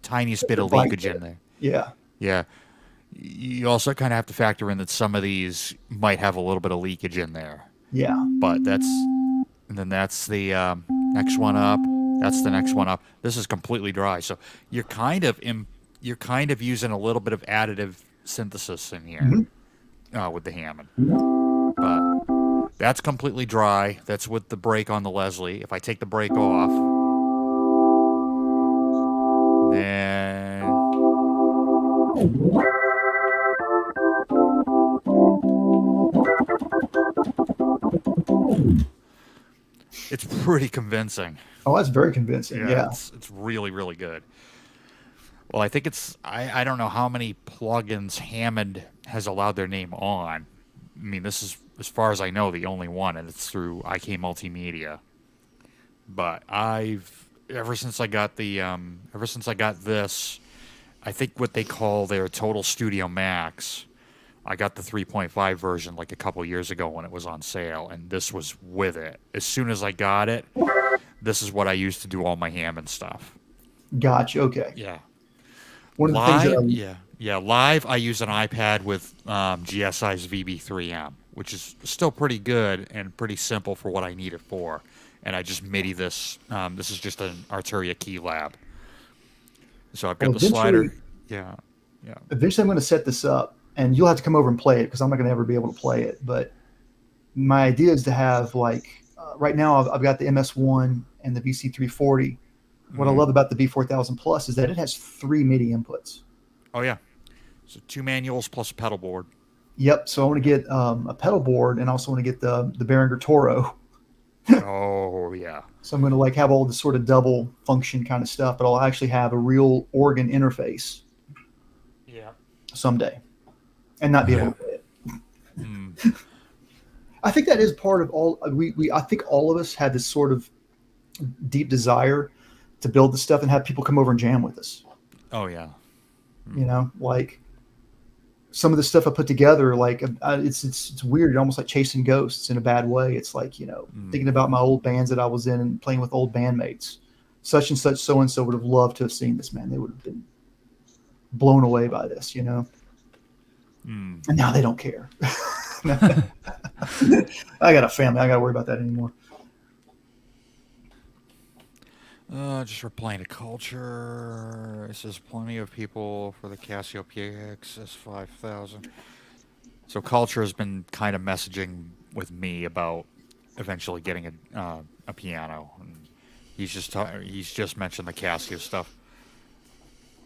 bit of Like leakage in there. Yeah. Yeah. You also kind of have to factor in that some of these might have a little bit of leakage in there. Yeah. But that's the next one up. That's the next one up. This is completely dry, so you're kind of using a little bit of additive synthesis in here with the Hammond. But that's completely dry. That's with the brake on the Leslie. If I take the brake off, then it's pretty convincing. Oh, that's very convincing. Yeah. It's really, really good. Well, I think I don't know how many plugins Hammond has allowed their name on. I mean, this is, as far as I know, the only one, and it's through IK Multimedia. But ever since I got this, I think what they call their Total Studio Max, I got the 3.5 version like a couple years ago when it was on sale, and this was with it. As soon as I got it, this is what I used to do all my Hammond stuff. Gotcha. Okay. Yeah. One of the things that live I use an iPad with GSI's VB3M, which is still pretty good and pretty simple for what I need it for. And I just MIDI this. This is just an Arturia Key Lab. So I've got the slider. Yeah. Eventually, I'm going to set this up, and you'll have to come over and play it because I'm not going to ever be able to play it. But my idea is to have right now I've got the MS1 and the VC340. What I love about the V4000 Plus is that it has 3 MIDI inputs. Oh yeah, so 2 manuals plus a pedal board. Yep. So I want to get a pedal board, and I also want to get the Behringer Toro. Oh yeah. So I'm going to have all this sort of double function kind of stuff, but I'll actually have a real organ interface. Yeah. Someday, and not be able to play it. I think that is part of all. I think all of us had this sort of deep desire to build the stuff and have people come over and jam with us. Oh yeah. Some of the stuff I put together, it's weird. It's almost like chasing ghosts in a bad way. It's thinking about my old bands that I was in and playing with old bandmates. Such and such, so and so would have loved to have seen this, man. They would have been blown away by this, And now they don't care. I got a family. I got to worry about that anymore. Just replaying a culture. It says plenty of people for the Casio PXS 5000. So culture has been kind of messaging with me about eventually getting a piano. And he's just mentioned the Casio stuff.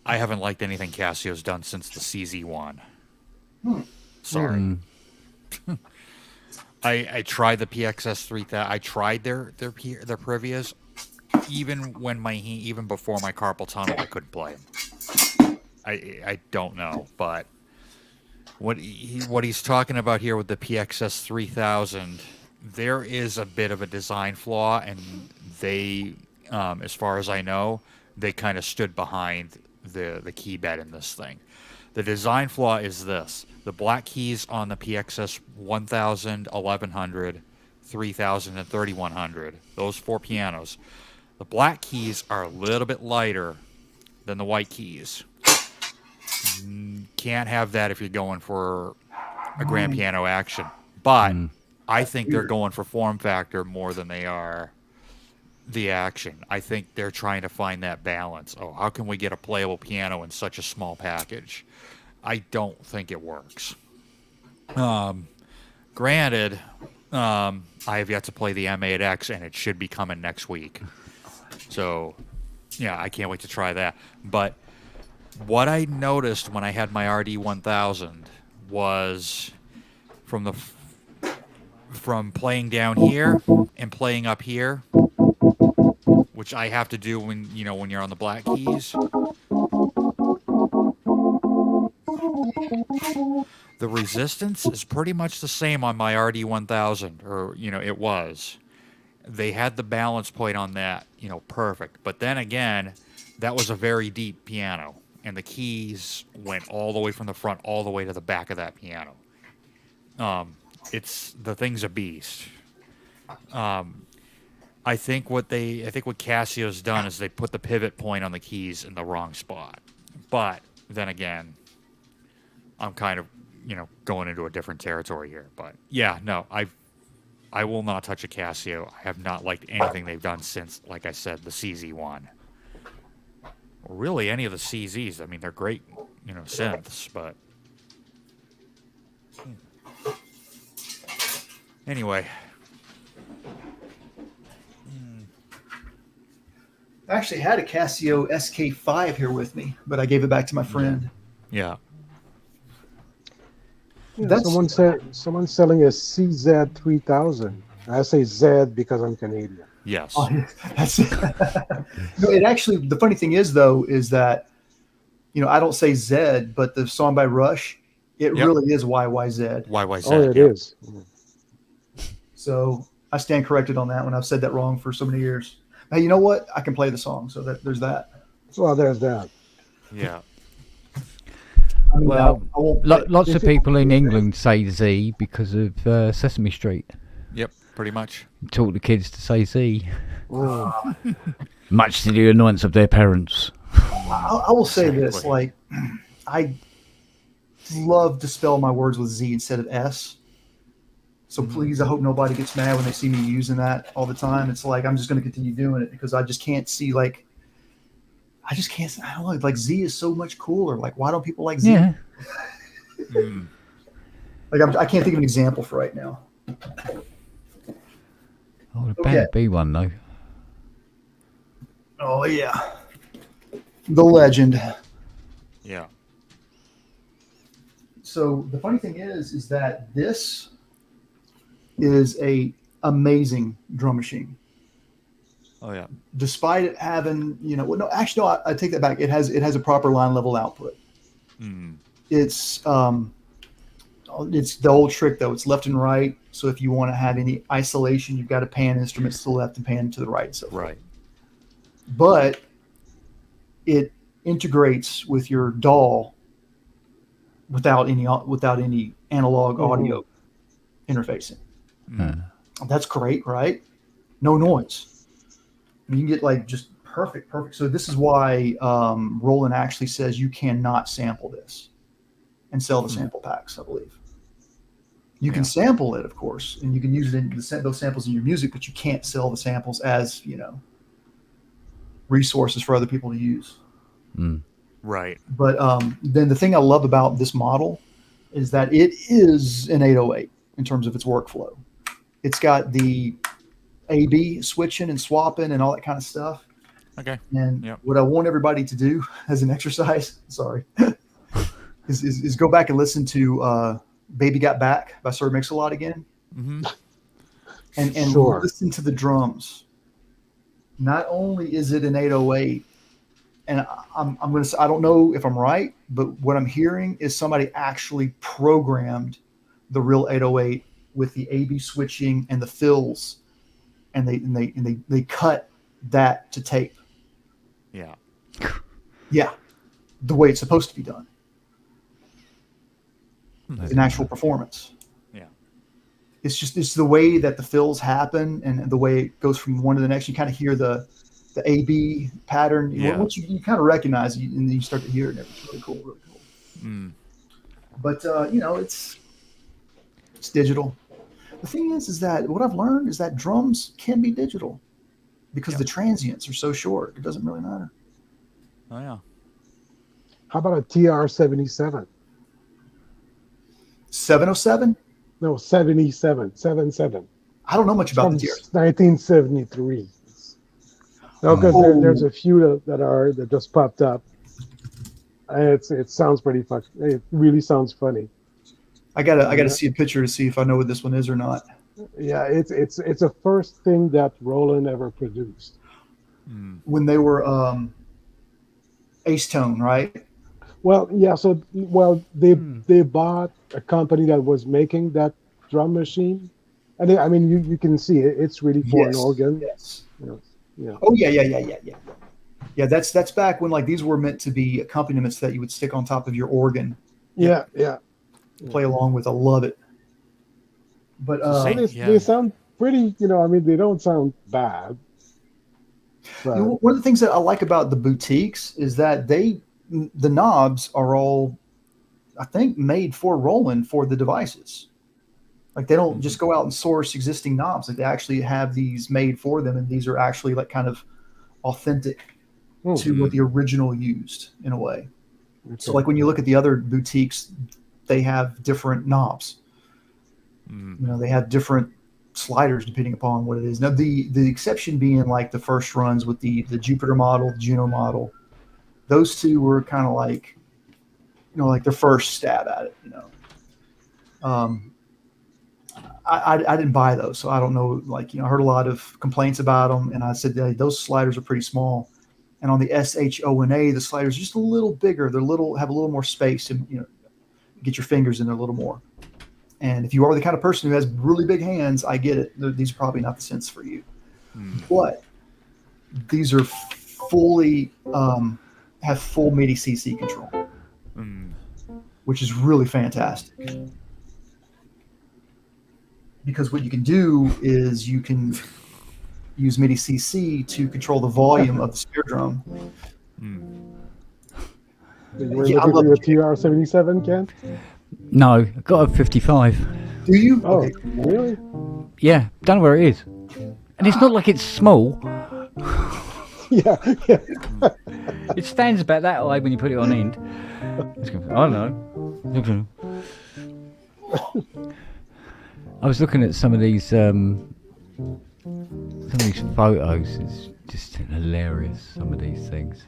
I haven't liked anything Casio's done since the CZ1. Sorry. I tried the PXS 3000. I tried their Privias. Even before my carpal tunnel, I couldn't play them. I don't know, but what he's talking about here with the PXS 3000, there is a bit of a design flaw, and they, as far as I know, they kind of stood behind the key bed in this thing. The design flaw is this: the black keys on the PXS 1000, 1100, 3000, and 3100, those 4 pianos. The black keys are a little bit lighter than the white keys. Can't have that if you're going for a grand piano action. But I think they're going for form factor more than they are the action. I think they're trying to find that balance. Oh, how can we get a playable piano in such a small package? I don't think it works. Granted, I have yet to play the M8X, and it should be coming next week. So, yeah, I can't wait to try that. But what I noticed when I had my RD1000 was from playing down here and playing up here, which I have to do when you're on the black keys. The resistance is pretty much the same on my RD1000, or it was. They had the balance point on that, perfect. But then again, that was a very deep piano, and the keys went all the way from the front all the way to the back of that piano. The thing's a beast. I think what Casio's done is they put the pivot point on the keys in the wrong spot. But then again, I'm kind of, going into a different territory here. But yeah, no, I will not touch a Casio. I have not liked anything they've done since, like I said, the CZ1. Or really any of the CZs. I mean, they're great, synths, but anyway. I actually had a Casio SK5 here with me, but I gave it back to my friend. Yeah. Someone's selling a CZ3000. I say Z because I'm Canadian. Yes. Oh, that's no, it actually, the funny thing is, though, is that, I don't say Z, but the song by Rush, it really is YYZ. YYZ. Oh, it is. So I stand corrected on that one. I've said that wrong for so many years. Hey, you know what? I can play the song, so there's that. Well, there's that. Yeah. I mean, Well, I won't lots of people in England say Z because of Sesame Street. Yep, pretty much. Taught the kids to say Z, Oh. much to the annoyance of their parents. I will say this: like, I love to spell my words with Z instead of S. So please, I hope nobody gets mad when they see me using that all the time. It's like I'm just going to continue doing it because I just can't see I don't know. Like Z is so much cooler. Like, why don't people like Z? Yeah. Like I can't think of an example for right now. Oh, there better be one though. Oh yeah, the legend. Yeah. So the funny thing is that this is a amazing drum machine. Oh yeah. Despite it having, I take that back. It has a proper line level output. It's the old trick though. It's left and right. So if you want to have any isolation, you've got to pan instruments to the left and pan to the right. So right. But it integrates with your DAW without any analog audio interfacing. That's great, right? No noise. You can get like just perfect. So this is why Roland actually says you cannot sample this and sell the sample packs, I believe. You can sample it, of course, and you can use it in those samples in your music, but you can't sell the samples as, resources for other people to use. Right. But then the thing I love about this model is that it is an 808 in terms of its workflow. It's got the A/B switching and swapping and all that kind of stuff. Okay. And what I want everybody to do as an exercise, is go back and listen to "Baby Got Back" by Sir Mix-a-Lot again, and listen to the drums. Not only is it an 808, and I'm going to say I don't know if I'm right, but what I'm hearing is somebody actually programmed the real 808 with the A/B switching and the fills, and they cut that to tape. Yeah. Yeah, the way it's supposed to be done. An actual performance. Yeah. It's the way that the fills happen and the way it goes from one to the next. You kind of hear the A/B pattern. Yeah. Once you kind of recognize it, and then you start to hear it. And it's really cool, But it's digital. The thing is that what I've learned is that drums can be digital because the transients are so short. It doesn't really matter. Oh yeah. How about a TR-77? 707? No, 77. 77. I don't know much about the TR. 1973. No, because there's a few that just popped up. It sounds pretty fun. It really sounds funny. I gotta see a picture to see if I know what this one is or not. Yeah, it's a first thing that Roland ever produced. When they were Ace Tone, right? Well, yeah. So, they bought a company that was making that drum machine, and you can see it. It's really for an organ. Yes. Yeah. Oh yeah. Yeah, that's back when like these were meant to be accompaniments that you would stick on top of your organ. Yeah. Play along with. I love it. But they sound pretty. I mean, they don't sound bad. But One of the things that I like about the boutiques is that the knobs are all, I think, made for Roland for the devices. Like they don't just go out and source existing knobs. Like they actually have these made for them, and these are actually like kind of authentic to what the original used in a way. Okay. So like when you look at the other boutiques, they have different knobs. They have different sliders depending upon what it is. Now the exception being like the first runs with the Jupiter model, the Juno model. Those two were kind of like, like their first stab at it. I didn't buy those, so I don't know. Like, I heard a lot of complaints about them, and I said those sliders are pretty small. And on the SHONA, the sliders are just a little bigger. They're have a little more space to get your fingers in there a little more. And if you are the kind of person who has really big hands, I get it. These are probably not the sense for you. But these are fully have full MIDI CC control, which is really fantastic. Because what you can do is you can use MIDI CC to control the volume of the snare drum. You were looking for your TR-77, Ken? No, I got a 55. Do you? Oh, okay. Really? Yeah, don't know where it is. And it's not like it's small. Yeah. It stands about that high when you put it on end. I don't know. I was looking at some of these photos. It's just hilarious. Some of these things.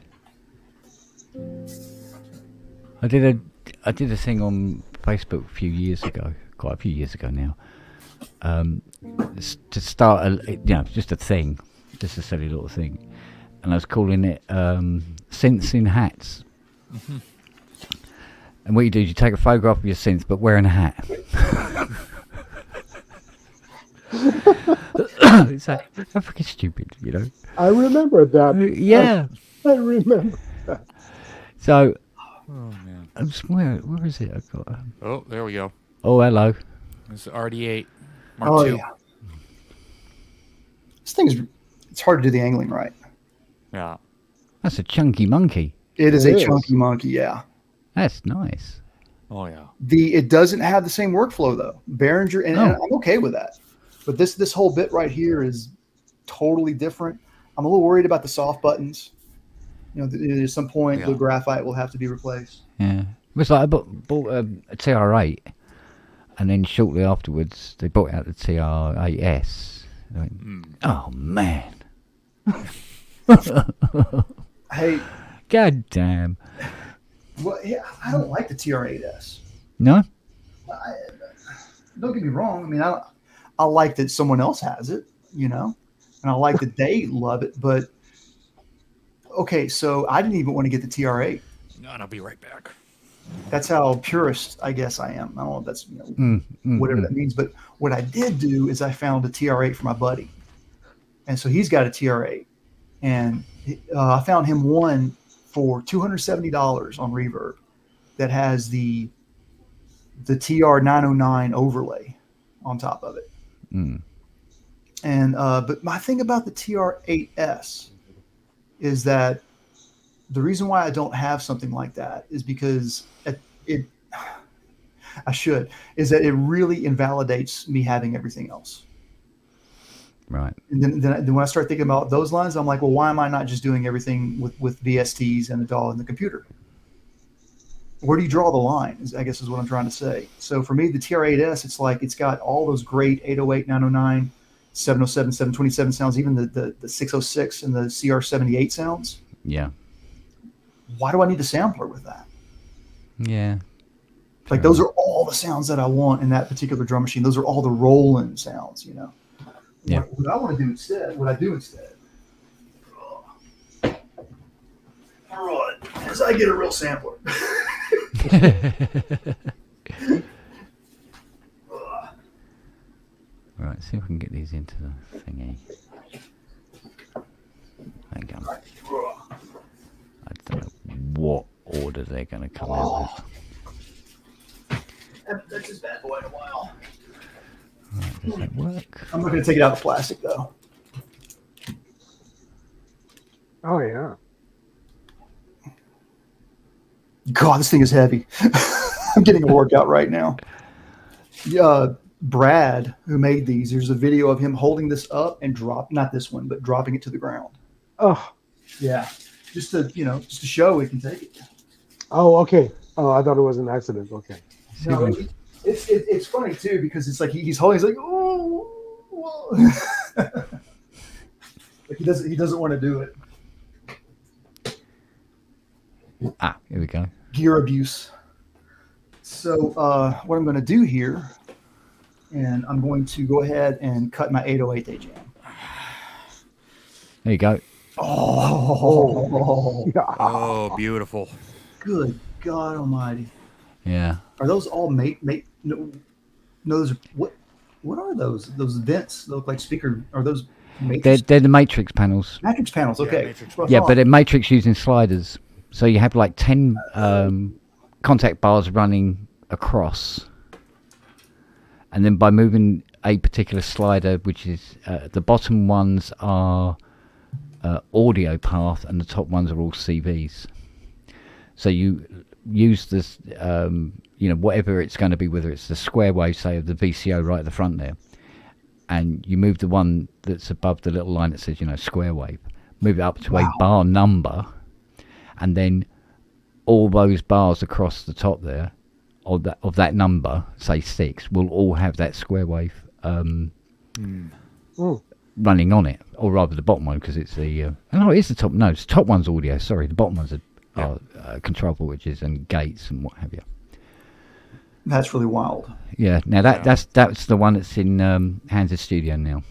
I did a thing on Facebook a few years ago, quite a few years ago now. To start just a thing, just a silly little thing, and I was calling it synths in hats. And what you do is you take a photograph of your synth, but wearing a hat. It's like, I'm fucking stupid, I remember that. Yeah. I remember that. So, man. Where is it? I got. Oh, there we go. Oh, hello. It's the RD8 Mark II. Yeah. This thing it's hard to do the angling right. Yeah. That's a chunky monkey. It is a chunky monkey, yeah. That's nice. Oh yeah. It doesn't have the same workflow though. Behringer, and I'm okay with that. But this whole bit right here is totally different. I'm a little worried about the soft buttons. At some point the graphite will have to be replaced. Yeah, it was like I bought a TR8, and then shortly afterwards they brought out the TR8S. Oh man! Hey, god damn! Well, yeah, I don't like the TR8S. No. Don't get me wrong. I mean, I like that someone else has it, and I like that they love it. But okay, so I didn't even want to get the TR8. No, and I'll be right back. That's how purist I guess I am. I don't know if that's whatever that means. But what I did do is I found a TR8 for my buddy, and so he's got a TR8, and I found him one for $270 on Reverb that has the TR909 overlay on top of it. And but my thing about the TR8S is that the reason why I don't have something like that is because it really invalidates me having everything else. Right. And then when I start thinking about those lines, I'm like, well, why am I not just doing everything with VSTs and a DAW in the computer? Where do you draw the line? I guess is what I'm trying to say. So for me, the TR8S, it's like it's got all those great 808, 909, 707, 727 sounds, even the 606 and the CR78 sounds. Yeah. Why do I need a sampler with that? Yeah. Like those are all the sounds that I want in that particular drum machine. Those are all the Roland sounds, Yeah. What I want to do instead, what I do instead, is I get a real sampler. Right, see if we can get these into the thingy. Hang on. I don't know what order they're going to come out with. That's this bad boy in a while. Right, Does that work? I'm not going to take it out of plastic though. Oh yeah. God, this thing is heavy. I'm getting a workout right now. Brad, who made these, there's a video of him holding this up and not this one, but dropping it to the ground. Oh. Yeah. Just to show we can take it. Oh, okay. Oh, I thought it was an accident. Okay. No, it's funny too because it's like he's holding. He's like, oh, like he doesn't want to do it. Here we go. Gear abuse. So what I'm going to do here, and I'm going to go ahead and cut my 808 day jam. There you go. Oh, beautiful. Good God Almighty! Yeah. Are those all no, those are what are those? Those vents that look like speaker. Are those matrix? They're the matrix panels. Matrix panels. Okay. Yeah, but they're matrix using sliders. So you have like 10 contact bars running across, and then by moving a particular slider, which is the bottom ones are audio path and the top ones are all CVs. So you use this, whatever it's going to be, whether it's the square wave, say, of the VCO right at the front there, and you move the one that's above the little line that says, square wave, move it up to a bar number, and then all those bars across the top there of that number, say 6, will all have that square wave running on it, or rather the bottom one, because it's the it's the top. No, it's the top one's audio. Sorry, the bottom ones are control voltages and gates and what have you. That's really wild. Yeah. Now that's the one that's in Hans' studio now.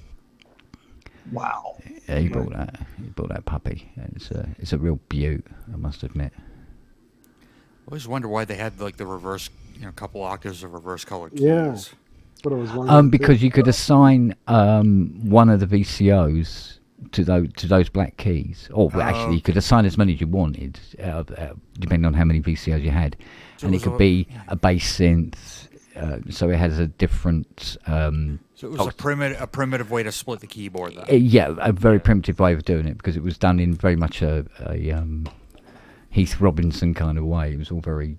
Wow. Yeah, he bought that. He bought that puppy. It's a real beaut, I must admit. I always wonder why they had like the reverse, couple octaves of reverse color keys. Yeah. That's what I was wondering. Because you could assign one of the VCOs to those black keys, or actually you could assign as many as you wanted, depending on how many VCOs you had, so and it could be a bass synth. So it has a different. So it was a primitive way to split the keyboard. Then. A very primitive way of doing it, because it was done in very much a Heath Robinson kind of way. It was all very,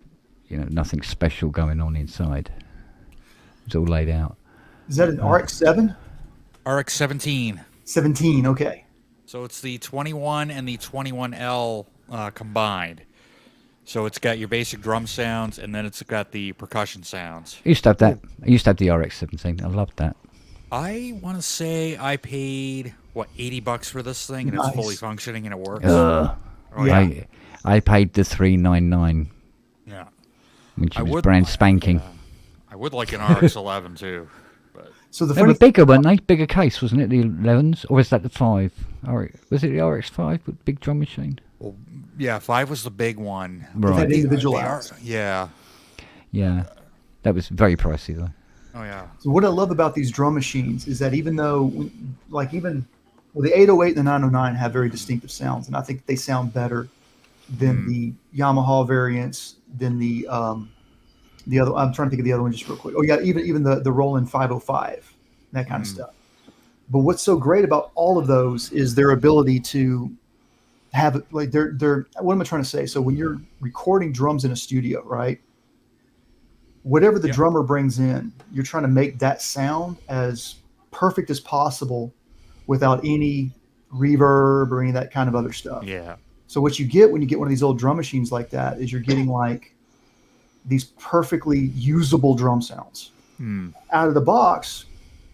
nothing special going on inside. It was all laid out. Is that an RX-7? RX-17. 17, okay. So it's the 21 and the 21L combined. So it's got your basic drum sounds, and then it's got the percussion sounds. I used to have that. I used to have the RX-17. I loved that. I want to say I paid, $80 for this thing, and it's fully functioning, and it works. I paid the $399. Yeah. When she was brand spanking. I would like an RX-11 too. But. So they were bigger, weren't they? Bigger case, wasn't it? The 11s, or was that the 5? Was it the RX-5 with big drum machine? Well, yeah, 5 was the big one. Right. Had individual outs. Yeah. Yeah, that was very pricey though. Oh yeah. So what I love about these drum machines is that even though, the 808 and the 909 have very distinctive sounds, and I think they sound better than the Yamaha variants, than the other. I'm trying to think of the other one just real quick. Oh yeah, even the Roland 505, that kind of stuff. But what's so great about all of those is their ability to have they're what am I trying to say? So when you're recording drums in a studio, right? Whatever the drummer brings in, you're trying to make that sound as perfect as possible without any reverb or any of that kind of other stuff. Yeah. So what you get when you get one of these old drum machines like that is you're getting like these perfectly usable drum sounds. Out of the box,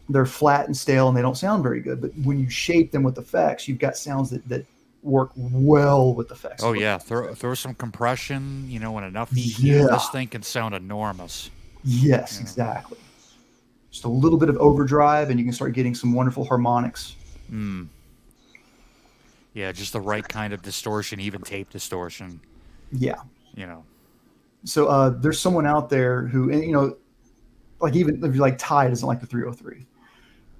they're flat and stale and they don't sound very good. But when you shape them with effects, you've got sounds that work well with effects. Oh yeah, throw some compression, and enough EQ. This thing can sound enormous. Yes, exactly. Just a little bit of overdrive, and you can start getting some wonderful harmonics. Yeah, just the right kind of distortion, even tape distortion. Yeah. So there's someone out there who, even if you're like Ty doesn't like the 303.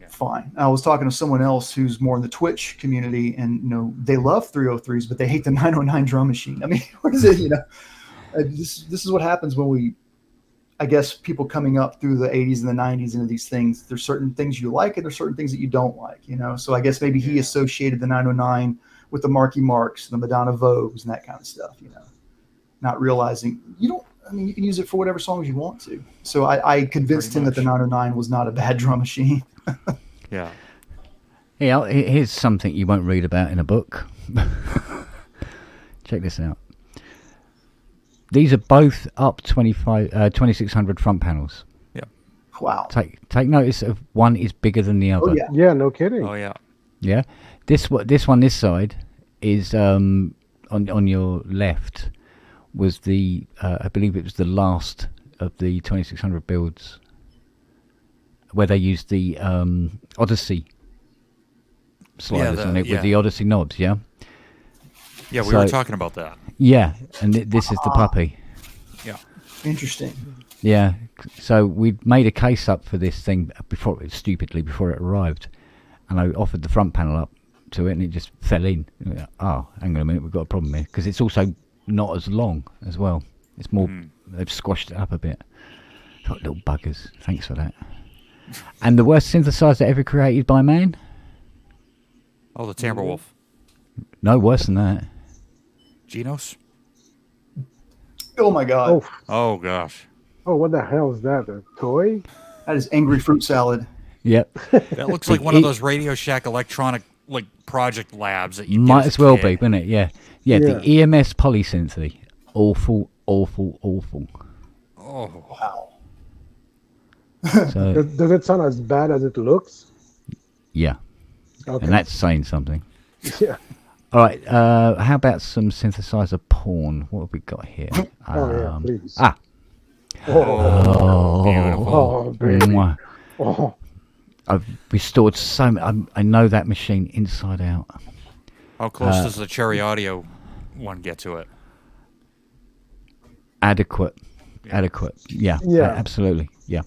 Fine. I was talking to someone else who's more in the Twitch community, and they love 303s, but they hate the 909 drum machine. I mean, what is it? This is what happens when we I guess people coming up through the 80s and the 90s into these things, there's certain things you like and there's certain things that you don't like, you know? So I guess maybe he associated the 909 with the Marky Marks, the Madonna Vogues, and that kind of stuff, you know, not realizing you can use it for whatever songs you want to. So I convinced him that the 909 was not a bad drum machine. Yeah. Yeah, here's something you won't read about in a book. Check this out. These are both up 2600 front panels. Yeah. Wow. Take notice of one is bigger than the other. Oh, yeah. Yeah, no kidding. Oh yeah. Yeah. This one this side is on your left was the I believe it was the last of the 2600 builds where they used the Odyssey sliders on it with the Odyssey knobs. Yeah. Yeah, we were talking about that. Yeah, and this is the puppy. Yeah. Interesting. Yeah, so we made a case up for this thing before it arrived, and I offered the front panel up to it, and it just fell in. Oh, hang on a minute, we've got a problem here because it's also not as long as well. It's more they've squashed it up a bit. Got little buggers. Thanks for that. And the worst synthesizer ever created by man? Oh, the Timberwolf. No, worse than that. Genos? Oh my God. Oh gosh. Oh, what the hell is that? A toy? That is angry fruit salad. Yep. That looks like one of those Radio Shack electronic project labs that you might as well kid. be, wouldn't it? Yeah. The EMS polysynthety. Awful. Oh wow. So, Does it sound as bad as it looks? yeah. Okay. And that's saying something. Yeah. All right. How about some synthesizer porn? What have we got here? Yeah, please. Oh, baby. mwah. Oh, I've restored so many. I know that machine inside out. How close does the Cherry Audio one get to it? Adequate. Yeah. Absolutely. Yeah.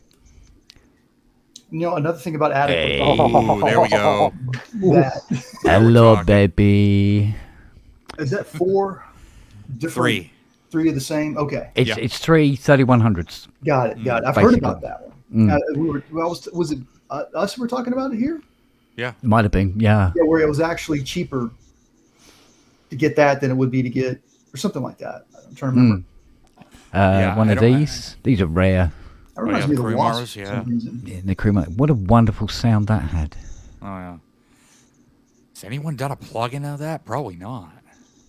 You know, another thing about adequate. Hey. Ooh, there we go. That, Hello, talking. baby. is that 4 different? 3 of the same? Okay. It's 3 3100s. Got it. I've Basically. heard about that one. Was it us who were talking about it here? Yeah. Might have been. Yeah. Yeah, where it was actually cheaper to get that than it would be to get, or something like that. I'm trying to remember. One of these. These are rare. That reminds me of the Crew Wasp Mars, for some reason. Yeah, the crew. What a wonderful sound that had. Oh yeah. Has anyone done a plug-in of that? Probably not.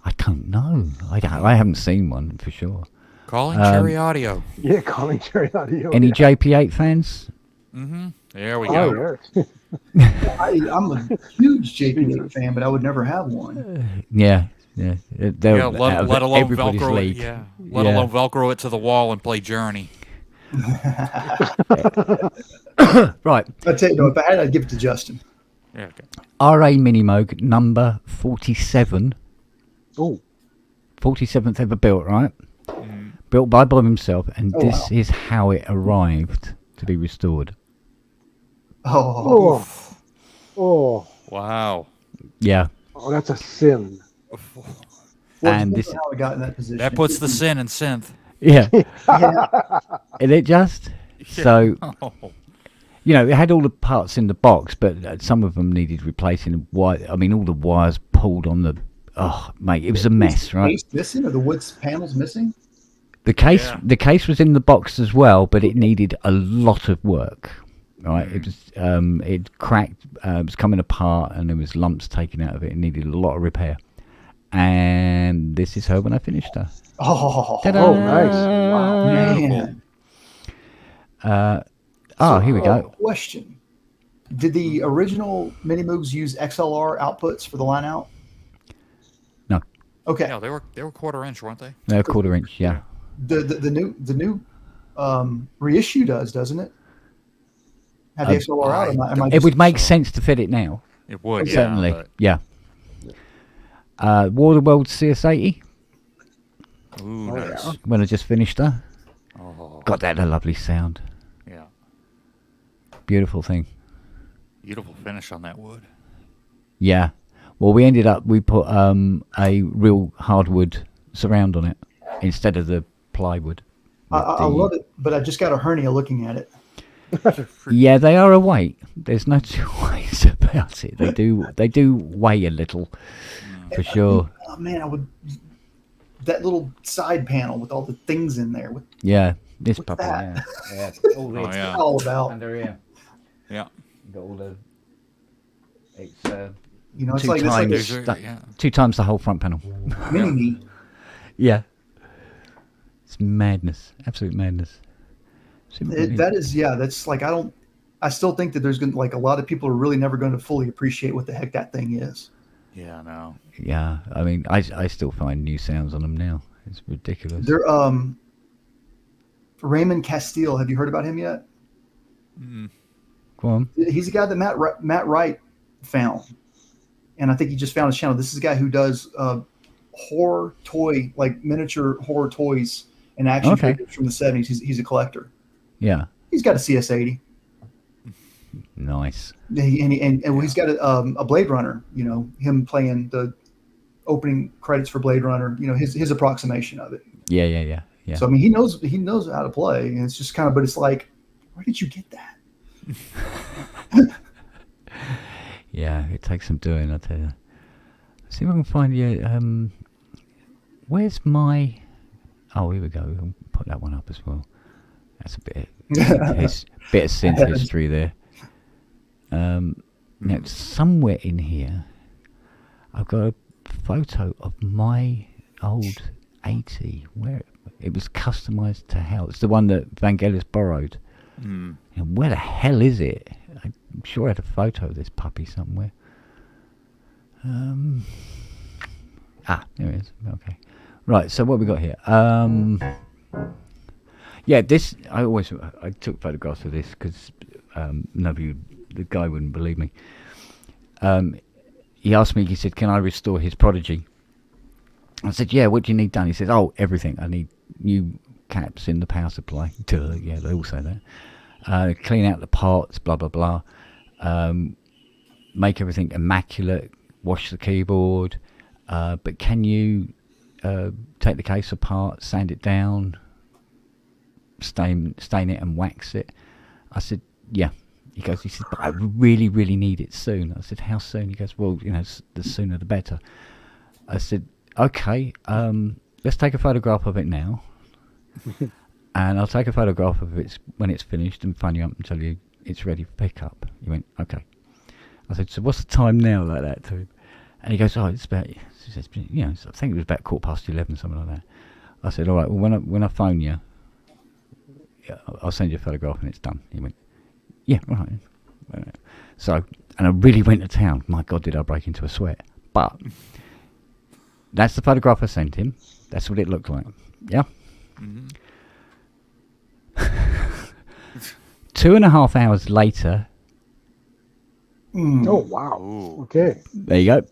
I don't know. I haven't seen one for sure. Calling Cherry Audio. yeah, calling Cherry Audio. Any JP8 fans? Mm-hmm. There we go. Oh, yeah. I'm a huge JP fan, but I would never have one. Yeah. They're Yeah, let alone everybody's Velcro league. it. Yeah. Let alone Velcro it to the wall and play Journey. Right. I'd tell you, no, if I had, I'd give it to Justin. Yeah. Okay. RA Minimoog number 47. Oh, 47th ever built, right? Built by Bob himself, and this is how it arrived to be restored. Oh. Wow. Yeah. Oh, that's a sin. And this, How I got in that position. That puts the sin in synth. yeah. And it just, so, Oh. it had all the parts in the box, but some of them needed replacing. All the wires pulled on the, oh, mate, it was a mess, right? Case missing, or the wood panels missing? The case was in the box as well, but it needed a lot of work. Right, it was it cracked, it was coming apart, and there was lumps taken out of it. It needed a lot of repair. And this is her when I finished her. Oh, Ta-da! nice. Man. Here we go. Question. Did the original Minimoogs use XLR outputs for the line out? No. Okay. Yeah, they were 1/4 inch, weren't they? No, 1/4 inch, yeah. The new reissue doesn't it? Have the XLR out? It would make sense to fit it now. It would, Certainly, yeah. yeah. Waterworld CS80, Ooh, nice. when I just finished her. Oh, God, that had a lovely sound. yeah. Beautiful thing. Beautiful finish on that wood. Yeah. Well, we put a real hardwood surround on it instead of the plywood. I love it, but I just got a hernia looking at it. Yeah, they are a weight. There's no two ways about it. They do weigh a little, for sure. Oh man, that little side panel with all the things in there. Yeah, this What's puppy. that? Yeah. All this. Oh, yeah. All about. Under here. Yeah. You got all the. It's It's two like times. Yeah. 2 times the whole front panel. mini me. Yeah. It's madness. Absolute madness. That's like I still think that there's gonna like a lot of people are really never going to fully appreciate what the heck that thing is. Yeah, no. Yeah, I mean, I still find new sounds on them now. It's ridiculous. They're Raymond Castile. Have you heard about him yet? Go on. He's a guy that Matt Wright found, and I think he just found his channel. This is a guy who does horror toy, like miniature horror toys and action figures from the 70s. He's a collector. Yeah. He's got a CS80. Nice. And he's got a Blade Runner. Him playing the opening credits for Blade Runner. His approximation of it. Yeah. So I mean, he knows how to play, and it's just kind of. But it's like, where did you get that? Yeah, it takes some doing, I tell you. See if I can find you. Where's my? Oh, here we go. I'll put that one up as well. That's a bit of synth history there. Now, somewhere in here, I've got a photo of my old 80, where it was customized to hell. It's the one that Vangelis borrowed. And where the hell is it? I'm sure I had a photo of this puppy somewhere. There it is. Okay. Right, so what we got here? Yeah, this, I took photographs of this because the guy wouldn't believe me. He asked me, he said, can I restore his Prodigy? I said, yeah, what do you need done? He said, everything. I need new caps in the power supply. Duh, yeah, they all say that. Clean out the parts, blah, blah, blah. Make everything immaculate, wash the keyboard. But can you take the case apart, sand it down, stain it and wax it? I said, yeah. He said, but I really, really need it soon. I said, how soon? He goes, well, the sooner the better. I said, okay, let's take a photograph of it now. And I'll take a photograph of it when it's finished and phone you up and tell you it's ready for pickup. He went, okay. I said, so what's the time now, like that to him? And he goes, it's about, I think it was about 11:15, something like that. I said, all right, well, when I phone you, I'll send you a photograph and it's done. He went, yeah, right. So, and I really went to town. My God, did I break into a sweat. But that's the photograph I sent him. That's what it looked like. Yeah. Mm-hmm. 2.5 hours later. Oh, wow. Ooh. Okay. There you go.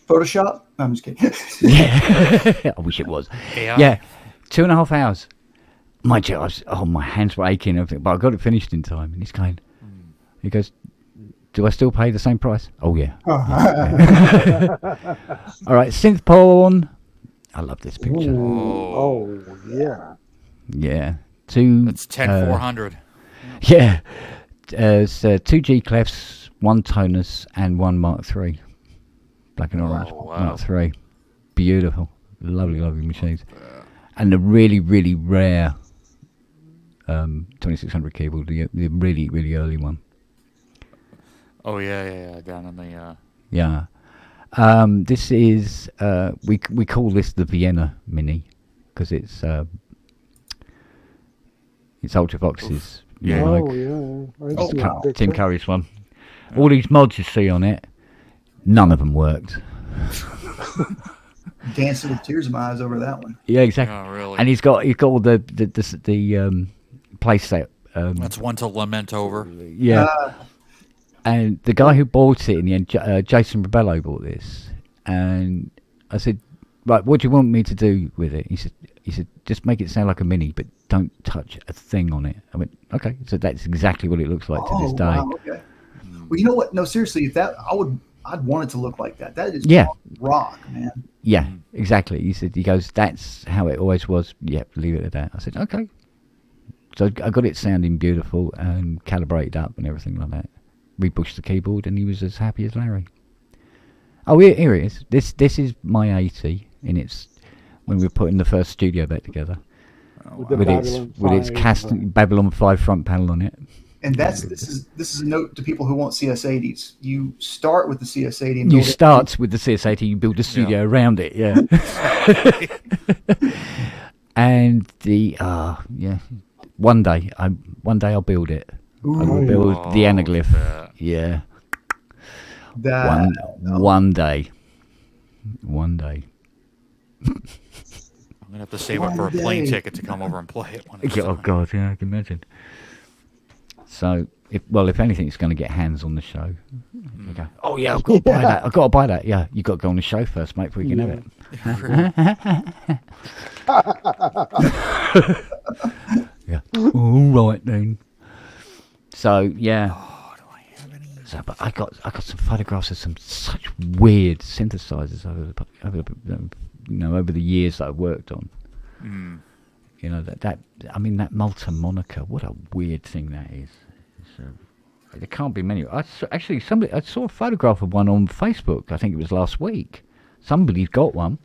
Photoshop? No, I'm just kidding. Yeah. I wish it was. Yeah. 2.5 hours. My hands were aching and everything, but I got it finished in time. And he's going, he goes, do I still pay the same price? Oh, yeah. Yeah. All right, synth porn. I love this picture. Oh, yeah. Yeah. That's 10,400. Yeah. It's 2 G clefs, 1 tonus, and 1 Mark III. Black and orange. Oh, wow. Mark III. Beautiful. Lovely, lovely machines. And the really, really rare 2600 keyboard, the really, really early one. Oh, yeah. Down on the... Yeah. This is... we call this the Vienna Mini, because it's Ultravox's. Yeah. Tim Curry's one. All these mods you see on it, none of them worked. Dancing with tears in my eyes over that one. Yeah, exactly. Oh, really? And he's got all the playset. That's one to lament over. Yeah. And the guy who bought it in the end, Jason Rebello, bought this. And I said, right, what do you want me to do with it? He said, just make it sound like a Mini, but don't touch a thing on it. I went, okay. So that's exactly what it looks like to this day. Wow, okay. Well, you know what? No, seriously, if that, I'd want it to look like that. That is rock, man. Yeah, exactly. He goes, that's how it always was. Yep, leave it at that. I said, okay. So I got it sounding beautiful and calibrated up and everything like that. Rebushed the keyboard, and he was as happy as Larry. Oh, here it is. This is my 80, and it's when we were putting the first studio back together. With its Babylon 5 front panel on it. And this is a note to people who want CS80s. You start with the CS80. And you start with the CS80. You build a studio around it. Yeah. And one day I'll build it. I will build the anaglyph. Yeah. One day. I'm gonna have to save up for a plane ticket to come over and play it. Oh God, yeah, I can imagine. So, if anything, it's going to get hands on the show. You go, oh yeah, I've got to buy that. I've got to buy that. Yeah, you got to go on the show first, mate, before you can have it. Yeah. All right then. So yeah. Oh, do I have any? So, but I got some photographs of some such weird synthesizers over the years that I worked on. Mm. You know that Malta Monica. What a weird thing that is. There can't be many. I saw a photograph of one on Facebook. I think it was last week. Somebody's got one.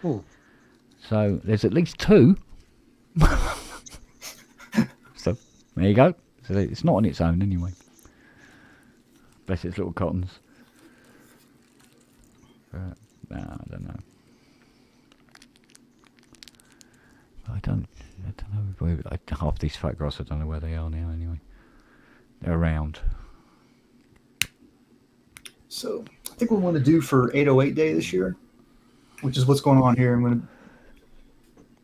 So there's at least two. So there you go. So it's not on its own anyway. Bless its little cottons. I don't know. I don't know. Half these photographs, I don't know where they are now. Anyway, they're around. So I think what we want to do for 808 Day this year, which is what's going on here. I'm going to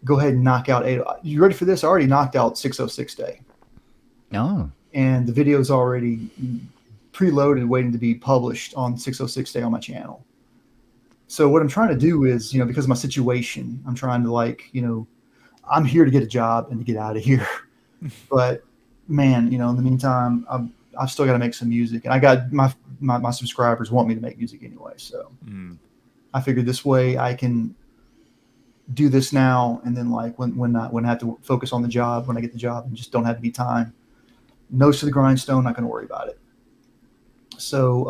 go ahead and knock out 808. You ready for this? I already knocked out 606 Day. Oh. And the video's already preloaded, waiting to be published on 606 Day on my channel. So what I'm trying to do is, because of my situation, I'm trying to I'm here to get a job and to get out of here. But man, in the meantime, I've still got to make some music, and I got my subscribers want me to make music anyway. So I figured this way I can do this now, and then when I have to focus on the job, when I get the job, and just don't have any time, nose to the grindstone, not going to worry about it. So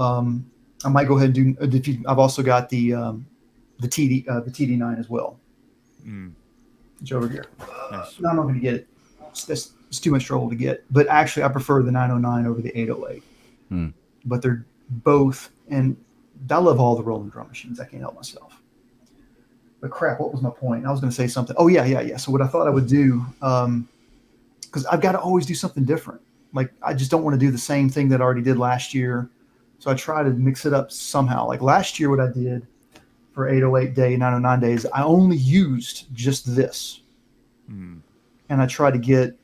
I might go ahead and do. I've also got the TD9 as well. It's over here. Nice. No, I'm not going to get it. It's too much trouble to get. But actually, I prefer the 909 over the 808. But they're both, and I love all the rolling drum machines. I can't help myself. But crap, what was my point? I was going to say something. Oh, yeah. So what I thought I would do, because I've got to always do something different. I just don't want to do the same thing that I already did last year. So I try to mix it up somehow. Like last year, what I did for 808 Day, 909 Days, I only used just this. And I tried to get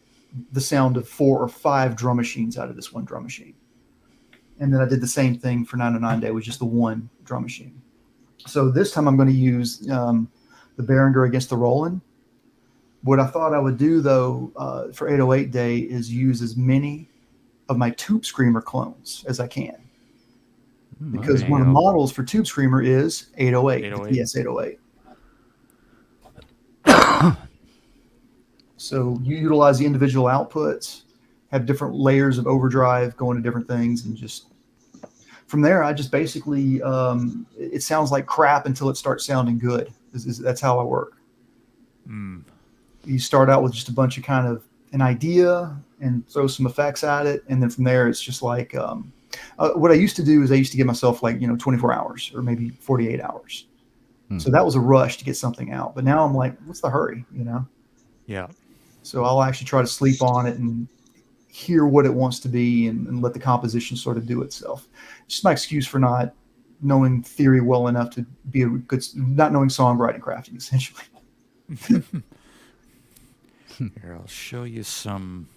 the sound of 4 or 5 drum machines out of this one drum machine. And then I did the same thing for 909 Day with just the one drum machine. So this time I'm going to use the Behringer against the Roland. What I thought I would do, though, for 808 Day is use as many of my Tube Screamer clones as I can. Because one of the models for Tube Screamer is 808. Yes, 808. So you utilize the individual outputs, have different layers of overdrive going to different things, and just from there, I just basically it sounds like crap until it starts sounding good. That's how I work. You start out with just a bunch of kind of an idea and throw some effects at it, and then from there, it's just like what I used to do is I used to give myself 24 hours or maybe 48 hours. So that was a rush to get something out. But now I'm like, what's the hurry, Yeah. So I'll actually try to sleep on it and hear what it wants to be and let the composition sort of do itself. It's just my excuse for not knowing theory well enough to be a good, not knowing songwriting crafting, essentially. Here, I'll show you some.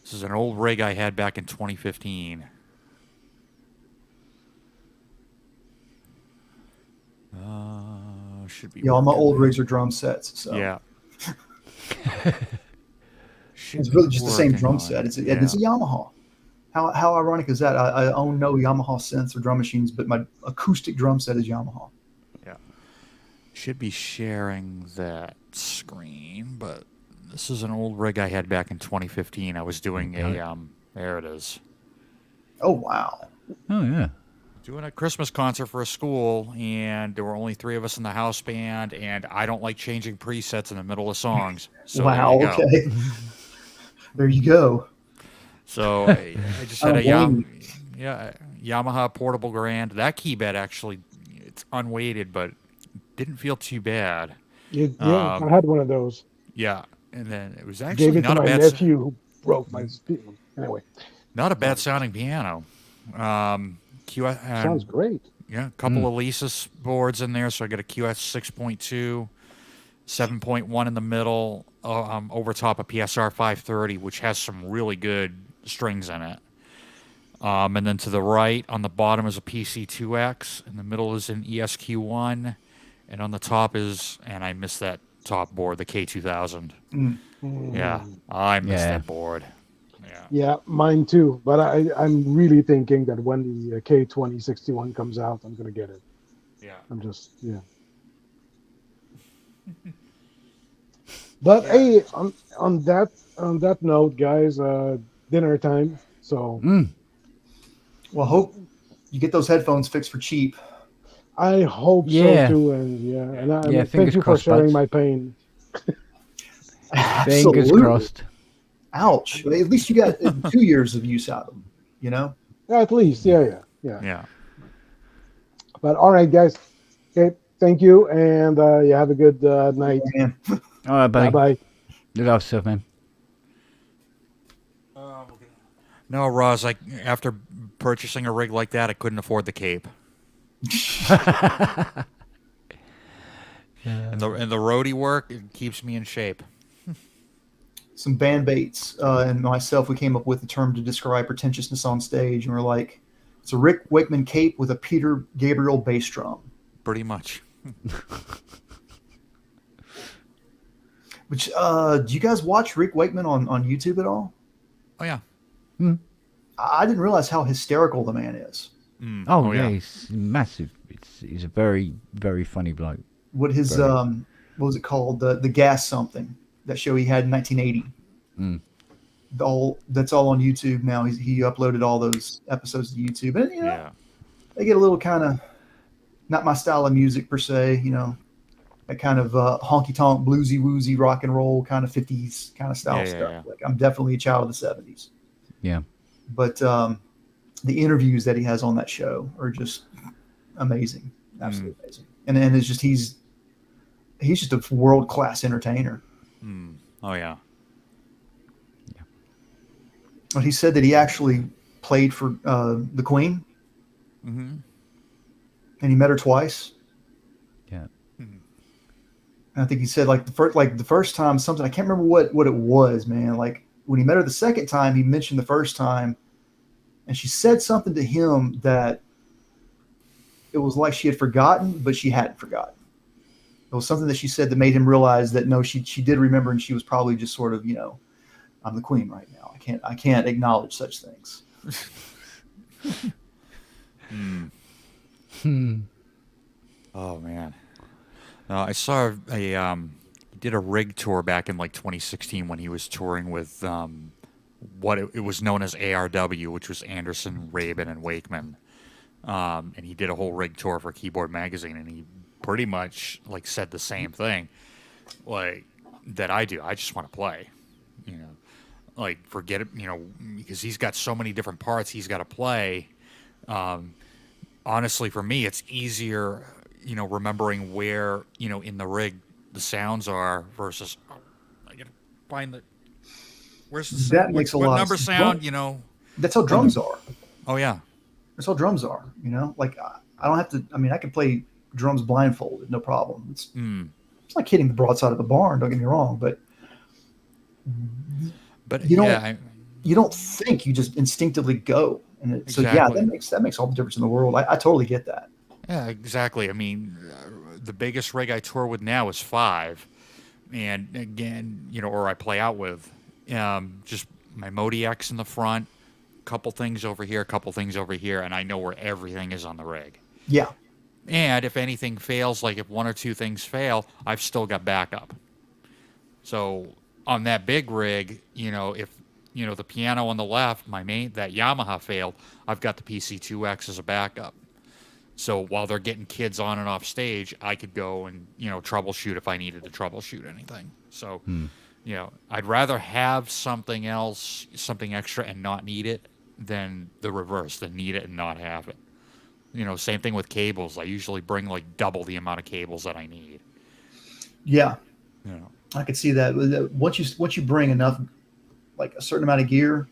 This is an old rig I had back in 2015. Should be. Yeah, all my old rigs are drum sets. So. Yeah. It's really just the same drum set. It's a Yamaha. How ironic is that? I own no Yamaha synths or drum machines, but my acoustic drum set is Yamaha. Yeah. Should be sharing that screen, but This is an old rig I had back in 2015. I was doing a there it is. Oh wow. Oh yeah. Doing a Christmas concert for a school, and there were only 3 of us in the house band, and I don't like changing presets in the middle of songs. So wow. there you go. Okay. There you go. So I just had I a don't blame Yamaha portable Grand. That key bed actually, it's unweighted, but didn't feel too bad. Yeah, I had one of those. Yeah, and then it was Gave actually it to not a my bad. nephew who broke my speaker. Anyway, Not a bad sounding piano. sounds great. Yeah, a couple of Alesis boards in there. So I got a QS 6.2, 7.1 in the middle, over top a PSR 530, which has some really good strings in it. And then to the right, on the bottom is a PC2X. In the middle is an ESQ1. And on the top is, and I missed that top board, the K2000. Yeah, I missed that board. Yeah, mine too. But I'm really thinking that when the K2061 comes out, I'm gonna get it. Yeah. I'm just But hey, on that note, guys, dinner time. So Well, hope you get those headphones fixed for cheap. I hope so too, and and thank you for sharing my pain. Fingers crossed. Ouch! At least you got 2 years of use out of them. You know. At least, yeah. Yeah. But all right, guys. Okay, thank you, and you have a good night. All right, buddy. Bye. Look after yourself, man. No, Roz, after purchasing a rig like that, I couldn't afford the cape. And the roadie work, it keeps me in shape. Some band baits and myself, we came up with the term to describe pretentiousness on stage, and we're like, it's a Rick Wakeman cape with a Peter Gabriel bass drum. Pretty much. Which do you guys watch Rick Wakeman on YouTube at all? Oh yeah. I didn't realize how hysterical the man is. Oh yeah, he's massive. He's a very, very funny bloke. What his what was it called? The Gas Something, that show he had in 1980. That's all on YouTube now. He uploaded all those episodes to YouTube, and they get a little kind of not my style of music per se. That kind of honky tonk, bluesy woozy, rock and roll kind of 50s kind of style stuff. Yeah. Like I'm definitely a child of the 70s. Yeah. But the interviews that he has on that show are just amazing, absolutely amazing. And it's just he's just a world class entertainer. Oh yeah. But he said that he actually played for the Queen, and he met her twice. Yeah. And I think he said the first time something, I can't remember what it was, man. Like when he met her the second time, he mentioned the first time, and she said something to him that it was like she had forgotten, but she hadn't forgotten. It was something that she said that made him realize that no, she did remember, and she was probably just sort of, I'm the Queen right now. I can't acknowledge such things. Oh man. I saw he did a rig tour back in 2016 when he was touring with what it was known as ARW, which was Anderson, Rabin, and Wakeman. And he did a whole rig tour for Keyboard Magazine, and he pretty much said the same thing that I do. I just want to play, forget it, because he's got so many different parts he's got to play. Honestly, for me, it's easier, remembering where, in the rig the sounds are versus I gotta find where's the sound? That makes a what lot number of sound, That's how drums are. Oh yeah. That's how drums are, I don't have to, I can play drums blindfolded, no problem. It's like hitting the broadside of a barn, don't get me wrong, but you don't think, you just instinctively go. And Exactly. So yeah, that makes all the difference in the world. I totally get that. Yeah, exactly. I mean, the biggest rig I tour with now is 5, and again, or I play out with, just my Modi X in the front, couple things over here, and I know where everything is on the rig. Yeah. And if anything fails, if 1 or 2 things fail, I've still got backup. So on that big rig, if the piano on the left, that Yamaha failed, I've got the PC2X as a backup. So while they're getting kids on and off stage, I could go and troubleshoot if I needed to troubleshoot anything. So I'd rather have something else, something extra, and not need it than the reverse, than need it and not have it. Same thing with cables. I usually bring like double the amount of cables that I need. Yeah, I could see that. Once you bring enough, like a certain amount of gear,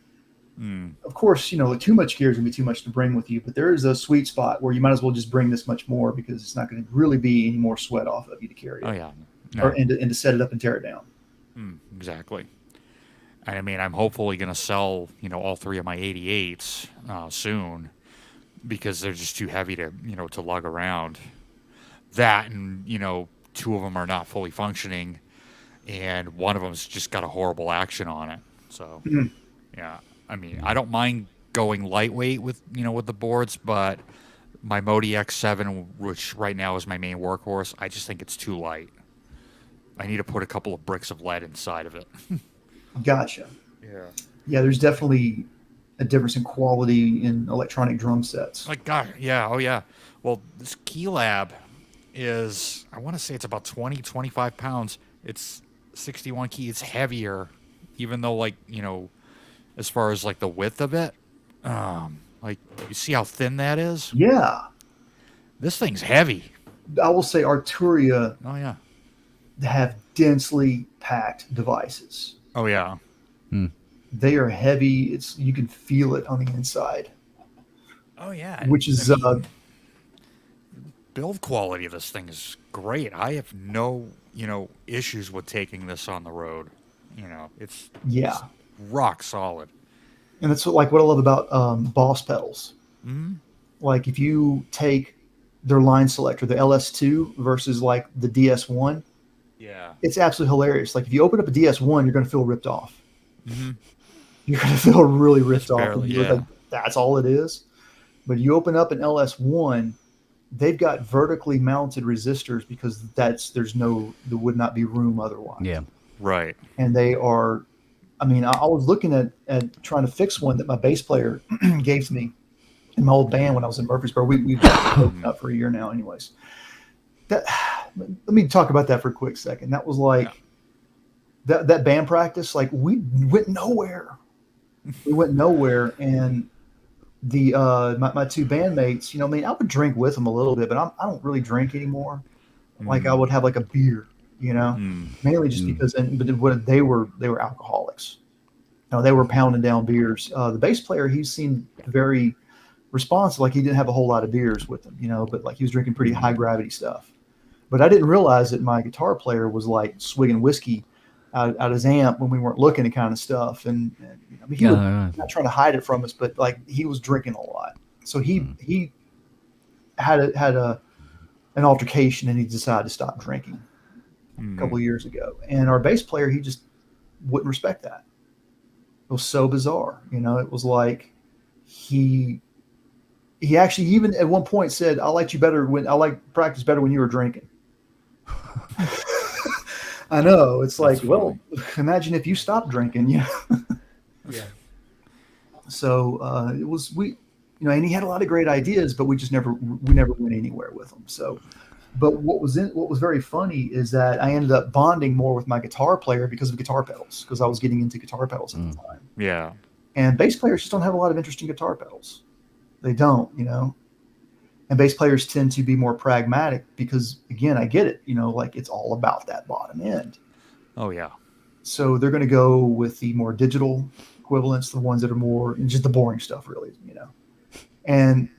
of course, too much gear is gonna be too much to bring with you. But there is a sweet spot where you might as well just bring this much more, because it's not going to really be any more sweat off of you to carry it. Oh yeah, and to set it up and tear it down. Exactly. I mean, I'm hopefully going to sell, all 3 of my 88s soon, because they're just too heavy to, to lug around. That, and 2 of them are not fully functioning, and one of them's just got a horrible action on it. So, yeah, I mean, I don't mind going lightweight with the boards, but my Modi X7, which right now is my main workhorse, I just think it's too light. I need to put a couple of bricks of lead inside of it. Gotcha. Yeah, there's definitely a difference in quality in electronic drum sets. Like, God, yeah, oh yeah. Well, this Keylab is, I want to say it's about 25 pounds. It's 61 key. It's heavier, even though, like, as far as like the width of it, like, you see how thin that is? Yeah. This thing's heavy. I will say Arturia Oh yeah. have densely packed devices. Oh yeah. They are heavy. You can feel it on the inside. Oh yeah. Which is build quality of this thing is great. I have no, issues with taking this on the road. It's rock solid. And that's what I love about Boss pedals. Mm-hmm. Like, if you take their line selector, the LS2 versus like the DS1, it's absolutely hilarious. Like, if you open up a DS1, you're going to feel ripped off. Mm-hmm. You're going to feel really ripped off. Barely, Like, that's all it is. But you open up an LS1, they've got vertically mounted resistors, because there would not be room otherwise. Yeah. Right. And they are, I mean, I was looking at trying to fix one that my bass player gave to me in my old band when I was in Murfreesboro. We've been up for a year now anyways. Let me talk about that for a quick second. That was like, that band practice, like, we went nowhere. And the my 2 bandmates, I would drink with them a little bit, but I don't really drink anymore. Like, I would have like a beer, mainly just because. But they were alcoholics. They were pounding down beers. The bass player, he seemed very responsive. Like, he didn't have a whole lot of beers with him, but like, he was drinking pretty high gravity stuff. But I didn't realize that my guitar player was like swigging whiskey out his amp when we weren't looking at kind of stuff. And I mean, he was not trying to hide it from us, but like, he was drinking a lot. So he had an altercation, and he decided to stop drinking a couple of years ago. And our bass player, he just wouldn't respect that. It was so bizarre. It was like, he actually even at one point said, I like practice better when you were drinking. I know. It's like, well, imagine if you stopped drinking, Yeah. So it was, and he had a lot of great ideas, but we never went anywhere with them. So, but what was very funny is that I ended up bonding more with my guitar player because of guitar pedals, because I was getting into guitar pedals at the time. Yeah. And bass players just don't have a lot of interesting guitar pedals. They don't, And bass players tend to be more pragmatic because, again, I get it, like, it's all about that bottom end. Oh yeah. So they're going to go with the more digital equivalents, the ones that are more just the boring stuff, really, And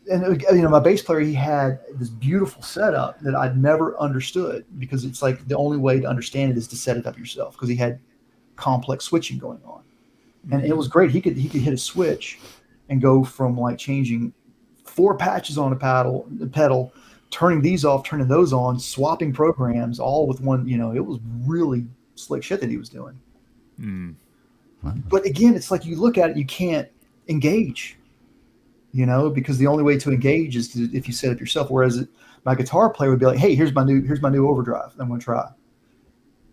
my bass player, he had this beautiful setup that I'd never understood, because it's like the only way to understand it is to set it up yourself, because he had complex switching going on, and it was great. He could hit a switch and go from like changing 4 patches on a pedal, turning these off, turning those on, swapping programs, all with one. It was really slick shit that he was doing. Wow. But again, it's like, you look at it, you can't engage. Because the only way to engage is if you set up yourself. Whereas my guitar player would be like, "Hey, here's my new overdrive. I'm going to try."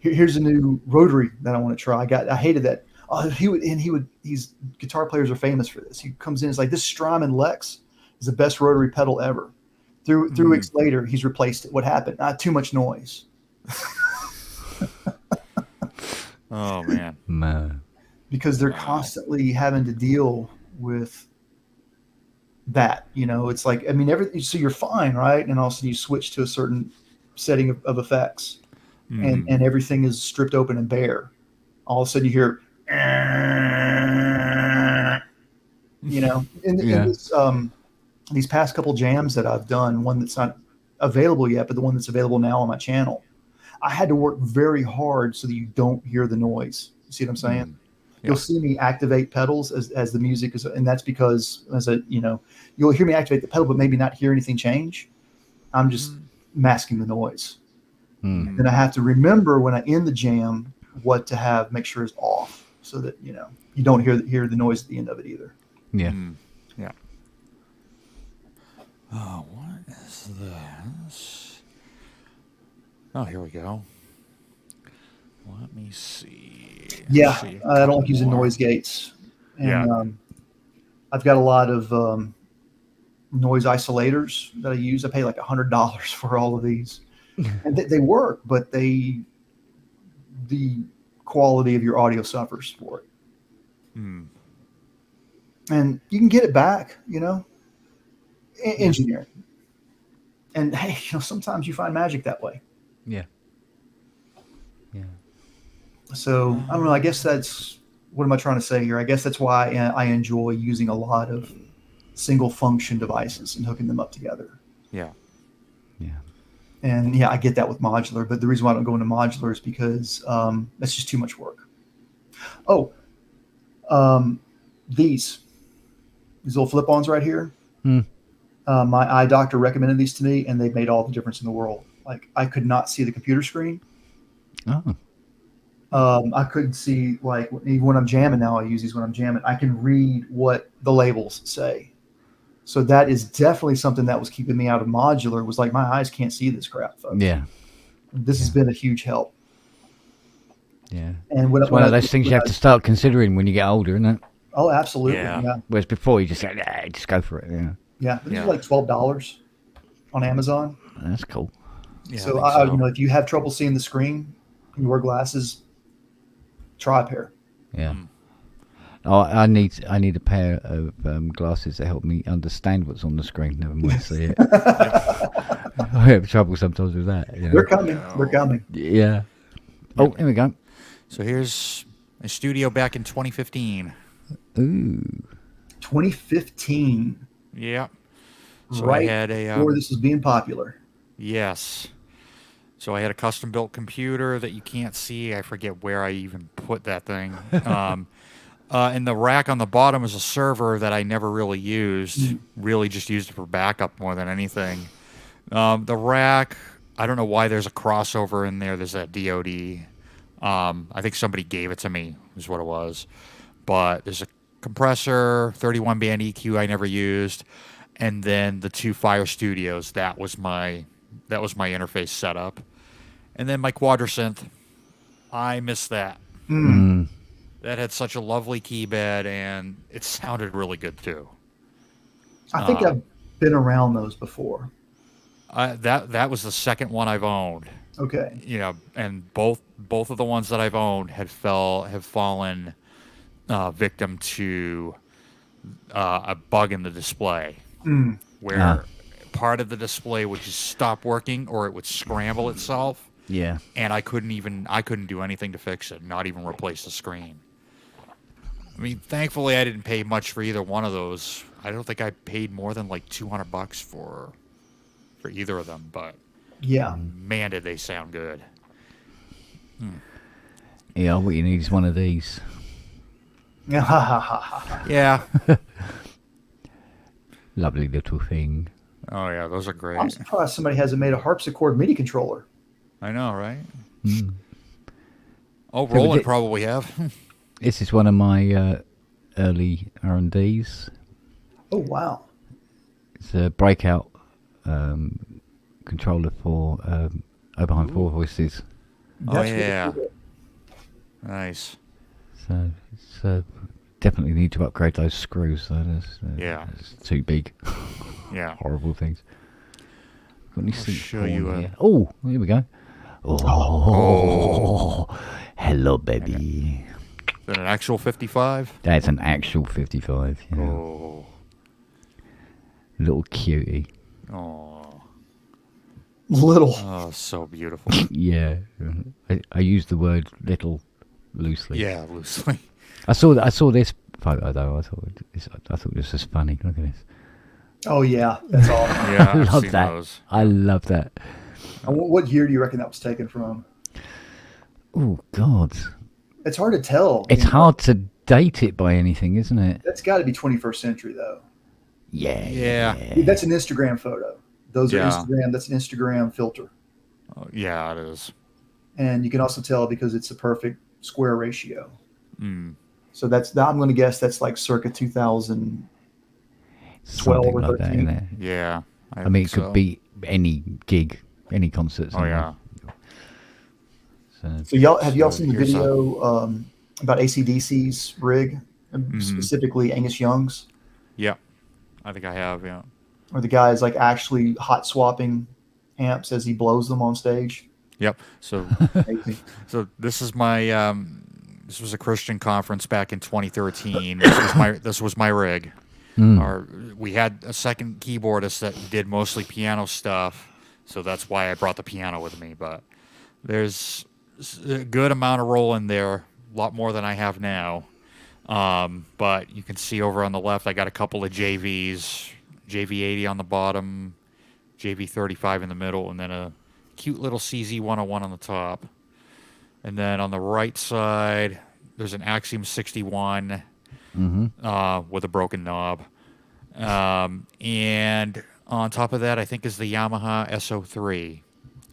Here's a new rotary that I want to try. I hated that. Oh, these guitar players are famous for this. He comes in, it's like, this Strymon Lex is the best rotary pedal ever. 3 weeks later, he's replaced it. What happened? Too much noise. Oh man. Man. Because they're constantly having to deal with that. It's like, I mean, everything. So you're fine, right? And all of a sudden you switch to a certain setting of effects, and everything is stripped open and bare. All of a sudden you hear, in these past couple jams that I've done, one that's not available yet, but the one that's available now on my channel, I had to work very hard so that you don't hear the noise. You see what I'm saying? You'll see me activate pedals as the music is, and that's because you'll hear me activate the pedal, but maybe not hear anything change. I'm just masking the noise. Then I have to remember when I end the jam what to make sure is off, so that you don't hear the noise at the end of it either. Yeah. Yeah. Oh, what is this? Oh, here we go. Let me see. Yeah, I don't like using noise gates. And I've got a lot of noise isolators that I use. I pay like $100 for all of these. And they work, but the quality of your audio suffers for it. And you can get it back, engineering. And hey, sometimes you find magic that way. Yeah. Yeah. So I don't know. I guess what am I trying to say here? I guess that's why I enjoy using a lot of single function devices and hooking them up together. Yeah. Yeah. And I get that with modular, but the reason why I don't go into modular is because that's just too much work. Oh, these little flip-ons right here. My eye doctor recommended these to me, and they made all the difference in the world. Like, I could not see the computer screen. Oh. I couldn't see, like, even when I'm jamming now, I use these when I'm jamming. I can read what the labels say. So that is definitely something that was keeping me out of modular, was like, my eyes can't see this crap, folks. Yeah. This has been a huge help. Yeah. And it's one of those things you have to start considering when you get older, isn't it? Oh, absolutely. Yeah. Whereas before you just say, just go for it. Yeah. Yeah. This is like $12 on Amazon. That's cool. Yeah, so, if you have trouble seeing the screen, you wear glasses, try a pair. Yeah. Oh, I need a pair of glasses that help me understand what's on the screen. Never mind see it. I have trouble sometimes with that. They're coming. They're coming. Yeah. Oh, here we go. So here's a studio back in 2015. Ooh. 2015. Yeah. So right I had before this was being popular. Yes. So I had a custom-built computer that you can't see. I forget where I even put that thing. And the rack on the bottom is a server that I never really used. Really just used it for backup more than anything. The rack, I don't know why there's a crossover in there. There's that DOD. I think somebody gave it to me, is what it was. But there's a compressor, 31-band EQ I never used, and then the 2 Fire Studios. That was my interface setup. And then my Quadrasynth. I miss that. That had such a lovely keybed, and it sounded really good too. I think I've been around those before. That was the second one I've owned. Okay. And both of the ones that I've owned have fallen victim to a bug in the display, where part of the display would just stop working, or it would scramble itself. Yeah. And I couldn't do anything to fix it, not even replace the screen. I mean, thankfully I didn't pay much for either one of those. I don't think I paid more than like $200 for either of them, but man, did they sound good. Yeah, what you need is one of these. Yeah. Lovely little thing. Oh yeah, those are great. I'm surprised somebody hasn't made a harpsichord MIDI controller. I know, right? Oh, Roland probably have. This is one of my early R&Ds. Oh, wow. It's a breakout controller for Oberheim 4 voices. That's really yeah. cool. Nice. So definitely need to upgrade those screws. Yeah. It's too big. Yeah. Horrible things. Got any I'll seat show porn you here? Oh, here we go. Oh, hello, baby. Is that an actual 55? That's an actual 55. Yeah. Oh. Little cutie. Oh. Little. Oh, so beautiful. Yeah. I use the word little loosely. Yeah, loosely. I saw this photo though. I thought this was funny. Look at this. Oh yeah, that's awesome. Yeah, I I've love seen that. those. I love that. And what year do you reckon that was taken from? Oh God. It's hard to tell. It's hard to date it by anything, isn't it? That's got to be 21st century though. Yeah. That's an Instagram photo. Those are Yeah. Instagram. That's an Instagram filter, Oh, yeah, it is. and you can also tell because it's a perfect square ratio. Mm. So I'm going to guess that's like circa 2012 Something or like that, 13. isn't it? Yeah. I mean, it think could be any gig, any concert. Oh, yeah. So y'all have y'all So seen the here's video about AC/DC's rig, Mm-hmm. specifically Angus Young's, Yeah. I think I have, yeah. where the guy is like actually hot swapping amps as he blows them on stage? Yep. So Amazing. so this is my this was a Christian conference back in 2013. This was my rig. We had a second keyboardist that did mostly piano stuff, so that's why I brought the piano with me. But there's a good amount of roll in there, a lot more than I have now. But you can see over on the left, I got a couple of JVs, JV80 on the bottom, JV35 in the middle, and then a cute little CZ101 on the top. And then on the right side, there's an Axiom 61 with a broken knob. And on top of that, I think is the Yamaha SO3.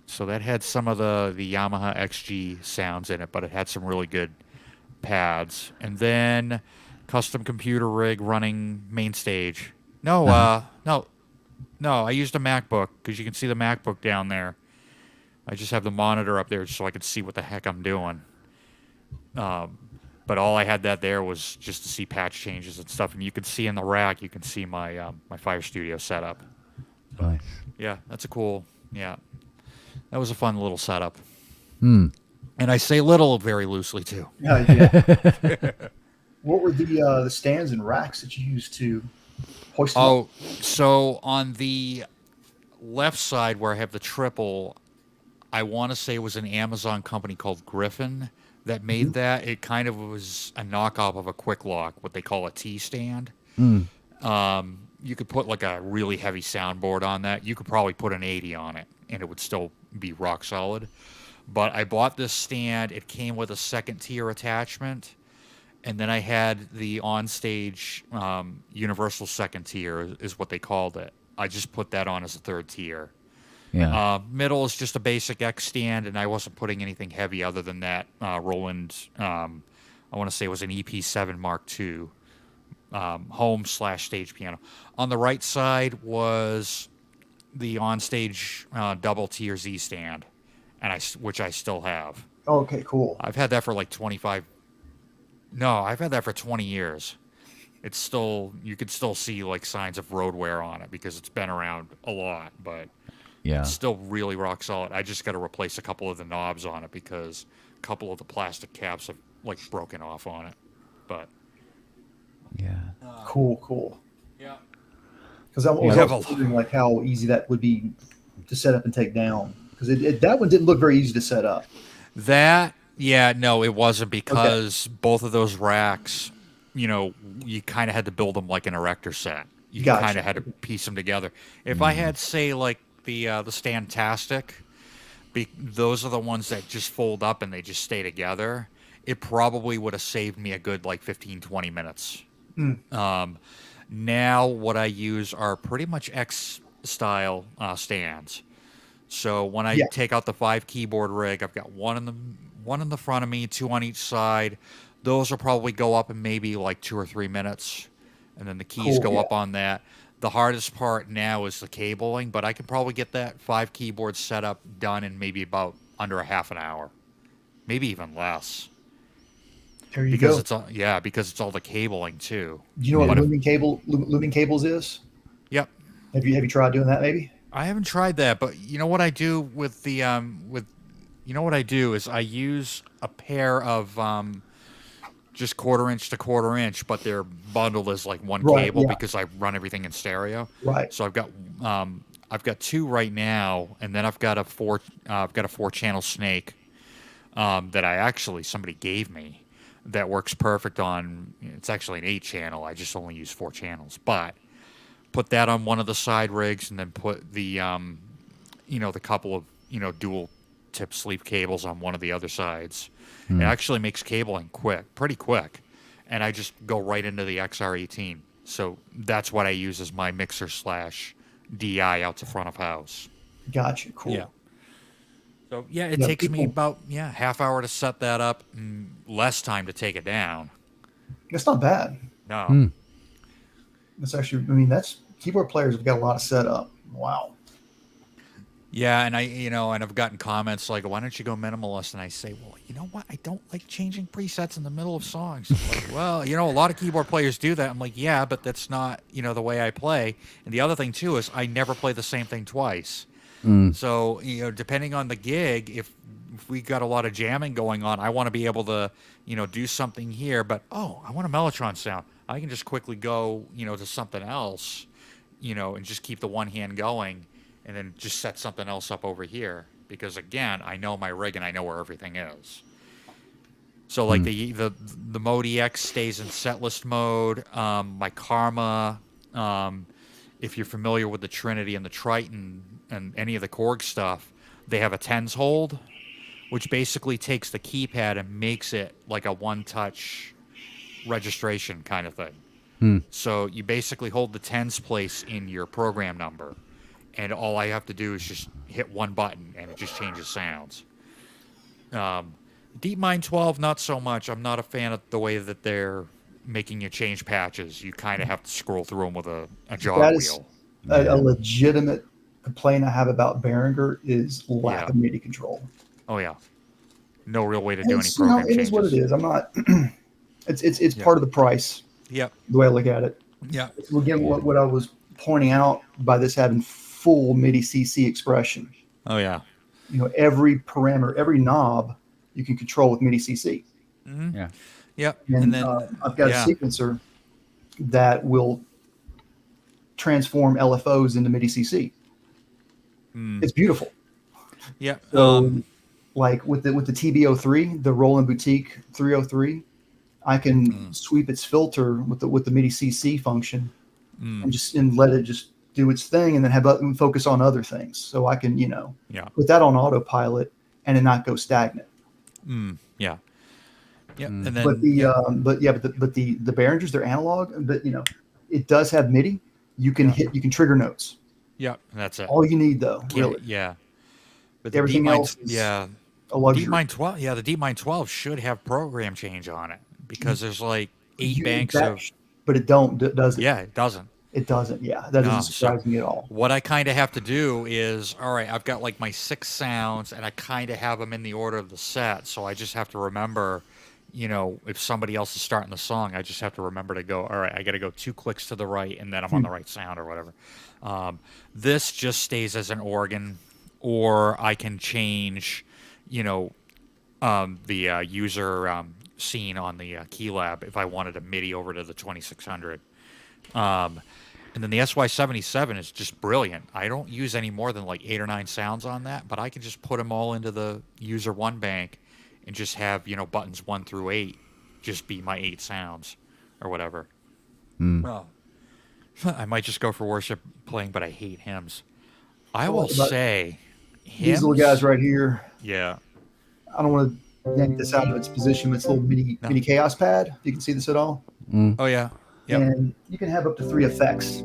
So that had some of the Yamaha XG sounds in it, but it had some really good pads. And then custom computer rig running main stage. No, I used a MacBook because you can see the MacBook down there. I just have the monitor up there so I could see what the heck I'm doing. But all I had that there was just to see patch changes and stuff. And you can see in the rack, you can see my my Fire Studio setup. Nice. Yeah, that's a cool. Yeah, that was a fun little setup. Hmm. And I say little very loosely too. Yeah. What were the stands and racks that you used to hoist them up? Oh, so on the left side where I have the triple, I want to say it was an Amazon company called Griffin that made that. It kind of was a knockoff of a Quick Lock, what they call a T stand. You could put like a really heavy soundboard on that. You could probably put an 80 on it, and it would still be rock solid. But I bought this stand. It came with a second tier attachment, and then I had the onstage universal second tier is what they called it. I just put that on as a third tier. Yeah. Middle is just a basic X stand, and I wasn't putting anything heavy other than that Roland. I want to say it was an EP7 Mark II home/stage piano. On the right side was the onstage double tier Z stand, and which I still have. Oh, okay, cool. I've had that for like 25. No, I've had that for 20 years. It's still, you could still see like signs of road wear on it because it's been around a lot, but Yeah. it's still really rock solid. I just got to replace a couple of the knobs on it because a couple of the plastic caps have like broken off on it. But Yeah. Cool. yeah, Because I was have also wondering like how easy that would be to set up and take down. Because that one didn't look very easy to set up. no, it wasn't because both of those racks, you kind of had to build them like an erector set. You Gotcha. kind of had to piece them together. If I had, say, like the Standtastic, those are the ones that just fold up and they just stay together. It probably would have saved me a good like 15, 20 minutes. Now what I use are pretty much X style stands. So when I take out the 5 keyboard rig, I've got one in the front of me, 2 on each side. Those will probably go up in maybe like 2 or 3 minutes, and then the keys go up on that. The hardest part now is the cabling, but I can probably get that 5 keyboards set up done in maybe about under a half an hour. maybe even less. There you Because go. it's all because it's all the cabling too. Do you know what But if- looming cables is? Yep. Have you tried doing that maybe? I haven't tried that, but you know what I do with the you know what I do is I use a pair of just 1/4 inch to 1/4 inch, but they're bundled as like one Right, cable yeah. because I run everything in stereo. Right. So I've got 2 right now, and then I've got a 4-channel snake that somebody gave me that works perfect on. It's actually an 8-channel. I just only use 4 channels, but put that on one of the side rigs, and then put the the couple of dual tip sleeve cables on one of the other sides. It actually makes cabling pretty quick, and I just go right into the XR18. So that's what I use as my mixer / DI out to front of house. Gotcha. Cool. Yeah. So it takes me about half hour to set that up, and less time to take it down. That's not bad. No. That's actually. I mean, that's keyboard players have got a lot of setup. Wow. Yeah, and I've gotten comments like, "Why don't you go minimalist?" And I say, "Well, you know what? I don't like changing presets in the middle of songs." Like, well, a lot of keyboard players do that. I'm like, "Yeah, but that's not, the way I play." And the other thing too is I never play the same thing twice. So, depending on the gig, if we got a lot of jamming going on, I want to be able to, do something here, but I want a Mellotron sound. I can just quickly go, to something else, and just keep the one hand going. And then just set something else up over here, because again, I know my rig and I know where everything is. So like the Mode EX stays in setlist mode. My Karma, if you're familiar with the Trinity and the Triton and any of the Korg stuff, they have a tens hold, which basically takes the keypad and makes it like a one-touch registration kind of thing. So you basically hold the tens place in your program number, and all I have to do is just hit one button, and it just changes sounds. DeepMind 12, not so much. I'm not a fan of the way that they're making you change patches. You kind of have to scroll through them with a jog That is wheel. a legitimate complaint I have about Behringer is lack of MIDI control. Oh yeah, no real way to do any It's, program it changes. is what it is. I'm not. It's part of the price. Yep. The way I look at it. Yeah. Again, what I was pointing out by this having full MIDI CC expression. Oh yeah. Every parameter, every knob, you can control with MIDI CC. Mm-hmm. Yeah. Yep. And then I've got a sequencer that will transform LFOs into MIDI CC. It's beautiful. Yeah. So, like with the TB03, the Roland Boutique 303, I can sweep its filter with the MIDI CC function and let it just do its thing, and then have focus on other things. So I can put that on autopilot and then not go stagnant. Yeah. Yeah. And then, but the Behringers, they're analog, but it does have MIDI. You can trigger notes. Yeah, that's it. All you need though, really. Yeah. But the everything else is a luxury. DeepMind 12, the DeepMind 12 should have program change on it, because there's like 8 banks of. But it does it? Yeah, it doesn't. It doesn't. Yeah, that doesn't surprise me at all. What I kind of have to do is, all right, I've got like my 6 sounds, and I kind of have them in the order of the set, so I just have to remember, if somebody else is starting the song, I just have to remember to go, all right, I got to go 2 clicks to the right, and then I'm on the right sound or whatever. This just stays as an organ, or I can change, the user scene on the Keylab if I wanted a MIDI over to the 2600. And then the SY77 is just brilliant. I don't use any more than like 8 or 9 sounds on that, but I can just put them all into the user 1 bank and just have, buttons 1 through 8 just be my 8 sounds or whatever. Well, I might just go for worship playing, but I hate hymns. I will say hymns. These little guys right here. Yeah. I don't want to yank this out of its position, but it's a little mini chaos pad. You can see this at all? Oh, yeah. Yep. And you can have up to 3 effects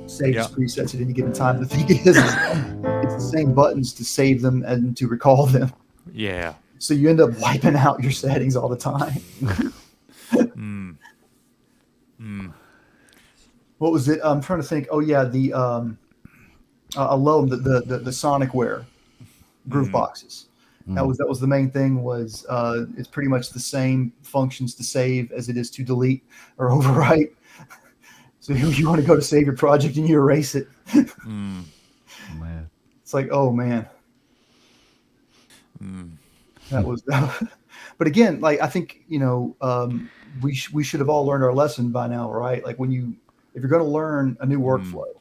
saved as presets at any given time. The thing is, it's the same buttons to save them and to recall them. Yeah. So you end up wiping out your settings all the time. What was it? I'm trying to think. Oh yeah, the Alone, the Sonicware groove boxes. That was the main thing. Was it's pretty much the same functions to save as it is to delete or overwrite. So if you want to go to save your project and you erase it, Man. it's like, oh man, that was. But again, like I think we should have all learned our lesson by now, right? Like if you're going to learn a new workflow,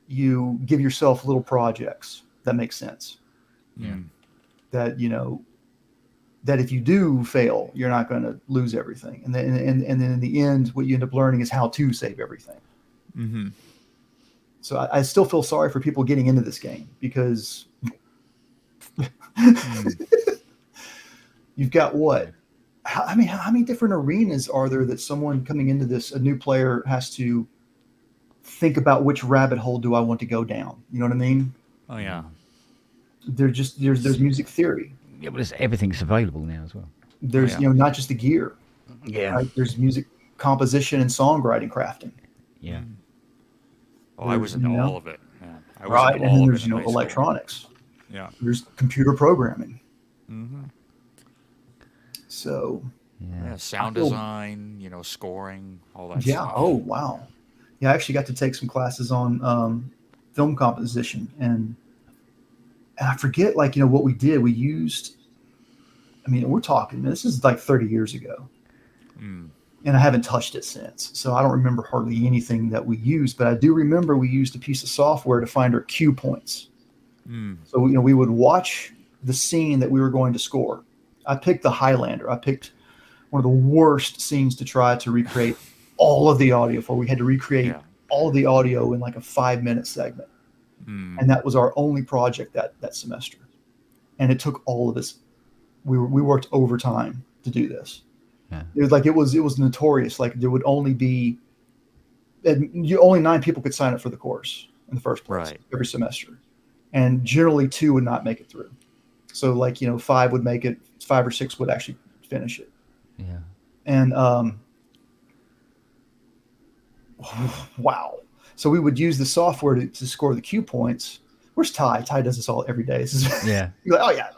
you give yourself little projects that make sense. Yeah. That that if you do fail, you're not going to lose everything, and then in the end, what you end up learning is how to save everything. Mm-hmm. So I still feel sorry for people getting into this game because you've got what? How many different arenas are there that someone coming into this, a new player, has to think about which rabbit hole do I want to go down? You know what I mean? Oh yeah. There's music theory. Yeah, but everything's available now as well. There's not just the gear. Yeah. Right? There's music composition and songwriting crafting. Yeah. Oh, I was into all of it. Yeah. I was Right, into and all then of there's it in high school. electronics. Yeah. There's computer programming. Mm-hmm. So Yeah, sound design, scoring, all that yeah. stuff. Oh wow. Yeah, I actually got to take some classes on film composition, and I forget what we did. We used. I mean, we're talking. This is like 30 years ago. And I haven't touched it since. So I don't remember hardly anything that we used, but I do remember we used a piece of software to find our cue points. So, we would watch the scene that we were going to score. I picked the Highlander. I picked one of the worst scenes to try to recreate all of the audio for. We had to recreate all of the audio in like a 5-minute segment. And that was our only project that semester. And it took all of us. We worked overtime to do this. Yeah. It was notorious. Like there would only be only 9 people could sign up for the course in the first place every semester, and generally 2 would not make it through. So 5 would make it, 5 or 6 would actually finish it. Yeah. And wow. So we would use the software to score the cue points. Where's Ty? Ty does this all every day. This is Yeah. you're like, oh yeah.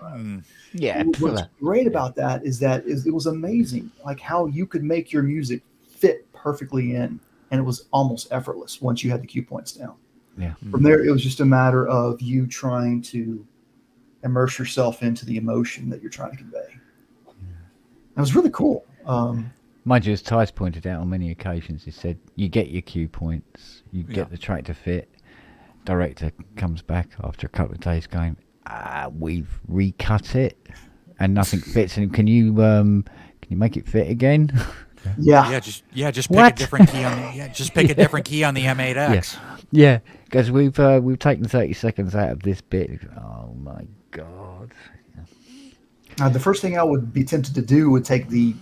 Yeah. What's great about that is it was amazing, like how you could make your music fit perfectly in, and it was almost effortless once you had the cue points down. Yeah. From there, it was just a matter of you trying to immerse yourself into the emotion that you're trying to convey. It was really cool. Mind you, as Ty's pointed out on many occasions, he said you get your cue points, you get the track to fit. Director comes back after a couple of days going, we've recut it and nothing fits. And can you make it fit again? Yeah. Just pick a different key on pick a different key on the M8X. Yeah, because we've taken 30 seconds out of this bit. Oh my god. The first thing I would be tempted to do would take the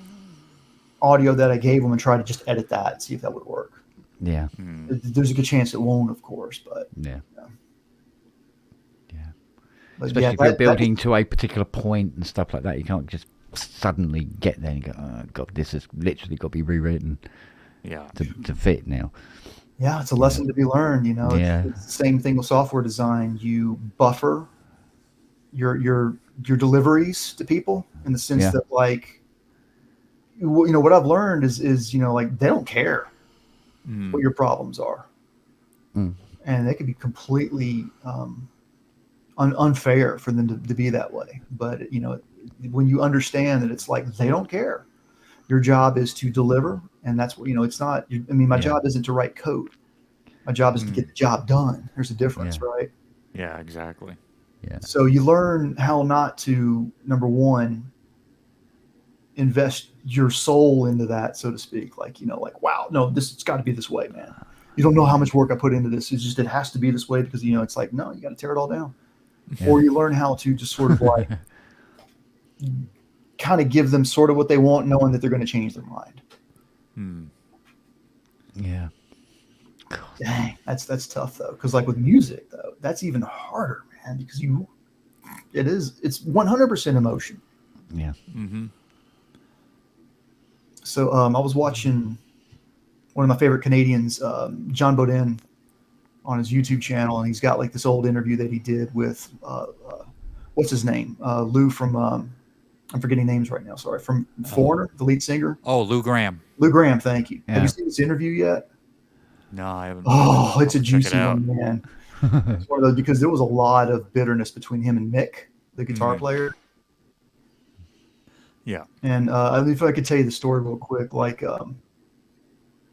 audio that I gave them and try to just edit that and see if that would work. Yeah. There's a good chance it won't, of course, but yeah. But especially if you're building to a particular point and stuff like that, you can't just suddenly get there and go, oh god, this has literally got to be rewritten to fit now. Yeah, it's a lesson to be learned, It's the same thing with software design. You buffer your deliveries to people in the sense that what I've learned is they don't care what your problems are. And they can be completely unfair for them to be that way. But when you understand that it's like they don't care, your job is to deliver, and that's what it's not. My job isn't to write code. My job is to get the job done. There's a difference, right? Yeah, exactly. Yeah. So you learn how not to, number one, invest your soul into that, so to speak. Wow, no, it's got to be this way, man. You don't know how much work I put into this. It's just it has to be this way because it's like, no, you got to tear it all down. Yeah. Or you learn how to just sort of kind of give them sort of what they want, knowing that they're going to change their mind. Yeah. God. Dang, that's tough though, because with music though, that's even harder, man, because it's 100% emotion. Yeah. So I was watching one of my favorite Canadians, John Bodin, on his YouTube channel, and he's got this old interview that he did with what's his name? Lou from I'm forgetting names right now. Sorry, from Foreigner, the lead singer. Oh, Lou Graham. Lou Graham, thank you. Yeah. Have you seen this interview yet? No, I haven't. Oh, it's a juicy check it out. one, man. It's one of those because there was a lot of bitterness between him and Mick, the guitar player. Yeah. And if I could tell you the story real quick, like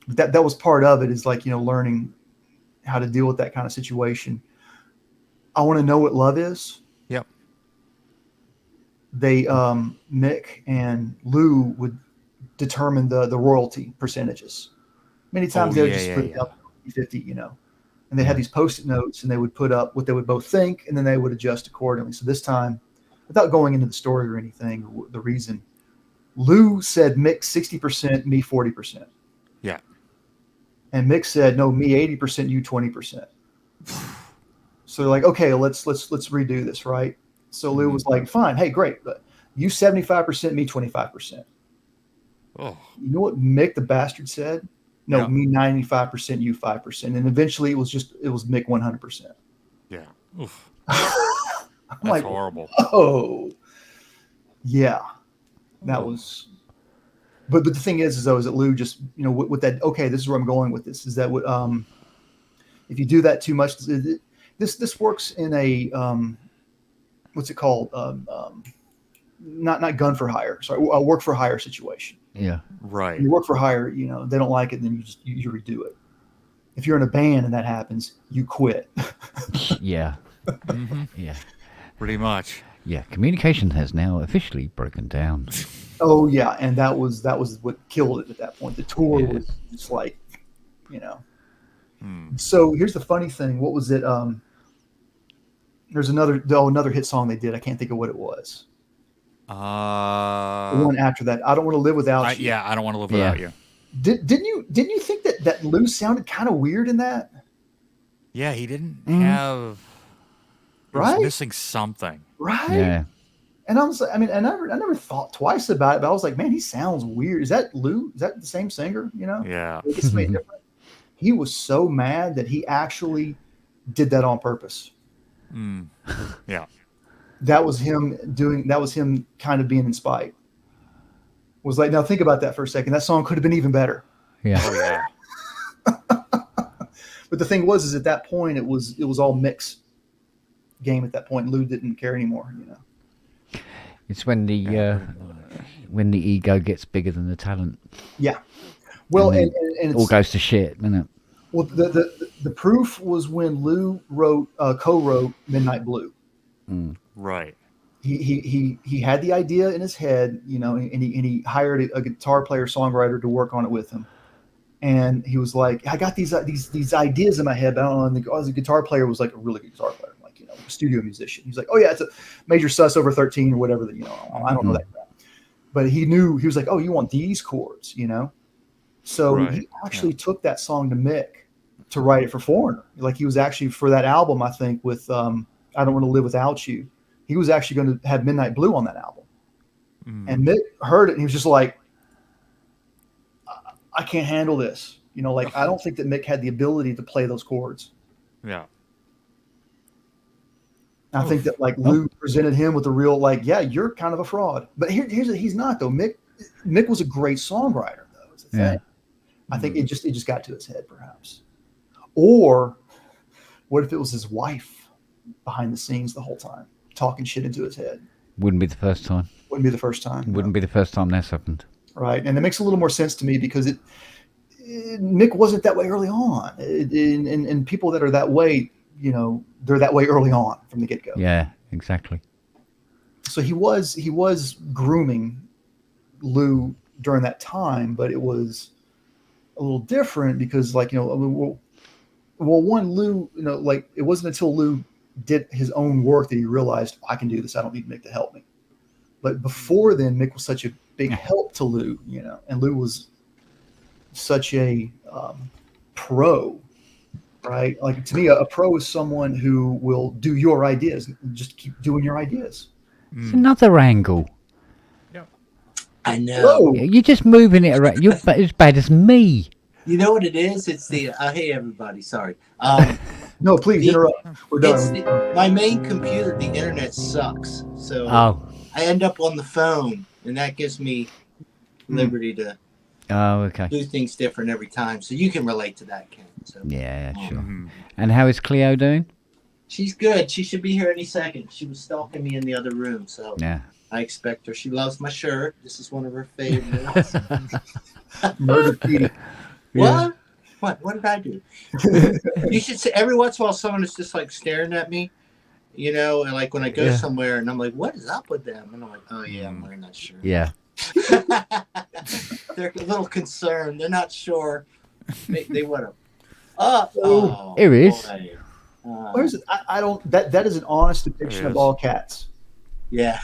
that was part of it, is like, learning how to deal with that kind of situation. I want to know what love is. Yep. They Mick and Lou would determine the royalty percentages. Many times they would just put it up 50, and they had these post-it notes, and they would put up what they would both think, and then they would adjust accordingly. So this time, without going into the story or anything, or the reason, Lou said Mick 60%, me 40%. Yeah. And Mick said, no, me 80%, you 20%. So they're like, okay, let's redo this, right? So Lou was like, fine, hey, great, but you 75%, me 25%. Oh. You know what Mick the bastard said? No, me 95%, you 5%. And eventually it was Mick 100%. Yeah. Oof. I'm That's like, horrible. Oh, yeah, that was. But the thing is that Lou just, with that. Okay, this is where I'm going with this. Is that what? If you do that too much, this works in a what's it called? Not gun for hire. Sorry, a work for hire situation. Yeah. Right. When you work for hire, they don't like it, then you redo it. If you're in a band and that happens, you quit. Yeah. Mm-hmm. Yeah. Pretty much. Yeah. Communication has now officially broken down. Oh yeah, and that was what killed it at that point. The tour was just like, So here's the funny thing. What was it? There's another hit song they did. I can't think of what it was. The one after that, I Don't Want to Live Without You. Yeah, I Don't Want to Live Without You. Didn't you think that Lou sounded kind of weird in that? Yeah, he didn't have. He was missing something. Right. Yeah. And I was like, I never thought twice about it, but I was like, man, he sounds weird. Is that Lou? Is that the same singer? Yeah. It's somebody different. He was so mad that he actually did that on purpose. Yeah. That was him kind of being in spite. Was like, now think about that for a second. That song could have been even better. Yeah. Oh yeah. But the thing is at that point it was all Mick's game at that point. Lou didn't care anymore, It's when the ego gets bigger than the talent. Yeah. Well, and it all goes to shit, doesn't it? Well, the proof was when Lou co-wrote Midnight Blue. Right. He had the idea in his head, and he hired a guitar player songwriter to work on it with him. And he was like, I got these ideas in my head, but I don't know. And the guitar player was like a really good guitar player, like, a studio musician. He's like, oh yeah, it's a major sus over 13 or whatever that, I don't know that crap. But he was like, oh, you want these chords, So he actually took that song to Mick to write it for Foreigner. Like he was actually for that album, I think, with I Don't Want to Live Without You. He was actually going to have Midnight Blue on that album. And Mick heard it and he was just like, I can't handle this. I don't think that Mick had the ability to play those chords. Yeah. I think that Lou presented him with a real yeah, you're kind of a fraud. But he's not though. Mick was a great songwriter though. Is the thing. I think it just got to his head perhaps. Or what if it was his wife behind the scenes the whole time talking shit into his head? Wouldn't be the first time. Wouldn't be the first time. Wouldn't be the first time that's happened. Right, and it makes a little more sense to me because Mick wasn't that way early on, and people that are that way, they're that way early on from the get-go. Yeah, exactly. So he was grooming Lou during that time, but it was a little different because, Lou, it wasn't until Lou did his own work that he realized I can do this. I don't need Mick to help me. But before then, Mick was such a big help to Lou, and Lou was such a pro, right? Like to me, a pro is someone who will do your ideas, just keep doing your ideas. It's another angle. Yep. I know. You're just moving it around. You're as bad as me. You know what it is? It's the hey everybody, sorry. No, please interrupt. We're done. My main computer, the internet internet sucks, so I end up on the phone, and that gives me liberty to do things different every time. So you can relate to that, Ken. So, yeah, sure. And how is Cleo doing? She's good. She should be here any second. She was stalking me in the other room, so yeah. I expect her. She loves my shirt. This is one of her favorites. Murder Petey. What? What did I do? You should say every once in a while someone is just like staring at me, and like when I go somewhere and I'm like, what is up with them? And I'm like, oh yeah, I'm wearing that shirt. Yeah. They're a little concerned. They're not sure. They want to. Here it is. Where's it? I don't. That is an honest depiction of all cats. Yeah.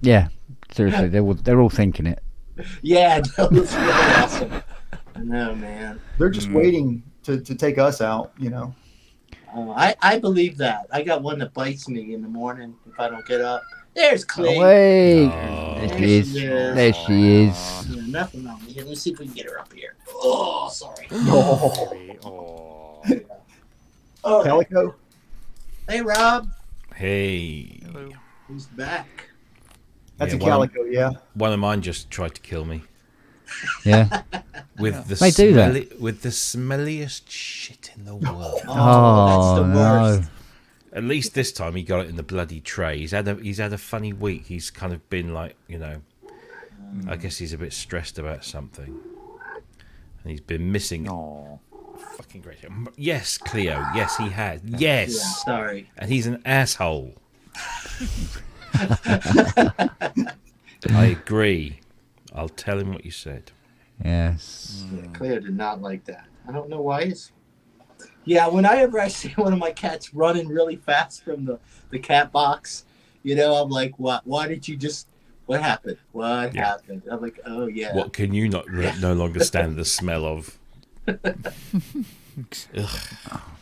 Yeah. Seriously, they're all thinking it. Yeah, that was really awesome. No, man. They're just waiting to take us out, I believe that. I got one that bites me in the morning if I don't get up. There's Clay. Wait. There she is. There she is. Yeah, nothing on me. Let's see if we can get her up here. Oh, sorry. Oh. Calico. Hey, Rob. Hey. Hello. He's back. That's a Calico, yeah. One of mine just tried to kill me. Yeah. With the with the smelliest shit in the world. That's the worst. At least this time he got it in the bloody tray. He's had a funny week. He's kind of been like, I guess he's a bit stressed about something, and he's been missing. Fucking great. Yes, Cleo. Yes, he has. Yes. Yeah, sorry. And he's an asshole. I agree. I'll tell him what you said. Yes. Yeah, Cleo did not like that. I don't know why. Whenever I see one of my cats running really fast from the cat box, I'm like, what? Why did you just? What happened? What happened? I'm like, oh yeah. What can you no longer stand the smell of?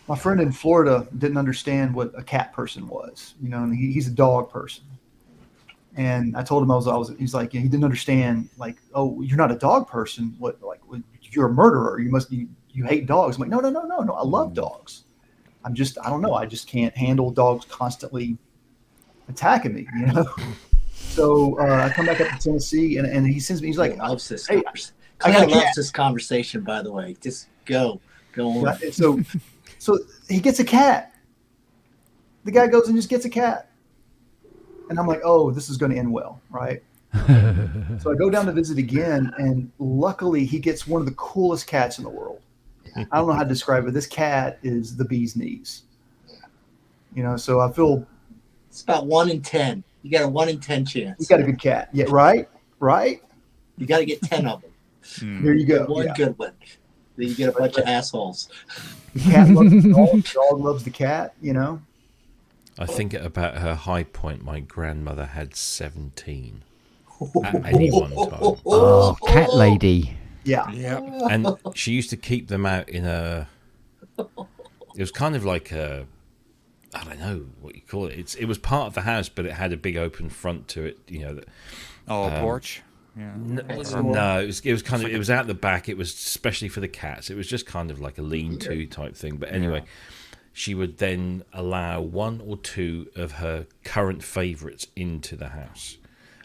My friend in Florida didn't understand what a cat person was, and he's a dog person. And I told him he's like, he didn't understand, like, oh, you're not a dog person. What, like, you're a murderer. You hate dogs. I'm like, no. I love dogs. I don't know. I just can't handle dogs constantly attacking me, So I come back up to Tennessee and he sends me, he's like, loves this hey, I loves this conversation, by the way. Just go on. So he gets a cat. The guy goes and just gets a cat. And I'm like, oh, this is going to end well, right? So I go down to visit again, and luckily he gets one of the coolest cats in the world. I don't know how to describe it. This cat is the bee's knees. So I feel... It's about 1 in 10. You got a 1 in 10 chance. You got a good cat. Yeah, right? You got to get 10 of them. There you go. One good one. Then you get a bunch of assholes. The cat loves the dog. The dog loves the cat, I think at about her high point, my grandmother had 17 at any one time. Oh, cat lady. Yeah. And she used to keep them out in a... It was kind of like a... I don't know what you call it. It was part of the house, but it had a big open front to it. A porch. Yeah. No, it was kind of... It was out the back. It was especially for the cats. It was just kind of like a lean-to type thing. But anyway... She would then allow 1 or 2 of her current favourites into the house,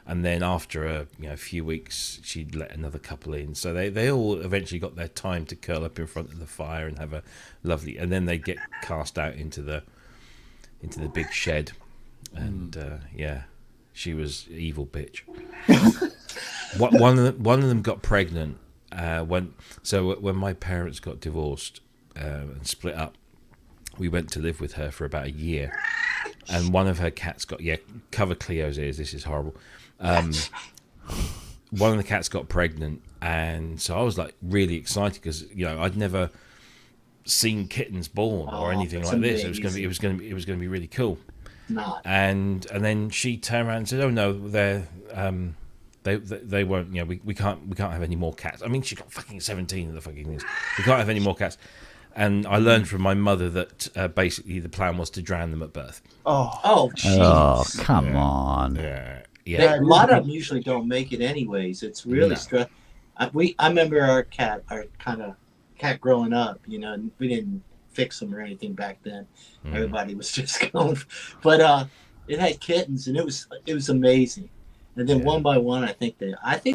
and then after a few weeks, she'd let another couple in. So they all eventually got their time to curl up in front of the fire and have a lovely. And then they'd get cast out into the big shed, and she was evil bitch. One of them got pregnant when my parents got divorced and split up. We went to live with her for about a year, and one of her cats cover Cleo's ears. This is horrible. One of the cats got pregnant, and so I was like really excited because I'd never seen kittens born or anything like this. It was going to be really cool. Not. And then she turned around and said, "Oh no, they won't. We can't have any more cats. I mean, she got fucking 17 of the fucking things. We can't have any more cats." And I learned from my mother that basically the plan was to drown them at birth. Oh, jeez. Oh, come on. Yeah. A lot of them usually don't make it anyways. It's really stressful. I remember our cat growing up, and we didn't fix them or anything back then. Everybody was just going. But It had kittens, and it was amazing. And then one by one, I think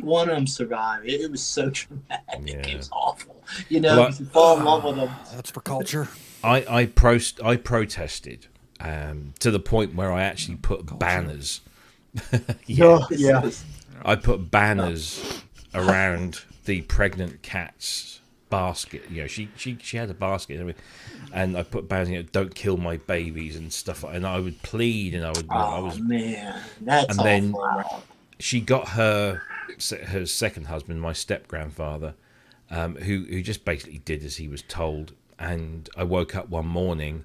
one of them survived. It was so dramatic. Yeah. It was awful. You know, you fall in love with them. That's for culture. I protested to the point where I actually put banners. Yeah. I put banners around the pregnant cat's basket. You know, she had a basket and everything, and I put banners, you know, don't kill my babies and stuff. And I would plead, and I was man, that's and then awful. she got her second husband, my step grandfather, who just basically did as he was told. And I woke up one morning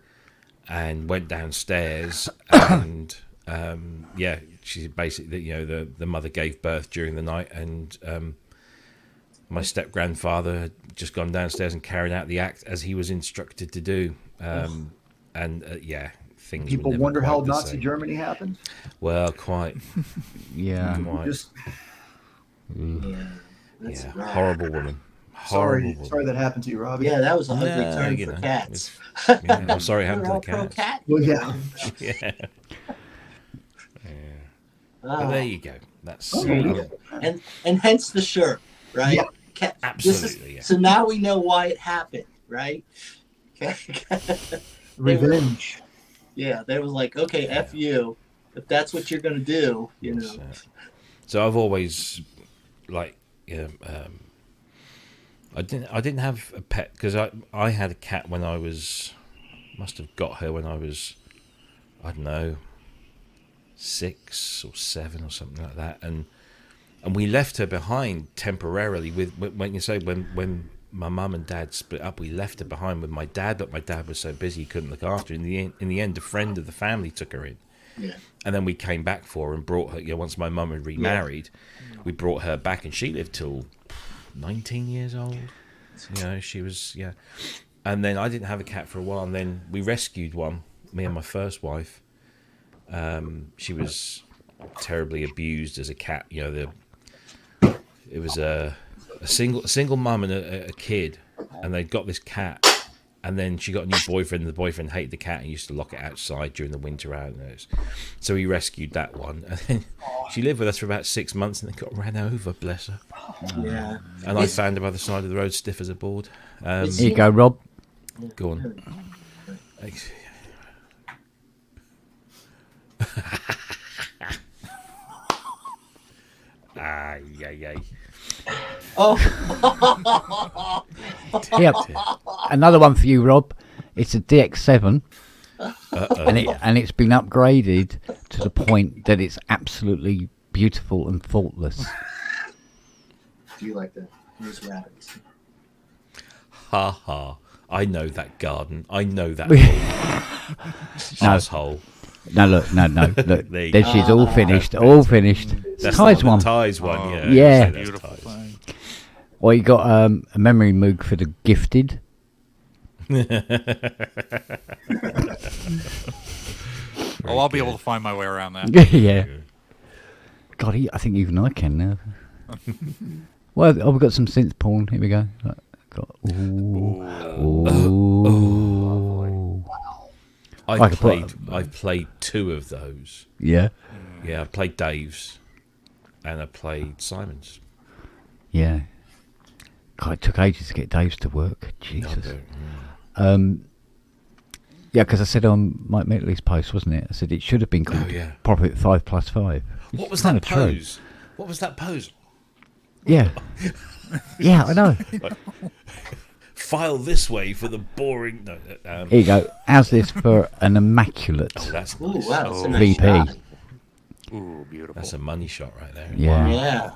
and went downstairs, and she basically, you know, the mother gave birth during the night, and my step grandfather had just gone downstairs and carried out the act as he was instructed to do. Things. People were never wonder quite how the Nazi same. Germany happened. Well, quite. Yeah. Quite. Just That's Yeah. right. Horrible woman. Horrible woman. sorry that happened to you, Robbie. Yeah, that was a ugly No, turn you for know, cats. I'm sorry it happened We're to all the pro cats. cat. Well, yeah. Yeah. Ah. But there you go. That's and hence the shirt, right? Yeah. absolutely. Yeah. So now we know why it happened, right? Revenge. Yeah, they was like, okay, F you. If that's what you're gonna do, you know. So I've always I didn't have a pet because I had a cat when I must have got her when I was, I don't know, 6 or 7 or something like that, and we left her behind temporarily when my mum and dad split up. We left her behind with my dad, but my dad was so busy he couldn't look after her. In the end, a friend of the family took her in. Yeah. And then we came back for her and brought her. You know, once my mum had remarried, we brought her back, and she lived till 19 years old. You know, she was And then I didn't have a cat for a while, and then we rescued one. Me and my first wife. She was terribly abused as a cat. You know, it was a single mum and a kid, and they'd got this cat. And then she got a new boyfriend, and the boyfriend hated the cat and used to lock it outside during the winter hours. So he rescued that one. And then she lived with us for about 6 months and then got ran over, bless her. Yeah. And I found her by the side of the road, stiff as a board. Here you go, Rob. Go on. Yay. Oh. Yep. Another one for you, Rob. It's a DX7, and it's been upgraded to the point that it's absolutely beautiful and faultless. Do you like that? Those rabbits. Ha ha. I know that garden. I know that asshole. No, look. There you There go. she's all finished. All finished. That's Ties not one. the ties one, yeah. Yeah. That's Beautiful ties. thing. Or you got a memory moog for the gifted. Oh, I'll be able to find my way around that. Yeah. God, I think even I can now. Well, we've got some synth porn. Here we go. I've played 2 of those. Yeah. Yeah, I played Dave's and I played Simon's. Yeah. God, it took ages to get Dave's to work. Jesus. Mm. Yeah, because I said on Mike Metley's post, wasn't it? I said it should have been called Profit 5+5. What was Kinda that true. pose? What was that pose? Yeah. Yeah, I know. File this way for the boring. No, Here you go. How's this for an immaculate that's Ooh, nice. wow. That's a Oh. nice VP? shot. Ooh, beautiful. That's a money shot right there. Yeah. Yeah.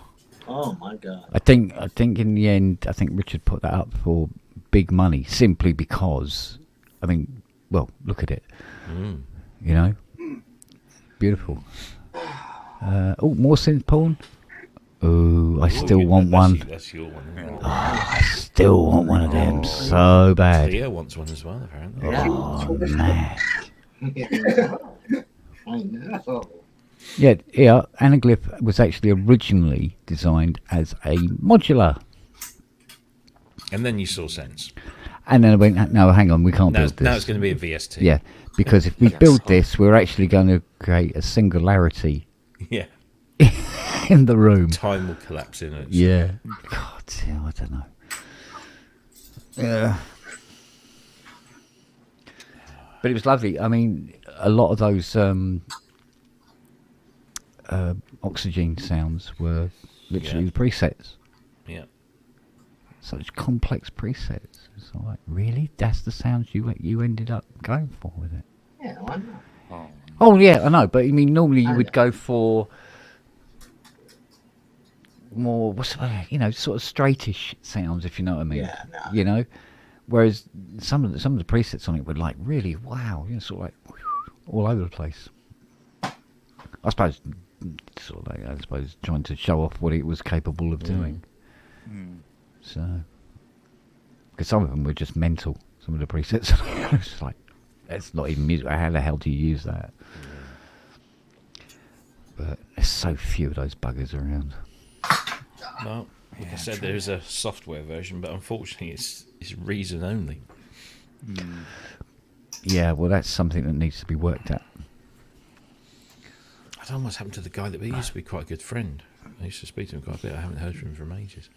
Oh my God. I think in the end, I think Richard put that up for big money simply because, I mean, well, look at it. Mm. You know? Beautiful. More synth porn? Oh, I still want one. That's your one. Isn't it? I still want one of them so bad. Theo wants one as well, apparently. Oh, man. I know. Yeah, Anaglyph was actually originally designed as a modular. And then you saw sense. And then I went, no, hang on, we can't build this. Now it's going to be a VST. Yeah, because if we build this, we're actually going to create a singularity Yeah. in the room. Time will collapse in it. Yeah. God, yeah, I don't know. Yeah. But it was lovely. I mean, a lot of those oxygen sounds were literally the presets. Yeah. Such complex presets. It's like, really? That's the sounds you ended up going for with it? Yeah, why not? Oh, yeah, I know. But, I mean, normally you would go for more, sort of straightish sounds, if you know what I mean. Yeah, no. You know? Whereas some of the presets on it were like, really, wow, sort of like all over the place. I suppose, trying to show off what it was capable of doing. So, because some of them were just mental. Some of the presets, it's like, that's not even music. How the hell do you use that? But there's so few of those buggers around. Well, like I said, there's a software version, but unfortunately, it's reason only. Yeah, well, that's something that needs to be worked at. I don't know what's happened to the guy that used to be quite a good friend. I used to speak to him quite a bit. I haven't heard from him for ages.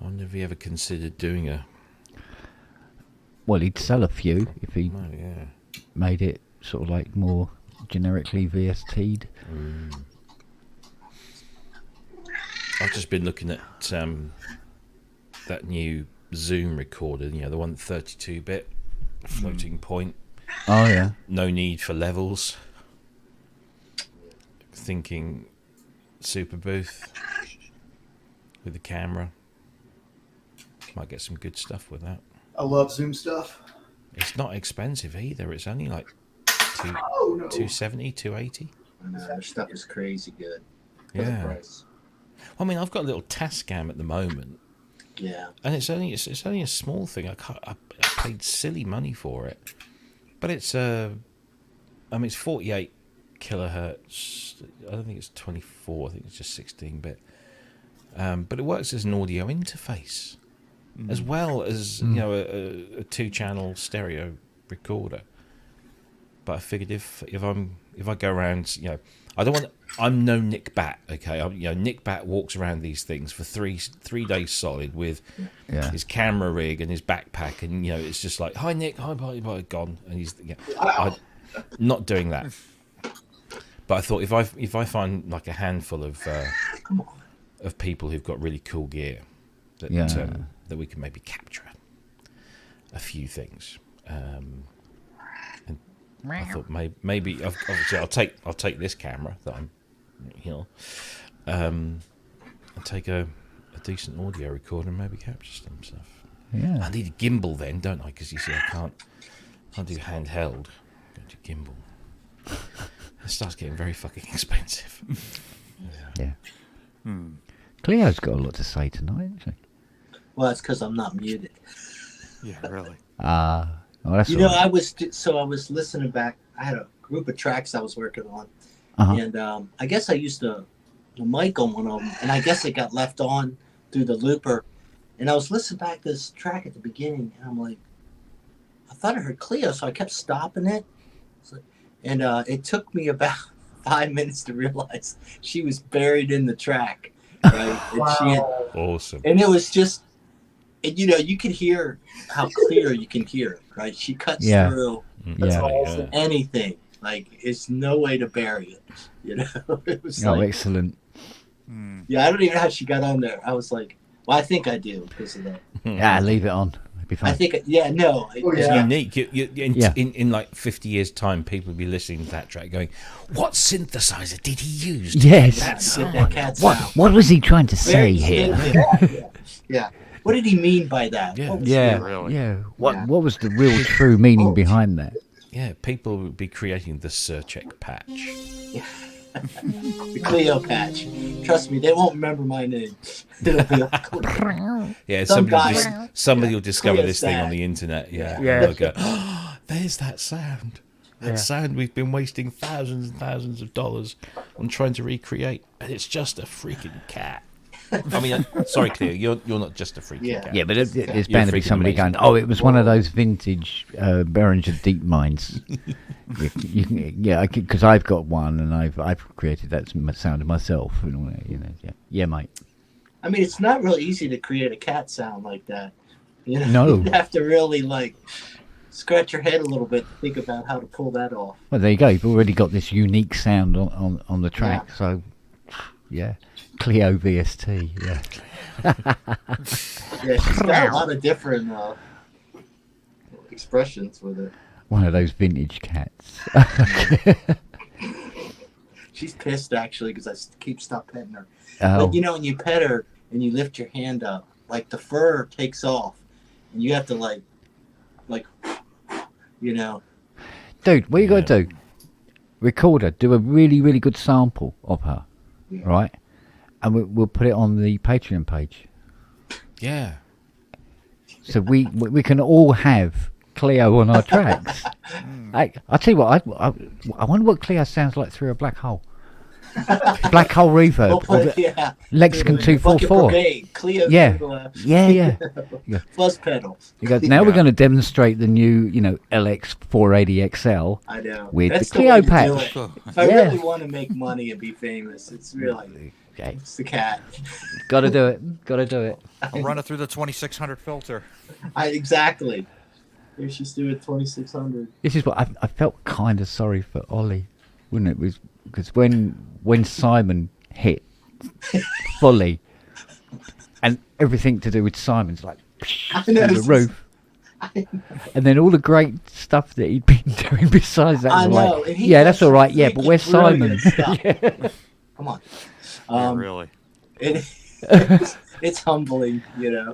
I wonder if he ever considered doing a... Well, he'd sell a few if he made it sort of like more generically VST'd. I've just been looking at that new Zoom recorder, the one 32-bit floating point. Oh, yeah. No need for levels. Thinking super booth with the camera. Might get some good stuff with that. I love Zoom stuff. It's not expensive either. It's only like 270, 280. Their stuff is crazy good. Yeah. Well, I mean, I've got a little Tascam at the moment. Yeah. And it's only a small thing. I paid silly money for it, but it's 48 kilohertz. I don't think it's 24. I think it's just 16-bit. But it works as an audio interface, as well as a 2-channel stereo recorder. But I figured if I go around, I'm no Nick Bat, okay? Nick Bat walks around these things for three days solid with his camera rig and his backpack, and it's just like, hi Nick, hi bye, gone, and he's I'm not doing that. But I thought if I find like a handful of people who've got really cool gear that we can maybe capture a few things. And I thought maybe obviously I'll take this camera that I'm, I'll take a decent audio recorder and maybe capture some stuff. Yeah. I need a gimbal then, don't I? Because you see, I can't do handheld. I go to gimbal. It starts getting very fucking expensive. Yeah. Cleo's got a lot to say tonight, isn't she? Well, that's because I'm not muted. Yeah, really. Well, that's I was listening back. I had a group of tracks I was working on, and I guess I used the mic on one of them, and I guess it got left on through the looper. And I was listening back to this track at the beginning, and I'm like, I thought I heard Cleo, so I kept stopping it. And it took me about 5 minutes to realize she was buried in the track. Right? Wow. Awesome. And it was just, you could hear how clear you can hear it, right? She cuts through anything. Like, it's no way to bury it. It was excellent. Yeah, I don't even know how she got on there. I was like, well, I think I do because of that. Yeah, leave it on. I think, no. It's unique. In like 50 years' time, people will be listening to that track going, what synthesizer did he use? Yes. What was he trying to say here? Yeah. What did he mean by that? What was the real true meaning behind that? Yeah, people would be creating the Surcheck patch. The Cleo patch. Trust me, they won't remember my name. It'll be like, yeah, somebody will discover this thing on the internet. They'll go, there's that sound. That sound we've been wasting thousands and thousands of dollars on trying to recreate, and it's just a freaking cat. I mean, sorry, Cleo, you're not just a freaking Yeah. cat. Yeah, but there's You're bound to be freaking somebody amazing. going, "Oh, it was one of those vintage Behringer Deep Mines." Because I've got one, and I've created that sound myself. And all that, yeah, mate. I mean, it's not really easy to create a cat sound like that. You know, No. you have to really like scratch your head a little bit to think about how to pull that off. Well, there you go. You've already got this unique sound on the track. Yeah. So, yeah, Clio VST. Yeah. Yeah, she's got a lot of different expressions with it. One of those vintage cats. She's pissed actually because I keep petting her. Oh. But you know, when you pet her and you lift your hand up, like the fur takes off, and you have to like, you know. Dude, what you got to do? Record her. Do a really, really good sample of her, right? And we'll put it on the Patreon page. Yeah. So we can all have Cleo on our tracks. I'll tell you what, I wonder what Cleo sounds like through a black hole. Black hole reverb. Lexicon 244. Cleo Yeah. Yeah. Fuzz pedals. You go, now we're going to demonstrate the new, LX 480 XL I know. with That's the Cleo way to do patch. it. If I really want to make money and be famous, it's really it's the cat. Got to do it. I'll run it through the 2600 filter. Exactly. Here she's doing 2600. This is what I felt kind of sorry for Ollie, wouldn't it? Because when Simon hit fully, and everything to do with Simon's like through the roof, and then all the great stuff that he'd been doing besides that. I was know. like, yeah, that's all right. Yeah, but where's Simon? Yeah. Come on. Yeah, really. It's humbling, Yeah.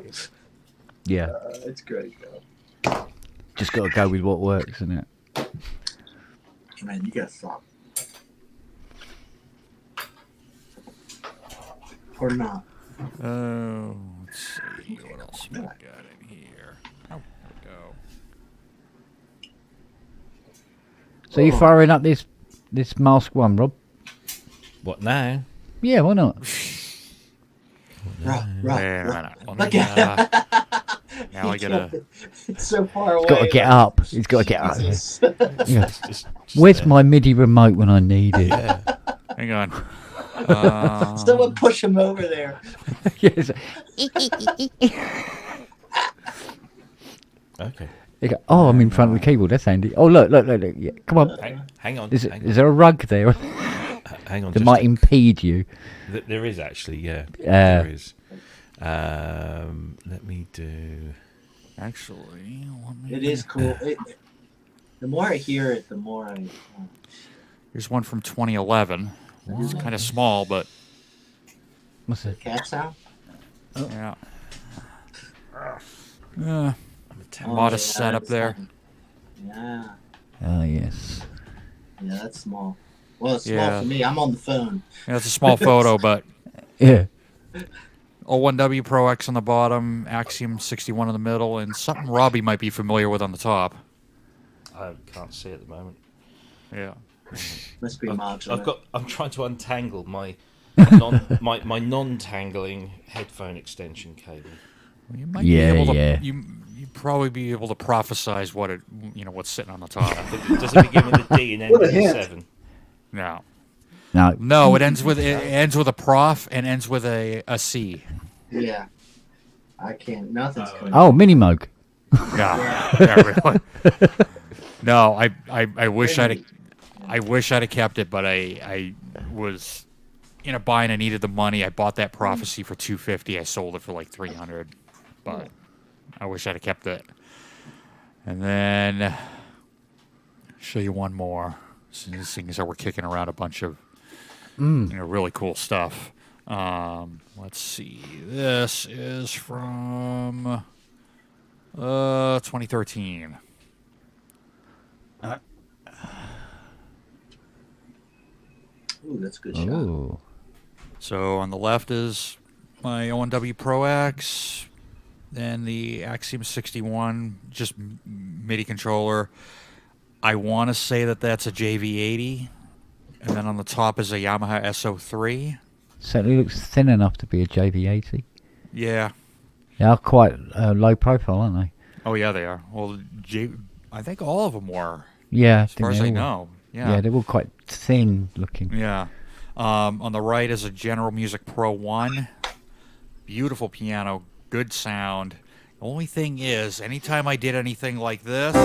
It's great though. Just got to go with what works, isn't it? Man, you gotta stop. Or not. Oh, let's see what else we got in here. Oh, there we go. So you firing up this Mask 1, Rob? What now? Yeah, why not? Right. Now I gotta. It's so far away. He's got to get up. He's got to get up. Jesus. Yeah. Just Where's my MIDI remote when I need it? Yeah. Hang on. Someone push him over there. Yes. Okay. You go, oh, I'm in front of the keyboard. That's handy. Oh, look. Yeah, come on. Hang on. Is there a rug there Hang on. that might impede you? There is actually, yeah. Yeah. There is. Let me do. Actually, It is cool. The more I hear it, the more I. Here's one from 2011. It's kind of small, but What's it? Cat sound? yeah. Modest setup there. Yeah. Oh, yes. Yeah, that's small. Well, it's small Yeah. for me. I'm on the phone. Yeah, it's a small photo, but Yeah. O1W Pro X on the bottom, Axiom 61 in the middle, and something Robbie might be familiar with on the top. I can't see at the moment. Yeah. Must be Mark's. I'm trying to untangle my non-tangling headphone extension cable. Well, you might be able to, yeah. You'd probably be able to prophesize what's sitting on the top. Does it begin with a D and end What a with a hint. 7? No. No. It ends with a prof and ends with a C. Yeah. I can't. Nothing's coming. Oh, Mini Moog. Yeah, really. No, I wish I'd have kept it, but I was in a bind. I needed the money. I bought that prophecy for $250. I sold it for like $300, but I wish I'd have kept it. And then show you one more. Seeing as how we're kicking around a bunch of really cool stuff. Let's see. This is from 2013. Ooh, that's a good shot. Oh. So on the left is my O1W Pro X, then the Axiom 61, just MIDI controller. I want to say that that's a JV80, and then on the top is a Yamaha SO3. Certainly looks thin enough to be a JV80. Yeah. They are quite low profile, aren't they? Oh yeah, they are. Well, I think all of them were. Yeah, As far as I know. Yeah. Yeah, they're all quite thin looking. Yeah. On the right is a General Music Pro 1. Beautiful piano, good sound. The only thing is, anytime I did anything like this,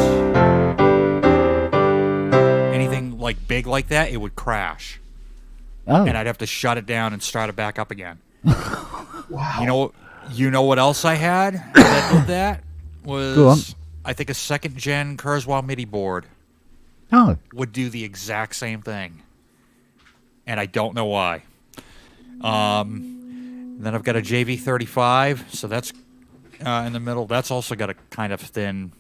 anything like big like that, it would crash. Oh. And I'd have to shut it down and start it back up again. Wow. You know what else I had that did that? Was, I think, a second gen Kurzweil MIDI board. Oh. Would do the exact same thing. And I don't know why. Then I've got a JV35, so that's in the middle. That's also got a kind of thin.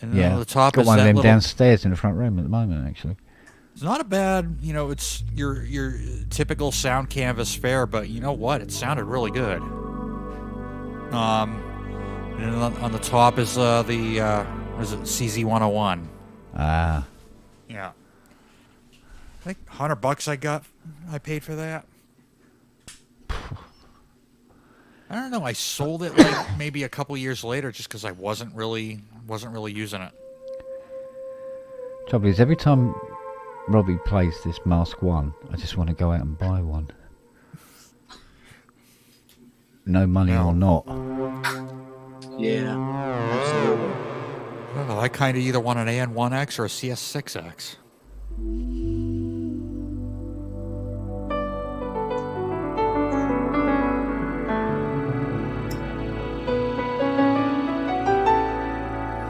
And then on the top got is one of that them little, downstairs in the front room at the moment, actually. It's not a bad, it's your typical sound canvas fare, but you know what? It sounded really good. And then on the top is what is it, CZ101. Ah. Yeah. I think $100 I paid for that. I don't know. I sold it like maybe a couple years later just because I wasn't really using it. Trouble is, every time Robbie plays this Mask 1, I just want to go out and buy one. No money or not. Yeah, absolutely. Well, I kind of either want an AN1X or a CS6X.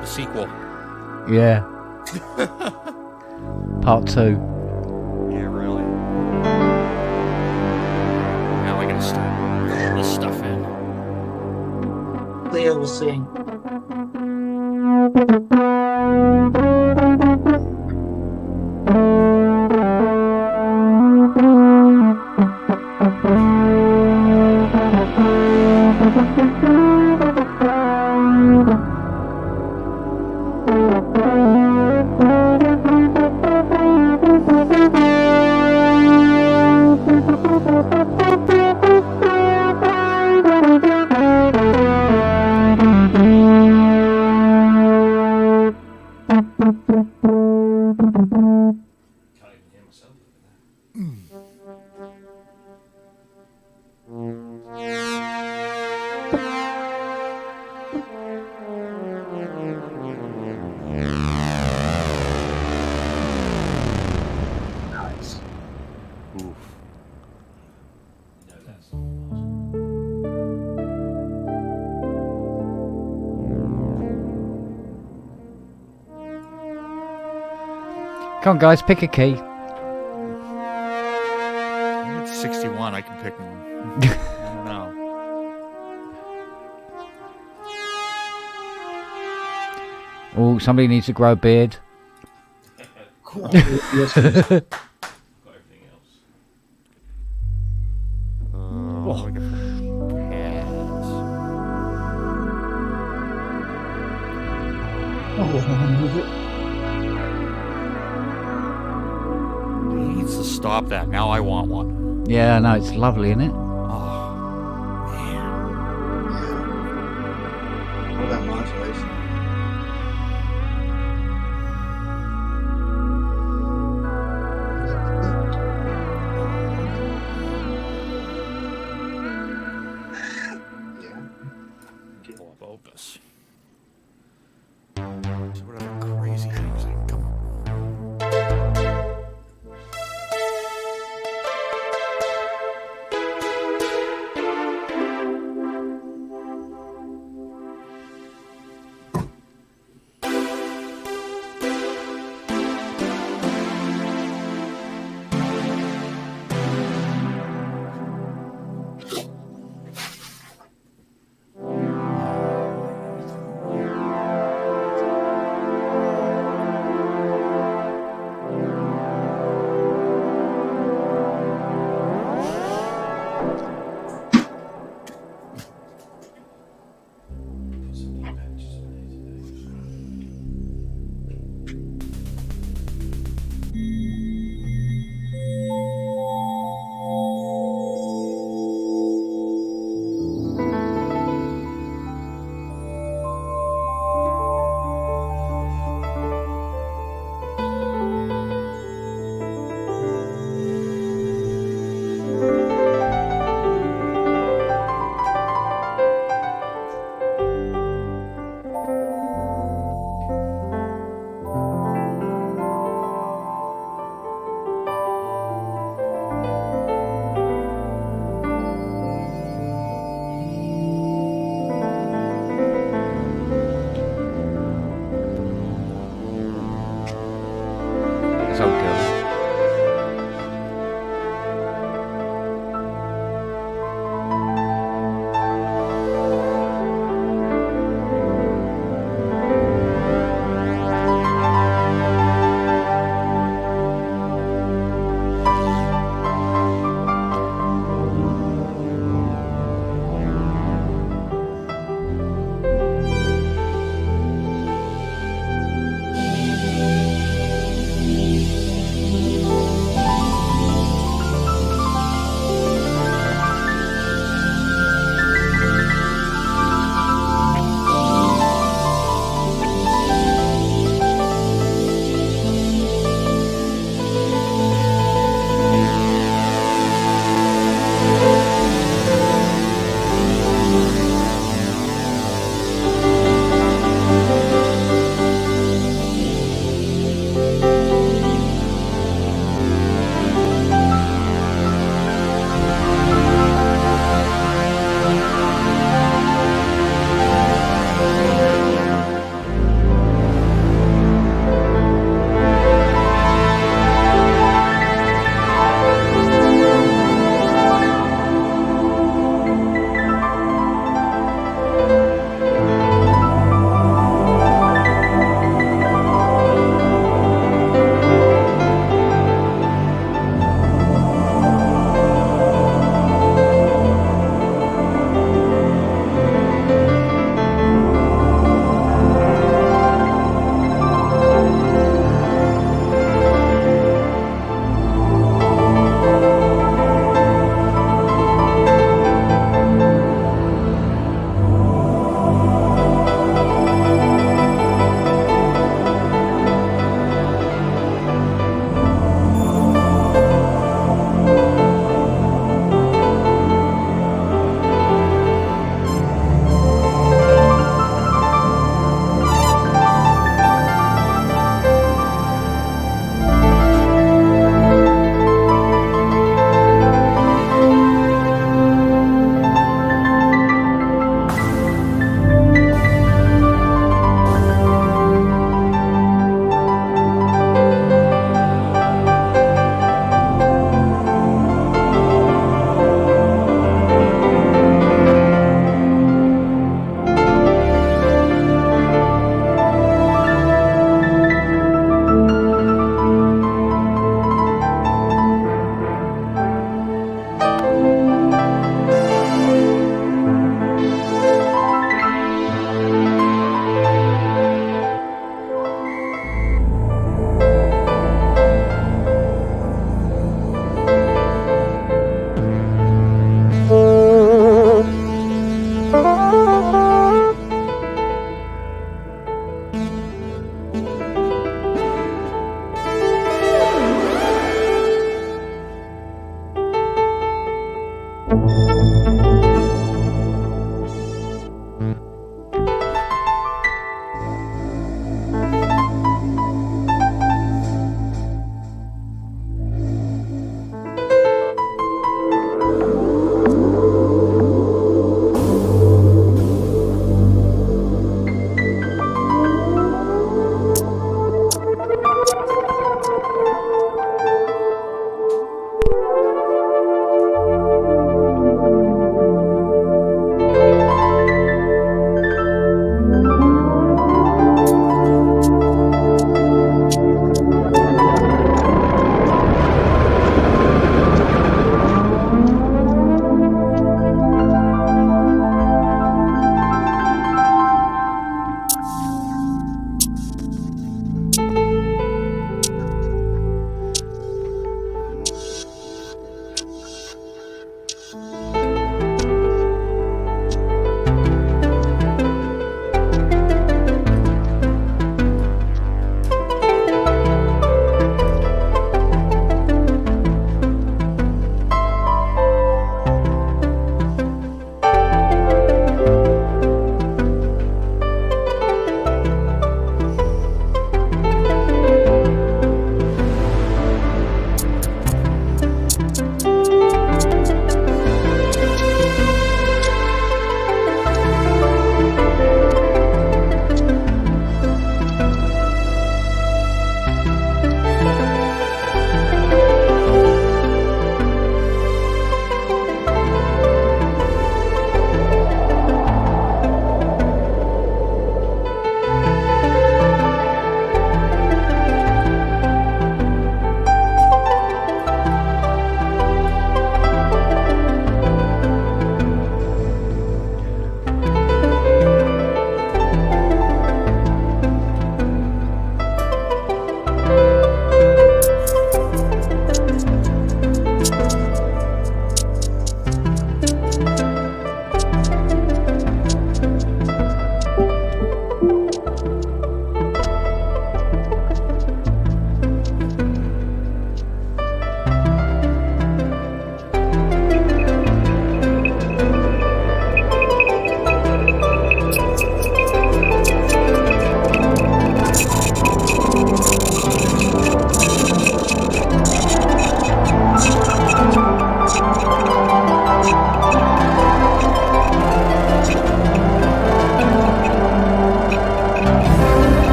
The sequel. Yeah. Part 2. Yeah, really. Now I gotta start putting this stuff in. Leo will sing. Come on, guys, pick a key. It's 61. I can pick one. I don't know. Oh, somebody needs to grow a beard. Got everything else. Look at pads. Move it. He needs to stop that. Now I want one. Yeah, no, it's lovely, isn't it? Oh, man. All that modulation. Pull up Opus. So what other crazy things I can come up with?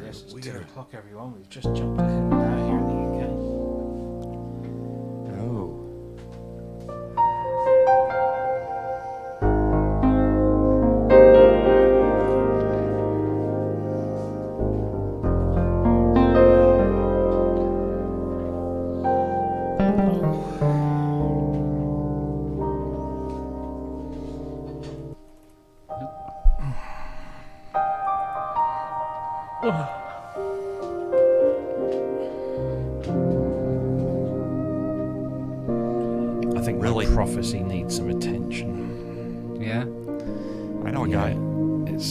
Yes, it's 2 o'clock, everyone. We've just jumped ahead an hour here in the UK. Oh. I think Really? my prophecy needs some attention. Yeah. I know a guy. It's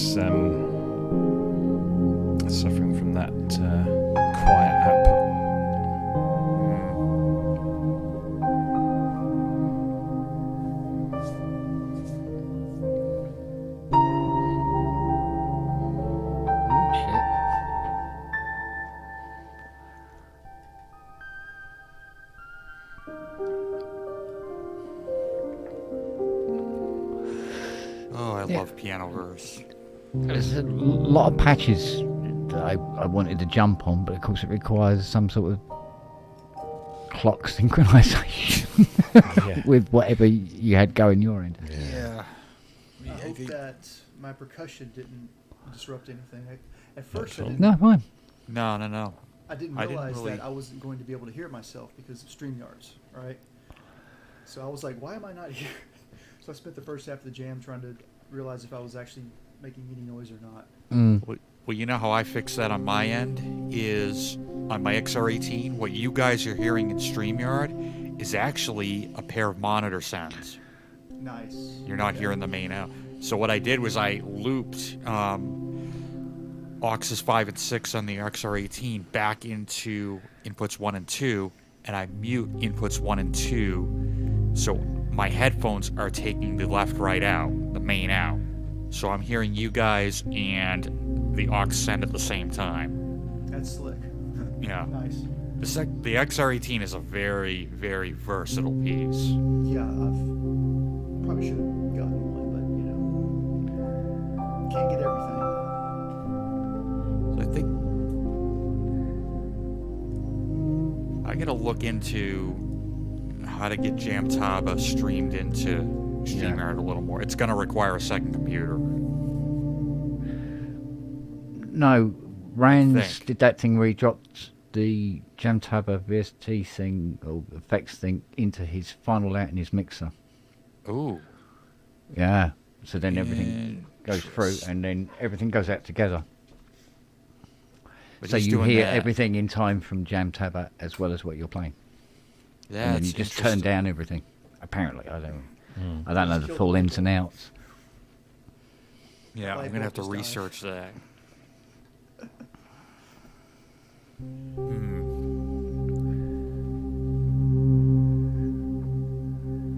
suffering from that quiet output. Oh, shit. Oh, I Yeah. love piano verse. There's a lot of patches that I wanted to jump on, but of course it requires some sort of clock synchronization Yeah. with whatever you had going your end. Yeah. I hope that my percussion didn't disrupt anything. At first, I didn't, No, fine. No. I didn't I didn't realize really- that I wasn't going to be able to hear myself because of StreamYards, right? So I was like, why am I not here? So I spent the first half of the jam trying to realize if I was actually making any noise or not. Well, you know how I fix that on my end is on my XR18. What you guys are hearing in StreamYard is actually a pair of monitor sounds. Nice. You're not hearing the main out. So what I did was I looped auxes 5 and 6 on the XR18 back into inputs 1 and 2, and I mute inputs 1 and 2. So my headphones are taking the left-right out, the main out. So I'm hearing you guys and the aux send at the same time. That's slick. Yeah. Nice. The XR18 is a very, very versatile piece. Yeah, I've probably should have gotten one, but can't get everything. So I think I gotta look into how to get Jamtaba streamed into StreamYard a little more. It's gonna require a second computer. No, Rans Think. did that thing where he dropped the Jamtaba VST thing or effects thing into his final out in his mixer. Ooh. Yeah. So then everything goes through and then everything goes out together. But So he's you doing hear that. everything in time from Jamtaba as well as what you're playing. And then That's you just turn interesting. down everything. Apparently, I don't know the full ins and outs. Yeah, I'm Light gonna have to bulb is research that.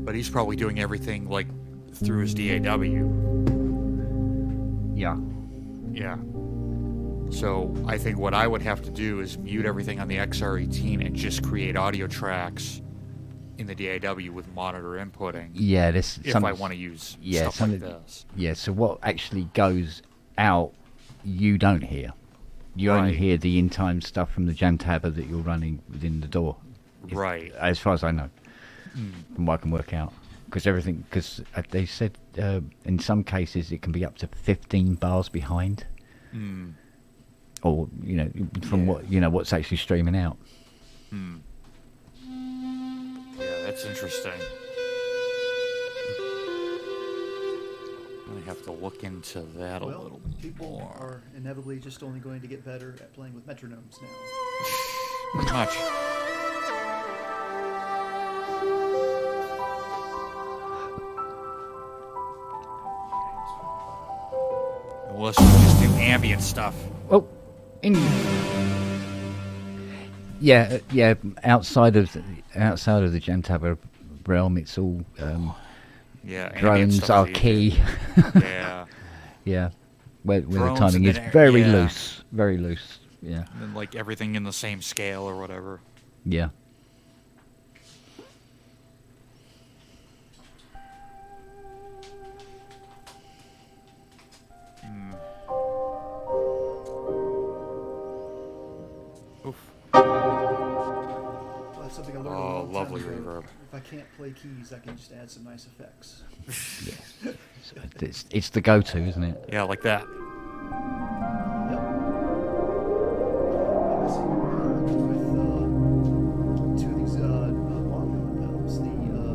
But he's probably doing everything like through his DAW. Yeah. Yeah. So I think what I would have to do is mute everything on the XR18 and just create audio tracks in the DAW with monitor inputting. Yeah, this If I want to use stuff like this. Yeah, so what actually goes out, you don't hear. You only Right. hear the in-time stuff from the Jamtaba that you're running within the door. Right. As far as I know, from what I can work out. Because they said in some cases it can be up to 15 bars behind. Or, from what's actually streaming out. Yeah, that's interesting. I have to look into that a Well, little people more. are inevitably just only going to get better at playing with metronomes now. Pretty much. Unless you just do ambient stuff. Oh, yeah. Outside of the Jamtaba realm, it's all Yeah, ambient drones stuff are is key. easy. Yeah. Yeah, where the Drones timing and is then very yeah. loose, very loose. Yeah, And then, like everything in the same scale or whatever. yeah. lovely times reverb. if I can't play keys, I can just add some nice effects. It's the go-to, isn't it? Yeah, like that. Yep. I'm messing around with two of these Von Gogh pedals. The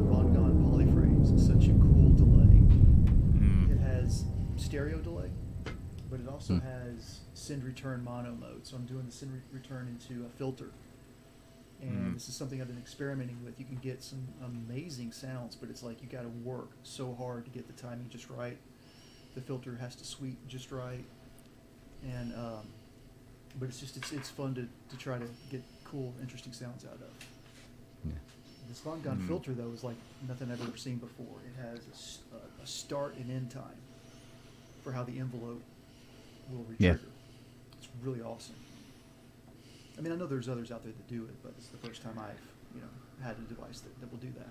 Von Gogh Polyphrase is such a cool delay. It has stereo delay, but it also has send return mono mode. So I'm doing the send return into a filter. And this is something I've been experimenting with. You can get some amazing sounds, but it's like you got to work so hard to get the timing just right. The filter has to sweep just right, and but it's just it's fun to try to get cool, interesting sounds out of. Yeah. This Von Gogh filter though is like nothing I've ever seen before. It has a start and end time for how the envelope will retrigger. Yeah. It's really awesome. I mean, I know there's others out there that do it, but it's the first time I've had a device that will do that.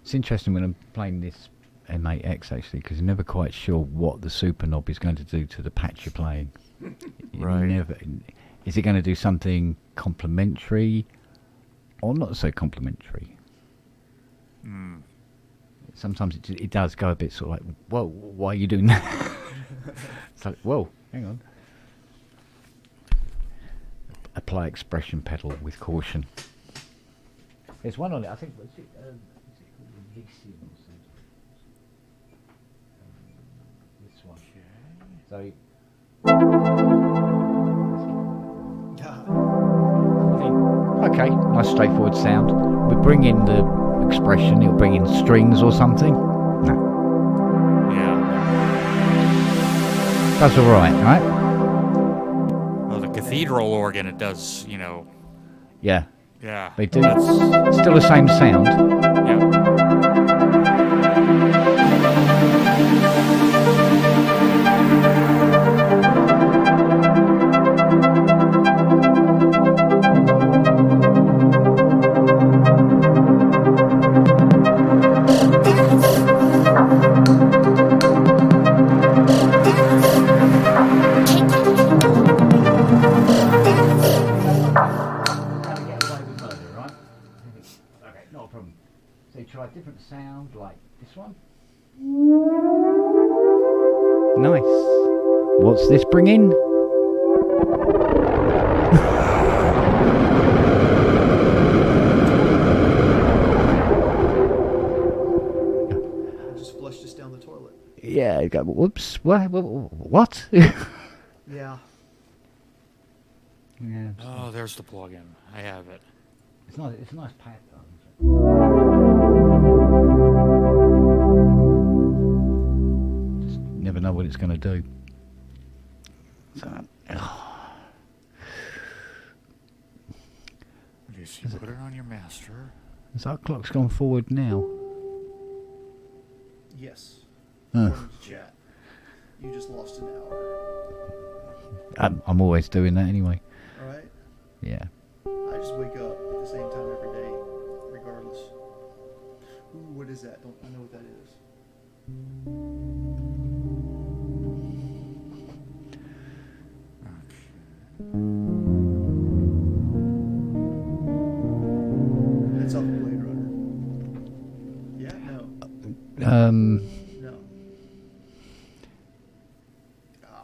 It's interesting when I'm playing this M8X actually, because you're never quite sure what the super knob is going to do to the patch you're playing. Right. Is it going to do something complementary or not so complementary? Sometimes it does go a bit sort of like, whoa, why are you doing that? It's like, whoa, hang on. Apply expression pedal with caution. There's one on it, I think. Is it called Elysium or something? This one. So. Okay, nice straightforward sound. We bring in the expression, it'll bring in strings or something. No. Yeah. That's alright, right? Well, the cathedral organ, it does, Yeah. Yeah. They do. Still the same sound. Yeah. Try a different sound like this one. Nice. What's this bringing? I just flushed this down the toilet. Yeah, you go, whoops, what? Yeah. Yeah. Oh, there's the plug-in. I have it. It's a nice pad though. Just never know what it's going to do. So, Yes, you put it on your master. has our clock's gone forward now? Yes. Huh. According to chat. You just lost an hour. I'm always doing that anyway. All right. Yeah. I just wake up at the same time every day, regardless. Ooh, what is that? I know what that is. It's off of Blade Runner. Yeah, no. No.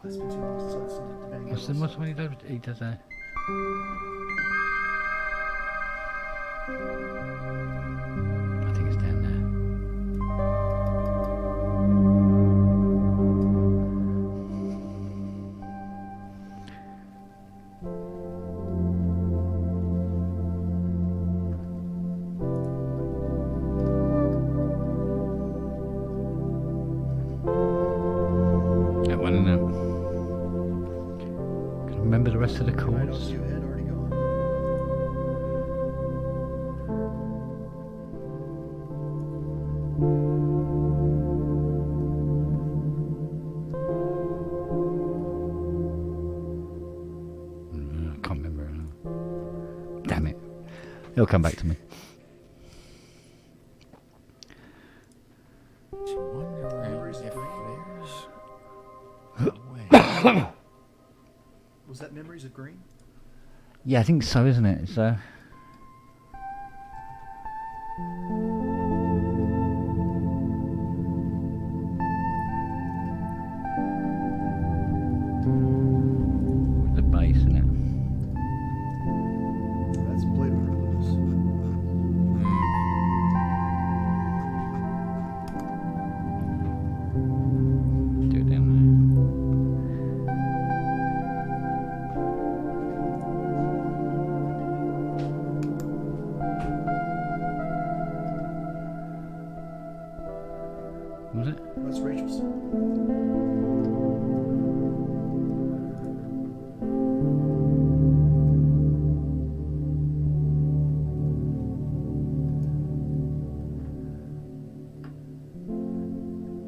It's been too long since I listened to Van Gogh. What's when he does that? I think it's down there. That one, isn't it? Can I remember the rest of the Right on chords? your head, already gone. I can't remember it now. Damn it. It'll come back to me. Memories of Green? Way. Was that Memories of Green? Yeah, I think so, isn't it? So. Was it? That's Rachel's.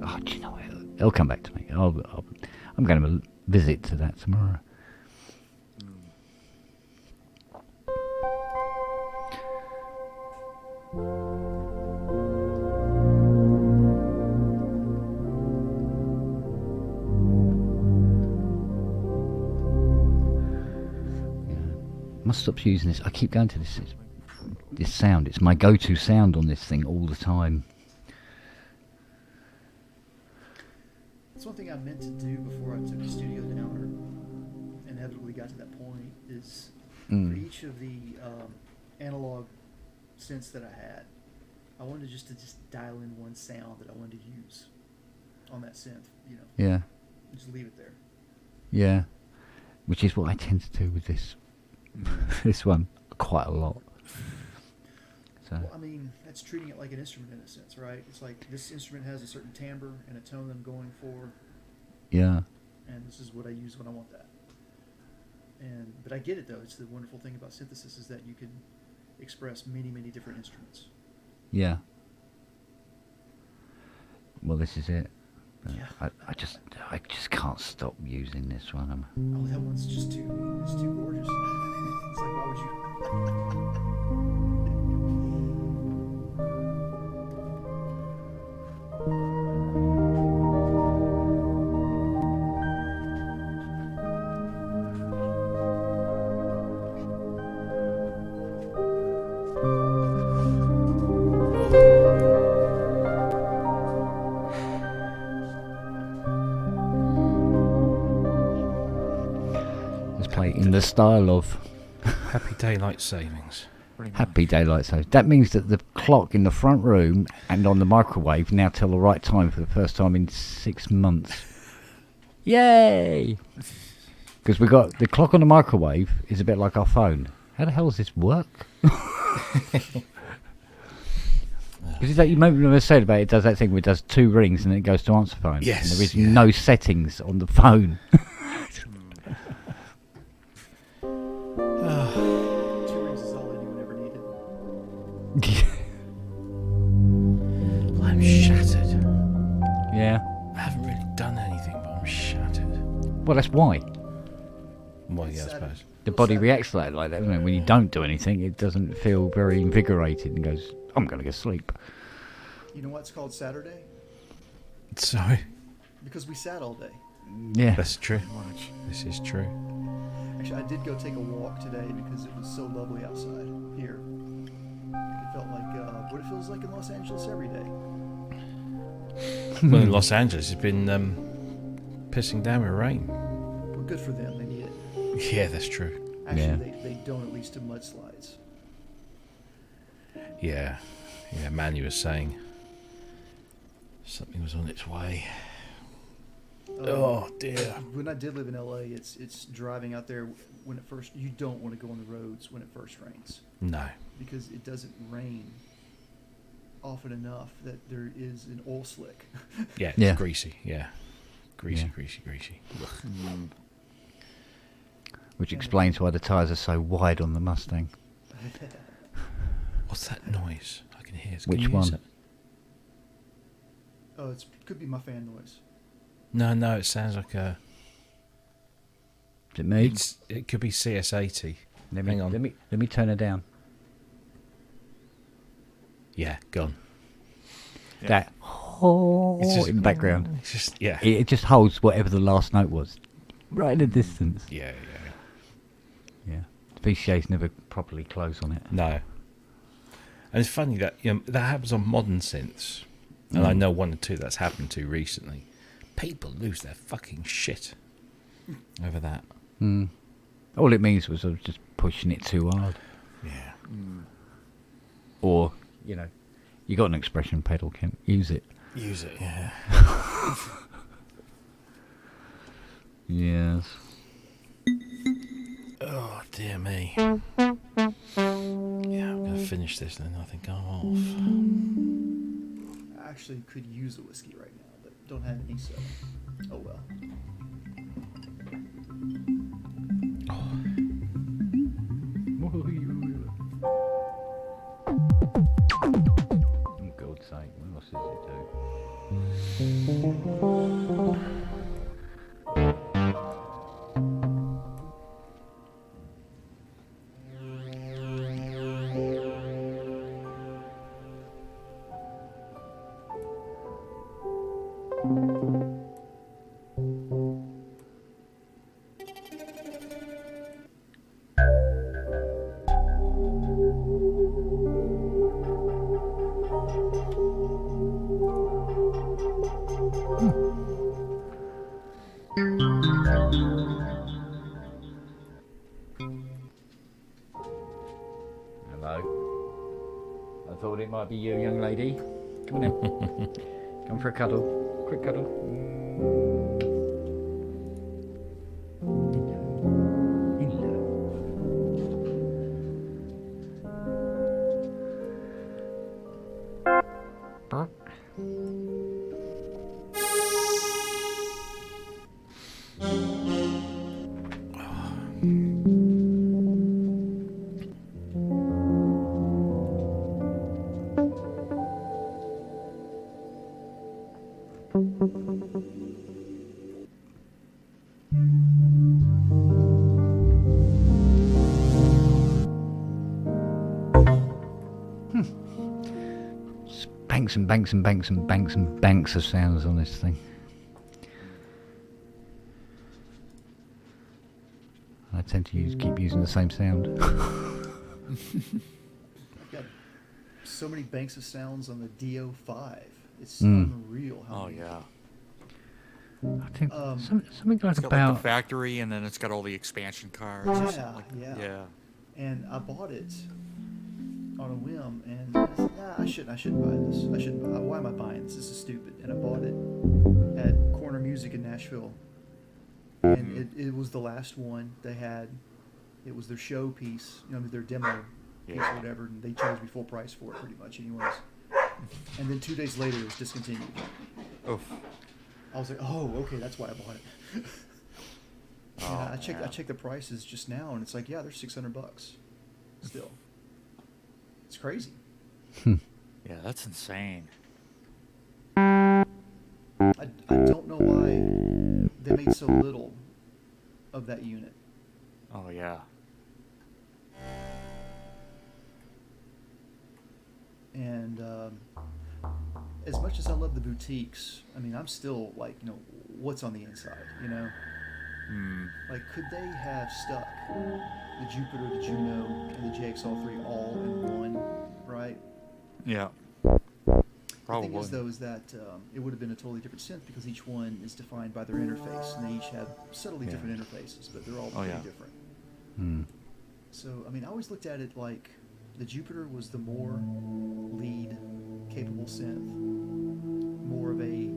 Oh, do you know what? It'll come back to me. I'm going to visit to that tomorrow. Must stop using this. I keep going to this sound. It's my go-to sound on this thing all the time. That's one thing I meant to do before I took the studio down, or inevitably got to that point, is for each of the analog synths that I had, I wanted to just dial in one sound that I wanted to use on that synth. You know. Yeah. Just leave it there. Yeah. Which is what I tend to do with this. This one quite a lot. So. Well, I mean, that's treating it like an instrument in a sense, right? It's like this instrument has a certain timbre and a tone I'm going for. Yeah. And this is what I use when I want that. But I get it though. It's the wonderful thing about synthesis is that you can express many, many different instruments. Yeah. Well, this is it. Yeah. I just can't stop using this one. Oh, that one's just too gorgeous. It's like, why would you? In the style of Happy Daylight Savings. Happy Daylight Savings. That means that the clock in the front room and on the microwave now tell the right time for the first time in 6 months. Yay! Because we got the clock on the microwave is a bit like our phone. How the hell does this work? Because that you remember said about it does that thing where it does 2 rings and then it goes to answer phone. Yes. And there is no settings on the phone. 2 rings is all anyone ever needed. I'm shattered. Yeah. I haven't really done anything, but I'm shattered. Well, that's why. Well, yeah, I suppose. The body reacts like that, doesn't it? When you don't do anything, it doesn't feel very invigorated and goes, I'm going to go sleep. You know what's called Saturday? Sorry? Because we sat all day. Yeah. That's true. This is true. Actually, I did go take a walk today because it was so lovely outside here. It felt like what it feels like in Los Angeles every day. Well, in Los Angeles, it's been pissing down with rain. Well, good for them. They need it. Yeah, that's true. Actually, they don't at least do mudslides. Yeah. Yeah, Manu was saying something was on its way. Oh dear. When I did live in LA, it's driving out there when it first. You don't want to go on the roads when it first rains. No. Because it doesn't rain often enough that there is an oil slick. Yeah, it's greasy. Yeah. Greasy. Which explains why the tyres are so wide on the Mustang. What's that noise? I can hear. Which one? Oh, it could be my fan noise. No, it sounds like a... Is it me? It could be CS80. Hang on. Let me turn it down. Yeah, gone. Yeah. That in the background. It's just, yeah. It just holds whatever the last note was. Right in the distance. Yeah. The VCA's never properly close on it. No. And it's funny that that happens on modern synths. And I know one or two that's happened to recently. People lose their fucking shit over that. All it means was I was just pushing it too hard. Yeah. Or, you got an expression pedal, Kent. Use it. Use it, yeah. Yes. Oh, dear me. Yeah, I'm going to finish this then. I think I'm off. actually could use a whiskey right now, but don't have any, so oh well. For God's sake, what else does it do? Hello. I thought it might be you, young lady. Come on in. Come for a cuddle. Quick cuddle. Banks and banks and banks and banks and banks of sounds on this thing. I tend to keep using the same sound. I've got so many banks of sounds on the DO5. It's unreal. Oh yeah. I think something like It's got about like the factory, and then it's got all the expansion cards. Yeah. And I bought it on a whim, and I said, I shouldn't buy this. Why am I buying this? This is stupid. And I bought it at Corner Music in Nashville, and it was the last one they had. It was their show piece, their demo piece or whatever, and they charged me full price for it pretty much anyways. And then 2 days later, it was discontinued. Oof. I was like, oh, okay, that's why I bought it. I checked the prices just now, and it's like, yeah, they're $600 still. It's crazy. Yeah, that's insane. I don't know why they made so little of that unit. Oh yeah. And as much as I love the boutiques, I mean, I'm still like, what's on the inside, Like, could they have stuck the Jupiter, the Juno, and the JXL3 all in one, right? Yeah. Probably. The thing is, though, is that it would have been a totally different synth because each one is defined by their interface, and they each have subtly different interfaces, but they're all pretty different. So, I mean, I always looked at it like the Jupiter was the more lead capable synth, more of a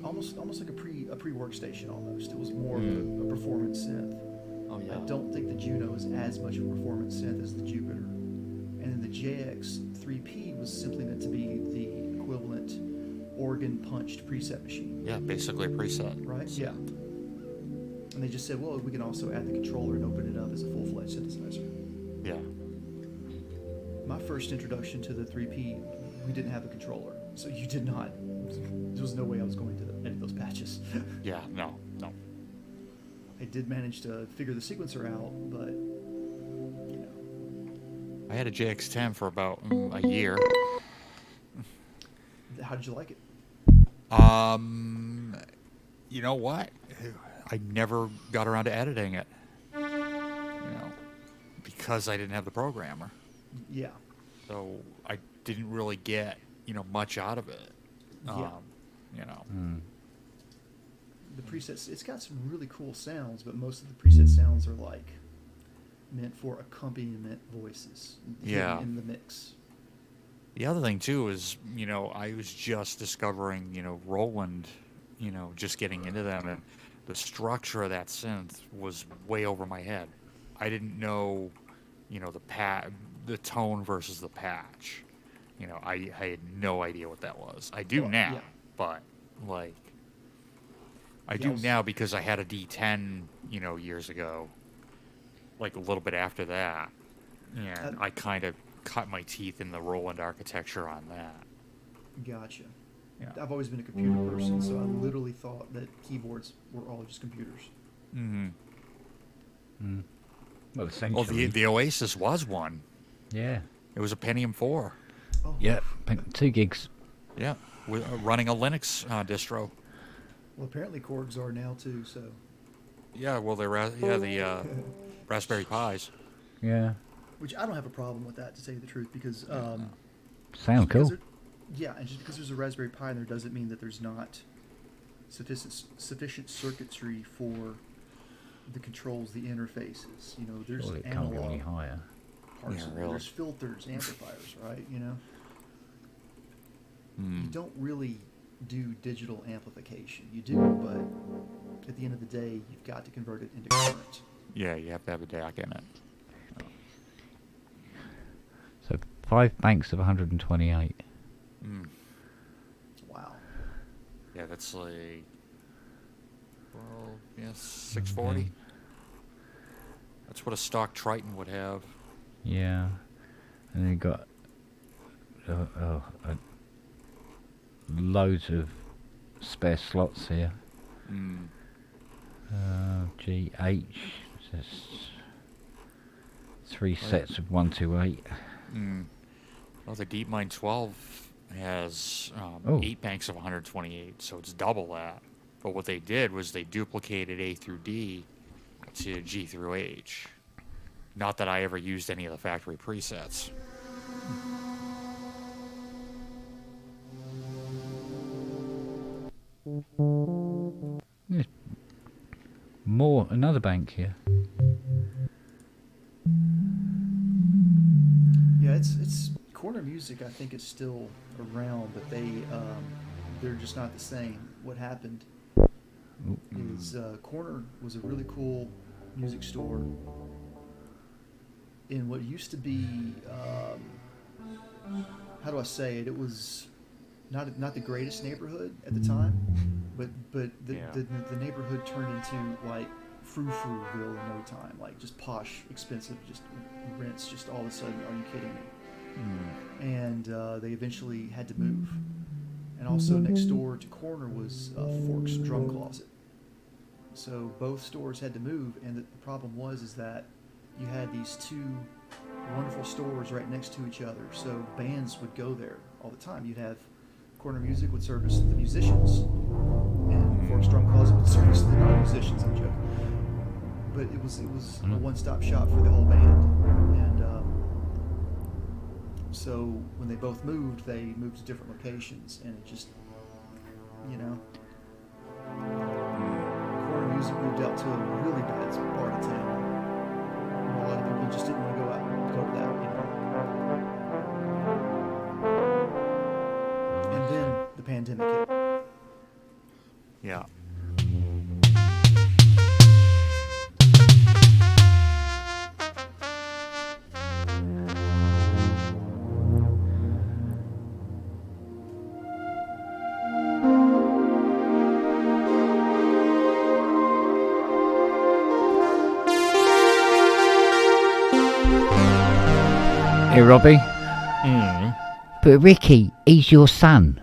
almost like a pre workstation almost. It was more of a performance synth. Oh yeah. I don't think the Juno is as much of a performance synth as the Jupiter, and then the JX3P was simply meant to be the equivalent organ punched preset machine. Yeah, basically a preset. Right? Yeah. And they just said, well, we can also add the controller and open it up as a full-fledged synthesizer. Yeah. My first introduction to the 3P, we didn't have a controller, so you did not. There was no way I was going to edit those patches. Yeah, no. I did manage to figure the sequencer out, but I had a JX10 for about a year. How did you like it? You know what? I never got around to editing it. Because I didn't have the programmer. Yeah. So I didn't really get, much out of it. The presets, it's got some really cool sounds, but most of the preset sounds are like meant for accompaniment voices in the mix. The other thing too is, I was just discovering, Roland, just getting into them, and the structure of that synth was way over my head. I didn't know, the tone versus the patch. I had no idea what that was. I do now, but like I do now because I had a D10, years ago, like a little bit after that, and I kind of cut my teeth in the Roland architecture on that. Gotcha. Yeah. I've always been a computer person, so I literally thought that keyboards were all just computers. Mm-hmm. Mm. Well, essentially. Well, the Oasis was one. Yeah. It was a Pentium 4. Oh. Yeah, 2 gigs. Yeah, running a Linux distro. Well, apparently Korgs are now too. So. Yeah, well, the Raspberry Pis. Yeah. Which I don't have a problem with that, to tell you the truth, because sound cool. Yeah, and just because there's a Raspberry Pi in there doesn't mean that there's not sufficient circuitry for the controls, the interfaces. There's Surely it analog can't go any higher. parts. Yeah, really. There's filters, amplifiers, right? Mm. You don't really do digital amplification. You do, but at the end of the day, you've got to convert it into current. Yeah, you have to have a DAC in it. So 5 banks of 128. Mm. Wow. Yeah, that's like, 640. Okay. That's what a stock Triton would have. Yeah. And then you got loads of spare slots here. Mm. GH. Just 3 sets of 128. Mm. Well, the DeepMind 12 has 8 banks of 128, so it's double that. But what they did was they duplicated A through D to G through H. Not that I ever used any of the factory presets. There's another bank here. Yeah, it's corner music. I think is still around, but they're just not the same. What happened is Corner was a really cool music store in what used to be how do I say it? It was not the greatest neighborhood at the time, but the neighborhood turned into like frou-frouville in no time, like just posh, expensive, just rents. Just all of a sudden, are you kidding me? And they eventually had to move. And also next door to Corner was Fork's Drum Closet. So both stores had to move, and the problem is that you had these two wonderful stores right next to each other. So bands would go there all the time. You'd have Corner Music would service the musicians, and Fork's Drum Closet would service the non-musicians. I'm joking, but it was a one-stop shop for the whole band. And so when they both moved, they moved to different locations, and it just, Corner Music moved out to a really bad part of town. A lot of people just didn't want to go out and go to that, And then the pandemic hit. Yeah. Hey, Robbie. But Ricky, he's your son.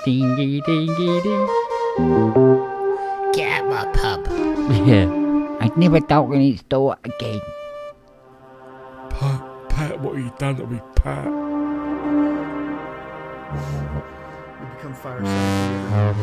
Dingy, dingy, ding. Get out my pub. Yeah. I'd never dog in its door again. Pat, what have you done to me, Pat? We become fireside.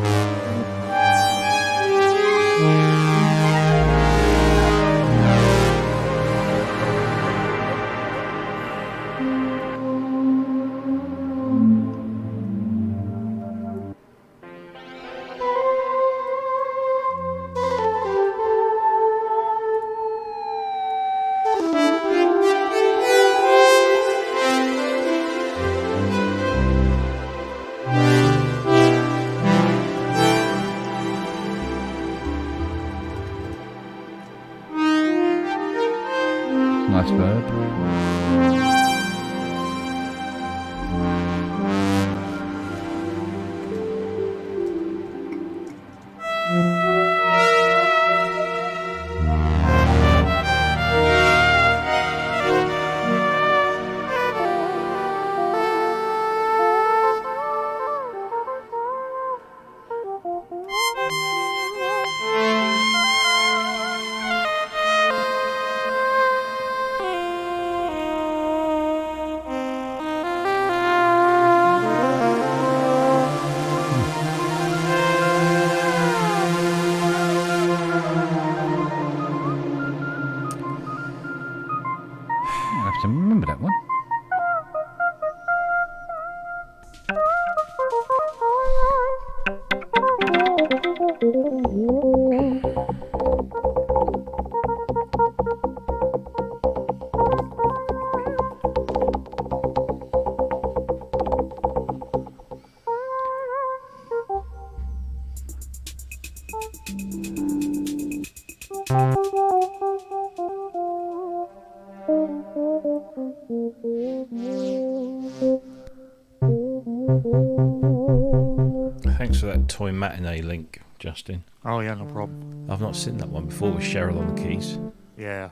Thanks for that toy matinee link, Justin. Oh yeah, no problem. I've not seen that one before with Cheryl on the keys. Yeah,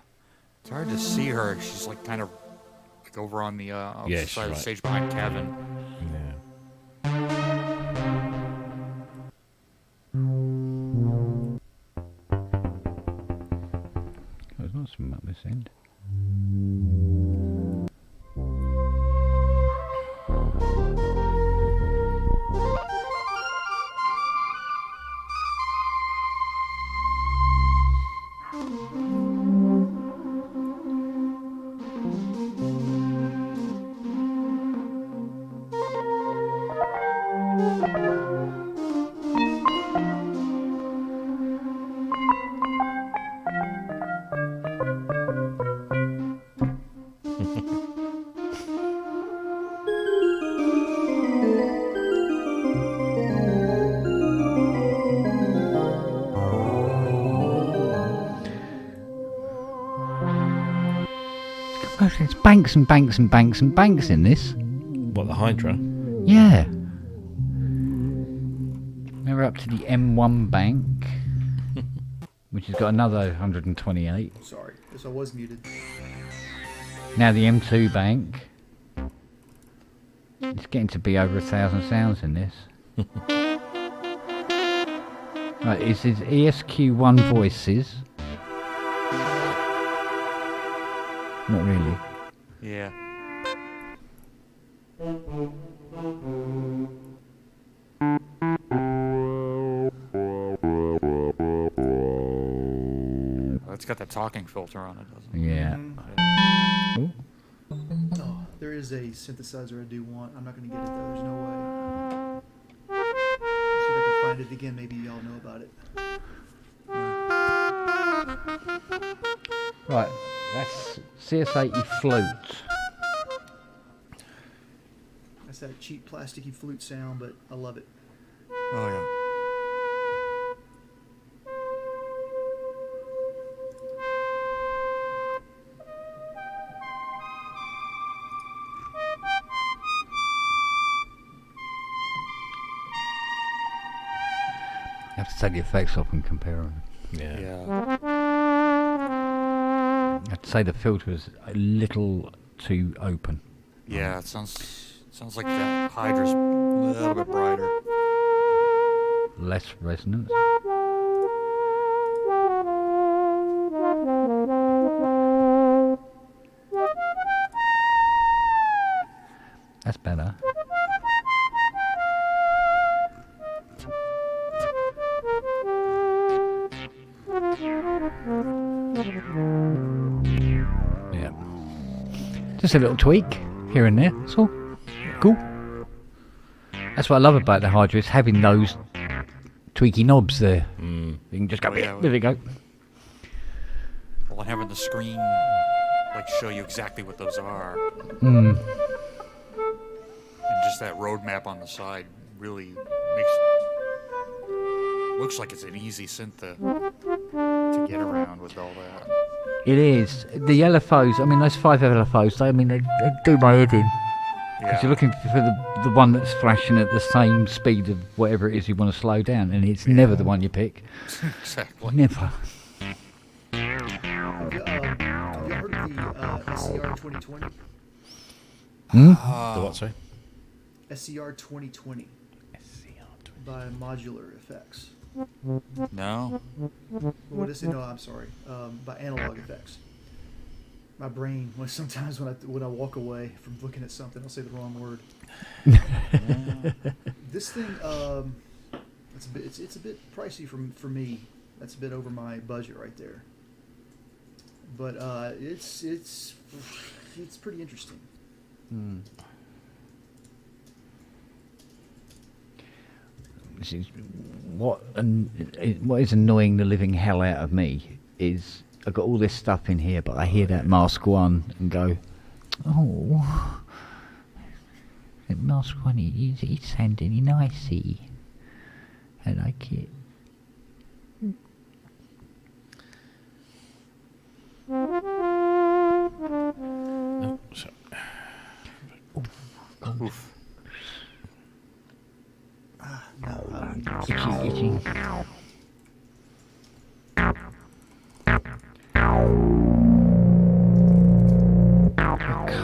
it's hard to see her. She's like kind of like over on the Yeah, side of the right. stage behind Kevin. Yeah. There's not some up this end. There's banks and banks and banks and banks in this. What, the Hydra? Yeah. Now we're up to the M1 bank, which has got another 128. Sorry, yes, I was muted. Now the M2 bank. It's getting to be over 1,000 sounds in this. Right, this is ESQ1 voices. Not really. Yeah. It's got that talking filter on it, doesn't it? Yeah. Oh, there is a synthesizer I do want. I'm not going to get it though. There's no way. See if I can find it again. Maybe y'all know about it. Right, that's CS80 flute. That's that cheap plasticky flute sound, but I love it. Oh yeah. You have to take the effects off and compare them. Yeah. Yeah. I have to say the filter is a little too open. Yeah, it sounds like that Hydra's a little bit brighter. Less resonance. That's better. Yeah. Just a little tweak here and there, that's all. Cool. That's what I love about the Hydra, is having those tweaky knobs there. You can just go, Oh, yeah. there we go. Well, and having the screen like show you exactly what those are, Mm. and just that roadmap on the side really makes looks like it's an easy synth to get around with all that. It is. The LFOs, I mean, those 5 LFOs, they do my head in. Because you're looking for the one that's flashing at the same speed of whatever it is you want to slow down, and it's never the one you pick. Exactly. Never. Have you heard of the SCR 2020? The what, sorry? SCR 2020 by Modular Effects. No. What is it? No, I'm sorry. By Analog Effects. My brain, sometimes when I walk away from looking at something, I'll say the wrong word. This thing, it's a bit pricey for me. That's a bit over my budget right there. But it's pretty interesting. What is annoying the living hell out of me is I've got all this stuff in here, but I hear that Mask 1 and go, oh, that Mask 1, it sounding nicey. I like it. Oh, so. Oof. Itchy. There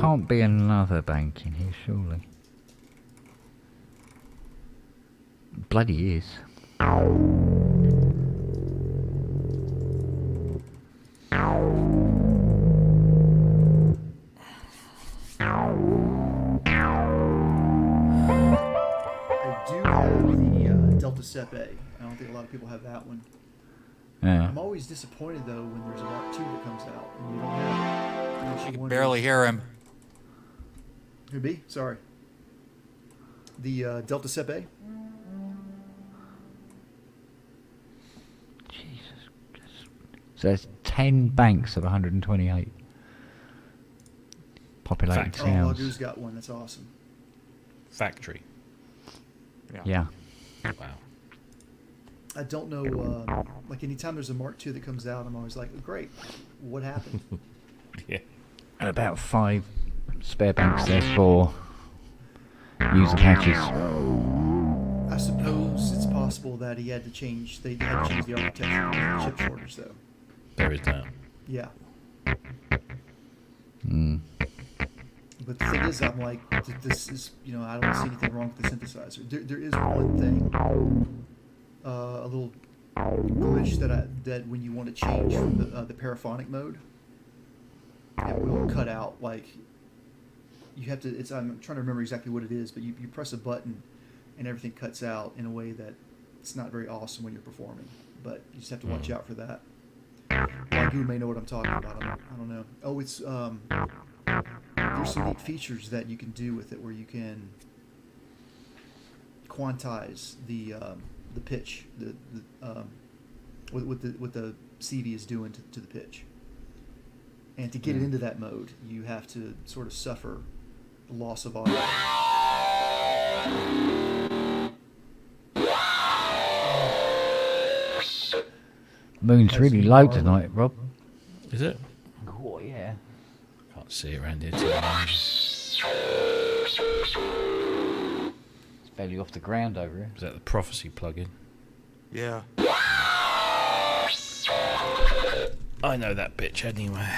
can't be another bank in here, surely. Bloody is. Delta Step A. I don't think a lot of people have that one. Yeah. I'm always disappointed though when there's a Mark II that comes out and you don't have it. I can barely hear him. Who be? Sorry. The Delta Step A. Jesus. So there's 10 banks of 128 populated Oh, sounds. Wagoo's got one. That's awesome. Factory. Yeah. Wow. I don't know. Like anytime there's a Mark II that comes out, I'm always like, great. What happened? Yeah. And about 5 spare banks there for user patches. I suppose it's possible that he had to change. They had to change the architecture of the chip shorters, though. There is that. Yeah. Mm. But the thing is, I'm like, this is, I don't see anything wrong with the synthesizer. There is one thing, a little glitch that when you want to change from the paraphonic mode, it will cut out. Like, you have to. I'm trying to remember exactly what it is, but you press a button, and everything cuts out in a way that it's not very awesome when you're performing. But you just have to watch out for that. Wagoo may know what I'm talking about. I don't know. Oh, it's there's some neat features that you can do with it where you can quantize the pitch, what the CV is doing to the pitch. And to get it into that mode, you have to sort of suffer the loss of audio. Moon's really low tonight, Rob. Is it? Oh, yeah. Can't see it around here too much. It's barely off the ground over here. Is that the Prophecy plugin? Yeah. I know that bitch anyway.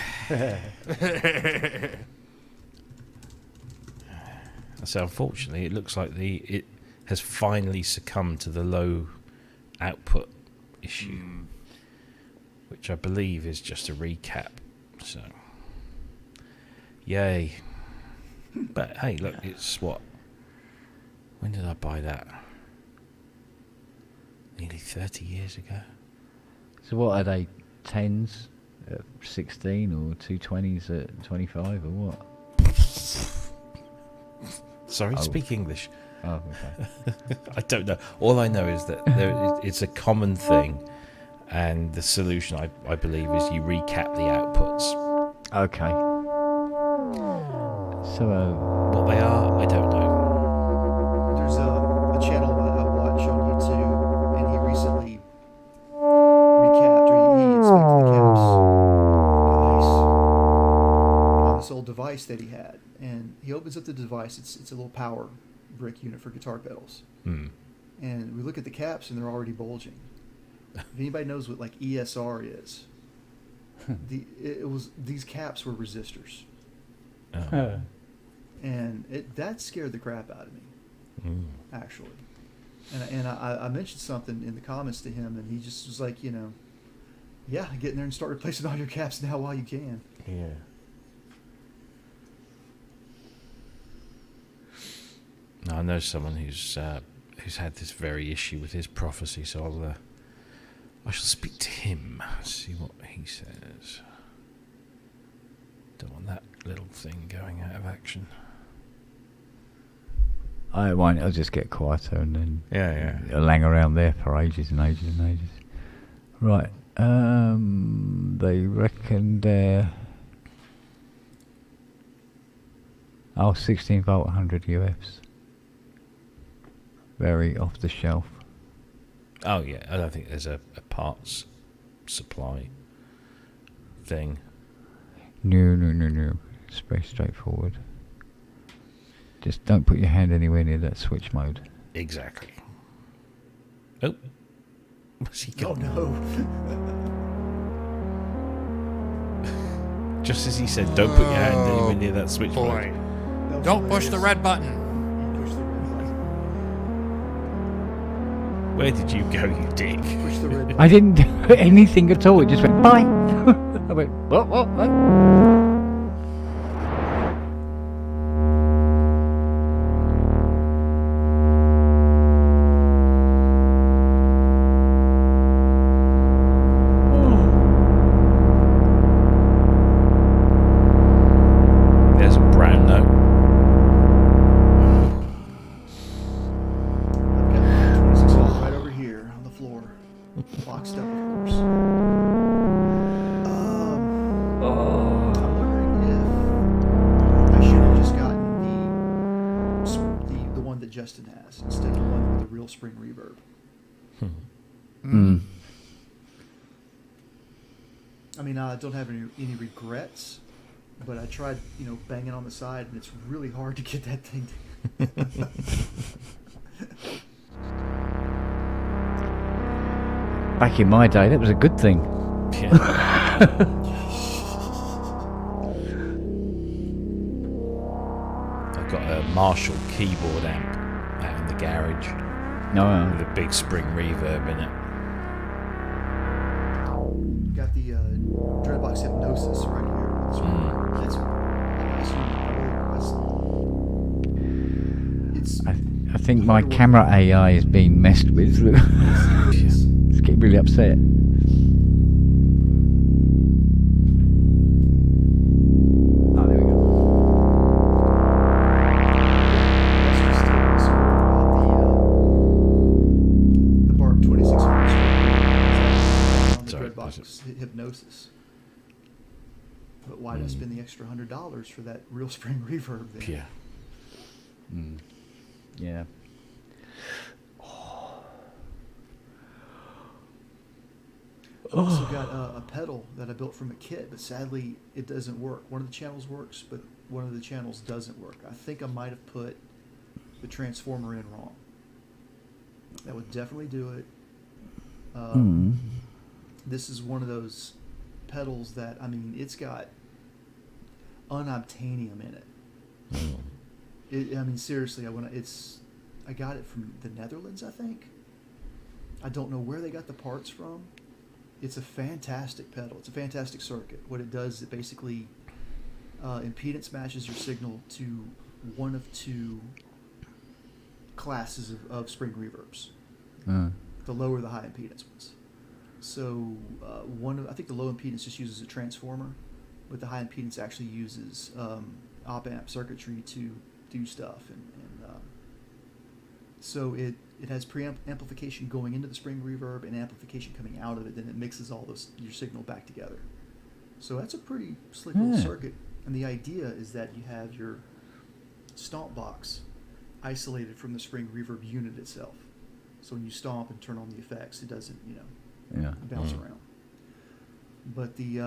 So unfortunately, it looks like it has finally succumbed to the low output issue, which I believe is just a recap. So, yay! But hey, look, it's what? When did I buy that? Nearly 30 years ago. So what are they? 10s at 16 or 220s at 25 or what? Sorry, speak English. Oh, okay. I don't know. All I know is that it's a common thing, and the solution, I believe, is you recap the outputs. Okay. So, what they are, I don't know. There's a channel that I watch on YouTube, and he recently recapped, or he inspected the caps, on this old device that he had. And he opens up the device. It's a little power brick unit for guitar pedals. And we look at the caps, and they're already bulging. If anybody knows what like ESR is, these caps were resistors. And that scared the crap out of me, actually. And I mentioned something in the comments to him, and he just was like, get in there and start replacing all your caps now while you can. Yeah. Now, I know someone who's had this very issue with his Prophecy, so I shall speak to him, see what he says. Don't want that little thing going out of action. I won't. I'll just get quieter and then I'll hang around there for ages and ages and ages. Right. They reckon they're 16 volt 100 UFs. Very off the shelf. Oh yeah, I don't think there's a parts supply thing. No. It's very straightforward. Just don't put your hand anywhere near that switch mode. Exactly. Oh, what's he got? Oh no! Just as he said, don't put your hand anywhere near that switchboard. Boy. Don't push the red button. Push the red button. Where did you go, you dick? Push the red button. I didn't do anything at all. It just went, bye. I went, what? There's a brown note. I've got 26 holes right over here on the floor, boxed up, of course. I'm wondering if I should have just gotten the one that Justin has instead of the one with the real spring reverb. I mean, I don't have any regrets, but I tried, banging on the side, and it's really hard to get that thing. Back in my day, that was a good thing. Yeah. I've got a Marshall keyboard amp out in the garage No, with a big spring reverb in it. Got the Dreadbox Hypnosis right here. That's it's I think my camera AI is being messed with. It's getting really upset. Oh, there we go. the Barb 2600 on the Sorry, Dreadbox Hypnosis. But why did I spend the extra $100 for that real spring reverb there? Yeah. Yeah. I've also got a pedal that I built from a kit, but sadly it doesn't work. One of the channels works, but one of the channels doesn't work. I think I might have put the transformer in wrong. That would definitely do it. This is one of those pedals that, I mean, it's got unobtainium in it. I mean, seriously, I got it from the Netherlands, I think. I don't know where they got the parts from. It's a fantastic pedal. It's a fantastic circuit. What it does is it basically impedance matches your signal to one of two classes of spring reverbs. The lower, the high impedance ones. So I think the low impedance just uses a transformer, but the high impedance actually uses op-amp circuitry to do stuff, and so it has preamplification going into the spring reverb and amplification coming out of it. Then it mixes all your signal back together. So that's a pretty slick little circuit. And the idea is that you have your stomp box isolated from the spring reverb unit itself. So when you stomp and turn on the effects, it doesn't bounce around. But the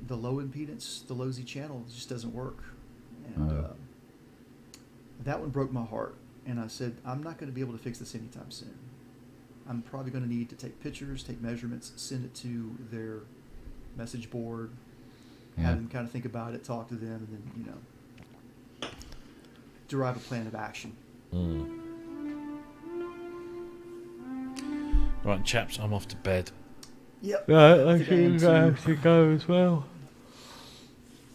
low impedance, the low Z channel, just doesn't work. And that one broke my heart. And I said, I'm not going to be able to fix this anytime soon. I'm probably going to need to take pictures, take measurements, send it to their message board, have them kind of think about it, talk to them, and then, derive a plan of action. Right, chaps, I'm off to bed. Yep. I think I have to go as well.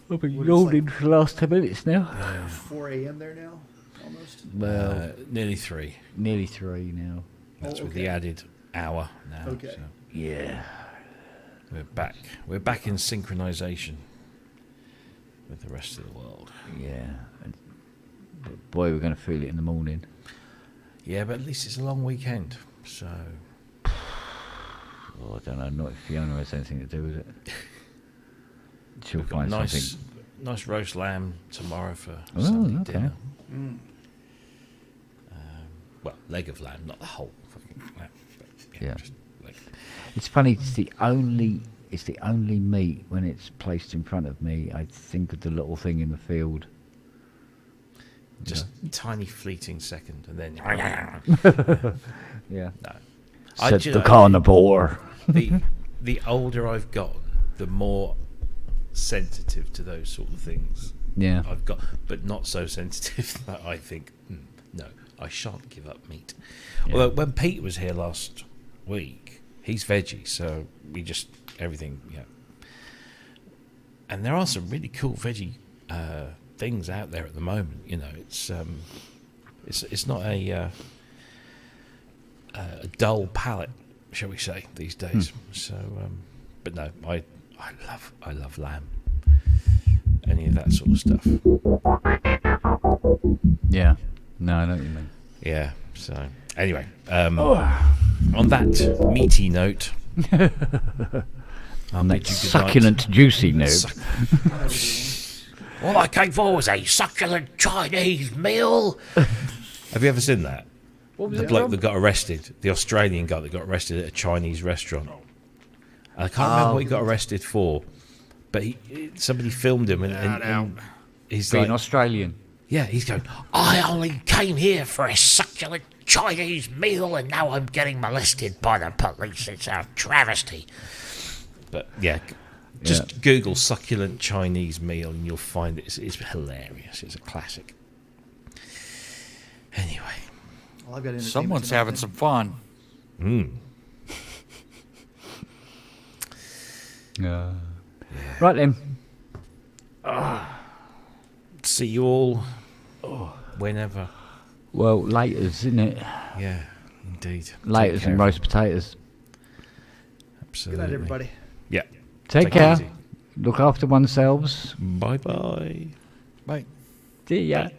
I've been yawning for the last 10 minutes now. 4 a.m. there now, almost? Well, nearly 3. Nearly 3 now. That's with the added hour now. Okay. So Yeah. we're back. We're back in synchronization with the rest of the world. Yeah. But boy, we're going to feel it in the morning. Yeah, but at least it's a long weekend, so... Oh, I don't know. Not if Fiona has anything to do with it. She'll We've got find nice, something. nice roast lamb tomorrow for Sunday dinner. Well, leg of lamb, not the whole fucking lamb. But, Yeah. Just leg. It's funny. It's the only meat when it's placed in front of me. I think of the little thing in the field. Just tiny fleeting second, and then Yeah. no. said the carnivore. The older I've gotten, the more sensitive to those sort of things. Yeah. I've got, but not so sensitive that I think, no, I shan't give up meat. Yeah. Although when Pete was here last week, he's veggie, so we just everything, yeah. And there are some really cool veggie things out there at the moment. You know, it's not a dull palate, shall we say, these days. So, but no, I love lamb. Any of that sort of stuff. Yeah. No, I know what you mean. Yeah. So anyway, on that meaty note, on that succulent, juicy note. All I came for was a succulent Chinese meal. Have you ever seen that? What was the bloke that got arrested, the Australian guy that got arrested at a Chinese restaurant. I can't remember what he got arrested for, but somebody filmed him and he's being like, Australian. Yeah, he's going, I only came here for a succulent Chinese meal and now I'm getting molested by the police. It's a travesty. But yeah, just Google succulent Chinese meal and you'll find it's hilarious. It's a classic. Anyway. Well, someone's having some fun. Right then. See you all whenever. Well, laters, isn't it? Yeah, indeed. Laters and roast potatoes. Absolutely. Good night, everybody. Yeah. Take care. Look after oneselves. Bye-bye. Bye. See ya.